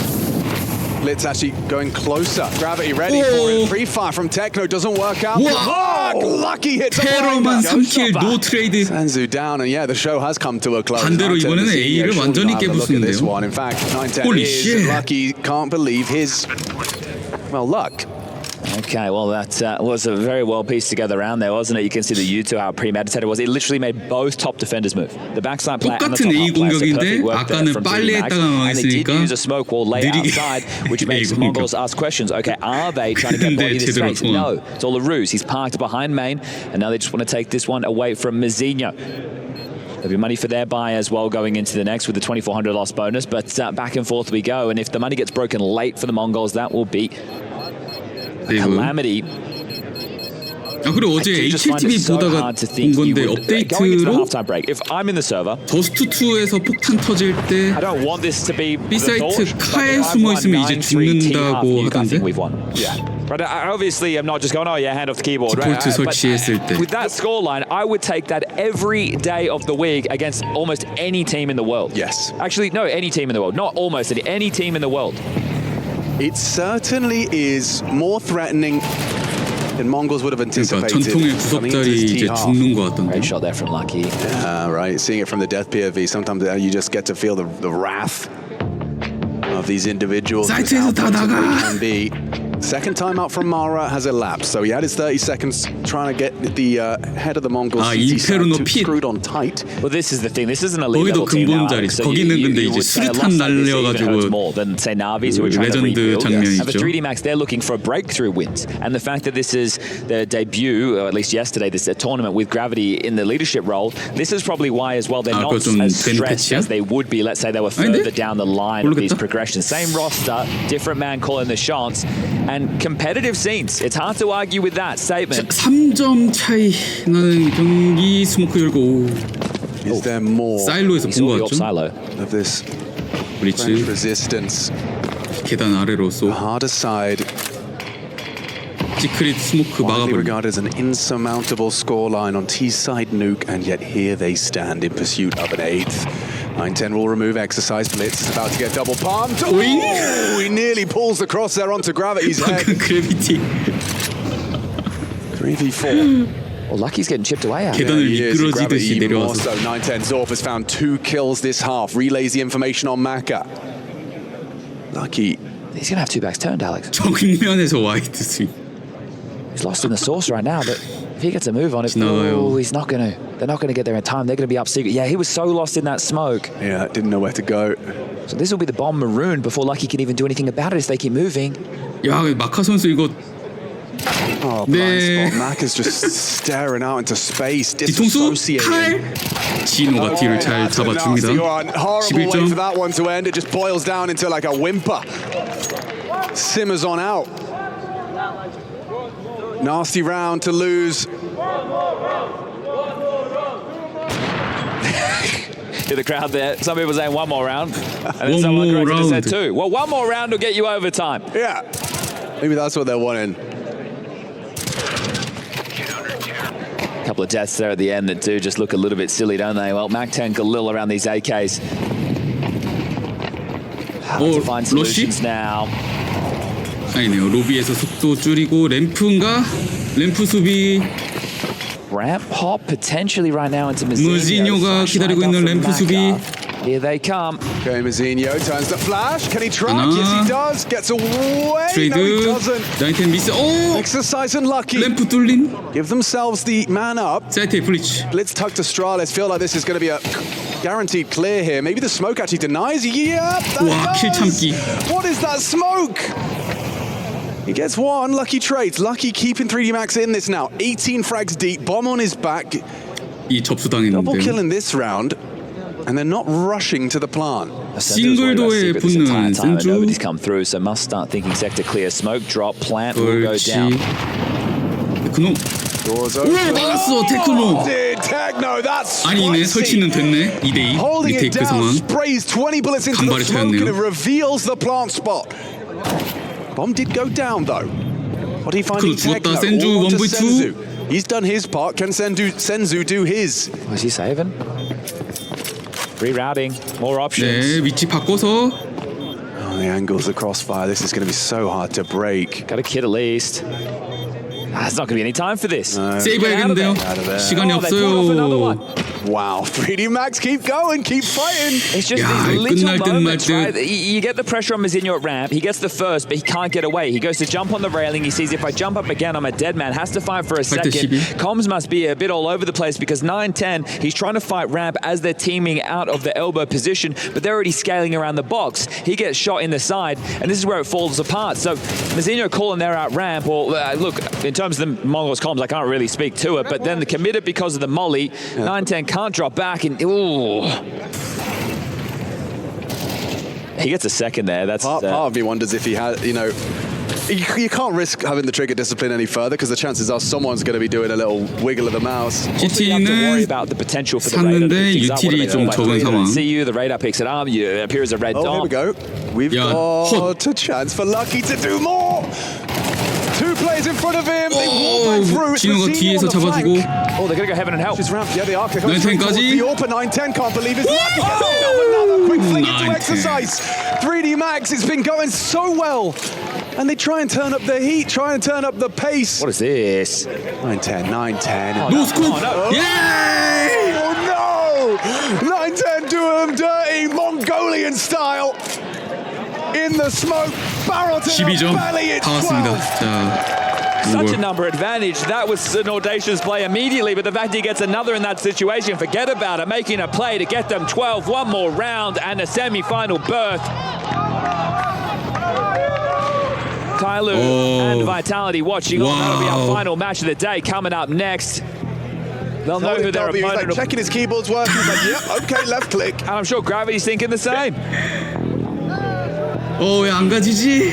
Blitz actually going closer. Gravity ready for it. Free fire from Techno doesn't work out. Lucky hit. 테러만 3킬 노 트레이드. Sanzu down, and yeah, the show has come to a close. 반대로 이번에는 A를 완전히 깨부수는데요. In fact, 9-10 Holy is shit. Lucky can't believe his luck. Okay, well, that was a very well pieced together round there, wasn't it? You can see the U2 how premeditated it was. It literally made both top defenders move. The backside player and the top A half player. 공격인데 아까는 빨리 했다가 And they did 망했으니까 use a smoke wall lay outside, which makes Mongols ask questions. Okay, are they trying to get body this space? No, it's all a ruse. He's parked behind main, and now they just want to take this one away from Mizinho. There'll be money for their buy as well going into the next with the 2,400 loss bonus, but back and forth we go. And if the money gets broken late for the Mongols, that will be calamity. 아, 그리고 어제 HLTV 보다가 본 건데 업데이트로 더스트2에서 폭탄 터질 때 B사이트 카에 숨어 있으면 이제 죽는다고 하던데? But obviously, I'm not just going, oh yeah, hand off the keyboard. 디폴트 설치했을 때. With that scoreline, I would take that every day of the week against almost any team in the world. Yes. Actually, no, any team in the world. Not almost any team in the world. It certainly is more threatening than Mongols would have anticipated. 전통의 구석자리 이제 죽는 것 같던데. Great shot there from Lucky. Right, seeing it from the death POV, sometimes you just get to feel the wrath of these individuals. 사이트에서 다 나가. Second time out from Mara has elapsed, so he had his 30 seconds trying to get the head of the Mongols screwed on tight. Well, this is the thing. This isn't a elite level team now. So 거기는 근데 이제 수류탄 날려가지고 레전드 장면이죠. For 3D Max, they're looking for a breakthrough wins, and the fact that this is their debut, or at least yesterday, this is a tournament with Gravity in the leadership role. This is probably why as well they're not as stressed as they would be. Let's say they were further down the line of these progressions. Same roster, different man calling the shots. And competitive scenes. It's hard to argue with that statement. 3점 차이 나는 경기 스모크 열고. Is there more 사일로에서 본 것 같죠? of this 브리츠 resistance? 계단 아래로 쏘. Harder side. 시크릿 스모크 막아버려. Regarded as an insurmountable scoreline on T side nuke, and yet here they stand in pursuit of an 8th. 9-10 will remove exercise. Blitz is about to get double palmed. Oh, he nearly pulls the crosshair onto Gravity's head. 그래비티. 3v4. Well, Lucky's getting chipped away out. 계단을 미끄러지듯이 내려와서. So 9-10 Zorf has found 2 kills this half. Relays the information on Maka. Lucky. He's going to have 2 backs turned, Alex. 정면에서 와이드 스윙. He's lost in the source right now, but if he gets a move on it, he's not going to. They're not going to get there in time. They're going to be up secret. Yeah, he was so lost in that smoke. Yeah, didn't know where to go. So this will be the bomb marooned before Lucky can even do anything about it if they keep moving. 야, 마카 선수 이거 Oh, blind 네. spot. Mac is just staring out into space, 뒤통수 disassociating. 8. 진호가 뒤를 잘 That's a nasty 잡아줍니다. one. Horrible way 11점. for that one to end. It just boils down into like a whimper. Simmers on out. Nasty round to lose. Hear the crowd there. Some people saying one more round. And then One someone more correctly said round. 2. Well, one more round will get you overtime. Yeah. Maybe that's what they're wanting. A couple of deaths there at the end that do just look a little bit silly, don't they? Well, Mac-10 Galil around these AKs. To find solutions now. 아니네요. 로비에서 속도 줄이고 램프인가? 램프 수비. Ramp hop potentially right now into Mazinho. 무지뉴가 기다리고 있는 램프 수비. Here they come. Okay, Mazinho turns the flash. Can he track? 하나. Yes, he does. Gets away. No, he 트레이드. doesn't. 나인텐 미스. 오! Exercise and lucky. 램프 뚫린. Give themselves the man up. 사이트에 블리츠. Blitz tuck to Strales. Feel like this is going to be a guaranteed clear here. Maybe the smoke actually denies. Yep, that 와, 킬 does. 참기. What is that smoke? He gets one. Lucky trades. Lucky keeping 3D Max in this now. 18 frags deep. Bomb on his back. 이 Double kill 접수당했는데요. in this round. And they're not rushing to the plant. 싱글도에 붙는 센주. Nobody's come through, so must start thinking sector clear. Smoke drop, plant will go 그렇지. down. 테크노. Doors 오, open. 막았어. 테크노. Did Techno. That's 아니네. spicy. 설치는 됐네. 2대2 Holding it 리테이크 down, 상황. sprays 20 bullets into the 간발의 smoke and 차였네요. it reveals the plant spot. Bomb did go down though. What are you finding? 그거 죽었다. Techno 센주 all onto 1v2. Senzu. He's done his part. Can Senzu do his? Was he saving? Rerouting, more options. 네, 위치 바꿔서. Oh, the angles of crossfire. This is going to be so hard to break. Got a kid at least. There's not going to be any time for this. 세이브해야겠는데요. Out of there. 시간이 They pulled off another one. 없어요. Wow, 3D Max, keep going, keep fighting. It's just 야, these little 끝날 듯 말 moments, 듯. right? You get the pressure on Mazinho at ramp. He gets the first, but he can't get away. He goes to jump on the railing. He sees if I jump up again, I'm a dead man. Has to fight for a second. 12. Comms must be a bit all over the place because 9-10, he's trying to fight ramp as they're teaming out of the elbow position, but they're already scaling around the box. He gets shot in the side, and this is where it falls apart. So Mazinho calling there out ramp, or look, in terms of the Mongols comms, I can't really speak to it, but then the committed because of the molly. 9-10 can't drop back, and ooh. He gets a second there. That's Part of me wonders if he had, you know, you can't risk having the trigger discipline any further because the chances are someone's going to be doing a little wiggle of the mouse. Also, you have to worry GT는 about the potential for the radar to 샀는데 pick things up. What do 유틸이 they 좀 do by 적은 three? They 상황. see you, the radar picks it up, you appear as a red Oh, here we dot. go. We've Yeah. got a chance for Lucky to do more. Two players in front of him. They walk back through. It's 진호가 Mazinho 뒤에서 on the 잡아주고. flank. Oh, they're going to go heaven and help. His ramp, yeah, the arc goes 9-10 straight towards 까지. the AWP. 9-10 can't believe it's Lucky. Another quick flick into 9-10. exercise. 3D Max, it's been going so well. And they try and turn up the heat, try and turn up the pace. What is this? 9-10, 9-10. 노스코프. no. 예! Oh no! 9-10 do them dirty, Mongolian style. In the smoke, barrel to the 12점 belly, it's 다 왔습니다. 12. 자, Such a 이걸 number advantage. That was an audacious play immediately, but the fact he gets another in that situation, forget about it. Making a play to get them 12, one more round and a semi-final berth. Tyloo and Vitality watching on. That'll be our Wow. final match of the day coming up next. They'll know who their He was opponent like checking his keyboard's working. He's like, yep, okay, left click. and I'm sure Gravity's thinking the same. 왜 안 가지지?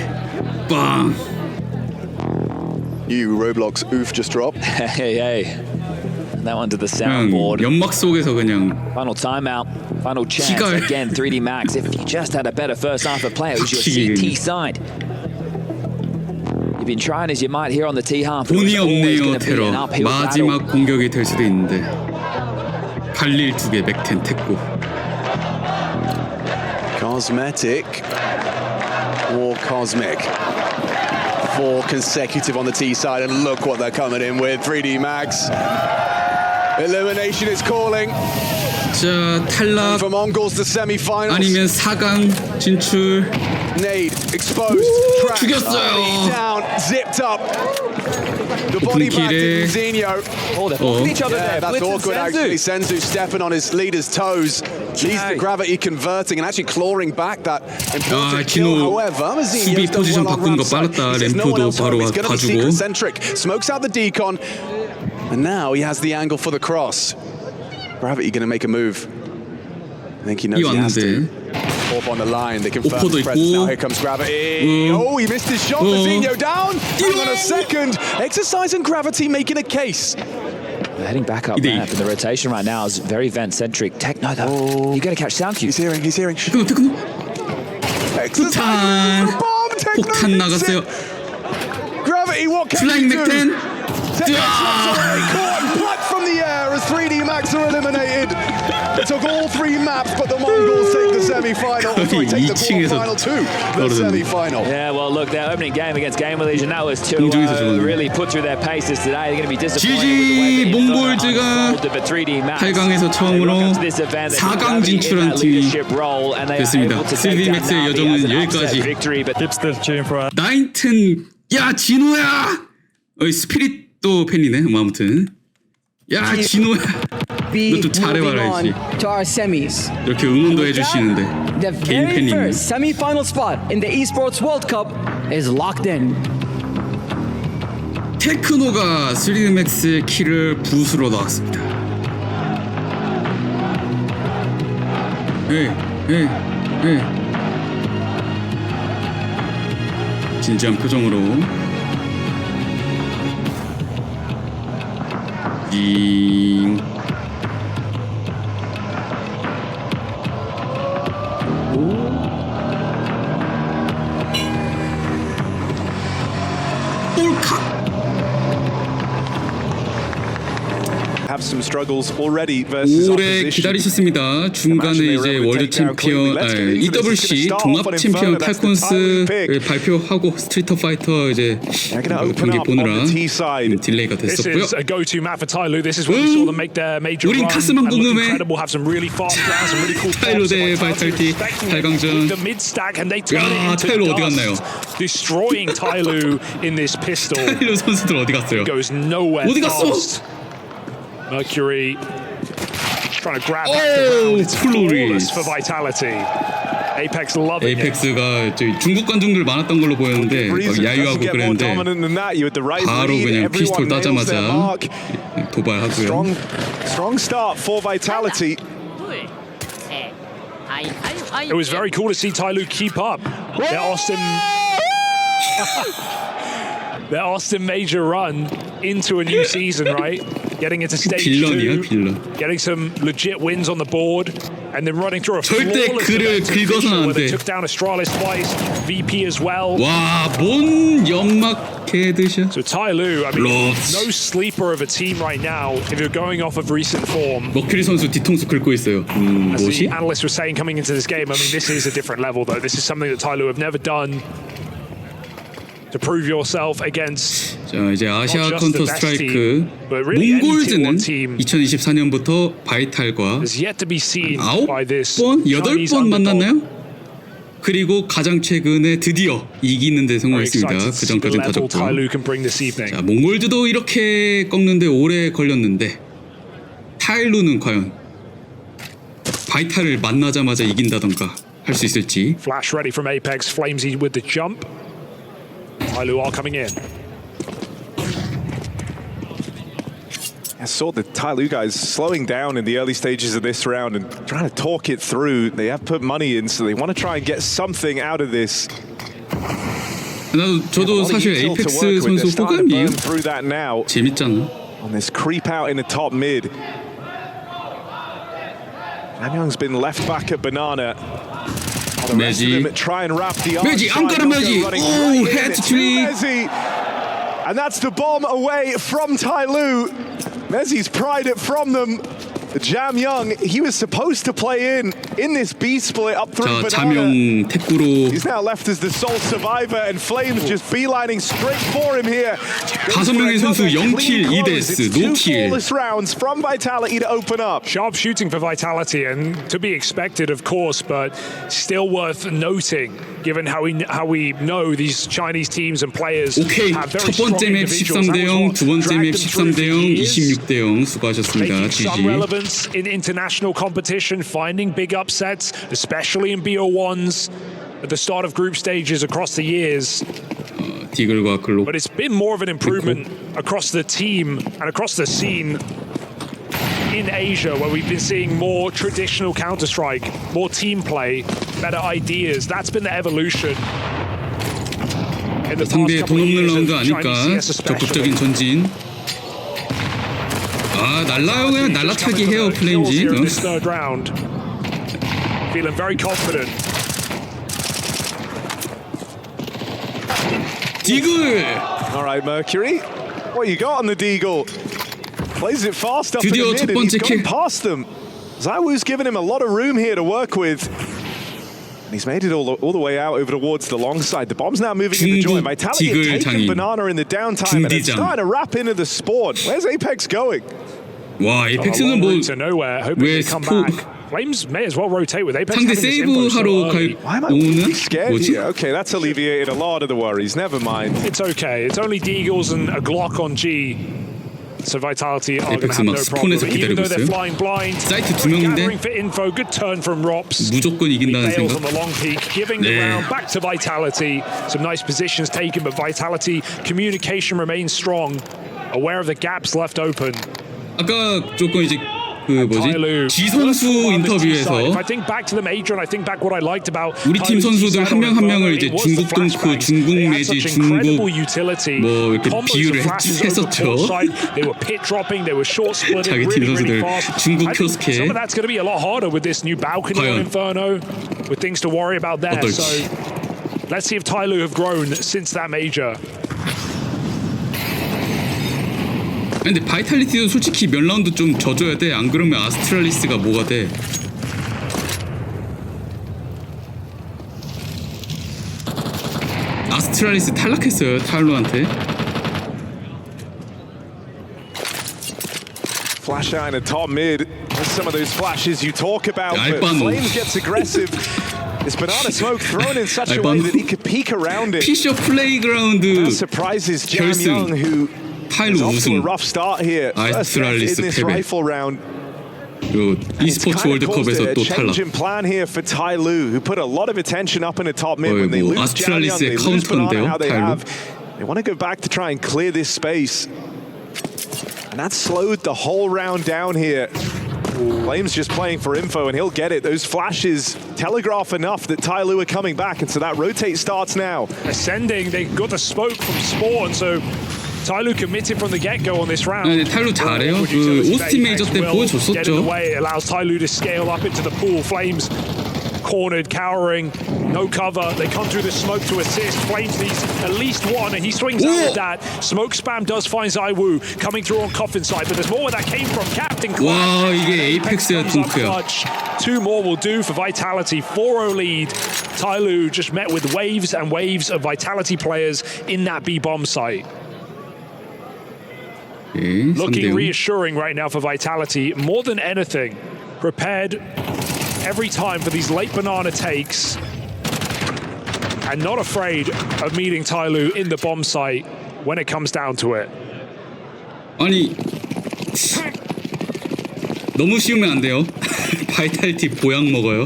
빵. You Roblox oof just dropped. Hey. That one to the 그냥 soundboard. 연막 속에서 그냥 Final timeout. Final chance. 시갈. Again, 3D Max. If you just had a better first half of play, it was your 확실히. CT side. You've been trying as you might here on the T half. 돈이 없네요. be an 테러. uphill battle. 마지막 공격이 될 수도 있는데. 발릴 2개 맥텐 택고. Cosmetic or Cosmic. 4 consecutive on the T side, and look what they're coming in with. 3D Max. Elimination is calling. 자, 탈락 For Mongols, the semi-finals. 아니면 4강 진출. Nade exposed. Trapped. 죽였어요. Down, zipped up. The body back to Zinho. Oh, they're blocking each other Yeah, there. that's Blitz awkward and actually. Senzu stepping on his leader's toes. Leads the gravity converting and actually clawing back that important kill. 진호 However, 수비 포지션 바꾼 거 빨랐다. 램프도 바로 봐주고. Smokes out the decon. And now he has the angle for the cross. Gravity going to make a move. I think he knows he has to. Off on the line, they confirm the presence. Now here comes Gravity. Oh, he missed his shot. Zinho down. Hang on a second. Exercising Gravity, making a case. They're heading back up ramp, and the rotation right now is very vent-centric. Techno, though, you're going to catch sound cues. He's hearing. 폭탄. 폭탄 나갔어요. Gravity, what can 플라잉 he do? 맥텐. Caught and plucked from the air as 3D Max are eliminated. It took all 3 maps, but the Mongols take the semi-final. Sorry, take the quarter-final too. The semi-final. Yeah, well, look, their opening game against Game Legion, that was to really put through their paces today. They're going to be disappointed GG with the way 몽골즈가 8강에서 처음으로 4강 진출한 팀이 됐습니다. 3D Max의 여정은 여기까지. 나인튼, 야 진호야! 스피릿도 팬이네. 뭐 아무튼 야 진호야, 너 좀 잘해봐라. 이렇게 응원도 해주시는데 개인 팬이 있네. Semi-final spot in the esports World Cup is locked in. 테크노가 3D Max의 키를 부수러 나왔습니다. 진지한 표정으로 징. 볼칵. Have some struggles already versus 오래 opposition. 기다리셨습니다. 중간에 이제 월드 챔피언, EWC 종합 챔피언 팔콘스 발표하고 스트리트 파이터 이제 경기 보느라 딜레이가 됐었고요. 우린 카스만 궁금해. 타일로 대 바이탈리티 8강전. 야, 타일로 어디 갔나요? 타일로 선수들 어디 갔어요? 어디 갔어? Mercury trying to grab it for Vitality. Apex loving it. 에이펙스가 중국 관중들 많았던 걸로 보였는데 야유하고 그랬는데 바로 그냥 피스톨 따자마자 도발하고요. Strong start for Vitality. It was very cool to see Tyloo keep up. Their Austin major run into a new season, right? Getting into stage 2, getting some legit wins on the board, and then running through a flawless where they took down Astralis twice, VP as well. 와, 뭔 연막 헤드샷. So Tyloo, I mean, no sleeper of a team right now if you're going off of recent form. 머큐리 선수 뒤통수 긁고 있어요. As the 뭐지? analyst was saying coming into this game, I mean, this is a different level though. This is something that Tyloo have never done. To prove yourself against 자, 이제 아시아 컨터 스트라이크 몽골즈는 2024년부터 바이탈과 9번, 8번 만났나요? 그리고 가장 최근에 드디어 이기는 데 성공했습니다. 그 전까지는 다 졌죠. 자, 몽골즈도 이렇게 꺾는데 오래 걸렸는데 타일루는 과연 바이탈을 만나자마자 이긴다던가 할 수 있을지. Flash ready from Apex, Flamesy with the jump. Tyloo are coming in. I saw the Tyloo guys slowing down in the early stages of this round and trying to talk it through. They have put money in, so they want to try and get something out of this. 저도 사실 에이펙스 선수 호감이에요. 재밌잖아. On this creep out in the top mid. Namyoung's been left back at banana. 매지 앙가르 매지. 오, 헤드 트릭. And that's the bomb away from Tyloo. Mezzi's pried it from them. Jam Young, he was supposed to play in this B split up through 자, Banana. 자명 태꾸로 He's now left as the sole survivor, and Flames just beelining straight for him here. 5명의 선수 0킬 2데스 Two 노킬. flawless rounds from Vitality to open up. Sharp shooting for Vitality, and to be expected, of course, but still worth noting, given how we know these Chinese teams and players 오케이, have very 첫 strong 번째 맵 individuals. 13대 0, 두 번째 맵 13대 0, 26대 0 수고하셨습니다. Making some GG. relevance in international competition, finding big upsets, especially in BO1s at the start of group stages across the years. 디글과 글로. But it's been more of an improvement across the team and across the scene in Asia, where we've been seeing more traditional Counter-Strike, more team play, better ideas. That's been the evolution. In the past 상대의 돈 couple of 없는 years 라운드 of 아니까 Chinese CS 적극적인 especially. 전진. 아, 날라요. 그냥 날라차기 해요 플레임즈. In this third round. Feeling very confident. 디글. All right, Mercury, what you got on the Deagle? Plays it fast up in 드디어 the 첫 mid, and he's 번째 gone 킬. past them. Zywoo's given him a lot of room here to work with. And he's made it all the way out over towards the long side. The bomb's now moving in the joint. Vitality 디글 had taken 장인. Banana in the downtime, and it's 중디장. starting to wrap into the spawn. Where's Apex going? 와, A 에이펙스는 long 뭐 route to nowhere, hoping 왜 they come 스포- back. Flames may as well rotate with Apex. 상대 having this 세이브 info so 하러 early. Why am I 오는 scared 뭐지? here? Okay, that's alleviated a lot of the worries. Never mind. It's okay. It's only Deagles and a Glock on G. So Vitality are going to 에이펙스 have 막 no problem. 스폰에서 Even 기다리고 though they're 있어요. flying blind, 사이트 두 명인데 gathering for info. Good turn from Rops. 무조건 He 이긴다는 bails 생각. on the long peak, giving the 네. round back to Vitality. Some nice positions taken, but Vitality communication remains strong. Aware of the gaps left open. 아까 조금 이제 그 뭐지? 지 선수 인터뷰에서 If I think back to the major, and I think back what I liked about 우리 팀 선수들 한 명 한 명을 이제 중국 덩크, 중국 매지, 중국 뭐 이렇게 비유를 했었죠. They were pit dropping, they were short splitting 자기 팀 really, 선수들 really fast. 중국 I think 쿄스케. some of that's going to be a lot harder with this new balcony on 과연 Inferno, with things to worry about there. 어떨지. So let's see if Tyloo have grown since that major. 근데 바이탈리티도 솔직히 몇 라운드 좀 져줘야 돼. 안 그러면 아스트랄리스가 뭐가 돼? 아스트랄리스 탈락했어요 타일로한테. Flash out in a top mid. There's some of those flashes you talk about, but 알바노. Flames gets aggressive. This banana smoke thrown in such a way that he could peek around it. 피셔 플레이그라운드 That surprises Jam 결승. Young, who 타일로 is off to a 우승. rough start here. First death 아스트랄리스 in this 패배. rifle round. 요 e스포츠 월드컵에서 또 탈락. change in plan here for Tyloo, who put a lot of attention up in the top mid. When they 뭐 lose Jam Young, 아스트랄리스의 they lose 카운터인데요, Banana, how they 타일로. have. They want to go back to try and clear this space. And that slowed the whole round down here. Flames just playing for info, and he'll get it. Those flashes telegraph enough that Tyloo are coming back, and so that rotate starts now. Ascending, they got the smoke from spawn, so Tyloo committed from the get-go on this round. 네, 타일로 잘해요. 그 오스틴 메이저 때 보여줬었죠. It allows Tyloo to scale up into the pool. Flames cornered, cowering, no cover. They come through the smoke to assist. Flames needs at least one, and he swings out with that. Smoke spam does find Zywoo coming through on Coffin side, but there's more where that came from. Captain Clutch. 와, 이게 에이펙스야 덩크야. Two more will do for Vitality. 4-0 lead. Tyloo just met with waves and waves of Vitality players in that B-bomb site. 네, Looking 3대0. reassuring right now for Vitality. More than anything, prepared every time for these late banana takes, and not afraid of meeting Tyloo in the bomb site when it comes down to it. 아니 너무 쉬우면 안 돼요. 바이탈리티 보약 먹어요.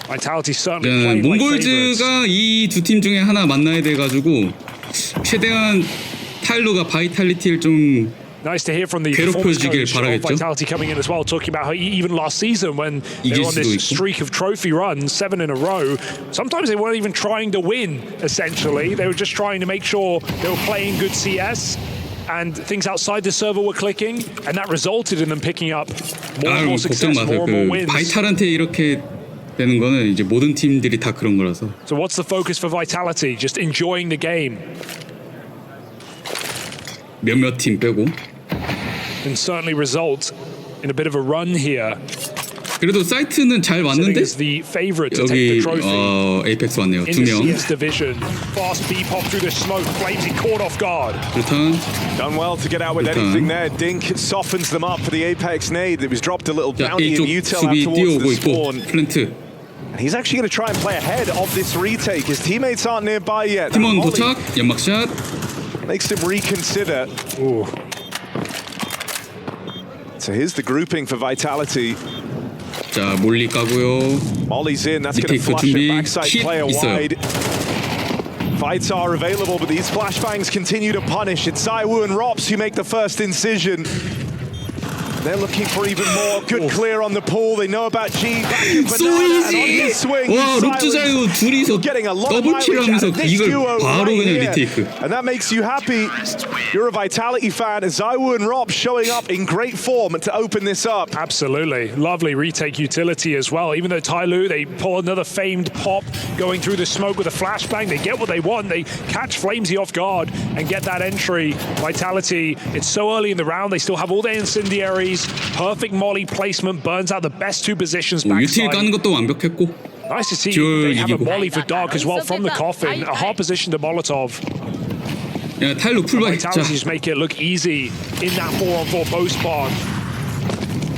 Vitality certainly playing like favorites. 몽골즈가 이 두 팀 중에 하나 만나야 돼가지고 최대한 타일로가 바이탈리티를 좀 Nice to hear from the performance 괴롭혀주길 coach of 바라겠죠. Vitality coming in as well, talking about how even last season when they 이길 were on 수도 this 있고. streak of trophy runs, 7 in a row, sometimes they weren't even trying to win, essentially. They were just trying to make sure they were playing good CS and things outside the server were clicking, and that resulted in them picking up more and more 걱정 success, 마세요. more and more 그 wins. 바이탈한테 이렇게 되는 거는 이제 모든 팀들이 다 그런 거라서. So what's the focus for Vitality? Just enjoying the game. 몇몇 팀 빼고. can certainly result in a bit of a run here. 그래도 사이트는 잘 왔는데 the favorite to take the 여기 trophy. 에이펙스 왔네요. In 두 the 명. CS division, fast B pop through the smoke, Flamesy caught off guard. 일단 Done well to get out with anything there. Dink softens them up for the Apex nade. It was dropped a little 자, bounty A쪽 and Util out 수비 towards 뛰어오고 the 있고 spawn. 플랜트. And he's actually going to try and play ahead of this retake. His teammates aren't nearby yet. 팀원 도착. 연막샷. Makes him reconsider. Ooh. So here's the grouping for Vitality. 자, 몰리 까고요. Molly's in. That's going to 리테이크 flush 준비. it backside 킷 player 있어요. wide. Fights are available, but these flashbangs continue to punish. It's Zaiwu and Rops who make the first incision. They're looking for even more. Good clear on the pool. They know about G. So easy! 와, 롭즈 자유 둘이서 더블킬하면서 이걸 바로 그냥 리테이크. And that makes you happy. You're a Vitality fan. Zaiwu and Rops showing up in great form to open this up. Absolutely. Lovely retake utility as well. Even though Tyloo, they pull another famed pop going through the smoke with a flashbang. They get what they want. They catch Flamesy off guard and get that entry. Vitality, it's so early in the round. They still have all their incendiaries. Perfect molly placement. Burns out the best two positions 유틸 backside. 까는 것도 완벽했고. Nice to see 듀얼 they have a 이기고. molly for Dark as well from the coffin. A hard position to Molotov. 야, 타일로 풀바이. 자, Vitality just make it look easy in that 4-on-4 post spawn.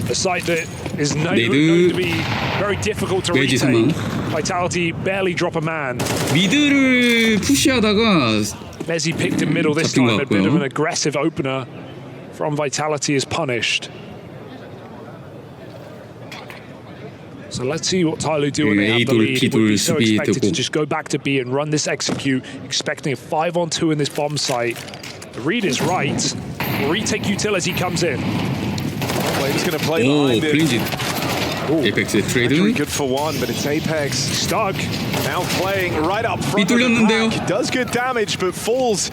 A site that is known to be very difficult to 매지 retake. 상황. Vitality barely drop a man. 미드를 푸시하다가 Mezzi picked in middle this 잡힌 time. 것 A bit of 같고요. an aggressive opener from Vitality is punished. So let's see what Tyloo do when they have the lead. Would be so expected to just go back to B and run this execute, expecting a 5-on-2 in this bomb site. The read is right. Retake utility comes in. Flame's going to play 오, behind it. 클린짓. 에이펙스의 트레이드. Good for one, but it's Apex. Stuck. Now playing right up front of the pack. Does good damage, but falls.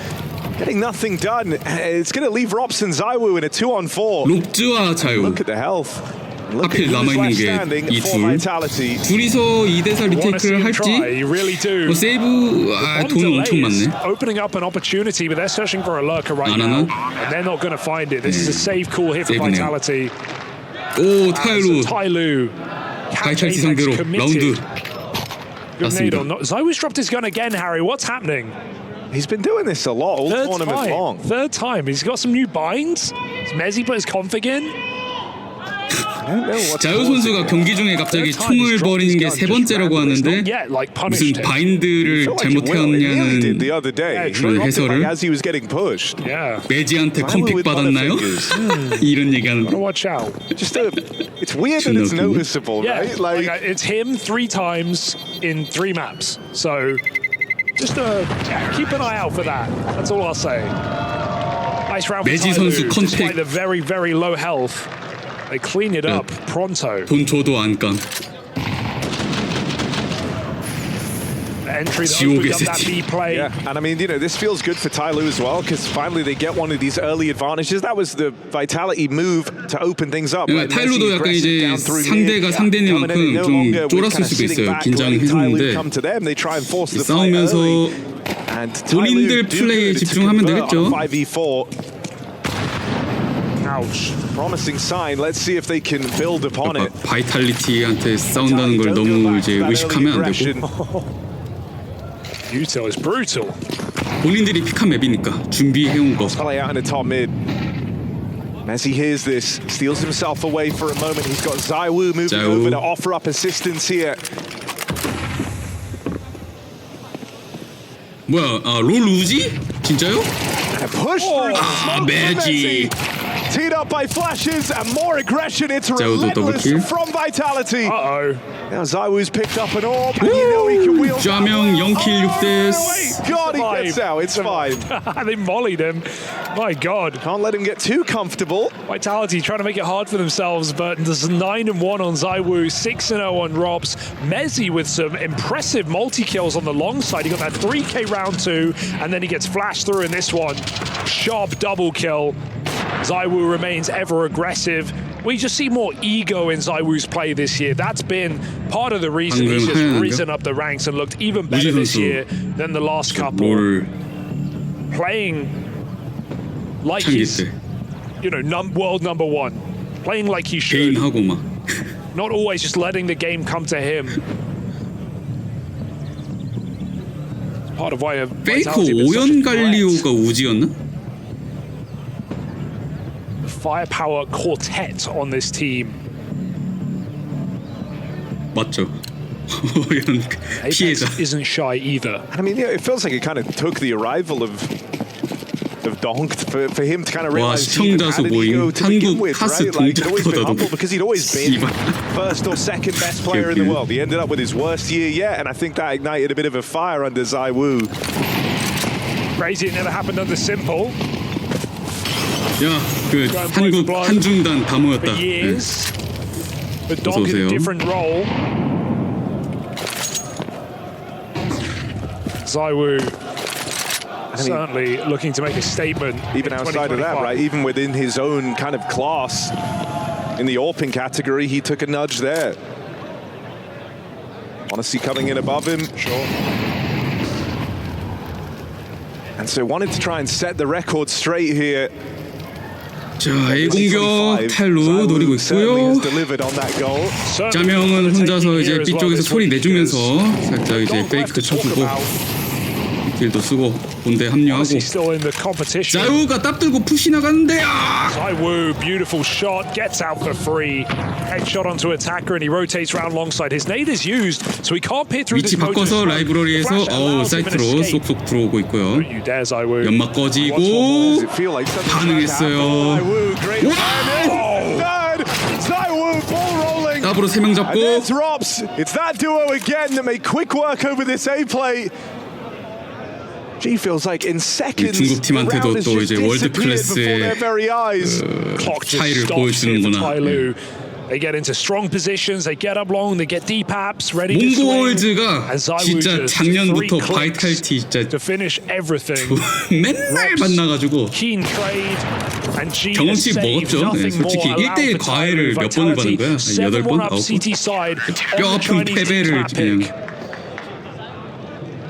Getting nothing done. It's going to leave Rops and Zaiwu in a 2-on-4. 롭즈와 자유. Look at the health. 하필 남아있는 게 이 둘. 둘이서 2대4 리테이크를 할지. 세이브 돈 엄청 많네. Opening up an opportunity, but they're searching for a lurker right now, and they're not going to find it. This is a save call here for Vitality. 오, 타일루. Tyloo. 바이탈리티 상대로 라운드. 맞습니다. Zaiwu's dropped his gun again, Harry. What's happening? He's been doing this a lot all tournament long. Third time. He's got some new binds. Has Mezzi put his config in? 자유 선수가 경기 중에 갑자기 총을 버리는 게 세 번째라고 하는데 무슨 바인드를 잘못했냐는 그런 해설을 매지한테 컴픽 받았나요? 이런 얘기하는. It's weird that it's noticeable, yeah, right? Like it's him 3 times in 3 maps. So just keep an eye out for that. That's all I'll say. Nice round for Tyloo, despite the very, very low health. They clean it up pronto. 돈 줘도 안 감. Entry that opens up that B play. Yeah, and I mean, you know, this feels good for Tyloo as well because finally they get one of these early advantages. That was the Vitality move to open things up. 타일로도 약간 이제 상대가 상대니만큼 좀 쫄았을 수도 있어요. 긴장했는데 싸우면서 본인들 플레이에 집중하면 되겠죠. Ouch. Promising sign. Let's see if they can build upon it. 바이탈리티한테 싸운다는 걸 너무 이제 의식하면 안 되고. Util is brutal. 본인들이 픽한 맵이니까 준비해온 거. Play out in the top mid. Mezzi hears this, steals himself away for a moment. He's got Zaiwu moving over to offer up assistance here. 뭐야? 롤 우지? 진짜요? Push through. 매지. Teed up by flashes and more aggression. It's relentless from Vitality. Uh-oh. Now Zaiwu's picked up an orb, and you know he can wield. 좌명 0킬 6대. God, he gets out. It's fine. They mollied him. My God. Can't let him get too comfortable. Vitality trying to make it hard for themselves, but there's 9-1 on Zaiwu, 6-0 on Robs. Mezzi with some impressive multi-kills on the long side. He got that 3K round 2, and then he gets flashed through in this one. Sharp double kill. Zaiwu remains ever aggressive. We just see more ego in Zaiwu's play this year. That's been part of the reason he's just risen up the ranks and looked even better this year than the last couple. Playing like 창기 he's, 때 you know, world number one, playing like he should. 개인하고 막 Not always just letting the game come to him. Part of why 페이크 오연 갈리오가 우지였나? firepower quartet on this team. 맞죠. 오연 피해자. Apex isn't shy either. I mean, yeah, it feels like it kind of took the arrival of Donk for him to kind of 와, realize 시청자 수 모임 한국 카스 동작보다도 because he'd always been 씨발. first or second best player in the world. He ended up with his worst year yet, and I think that ignited a bit of a fire under ZywOo. Crazy, it never happened under Simple. 야, 그 한국 한중단 다 모였다. For years, but 어서 Donk in a 오세요. different role. ZywOo certainly looking to make a statement. Even outside of that, right? Even within his own kind of class, in the AWPing category, he took a nudge there. Honesty coming in above him. Sure. And so wanted to try and set the record straight here. 자, A 공격 탈루 노리고 있고요. 자명은 혼자서 이제 B쪽에서 소리 내주면서 살짝 이제 페이크 쳐주고 딜도 쓰고 본대 합류하고 자유가 딱 들고 푸시 나가는데 ZywOo, beautiful shot, gets out for free. Headshot onto attacker and he rotates around alongside. His nade is used, so he can't peer through this 위치 바꿔서 라이브러리에서 사이트로 쏙쏙 들어오고 있고요. 연막 꺼지고 반응했어요. 더블로 3명 잡고 It's that duo again that made quick work over this A play. She feels like in seconds 중국 팀한테도 또 이제 월드 클래스의 차이를 보여주는구나. They get into strong positions, they get up long, they get deep apps, ready to 몽골즈가 진짜 작년부터 바이탈리티 진짜 to finish everything. 맨날 만나가지고 경험치 먹었죠. 네, 솔직히 1대1 과외를 몇 번을 받은 거야? 8번? 9번? 뼈아픈 패배를 그냥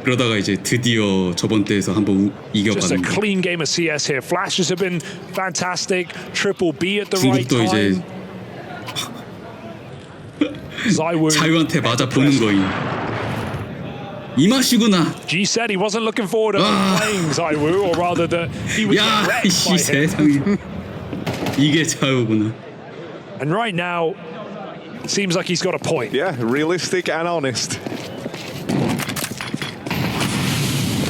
그러다가 이제 드디어 저번 때에서 한번 이겨가는 거. clean game of CS here. Flashes have been fantastic. Triple B at the right 중국도 time. 이제 자유한테 맞아 보는 거임. 이 맛이구나. G said he wasn't looking forward to playing ZywOo, or rather that he was wrecked by him. 세상에. 이게 자유구나. And right now, it seems like he's got a point. Yeah, realistic and honest.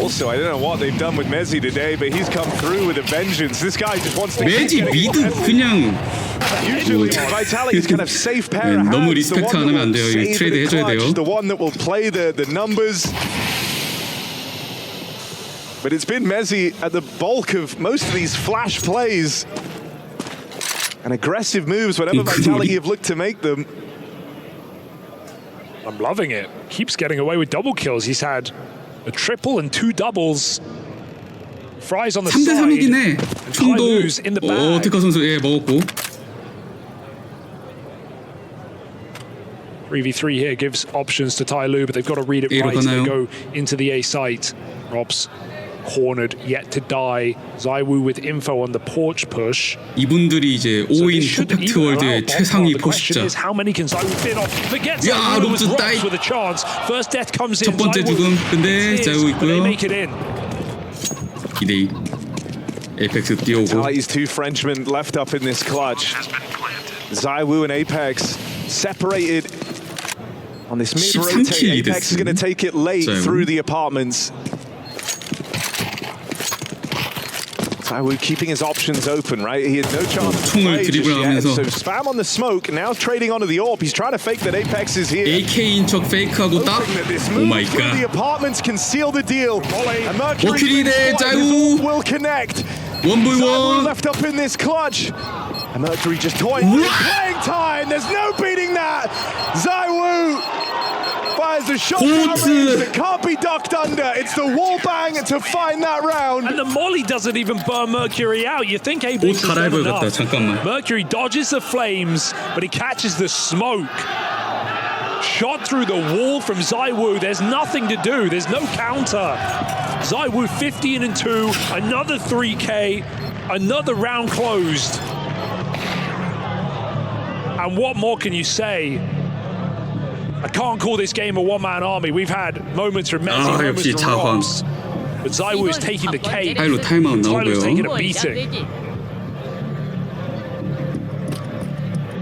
Also, I don't know what they've done with Mezzi today, but he's come through with a vengeance. This guy just wants to Mezzi 미드 그냥 usually Vitality's kind of safe pair of hands. 너무 리스펙트 안 하면 안 돼요. 이 트레이드 해줘야 돼요. The one that will play the numbers. But it's been Mezzi at the bulk of most of these flash plays and aggressive moves whenever Vitality have looked to make them. I'm loving it. Keeps getting away with double kills. He's had a triple and 2 doubles. Fries on the 3대 3이긴 해. side. 총도 테카 선수 먹었고. 3v3 here gives options to Tyloo, but they've got to read it right as they go into the A site. Robs cornered, yet to die. ZywOo with info on the porch push. 이분들이 이제 5인 퍼펙트 월드의 최상위 포식자. 야, 롭즈 따이. 첫 번째 죽음. 근데 자유 있고요. 2대2. 에이펙스 뛰어오고. Vitality's 2 Frenchmen left up in this clutch. ZywOo and Apex separated on this mid-rotate. Apex is going to take it late through the apartments. ZywOo keeping his options open, right? He had no chance to play just yet. So spam on the smoke, now trading onto the AWP. He's trying to fake that Apex is here. AK인 척 페이크하고 딱. 오 마이 갓. The apartments can seal the deal. And Mercury 대 자유. will connect. 1v1. left up in this clutch. And Mercury just toying with playing time. There's no beating that. ZywOo fires the shot that can't be ducked under. It's the wall bang to find that round. And the molly doesn't even burn Mercury out. You think Apex has done enough. 잠깐만. Mercury dodges the flames, but he catches the smoke. Shot through the wall from ZywOo. There's nothing to do. There's no counter. ZywOo 15-2, another 3K. Another round closed. And what more can you say? I can't call this game a one-man army. We've had moments from Messi, moments 역시 from 자황. Ross. But ZywOo is taking the cake. 타일로 타임아웃 Tyler's taking 나오고요. a beating.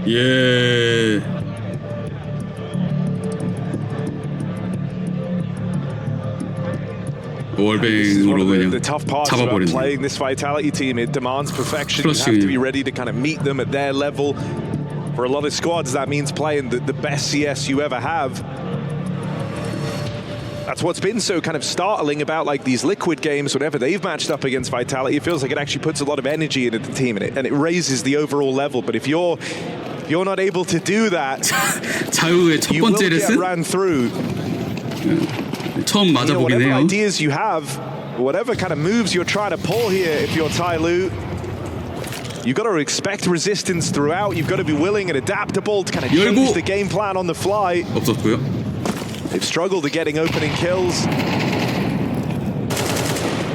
예. 월뱅으로 그냥 The tough part about 잡아버리네. playing this Vitality team, it demands perfection. You have to be ready to kind of meet them at their level. For a lot of squads, that means playing the best CS you ever have. That's what's been so kind of startling about like these Liquid games. Whenever they've matched up against Vitality, it feels like it actually puts a lot of energy into the team, and it raises the overall level. But if you're not able to do that, 자유의 첫 you will 번째 get 레슨 ran through. 처음 맞아보긴 Whatever 해요. ideas you have, whatever kind of moves you're trying to pull here, if you're Tyloo, you've got to expect resistance throughout. You've got to be willing and adaptable to kind of change the game plan on the fly. 없었고요. They've struggled at getting opening kills.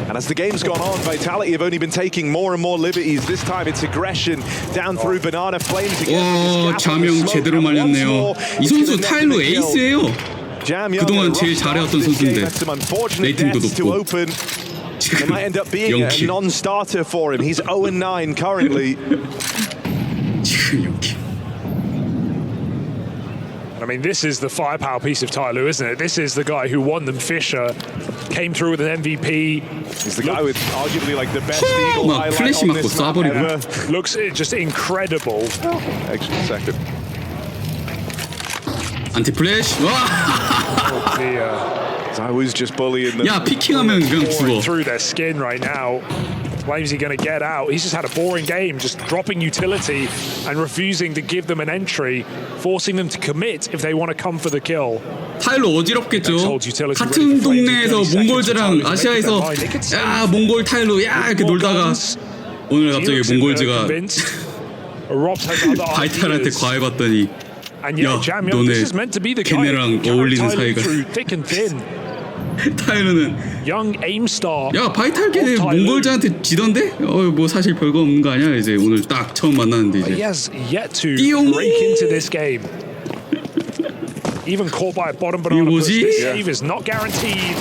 And as the game's gone on, Vitality have only been taking more and more liberties. This time it's aggression down through Banana Flames again. 자명 제대로 말렸네요. 이 선수 타일로 에이스예요. 그동안 제일 잘해왔던 선수인데 레이팅도 높고 It might end up being a non-starter for him. He's 0-9 currently. I mean, this is the firepower piece of Tyloo, isn't it? This is the guy who won them Fisher, came through with an MVP. He's the guy with arguably like the best Eagle highlight on this map ever. Looks just incredible. Actually, second. 안티 플래시. 와. ZywOo's just bullying them. 야 피킹하면 그냥 죽어. Through their skin right now. Flames are going to get out. He's just had a boring game, just dropping utility and refusing to give them an entry, forcing them to commit if they want to come for the kill. 타일로 어지럽겠죠. 같은 동네에서 몽골즈랑 아시아에서 야 몽골 타일로 야 이렇게 놀다가 오늘 갑자기 몽골즈가 바이탈한테 과외받더니 야 너네 걔네랑 어울리는 사이가 타일러는 야 바이탈 걔네 몽골즈한테 지던데? 뭐 사실 별거 없는 거 아니야? 이제 오늘 딱 처음 만났는데 이제 띠용 Even caught by a bottom banana push, this save is not guaranteed.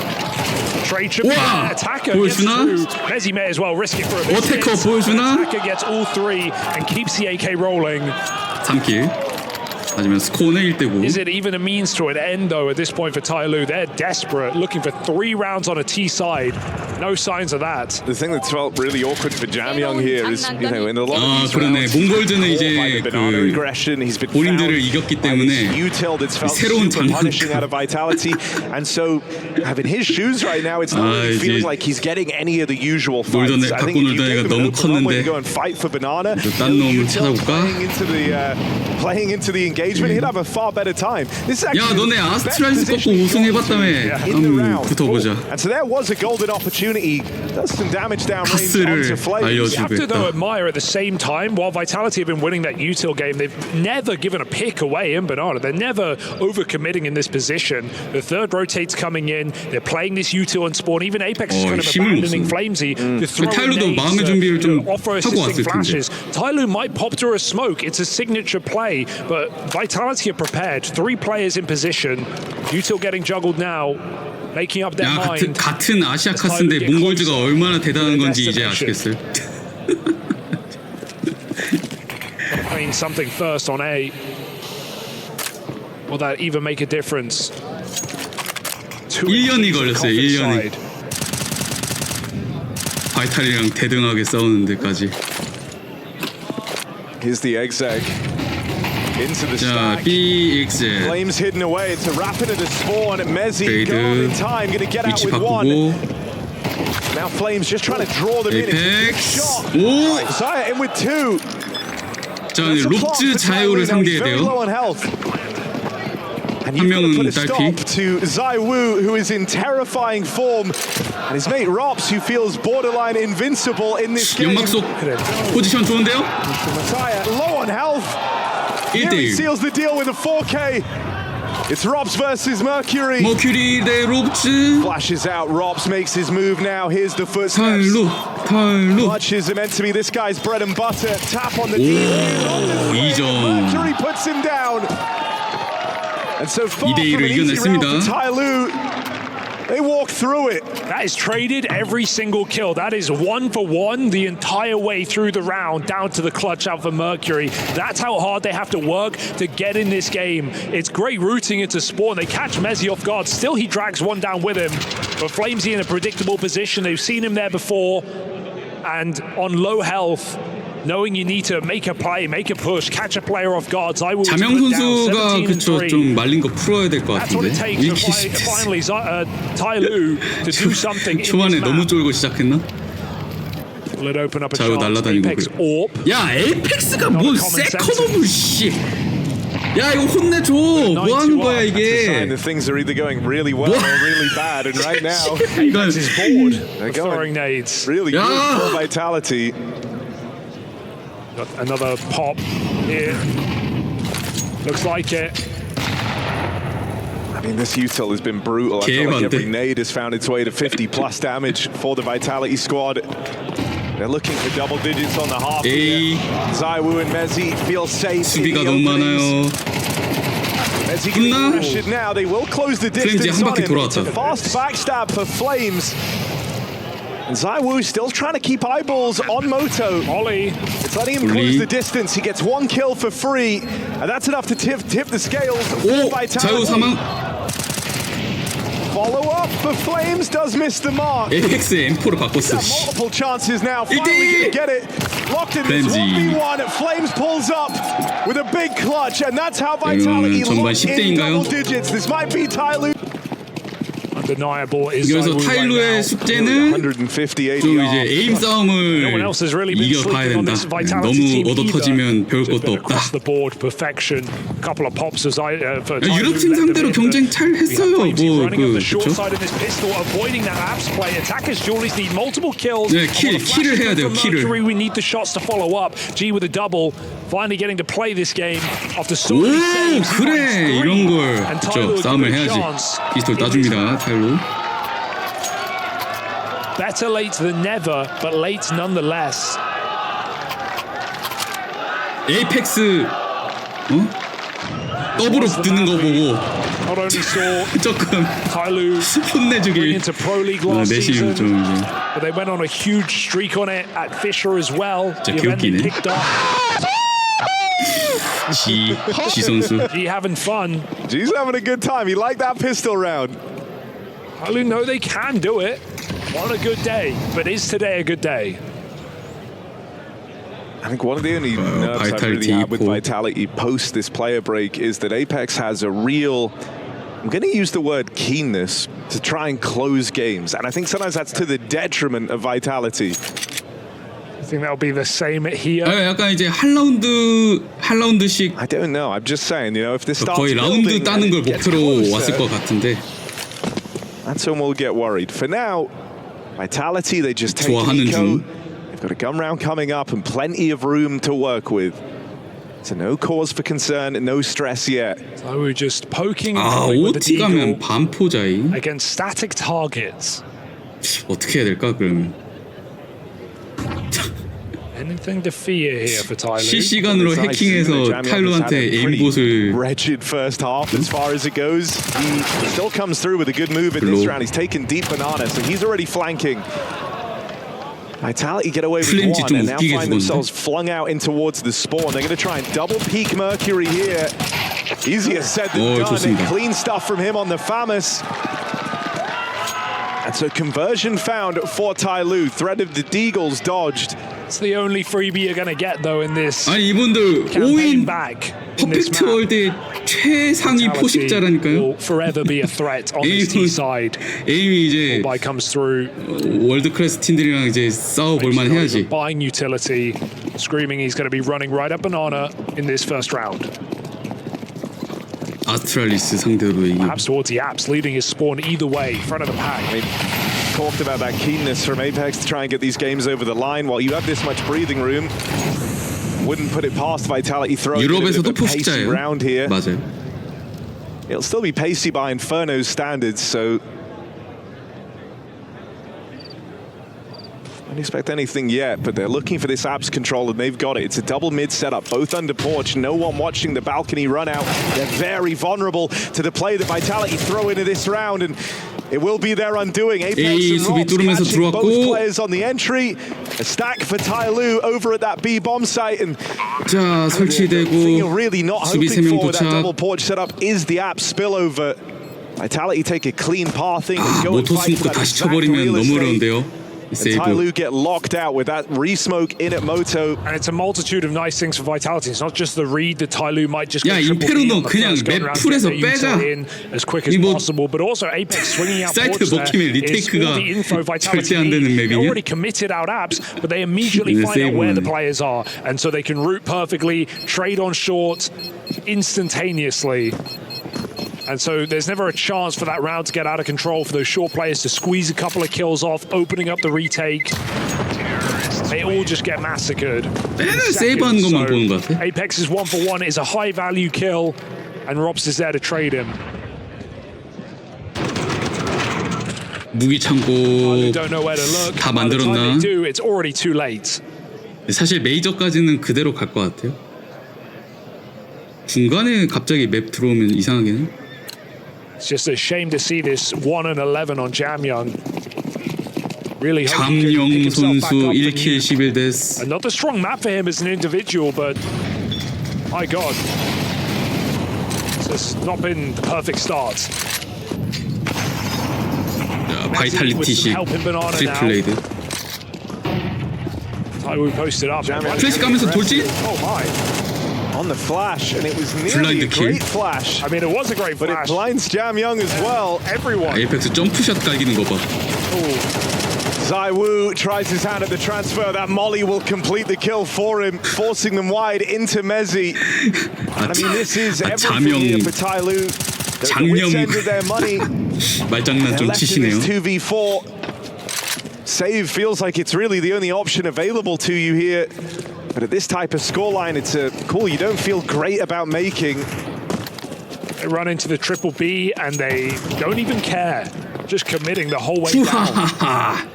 Trade should be there. Attacker gets through. Messi may as well risk it for a bit. Attacker gets all three and keeps the AK rolling. 3킬. 하지만 스코어는 1대9. Is it even a means to an end though at this point for Tyloo? They're desperate, looking for 3 rounds on a T side. No signs of that. The thing that's felt really awkward for Jamyoung here is, you know, in a lot of these 그러네. 몽골즈는 이제 그 본인들을 이겼기 때문에 새로운 punishing out of Vitality, and so having his shoes right now, it's not really feeling like he's getting any of the usual fights. I think if you give him an open up when you go and fight for Banana, playing into the engagement, he'd have a far better time. This is actually 너네 아스트랄스 꺾고 우승해봤다며. 붙어보자. And so there was a golden opportunity. Does some damage downrange onto Flames. You have to though admire at the same time, while Vitality have been winning that util game, they've never given a pick away in Banana. They're never overcommitting in this position. The third rotate's coming in. They're playing this util and spawn. Even Apex is kind of abandoning Flamesy to throw nades, offer assisting flashes. Tyloo might pop through a smoke. It's a signature play, but Vitality are prepared. 3 players in position. Util getting juggled now. Making up their mind. 같은 아시아 카스인데 몽골즈가 얼마나 대단한 건지 이제 아시겠어요? Playing something first on A. Will that even make a difference? 1년이 걸렸어요. 1년이. 바이탈이랑 대등하게 싸우는 데까지. Here's the exec. Into the stack. BXZ. Flames hidden away. It's a rapid at the spawn. Messi going in time. Going to get out with one. Now Flames just trying to draw them in. Shot. Zaya in with 2. 자, 롭즈 자유를 상대해야 돼요. And you've got to put a stop to ZywOo, who is in terrifying form, and his mate Rops, who feels borderline invincible in this game. 연막 속 포지션 좋은데요? Messiah low on health. Here he seals the deal with a 4K. It's Rops versus Mercury. Mercury 대 롭즈. Flashes out. Rops makes his move now. Here's the footsteps. 탈루. Clutches are meant to be this guy's bread and butter. Tap on the D. Mercury puts him down. And so far from an easy round for Tai Lu. They walk through it. That is traded every single kill. That is 1 for 1 the entire way through the round, down to the clutch out for Mercury. That's how hard they have to work to get in this game. It's great rooting into Spawn. They catch Mezzi off guard. Still, he drags one down with him. But Flamesy in a predictable position. They've seen him there before. And on low health, knowing you need to make a play, make a push, catch a player off guard. 자명 선수가 그쵸 좀 말린 거 풀어야 될 것 That's what it takes 같은데. to finally Tai Lu to do something. 초반에 너무 쫄고 시작했나? Will it open up a 자유 chance? 날라다니고 Apex 그래. Orb. 야 에이펙스가 뭔 세컨오브 씨. 야 이거 혼내줘. 뭐 하는 거야 이게? The things are either going really well or really bad, and right now Apex is bored. they're Throwing nades. really good for Vitality. Got another pop here. Looks like it. I mean, this util has been brutal. I feel like every nade has found its way to 50 plus damage for the Vitality squad. They're looking for double digits on the half here. Zaiwu and Mezzi feel safe. 수비가 너무 많아요. Mezzi getting pressured now. They will close the distance on him. It's a fast backstab for Flames. And Zaiwu still trying to keep eyeballs on Moto. Ollie. It's letting him close the distance. He gets 1 kill for free. And that's enough to tip the scales for Vitality. 자유 사망. Follow up for Flames does miss the mark. 에이펙스 M4로 바꿨어. Multiple chances now. Finally gonna get it. Locked in this 1v1. Flames pulls up with a big clutch. And that's how Vitality locked in double digits. This might be Tai Lu. 그래서 타일루의 숙제는 좀 이제 에임 싸움을 이겨가야 된다. 너무 얻어터지면 배울 것도 없다. 유럽팀 상대로 경쟁 잘 했어요. 뭐 그렇죠? 네, 킬을 해야 돼요. 킬을. 오 그래 이런 걸 그렇죠. 싸움을 해야지. 피스톨 따줍니다. 타일루. Better late than never, but late nonetheless. 에이펙스 더블로 붙는 거 보고 조금 혼내주길 내심 좀 이제. But they went on a huge streak on it at Fisher as well. 진짜 개웃기네. G 선수. G having fun. G's having a good time. He liked that pistol round. I know they can do it. On a good day, but is today a good day? I think one of the only nerves I've really had with Vitality post this player break is that Apex has a real, I'm going to use the word keenness, to try and close games. And I think sometimes that's to the detriment of Vitality. I think that'll be the same here. 약간 이제 한 라운드씩. I don't know. I'm just saying, you know, if this starts 거의 라운드 따는 걸 목표로 왔을 것 같은데. That's when we'll get worried. For now, Vitality, they just take an eco. They've got a gun round coming up and plenty of room to work with. So no cause for concern, no stress yet. So we're just poking with the 가면 반포자이 against static targets. 어떻게 해야 될까 그러면? Anything to fear here for Tai Lu? 실시간으로 해킹해서 타일루한테 에임봇을. Wretched first half as far as it goes. He still comes through with a good move in this round. He's taken deep banana, so he's already flanking. Vitality get away with one and now find themselves flung out in towards the spawn. They're going to try and double peek Mercury here. Easier said than done. And clean stuff from him on the Famous. And so conversion found for Tai Lu. Threat of the Deagles dodged. It's the only freebie you're going to get though in this. 아니 이분들 5인 퍼펙트 월드의 최상위 포식자라니까요. Will forever be a threat on this T side. 에임이 이제 comes through. 월드 클래스 팀들이랑 이제 싸워볼만 해야지. Buying utility, screaming he's going to be running right up banana in this first round. 아스트랄리스 상대로 이게. Perhaps towards the apps, leading his spawn either way, front of the pack. I mean, talked about that keenness from Apex to try and get these games over the line. While you have this much breathing room, wouldn't put it past Vitality throwing 유럽에서도 a pacey round here. 맞아요. It'll still be pacey by Inferno's standards, so Don't expect anything yet, but they're looking for this abs control, and they've got it. It's a double mid setup, both under porch. No one watching the balcony run out. They're very vulnerable to the play that Vitality throw into this round, and it will be their undoing. Apex and Rops catching both players on the entry. A stack for Tyloo over at that B bomb site, and 자, 설치되고 the thing you're really not hoping 23명 for with that double 도착. porch setup is the app spillover. Vitality take a clean pathing and go and 모토 fight for 숨고 that 다시 exact 쳐버리면 real 너무 estate. 어려운데요. And Tyloo get locked out with that re-smoke in at Moto. And it's a multitude of nice things for Vitality. It's not just the read that Tyloo might just go 야, triple B 임페로노 on the 그냥 first gun 맵 round, 풀에서 get their 빼자. util in as quick as 뭐 possible, but also Apex swinging out 사이트 ports 먹히면 there is 리테이크가 all the info Vitality 절대 안 되는 need. They 맵이냐? already committed out apps, but they immediately 네, find out where the 세이브는. players are, and so they can route perfectly, trade on short instantaneously. And so there's never a chance for that round to get out of control, for those short players to squeeze a couple of kills off, opening up the retake. They all just get massacred. 맨날 세이브하는 것만 보는 것 같아. Apex's 1-for-1 is a high value kill, and Robs is there to trade him. 무기 창고 Don't know where to look. 다 By the time 만들었나? they do, it's already too late. 사실 메이저까지는 그대로 갈 것 같아요. 중간에 갑자기 맵 들어오면 이상하긴 해. It's just a shame to see this 1-11 on Jamyoung. Really 잠영 선수 1킬 11데스. Another strong map for him as an individual, but my God, it's not been the perfect start. 바이탈리티식 트리플레이드. Tyloo posted up. 플래시 까면서 돌진? Oh my. On the flash, and it was nearly a great flash. I mean, it was a great but flash. it blinds Jamyoung as well. Everyone. 에이펙스 점프샷 깔기는 거 봐. Zaiwu tries his hand at the transfer. That molly will complete the kill for him, forcing them wide into Mezzi. And I mean, this is everything here for Tyloo. They're at the wit's end of their money. 말장난 좀 치시네요. 2v4. Save feels like it's really the only option available to you here. But at this type of scoreline, it's a call you don't feel great about making. They run into the triple B and they don't even care. Just committing the whole way down.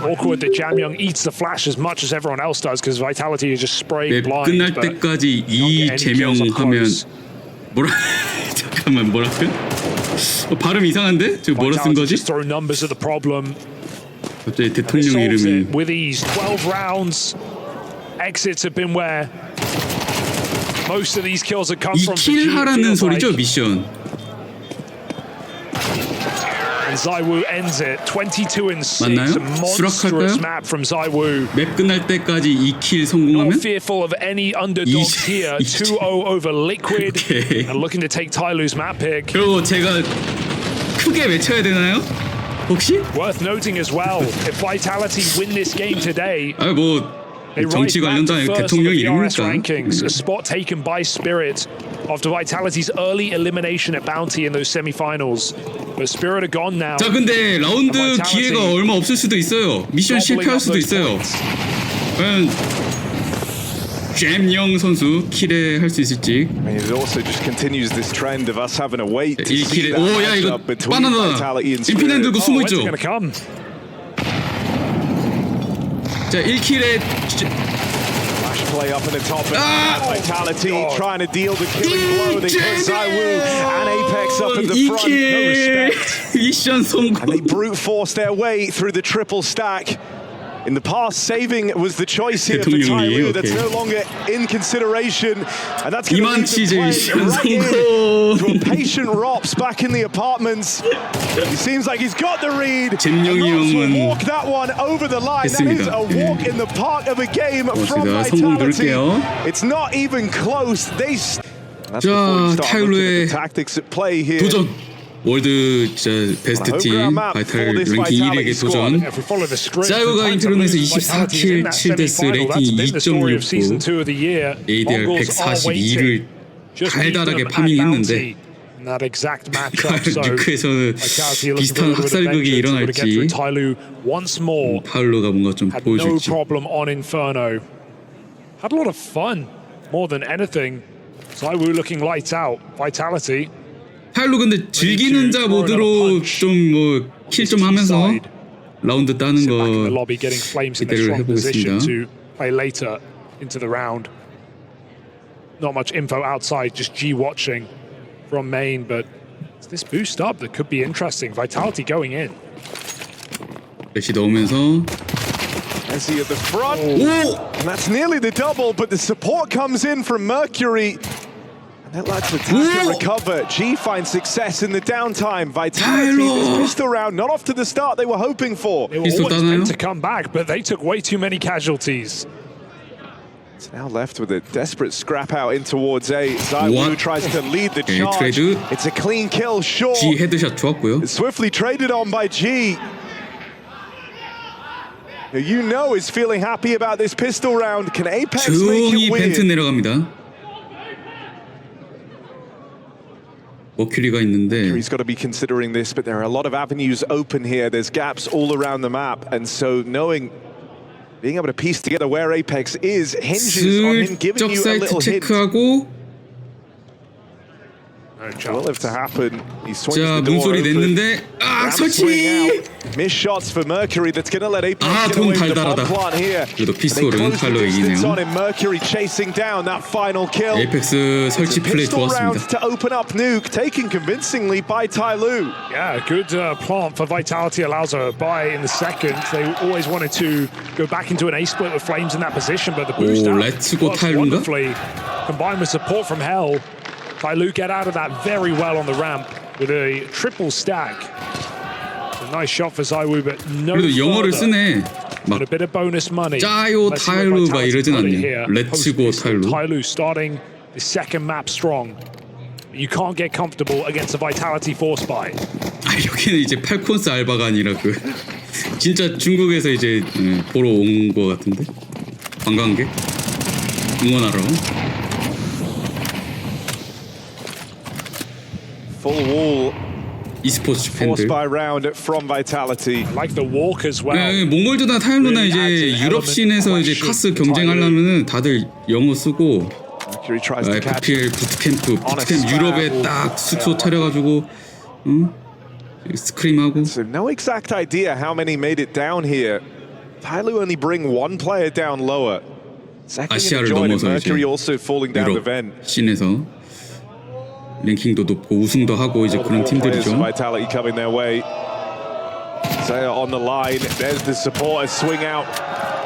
Awkward that Jamyoung eats the flash as much as everyone else does because Vitality is just spraying blind. 끝날 때까지 이 제명하면 뭐라 잠깐만 뭐라고요? 발음 이상한데? 지금 뭐라 쓴 거지? Just throw numbers at the problem. 갑자기 대통령 이름이 with ease. 12 rounds. Exits have been where most of these kills have come from. 2킬 하라는 소리죠 미션. And Zaiwu ends it. 22-6. 맞나요? A monstrous map from Zaiwu. 맵 끝날 때까지 2킬 성공하면? Not fearful of any underdogs here. 2-0 over Liquid. Okay. And looking to take Tyloo's map pick. 그리고 제가 크게 외쳐야 되나요? 혹시? Worth noting as well, if Vitality win this game today, 아 뭐 정치 관련자 대통령 이름이니까. rankings, a spot taken by Spirit after Vitality's early elimination at Bounty in those semi-finals. But Spirit are gone now. 자 근데 라운드 기회가 얼마 없을 수도 있어요. 미션 실패할 수도 있어요. 과연 잼영 선수 킬에 할 수 있을지. I mean, it also just continues this trend of us having to wait to see 1킬에 that 오야 이거 matchup between 바나나 Vitality and 인피넨 Spirit. 들고 숨어 When's it 있죠. gonna come? 자 1킬에 Flash play up in the top. Vitality trying to deal the killing blow. They put Zaiwu and Apex up at the front. No respect. 미션 성공. And they brute force their way through the triple stack. In the past, saving was the choice here for Tyloo. That's no longer in consideration. And that's going to lead the play right in to a patient Rops back in the apartments. It seems like he's got the read. Rops will walk that one over the line. That is a walk in the park of a game from Vitality. It's not even close. 자, 타일로의 tactics at play here. 도전. 월드 진짜 베스트 팀 바이탈 랭킹 1위에게 도전. 자이오가 인트로에서 24킬 7데스 레이팅 2.69 ADR 142를 달달하게 파밍했는데 뉴크에서는 비슷한 학살극이 일어날지 파울로가 뭔가 좀 보여줄지. Had a lot of fun more than anything. Zaiwu looking lights out. Vitality. 파일로 근데 즐기는 자 모드로 좀 뭐 킬 좀 하면서 라운드 따는 Sit back in the 거 lobby, getting Flames in a 기대를 strong position 해보겠습니다. to play later into the round. Not much info outside, just G watching from main, but it's this boost up that could be interesting. Vitality going in. 레시 넣으면서 Messi at the front. And that's nearly the double, but the support comes in from Mercury. And that lets Attacker recover. G finds success in the downtime. Vitality, this pistol round, not off to the start they were hoping for. They were always meant to come back, but they took way too many casualties. It's now left with a desperate scrap out in towards A. ZywOo tries to lead the charge. 트레이드. It's a clean kill, sure. G 헤드샷 좋았고요. It's swiftly traded on by G. Who you know is feeling happy about this pistol round. Can Apex make 조용히 it 벤트 weird? 내려갑니다. 머큐리가 있는데 He's got to be considering this, but there are a lot of avenues open here. There's gaps all around the map, and so being able to piece together where Apex is hinges on him giving 슬쩍 you a 사이트 little hint. 체크하고 Will have to happen. He swings 자 the door 문소리 open. 냈는데 아 설치! Missed shots for Mercury. That's going to let Apex 아, get away 돈 with the bomb 달달하다. plant here. 그래도 They 피스톨은 close the 칼로 distance 이기네요. on him. Mercury chasing down that final kill. 에이펙스 설치 플레이 Pistol round 좋았습니다. to open up Nuke, taken convincingly by Tyloo. Yeah, good plant for Vitality, allows a buy in the second. They always wanted to go back into an A split with Flames in that position, but the boost 오, out 렛츠고 works 타일루인가? wonderfully. Combined with support from Hell, Tyloo get out of that very well on the ramp with a triple stack. A nice shot for ZywOo, but no 그래도 영어를 further. 쓰네. 막 And a bit of bonus money. 짜요 Let's see what 타일루 막 Vitality 이러진 put it 않네요. here. 렛츠고 Post-pistol, 타일루. Tyloo starting the second map strong. You can't get comfortable against a Vitality force buy. 아, 여기는 이제 팔콘스 알바가 아니라 그 진짜 중국에서 이제 보러 온 거 같은데 관광객 응원하러. Full wall e스포츠 forced 팬들. by round from Vitality. Like the walk as well. 몽골드나 타일루나 이제 유럽 씬에서 이제 카스 경쟁하려면은 다들 영어 쓰고 Mercury tries to catch FPL 부트캠프 유럽에 딱 숙소 차려가지고 스크림하고. So no exact idea how many made it down here. Tyloo only bring one player down lower. Second in the 아시아를 joint, and 넘어서 Mercury 이제 also falling down the 유럽 vent. 씬에서 랭킹도 높고 우승도 하고 이제 그런 팀들이죠. Vitality coming their way. Zaya on the line. There's the supporter swing out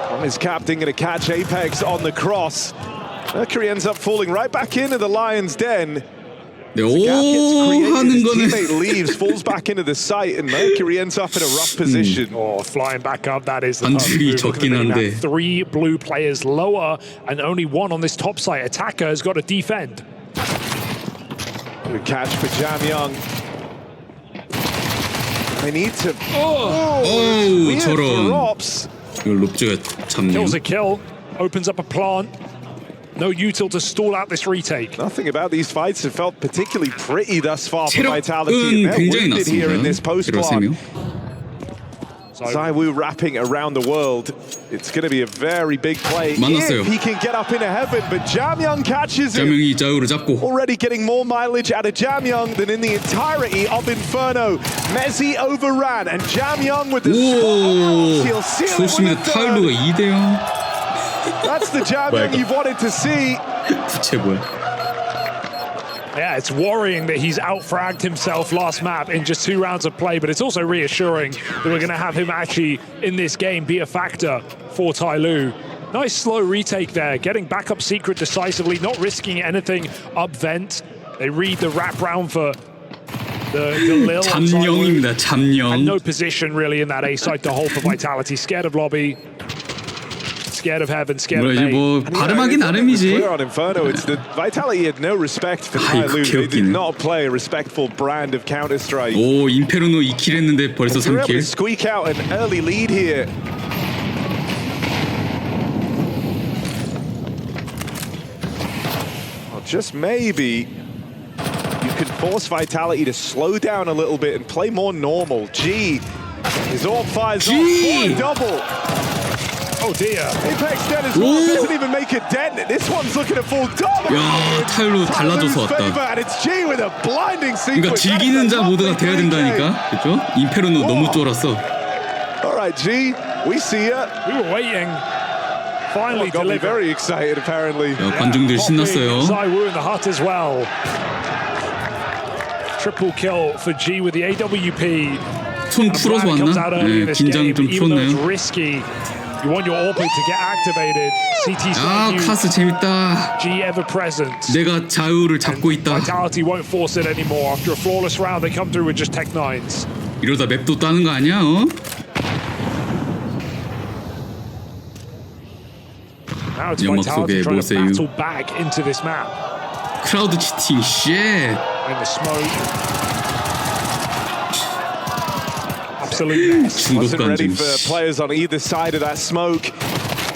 from his captain, going to catch Apex on the cross. Mercury ends up falling right back into the Lion's Den. 네, The gap gets 오 created, 하는 his 거는 teammate leaves, falls back into the site, and Mercury ends up in a rough position. Oh, flying back up, that is the 반줄이 적긴 한데. three blue players lower and only one on this top site. Attacker has got to defend. Good catch for Jam Young. They need to. 오 Weird for 저런 Ops. 이걸 롭즈가 잡네요. Kills a kill, opens up a plant. No util to stall out this retake. Nothing about these fights have felt particularly pretty thus far for 체력은 Vitality. They're 굉장히 wounded here in 낮습니다. this post 제로 plant. 3명. ZywOo wrapping around the world. It's going to be a very big play 만났어요. if he can get up into heaven. But Jam Young catches him. 자명이 자우를 잡고 Already getting more mileage out of Jam Young than in the entirety of Inferno. Messi overran, and Jam Young with the 오 he'll seal it with 좋습니다. a third. 타일루가 2대0. That's the Jam Young you've wanted to see. 부채 뭐야? Yeah, it's worrying that he's outfragged himself last map in just 2 rounds of play, but it's also reassuring that we're going to have him actually in this game be a factor for Tyloo. Nice slow retake there, getting back up secret decisively, not risking anything up vent. They read the wrap round for the Lil. 잠영입니다. And 잠영. no position really in that A side to hold for Vitality. Scared of lobby, scared of heaven, scared of 뭐지 main. 뭐 발음하기 나름이지. Clear on Inferno, it's that Vitality had no respect for 아이고, Tyloo. They did 개웃기네. not play a respectful brand of Counter-Strike. 오 인페르노 2킬 했는데 벌써 They were able to 3킬. squeak out an early lead here. Well, just maybe you could force Vitality to slow down a little bit and play more normal. G, his orb fires off for a double. Oh dear. Apex dead as well, doesn't even make a dent. This one's looking to fall double. 야 타일루 달라져서 왔다. And it's G with a blinding 그러니까 sequence. 즐기는 자 모드가 돼야 된다니까, 그렇죠? 인페르노 너무 쫄았어. All right, G, we see ya. We were waiting. Finally got me delivered. very excited, apparently. 야, 관중들 신났어요. Zaiwu in the hut as well. Triple kill for G with the AWP. 손 풀어서 왔나? 네, 긴장 좀 풀었나요? Risky. You want your AWP to get activated. CT 아, 카스 재밌다. G ever present. 내가 자유를 잡고 있다. Vitality won't force it anymore. After a flawless round, they come through with just Tech 9s. 이러다 맵도 따는 거 아니야? 어? Now it's 연막 Vitality 속에 trying to 모세유. battle back into this map. 크라우드 치팅 쉣. In the smoke. Absolute mess. 중국 Wasn't ready 관중. for players on either side of that smoke.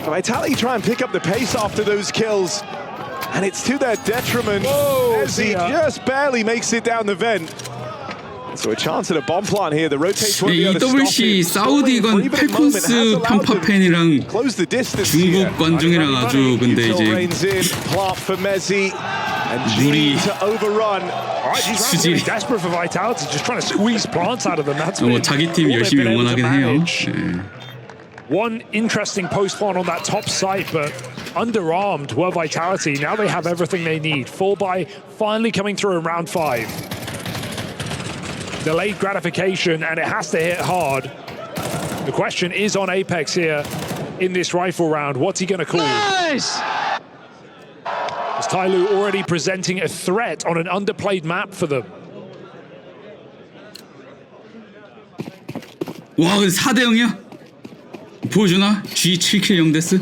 Vitality try and pick up the pace after those kills, and it's to their detriment. As he just barely makes it down the vent. So a chance at a bomb plant here. The rotates won't be able to stop EWC it. 사우디관 팔콘스 편파 팬이랑 Close the distance here. 중국 관중이랑 아주 근데 Util 이제 reins in, plant for Messi, and 물이 G to overrun. All right, these rounds are 수질이 really desperate for Vitality, just trying to squeeze plants out of them. That's 뭐 자기 팀 all they've 열심히 been able to 응원하긴 해요. manage. 네. One interesting post plant on that top site, but underarmed were Vitality. Now they have everything they need. Full buy finally coming through in round 5. Delayed gratification, and it has to hit hard. The question is on Apex here in this rifle round. What's he going to call? Nice! Is Tyloo already presenting a threat on an underplayed map for them? 와, 근데 4대 0이야? 보여주나? G 7킬 0데스?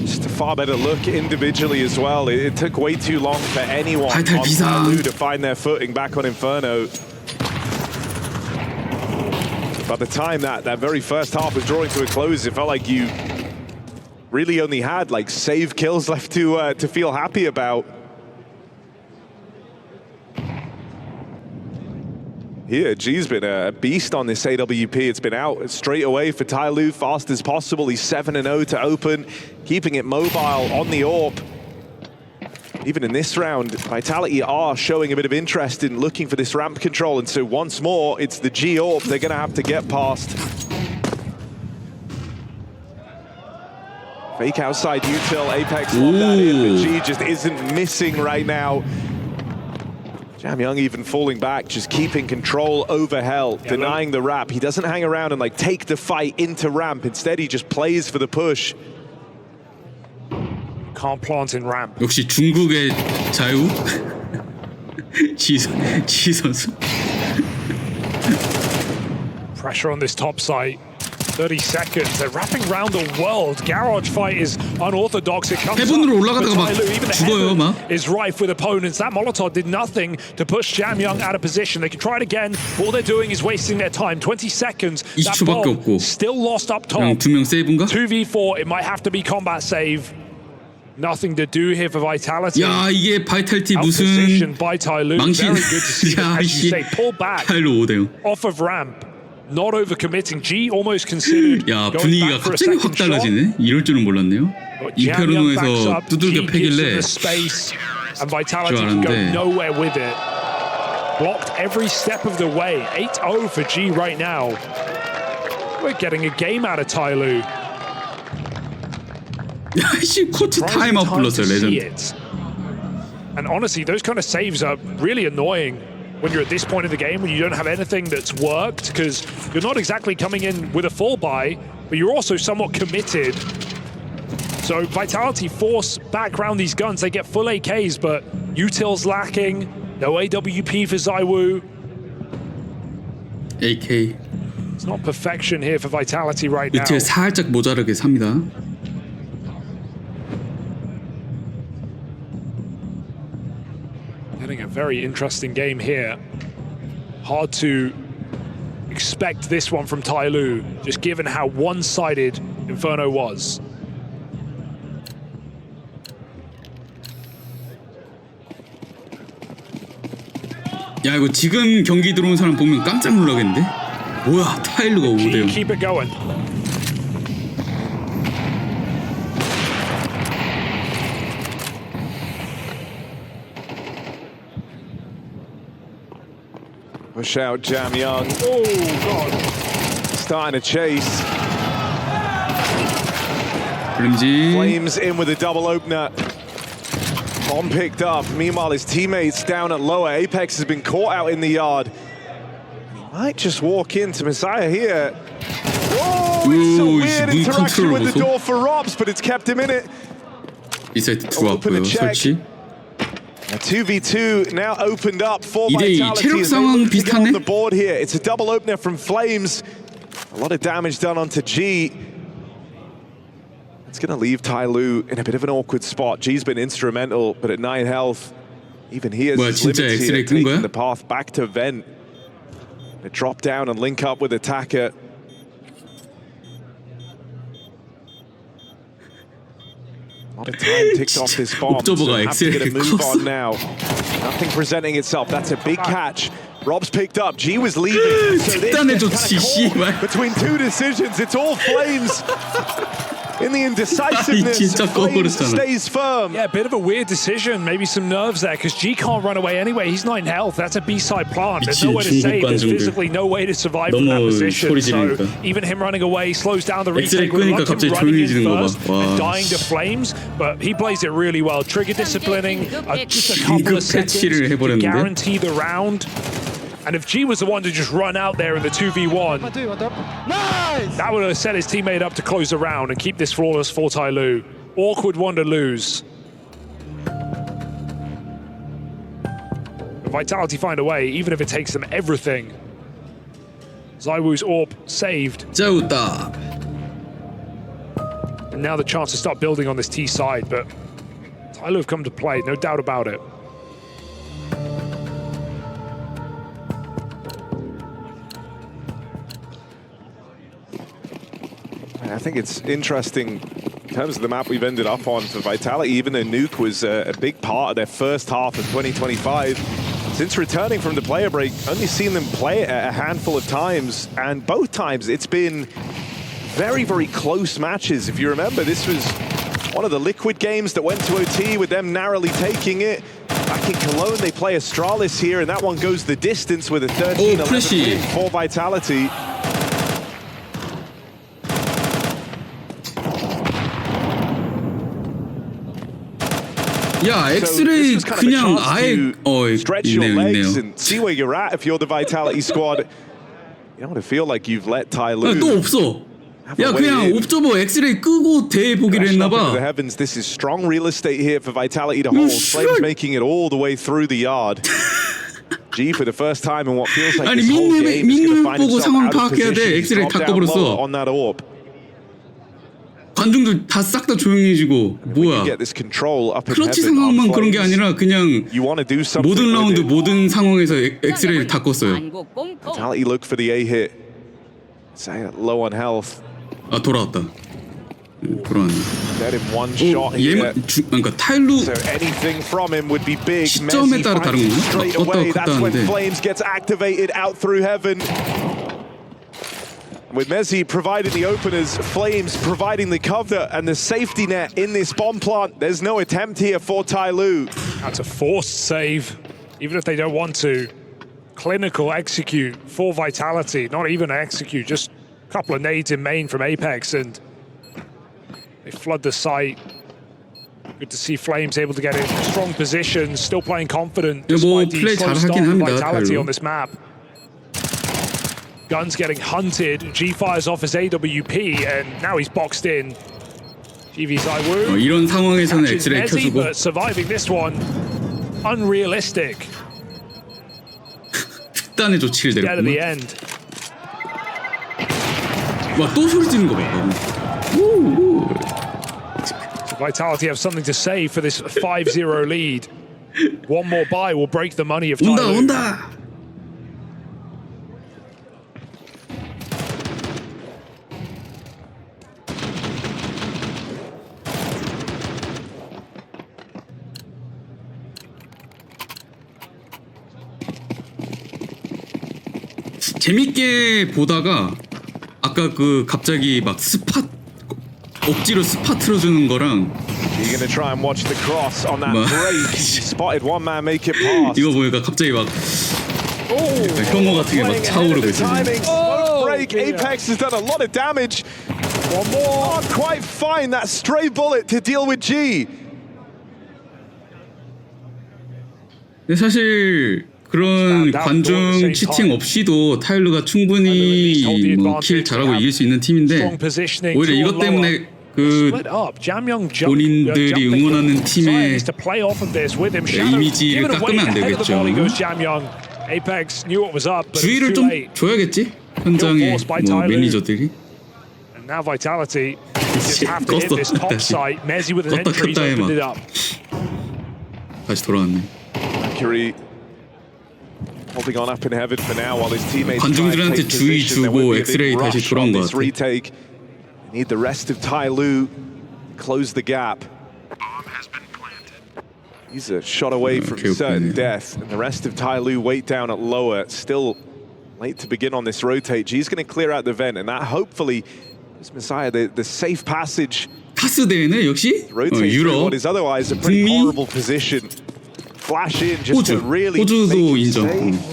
Just a far better look individually as well. It took way too long for anyone on 바이탈 비상. Tyloo to find their footing back on Inferno. By the time that very first half was drawing to a close, it felt like you really only had like save kills left to feel happy about. Here, G's been a beast on this AWP. It's been out straight away for Tyloo, fast as possible. He's 7-0 to open, keeping it mobile on the AWP. Even in this round, Vitality are showing a bit of interest in looking for this ramp control. And so once more, it's the G AWP they're going to have to get past. Fake outside util, Apex locked that in, but G just isn't missing right now. Jamyoung even falling back, just keeping control over Hell, denying the wrap. He doesn't hang around and like take the fight into ramp. Instead, he just plays for the push. Can't plant in ramp. 역시 중국의 자유. G 선수. Pressure on this top site. 30 seconds. They're wrapping around the world. Garage fight is unorthodox. It comes 해븐으로 up, 올라가다가 but 막 Tyloo, even the 죽어요, heaven 막. is rife with opponents. That Molotov did nothing to push Jamyoung out of position. They can try it again. All they're doing is wasting their time. 20 seconds. That 20초밖에 bomb 없고. still lost up top. 그냥 2명 세이브인가? 2v4. It might have to be combat save. Nothing to do here for Vitality. 야, 이게 바이탈티 무슨 Outpositioned by Tyloo. 망신. Very good to see them, 야, as you 씨. say, pull back 타일로 5대 0. off of ramp. Not overcommitting. G almost considered 야, going 분위기가 back for a 갑자기 second 확 달라지네. 이럴 줄은 몰랐네요. 인페르노에서 두들겨 패길래 and Vitality can go nowhere with it. Blocked every step of the way. 8-0 for G right now. We're getting a game out of Tyloo. 야씨 코치 타임아웃 불렀어요 레전드. And honestly, those kind of saves are really annoying when you're at this point of the game, when you don't have anything that's worked, because you're not exactly coming in with a full buy, but you're also somewhat committed. So Vitality force back around these guns. They get full AKs, but util's lacking. No AWP for Zaiwu. AK. It's not perfection here for Vitality right now. 유틸 살짝 모자르게 삽니다. Getting a very interesting game here. Hard to expect this one from Tyloo, just given how one-sided Inferno was. 야 이거 지금 경기 들어온 사람 보면 깜짝 놀라겠는데? 뭐야 타일루가 5대 0. Keep it going. Push out Jam Young. Oh, God. Starting to chase. Flames in with a double opener. Bomb picked up. Meanwhile, his teammates down at lower. Apex has been caught out in the yard. He might just walk into Messiah here. Whoa, it's a weird interaction with the door for Robs, but it's kept him in it. 들어왔고요. 설치. 2v2 now opened up for Vitality as they look to get on the board here. It's a double opener from Flames. A lot of damage done onto G. It's going to leave Tyloo in a bit of an awkward spot. G's been instrumental, but at 9 health, even he has limits here, taking the path back to Vent. They drop down and link up with Attacker. A lot of time ticked off this bomb, so have to get a move on now. Nothing presenting itself. That's a big catch. Rob's picked up. G was leaving. So this is kind of caught between two decisions. It's all Flames. In the indecisiveness, Flames stays firm. Yeah, a bit of a weird decision. Maybe some nerves there, because G can't run away anyway. He's 9 health. That's a B-side plant. There's nowhere to save. There's physically no way to survive from that position. So even him running away slows down the retake. We're not him running in first and dying to Flames, but he plays it really well. Trigger disciplining, just a couple of seconds to guarantee the round. And if G was the one to just run out there in the 2v1, that would have set his teammate up to close the round and keep this flawless for Tyloo. Awkward one to lose. But Vitality find a way, even if it takes them everything. ZywOo's AWP saved. And now the chance to start building on this T side, but Tyloo have come to play, no doubt about it. I think it's interesting in terms of the map we've ended up on for Vitality, even though Nuke was a big part of their first half of 2025. Since returning from the player break, only seen them play it a handful of times, and both times it's been very, very close matches. If you remember, this was one of the Liquid games that went to OT with them narrowly taking it. Back in Cologne, they play Astralis here, and that one goes the distance with a 13-11 win for Vitality. 야, 엑스레이 그냥 아예 stretch your legs and see where you're at if you're the Vitality squad. You don't want to feel like you've let Tyloo. 또 없어. 야, 그냥 옵저버 엑스레이 끄고 대 보기로 했나 봐. The heavens, this is strong real estate here for Vitality to hold. Flames making it all the way through the yard. G for the first time in what feels like this whole game is going to find itself out of position. Drop down low on that AWP. 관중들 다 싹 다 조용해지고 뭐야 클러치 상황만 그런 게 아니라 그냥 모든 라운드 모든 상황에서 엑스레이를 다 껐어요. Vitality look for the A hit. Low on health. 아 돌아왔다. 돌아왔네. 그러니까 타일루 시점에 따라 다른 건가? 껐다 켰다 하는데. Flames gets activated out through heaven. With Messi providing the openers, Flames providing the cover and the safety net in this bomb plant. There's no attempt here for Tyloo. That's a forced save, even if they don't want to. Clinical execute for Vitality, not even execute, just a couple of nades in main from Apex, and they flood the site. Good to see Flames able to get in strong positions, still playing confident despite the slow start of Vitality on this map. Gun's getting hunted. G fires off his AWP, and now he's boxed in. GV ZywOo. 이런 상황에서는 엑스레이 켜주고. But surviving this one, unrealistic. 특단의 조치를 Dead at the 내렸구나. end. 와, 또 소리 지르는 거 봐. So Vitality have something to say for this 5-0 lead. One more buy will break the money of Tyloo. 온다. 재밌게 보다가 아까 그 갑자기 막 스팟 억지로 스팟 틀어주는 거랑 You're gonna try and watch the cross on that break. Spotted one man make it pass. 이거 보니까 갑자기 막 혐오 같은 게 막 차오르고 있어요. Smoke break. Apex has done a lot of damage. One more. Can't quite find that stray bullet to deal with G. 근데 사실 그런 관중 치팅 없이도 타일러가 충분히 킬 잘하고 이길 수 있는 팀인데 오히려 이것 때문에 그 본인들이 응원하는 팀의 이미지를 깎으면 안 되겠죠. 주의를 좀 줘야겠지? 현장의 뭐 매니저들이. 껐다 켰다에 막 다시 돌아왔네. Holding on up in heaven for now while his teammates 관중들한테 주의 주고 엑스레이 다시 돌아온 것 같아. Need the rest of Tai Lu close the gap. He's a shot away from certain death, and the rest of Tai Lu wait down at lower. Still late to begin on this rotate. G's going to clear out the vent, and that hopefully is Messiah the safe passage. 카스2네 역시 유럽, what is otherwise a pretty horrible position. Flash in just to really 호주도 인정.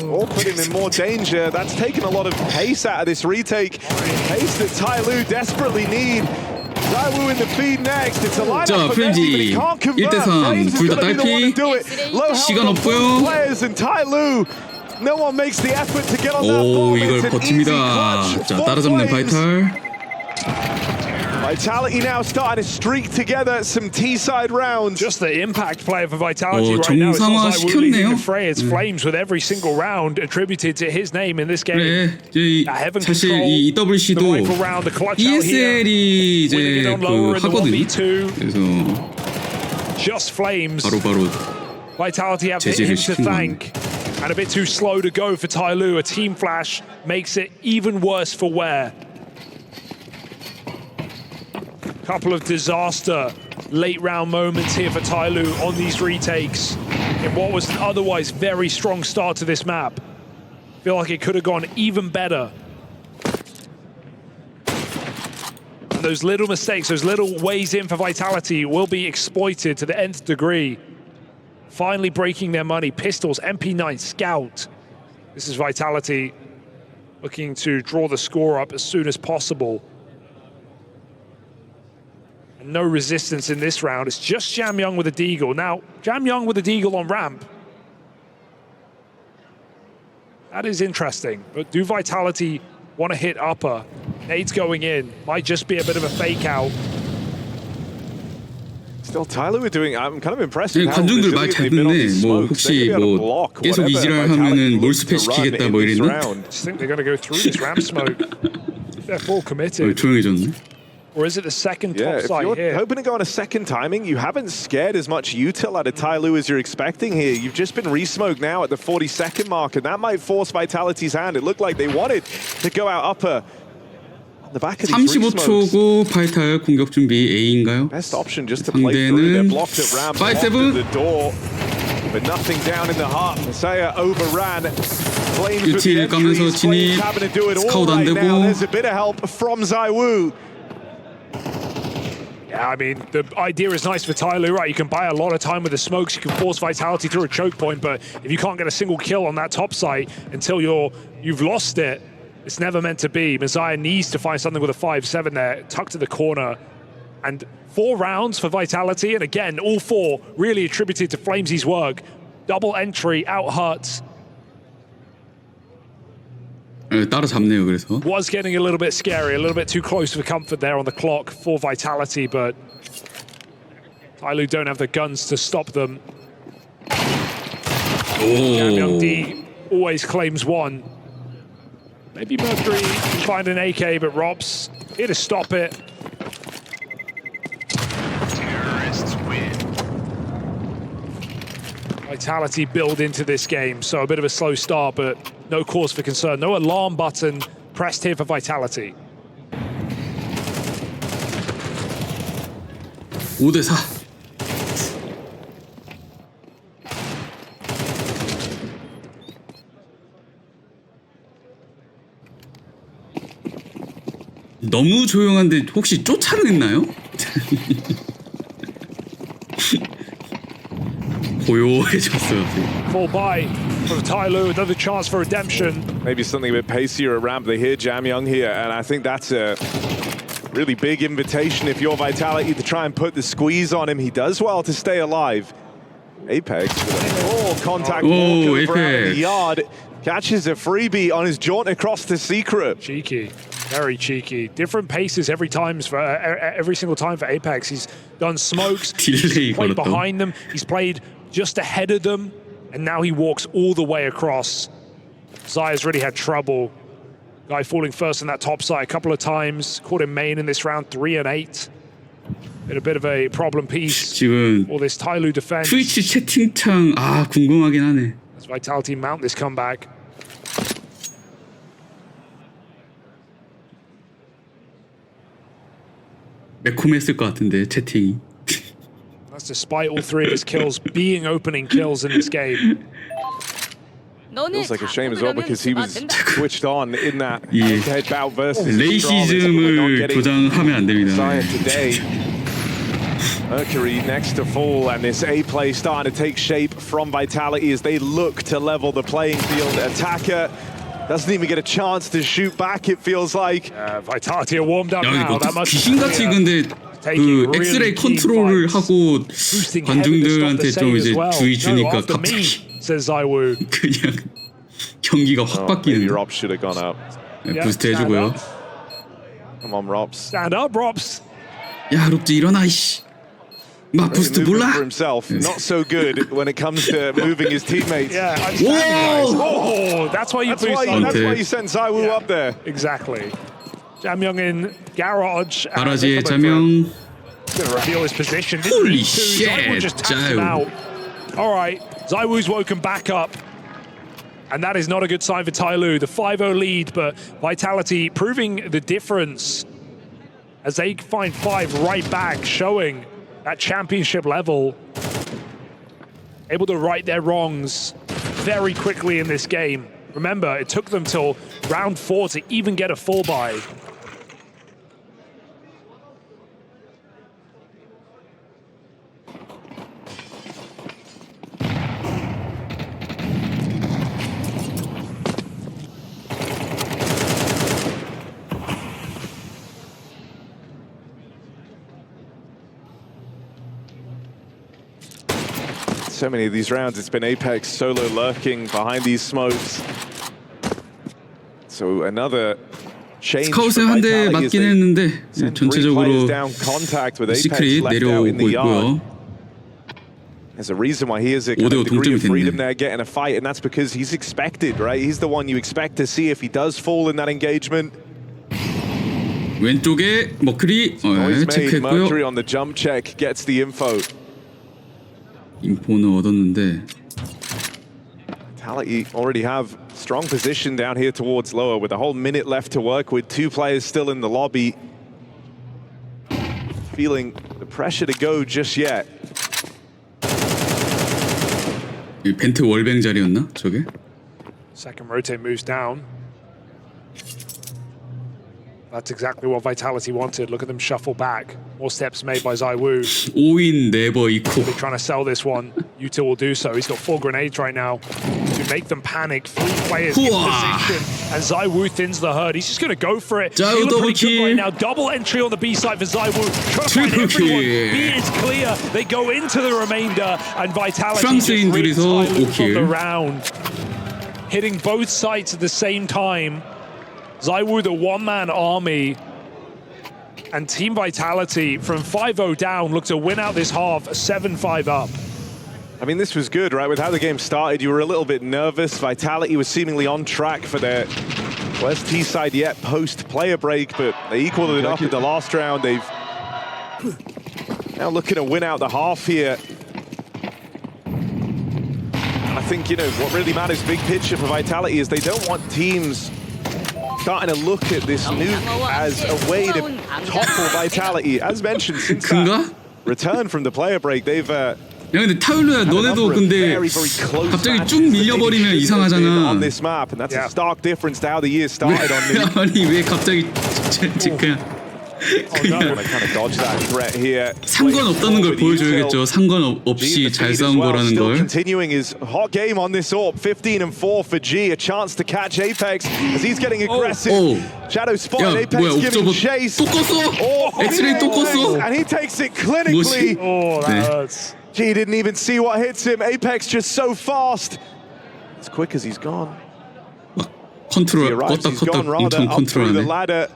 or put him in more danger. That's taken a lot of pace out of this retake. Pace that Tai Lu desperately need. Zaiwu in the feed next. It's a lineup for Messi, but he can't convert. 1대3 둘 다 딸피. 시간 없고요. Players and Tai Lu. No one makes the effort to get on that ball. 오 이걸 버팁니다. 자 따라잡는 바이탈. Vitality now starting to streak together some T-side rounds. Just the impact play for Vitality right now. It's not like we're leading the fray. It's Flames with every single round attributed to his name in this game. 그래, 사실 이 EWC도 ESL이 이제 그 하거든요. 그래서 just Flames. 바로 Vitality have him to thank. And a bit too slow to go for Tai Lu. A team flash makes it even worse for Ware. Couple of disaster late round moments here for Tai Lu on these retakes in what was an otherwise very strong start to this map. Feel like it could have gone even better. And those little mistakes, those little ways in for Vitality will be exploited to the nth degree. Finally breaking their money. Pistols, MP9, Scout. This is Vitality looking to draw the score up as soon as possible. No resistance in this round. It's just Jam Young with a deagle. Now, Jam Young with a deagle on ramp. That is interesting. But do Vitality want to hit upper? Nades going in. Might just be a bit of a fake out. Still, Tyler were doing. I'm kind of impressed. 관중들 말 잘 듣네. 뭐 혹시 뭐 계속 이지랄 하면은 몰스패 시키겠다 뭐 이랬나? I just think they're going to go through this ramp smoke. They're full committed. 조용해졌네. Or is it the second top if side you're here? hoping to go on a second timing, you haven't scared as much util out of Tai Lu as you're expecting here. You've just been re-smoked now at the 40-second mark, and that might force Vitality's hand. It looked like they wanted to go out upper. On the back of these 35초고 바이탈 공격 준비 A인가요? Best option just to play through. They're blocked at ramp, blocked at the door, but nothing down in the heart. Messiah overran. Flames with the entries. Flames having to do it all right now. There's a bit of help from Zaiwu. Yeah, I mean, the idea is nice for Tai Lu, right? You can buy a lot of time with the smokes, you can force Vitality through a choke point, but if you can't get a single kill on that top site until you've lost it, it's never meant to be. Messiah needs to find something with a 5-7 there, tucked to the corner. And 4 rounds for Vitality, and again, all 4 really attributed to Flamesy's work. Double entry, out Hurts. 따라잡네요, 그래서. Was getting a little bit scary, a little bit too close for comfort there on the clock for Vitality, but Tai Lu don't have the guns to stop them. Young D always claims one. Maybe Mercury can find an AK, but Robs here to stop it. Terrorists win. Vitality build into this game, so a bit of a slow start, but no cause for concern. No alarm button pressed here for Vitality. 5대4. 너무 조용한데 혹시 쫓아냈나요? 고요해졌어요. Full buy. from Tyloo, another chance for redemption. Maybe something a bit pacier at ramp. They hear Jam Young here, and I think that's a really big invitation if you're Vitality to try and put the squeeze on him. He does well to stay alive. Apex with a full contact walk over out in the yard. Catches a freebie on his jaunt across the secret. Cheeky, very cheeky. Different paces every single time for Apex. He's done smokes, he's played behind them, he's played just ahead of them, and now he walks all the way across. Zaya's really had trouble. Guy falling first in that top side a couple of times. Caught him main in this round, 3 and 8. Been a bit of a problem piece. 지금 All this Tyloo defense. 트위치 채팅창 궁금하긴 하네. As Vitality mount this comeback. 매콤했을 것 같은데 채팅이. That's despite all 3 of his kills being opening kills in this game. Feels like a shame as well because he was switched on in that head-to-head bout versus 레이시즘을 조장하면 안 됩니다. Today. Mercury next to fall, and this A play starting to take shape from Vitality as they look to level the playing field. Attacker doesn't even get a chance to shoot back, it feels like. Vitality are warmed up now. That must 귀신같이 근데 그 엑스레이 컨트롤을 하고 관중들한테 좀 이제 주의 주니까 갑자기 그냥 경기가 확 바뀌는. Robs should have gone up. 부스트 해주고요. Come on, Robs. Stand up, Robs. 야, 롭즈 일어나 이씨. 막 부스트 몰라. For himself, not so good when it comes to moving his teammates. Whoa! That's why you boost. That's why you sent ZywOo up there. Exactly. Jamyoung in garage. 가라지의 자명. Gonna reveal his position. Holy shit! ZywOo just tapped him out. All right, ZywOo's woken back up. And that is not a good sign for Tyloo. The 5-0 lead, but Vitality proving the difference as they find 5 right back, showing that championship level. Able to right their wrongs very quickly in this game. Remember, it took them till round 4 to even get a full buy. So many of these rounds, it's been Apex solo lurking behind these smokes. So another change. 스카웃에 한 대 맞긴 했는데 전체적으로 시크릿 내려오고 있고요. There's a reason why he has a kind of degree of freedom there getting a fight, and that's because he's expected, right? He's the one you expect to see if he does fall in that engagement. 왼쪽에 머큐리 체크했고요. Mercury on the jump check gets the info. 인포는 얻었는데 Vitality already have strong position down here towards lower with a whole minute left to work with, 2 players still in the lobby. Feeling the pressure to go just yet. 이 벤트 월뱅 자리였나 저게? Second rotate moves down. That's exactly what Vitality wanted. Look at them shuffle back. More steps made by ZywOo. 5인 네버 이코. They're trying to sell this one. U2 will do so. He's got 4 grenades right now to make them panic. 3 players in position, and ZywOo thins the herd. He's just going to go for it. Feeling pretty good right now. Double entry on the B side for ZywOo. Trying to find everyone. B is clear. They go into the remainder, and Vitality just rips Tyloo from the round. Hitting both sides at the same time. ZywOo, the one-man army, and Team Vitality from 5-0 down look to win out this half, 7-5 up. I mean, this was good, right? With how the game started, you were a little bit nervous. Vitality was seemingly on track for their worst T side yet post-player break, but they equaled it up in the last round. They've now looking to win out the half here. I think, you know, what really matters big picture for Vitality is they don't want teams starting to look at this nuke as a way to topple Vitality. As mentioned, since that return from the player break, they've 야 근데 타율로야 너네도 근데 갑자기 쭉 밀려버리면 이상하잖아. On this map, and that's a stark difference to how the year started on this. 아니 왜 갑자기 그냥 상관없다는 걸 보여줘야겠죠. 상관없이 잘 싸운 거라는 걸. Continuing his hot game on this AWP, 15-4 for G, a chance to catch Apex as he's getting aggressive. Shadow spotted Apex giving chase. 또 껐어. 엑스레이 또 껐어. And he takes it clinically. Oh, that hurts. G didn't even see what hits him. Apex just so fast. As quick as he's gone. 컨트롤 껐다 엄청 컨트롤하네.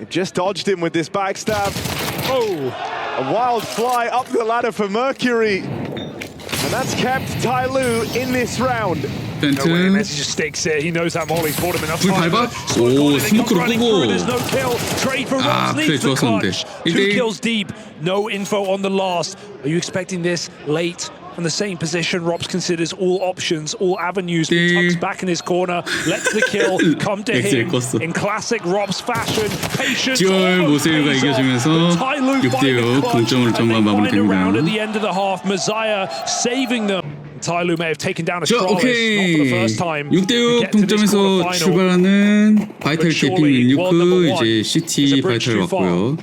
It just dodged him with this backstab. Oh, a wild fly up the ladder for Mercury. And that's kept Tai Lu in this round. 벤트. Messi just sticks it. He knows that Molly's bought him enough 불 time. 밟아? 오, 스모크로 끄고. There's no kill. Trade for Ross 플레이 needs the 좋았었는데. clutch. 2 kills deep. No info on the last. Are you expecting this late? From the same position, Robs considers all options, all avenues. Tucks back in his corner, lets the kill come to him in classic Robs fashion. Patience. 듀얼 모세유가 이겨주면서 6대6 동점으로 전반 마무리됩니다. At the end of the half, Messiah saving them. Tyloo may have taken down a Stralis, not for the first time. 6대6 동점에서 출발하는 바이탈리티 핑 6크 이제 CT 바이탈 왔고요.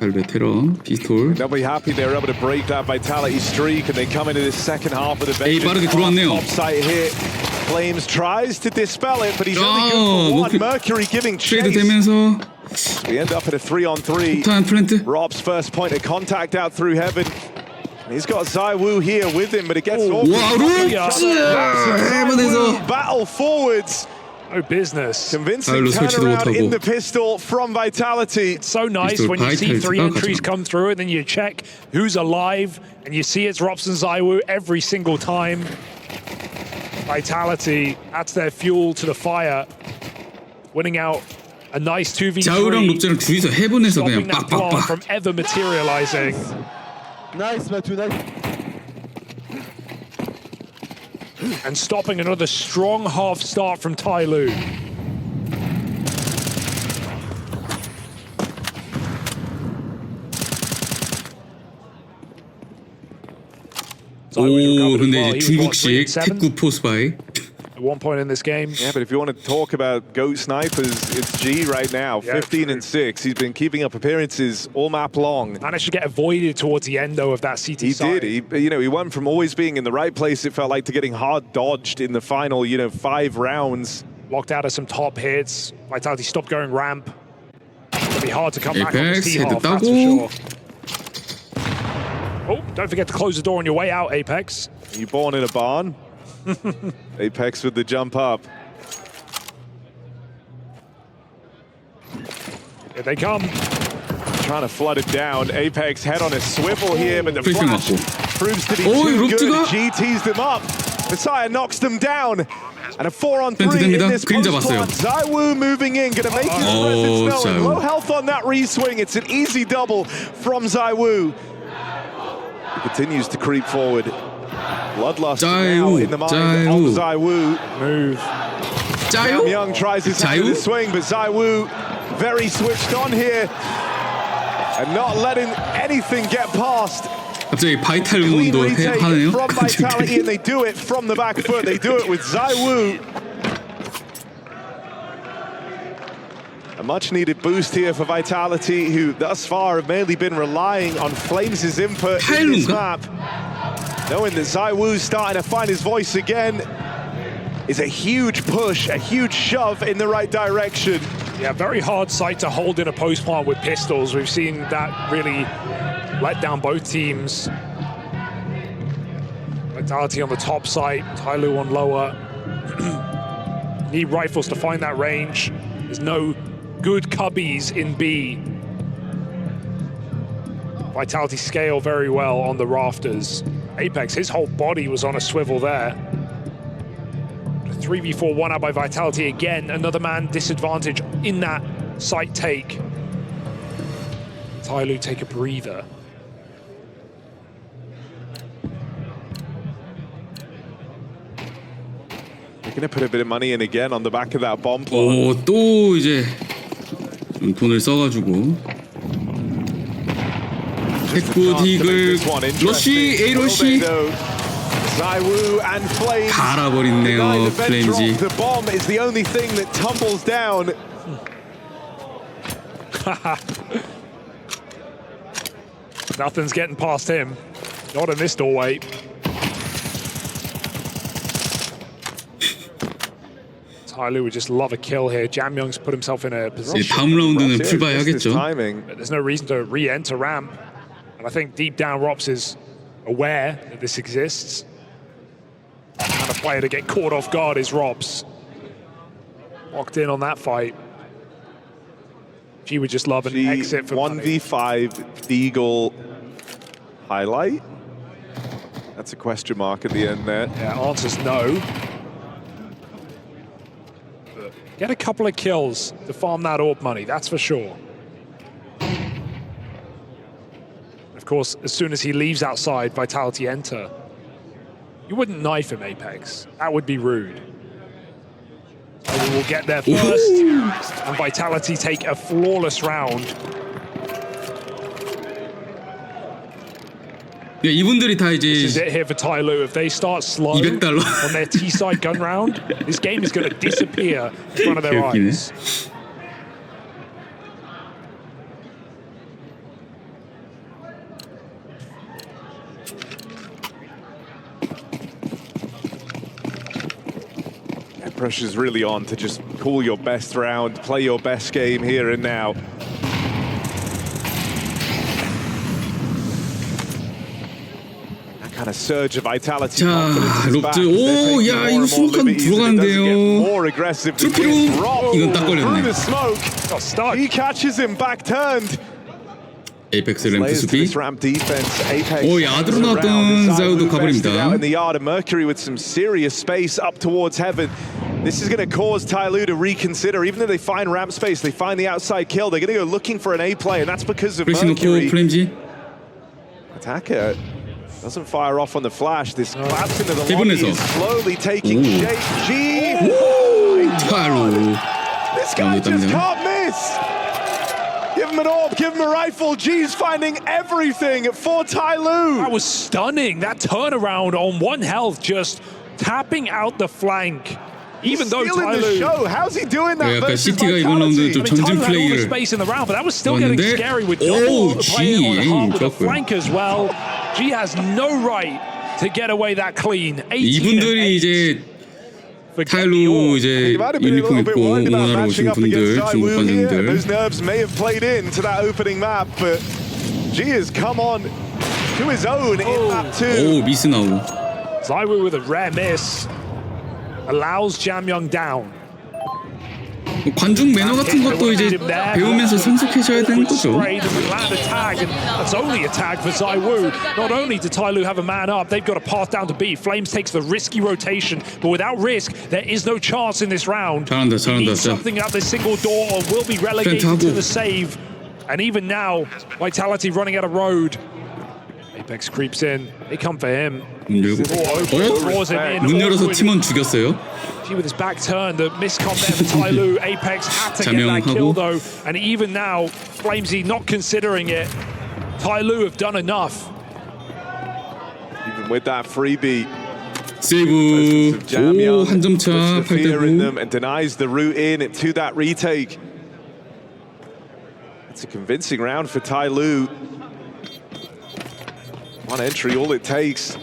베테랑 피스톨. They'll be happy they're able to break that vitality streak and they come into this second half with a 에이 빠르게 들어왔네요. top site hit. Flames tries to dispel it, but he's only good for one. Mercury giving chase. 되면서 We end up at a 3-on-3. 플랜트. Rob's first point of contact out through heaven. He's got ZywOo here with him, but it gets off. 와, 룩스! 해븐에서 battle forwards. No business. Convincing turnaround in the pistol from Vitality. It's so nice when you see 3 entries come through and then you check who's alive and you see it's Robs and ZywOo every single time. Vitality, that's their fuel to the fire. Winning out a nice 2v3. 자우랑 롭자랑 둘이서 해븐에서 그냥 빡빡빡. From ever materializing. Nice, Matu, nice. And stopping another strong half start from Tyloo. 오, 근데 이제 중국식 태구 포스바이. At one point in this game. Yeah, but if you want to talk about GOAT snipers, it's G right now, 15-6. He's been keeping up appearances all map long. Managed to get avoided towards the end, though, of that CT side. He did. He went from always being in the right place, it felt like, to getting hard dodged in the final, 5 rounds. Locked out of some top hits. Vitality stopped going ramp. It'll be hard to come back on this Apex, T-half, that's for sure. Oh, don't forget to close the door on your way out, Apex. You born in a barn? Apex with the jump up. Here they come. Trying to flood it down. Apex head on a swivel here, but the flash proves to be too good. G teased them up. Messiah knocks them down. And a 4-on-3 in this post-plant. ZywOo moving in, gonna make his presence known. Low health on that re-swing. It's an easy double from ZywOo. He continues to creep forward. Bloodlust now in the mind of ZywOo. Move. Cam Young tries his hand to swing, but ZywOo very switched on here and not letting anything get past. 갑자기 바이탈 Clean 운동도 retake 하네요. from Vitality, and they do it from the back foot. They do it with ZywOo. A much-needed boost here for Vitality, who thus far have mainly been relying on Flames' input in this map. Knowing that ZywOo's starting to find his voice again is a huge push, a huge shove in the right direction. Yeah, very hard site to hold in a post plant with pistols. We've seen that really let down both teams. Vitality on the top site, Tyloo on lower. Need rifles to find that range. There's no good cubbies in B. Vitality scale very well on the rafters. Apex, his whole body was on a swivel there. 3v4 one out by Vitality again. Another man disadvantage in that site take. Tyloo take a breather. They're going to put a bit of money in again on the back of that bomb plant. 오, 또 이제 좀 돈을 써가지고. 태구 디글 러쉬 A 러쉬 ZywOo and Flames. 갈아버리네요 플레임즈. The bomb is the only thing that tumbles down. Nothing's getting past him. Not in this doorway. Tyloo would just love a kill here. Jamyoung's put himself in a position. 다음 라운드는 풀바해야겠죠. But there's no reason to re-enter ramp. And I think deep down Rops is aware that this exists. And a player to get caught off guard is Rops. Locked in on that fight. She would just love an exit for 1v5 Deagle highlight. That's a question mark at the end there. Yeah, answer's no. Get a couple of kills to farm that AWP money, that's for sure. Of course, as soon as he leaves outside, Vitality enter. You wouldn't knife him, Apex. That would be rude. So we will get there first, and Vitality take a flawless round. 네, 이분들이 다 This is 이제 it here for Tyloo. If they start slow $200 on their T-side gun round, this game is going to disappear in front of their eyes. That pressure's really on to just call your best round, play your best game here and now. Kind of surge of vitality. 자, 롭즈. 오, 야, 이거 수목한 들어가는데요. 트로피로 이건 딱 걸렸네. He catches him back turned. 에이펙스 램프 수비. 오, 야드로 나왔던 자우도 가버립니다. In the yard, and Mercury with some serious space up towards heaven. This is going to cause Tyloo to reconsider. Even though they find ramp space, they find the outside kill. They're going to go looking for an A play, and that's because of Mercury. Attacker doesn't fire off on the flash. This collapse into the lobby is slowly taking shape. G. This guy just can't miss. Give him an AWP, give him a rifle. G's finding everything for Tyloo. That was stunning. That turnaround on 1 health, just tapping out the flank. Even though Tyloo, how's he doing that? 약간 CT가 이번 라운드 좀 전진 플레이를 space in the round, but that was still getting scary with double playing on half with the flank as well. G has no right to get away that clean. 이분들이 이제 타일로 이제 유니폼 입고 응원하러 오신 분들, 중국 관중들. Those nerves may have played into that opening map, but G has come on to his own in map 2. 오, 미스 나오고. ZywOo with a rare miss allows Jamyoung down. 관중 매너 같은 것도 이제 배우면서 성숙해져야 되는 거죠. That's only a tag for ZywOo. Not only did Tyloo have a man up, they've got a path down to B. Flames takes the risky rotation, but without risk, there is no chance in this round. 잘한다, 잘한다. Something out this single door or will be relegated to the save. And even now, Vitality running out of road. Apex creeps in. They come for him. 문 열어서 팀원 죽였어요. With his back turned, the miscom there for Tyloo. Apex had to get that kill though, and even now, Flamesy not considering it. Tyloo have done enough. Even with that freebie, 세이브. 오, 한 점 차, 8대9. and denies the route in to that retake. It's a convincing round for Tyloo. One entry, all it takes.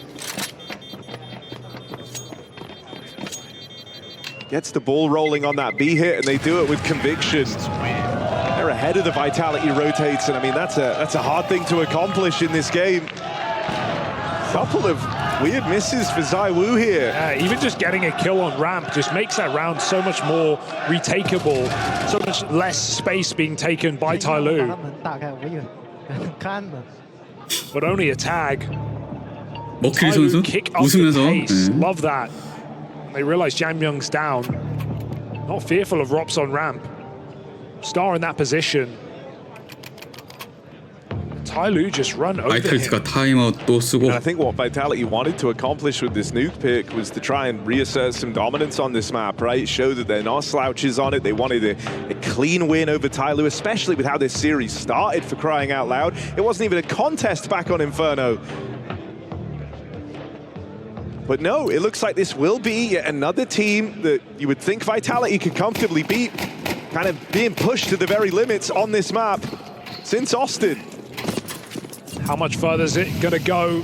Gets the ball rolling on that B hit, and they do it with conviction. They're ahead of the Vitality rotates, and I mean that's a hard thing to accomplish in this game. Couple of weird misses for ZywOo here. Even just getting a kill on ramp just makes that round so much more retakeable, so much less space being taken by Tyloo. But only a tag. 머큐리 선수 웃으면서. Love that. They realize Jamyoung's down. Not fearful of Rops on ramp. Star in that position. Tyloo just run over 바이탈리티가 타임아웃도 쓰고. And I think what Vitality wanted to accomplish with this nuke pick was to try and reassert some dominance on this map, right? Show that they're not slouches on it. They wanted a clean win over Tyloo, especially with how this series started, for crying out loud. It wasn't even a contest back on Inferno. But no, it looks like this will be yet another team that you would think Vitality could comfortably beat, kind of being pushed to the very limits on this map since Austin. How much further is it going to go?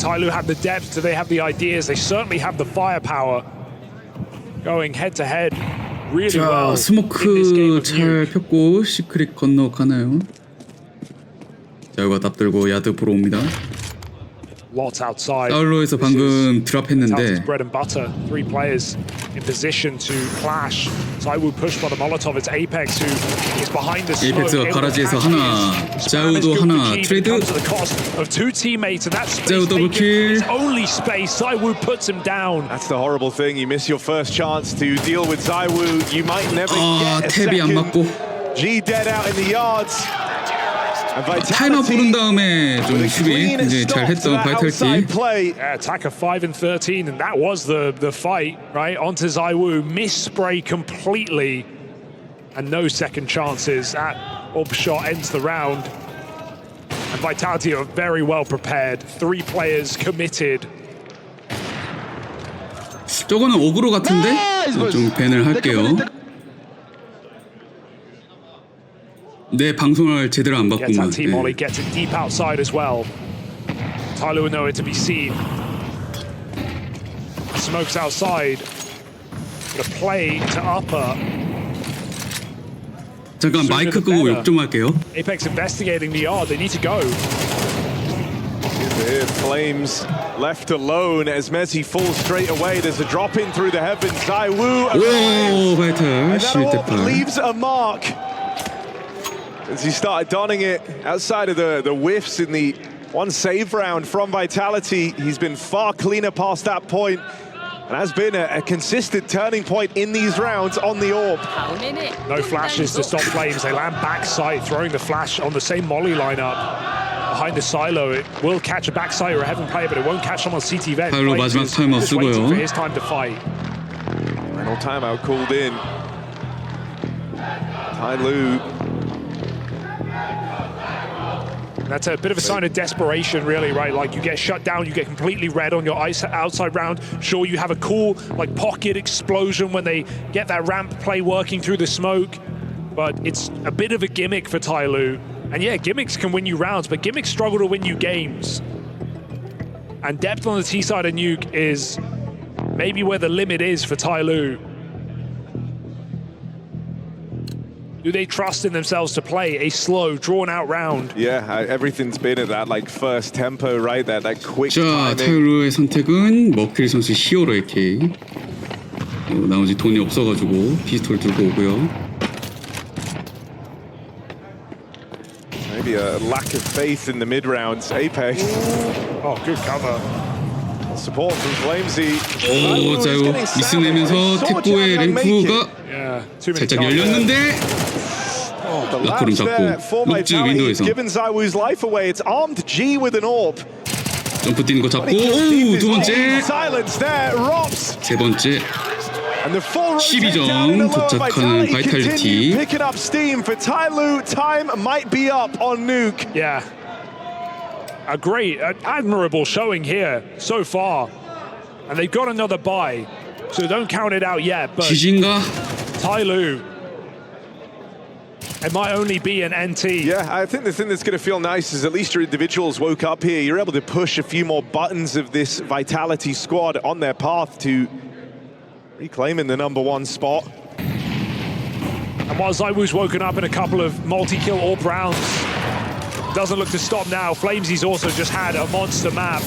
Tyloo have the depth. Do they have the ideas? They certainly have the firepower. Going head to head really well. 스모크 잘 폈고 시크릿 건너가나요? 자, 이거 납들고 야드 보러 옵니다. Lots outside. 사울로에서 방금 드랍했는데 bread and butter. 3 players in position to clash. ZywOo pushed by the Molotov. It's Apex who is behind the smoke. 에이펙스가 가라지에서 하나, 자우도 하나 트레이드. 자우 더블킬. Only space. ZywOo puts him down. That's the horrible thing. You miss your first chance to deal with ZywOo. You might never get a 탭이 안 맞고. G dead out in the yards. 타임아웃 부른 다음에 좀 수비 굉장히 잘 했던 바이탈리티. Yeah, attacker 5 and 13, and that was the fight, right? Onto ZywOo, misspray completely, and no second chances. That orb shot ends the round. And Vitality are very well prepared. 3 players committed. 저거는 오그로 같은데? 좀 밴을 할게요. 내 방송을 제대로 안 봤구만. Molly gets it deep outside as well. Tyloo will nowhere to be seen. Smokes outside. The play to upper. 잠깐 마이크 끄고 욕 좀 할게요. Apex investigating the yard. They need to go. Here, Flames left alone as Messi falls straight away. There's a drop in through the heavens. ZywOo. 오, 바이탈 11대8. Leaves a mark. As he started donning it outside of the whiffs in the one save round from Vitality, he's been far cleaner past that point and has been a consistent turning point in these rounds on the orb. No flashes to stop Flames. They land backside, throwing the flash on the same molly lineup. Behind the silo, it will catch a backside or a heaven player, but it won't catch someone CT vet. 타일로 마지막 타임아웃 쓰고요. For his time to fight. Final timeout called in. Tyloo. That's a bit of a sign of desperation, really, right? Like, you get shut down, you get completely red on your outside round. Sure, you have a cool, like, pocket explosion when they get that ramp play working through the smoke, but it's a bit of a gimmick for Tyloo. And yeah, gimmicks can win you rounds, but gimmicks struggle to win you games. And depth on the T side of Nuke is maybe where the limit is for Tyloo. Do they trust in themselves to play a slow, drawn-out round? Yeah, everything's been at that like first tempo, right? That quick 자, timing. 타일로의 선택은 머큐리 선수 히어로 AK. 나머지 돈이 없어가지고 피스톨 들고 오고요. Maybe a lack of faith in the mid rounds. Apex. Oh, good cover. Support from Flamesy. 오, 자, 이거 미스 내면서 태포의 램프가 살짝 열렸는데 라커룸 잡고 룩즈 윈도우에서 점프 뛰는 거 잡고 오, 두 번째 세 번째 12점 도착하는 바이탈리티. Yeah. A great, admirable showing here so far. And they've got another bye, so don't count it out yet. But 지진가? Tyloo, it might only be an NT. Yeah, I think the thing that's going to feel nice is at least your individuals woke up here. You're able to push a few more buttons of this Vitality squad on their path to reclaiming the #1 spot. And while ZywOo's woken up in a couple of multi-kill AWP rounds, doesn't look to stop now. Flamesy's also just had a monster map.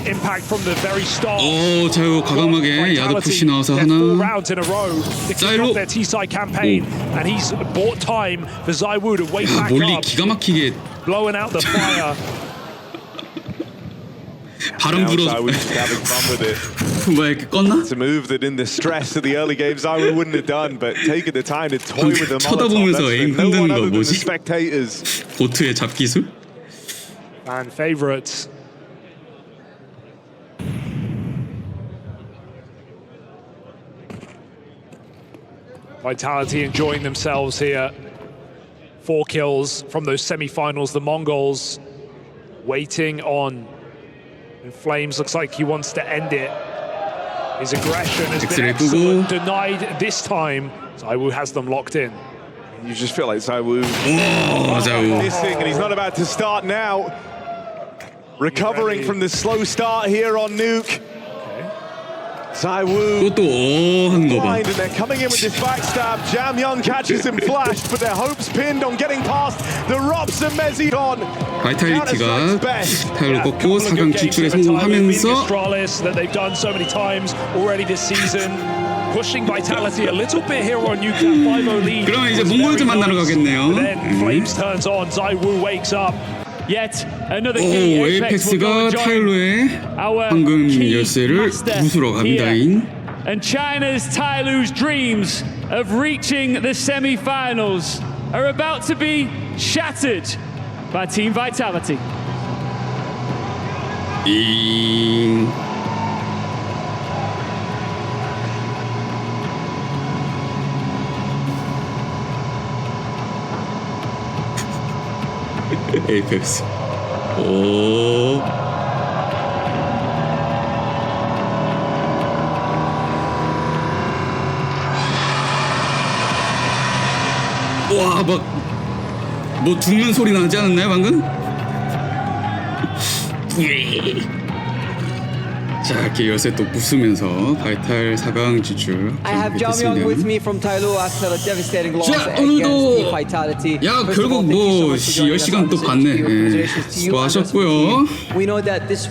Impact from the very start. 오, 자, 이거 과감하게 야드 푸시 나와서 하나. 4 rounds in a row to kick off their T-side campaign, and he's bought time for ZywOo to wake back 몰리 up, 기가 막히게 blowing out the fire. 바람 불어서 뭐야, 이렇게 껐나? It's a move that in the stress of the early games ZywOo wouldn't have done, but taking the time to toy with the 쳐다보면서 에임 Molotov, no 흔드는 one 거 other than the 뭐지? spectators. 보트의 잡기술? Fan favorites. Vitality enjoying themselves here. 4 kills from those semi-finals. The Mongols waiting on. And Flames looks like he wants to end it. His aggression has been excellent, denied this time. ZywOo has them locked in. You just feel like Zaiwu 자우. missing, and he's not about to start now. Recovering from the slow start here on Nuke. Zaiwu 또 하는 거 봐. blind, and they're coming in with this backstab. Jam Young catches him flashed, but their hopes pinned on getting past the Robson Mezidon. 바이탈리티가 타일로 꺾고 4강 진출에 성공하면서 that they've done so many times already this season. Pushing Vitality a little bit here on Nuke. 5-0 lead. 그러면 이제 몽골즈 만나러 가겠네요. Then Flames turns on. Zaiwu wakes up. Yet another key 오, Apex will go 에이펙스가 and join 타일로의 our 황금 key 열쇠를 master 부수러 갑니다잉. here. And China's Tailu's dreams of reaching the semi-finals are about to be shattered by Team Vitality. 잉. 에이펙스. 오. 와, 뭐 죽는 소리 나지 않았나요 방금? 자, 이렇게 열쇠 또 부수면서 바이탈 4강 진출. I have Jam Young with me from Tailu after a devastating loss 자, against 오늘도 Team Vitality. 야, First of all, 결국 thank you so 뭐 much for joining us 10시간 on 또 this 봤네. interview. 예. Congratulations to you and the 수고하셨고요. team. We know that this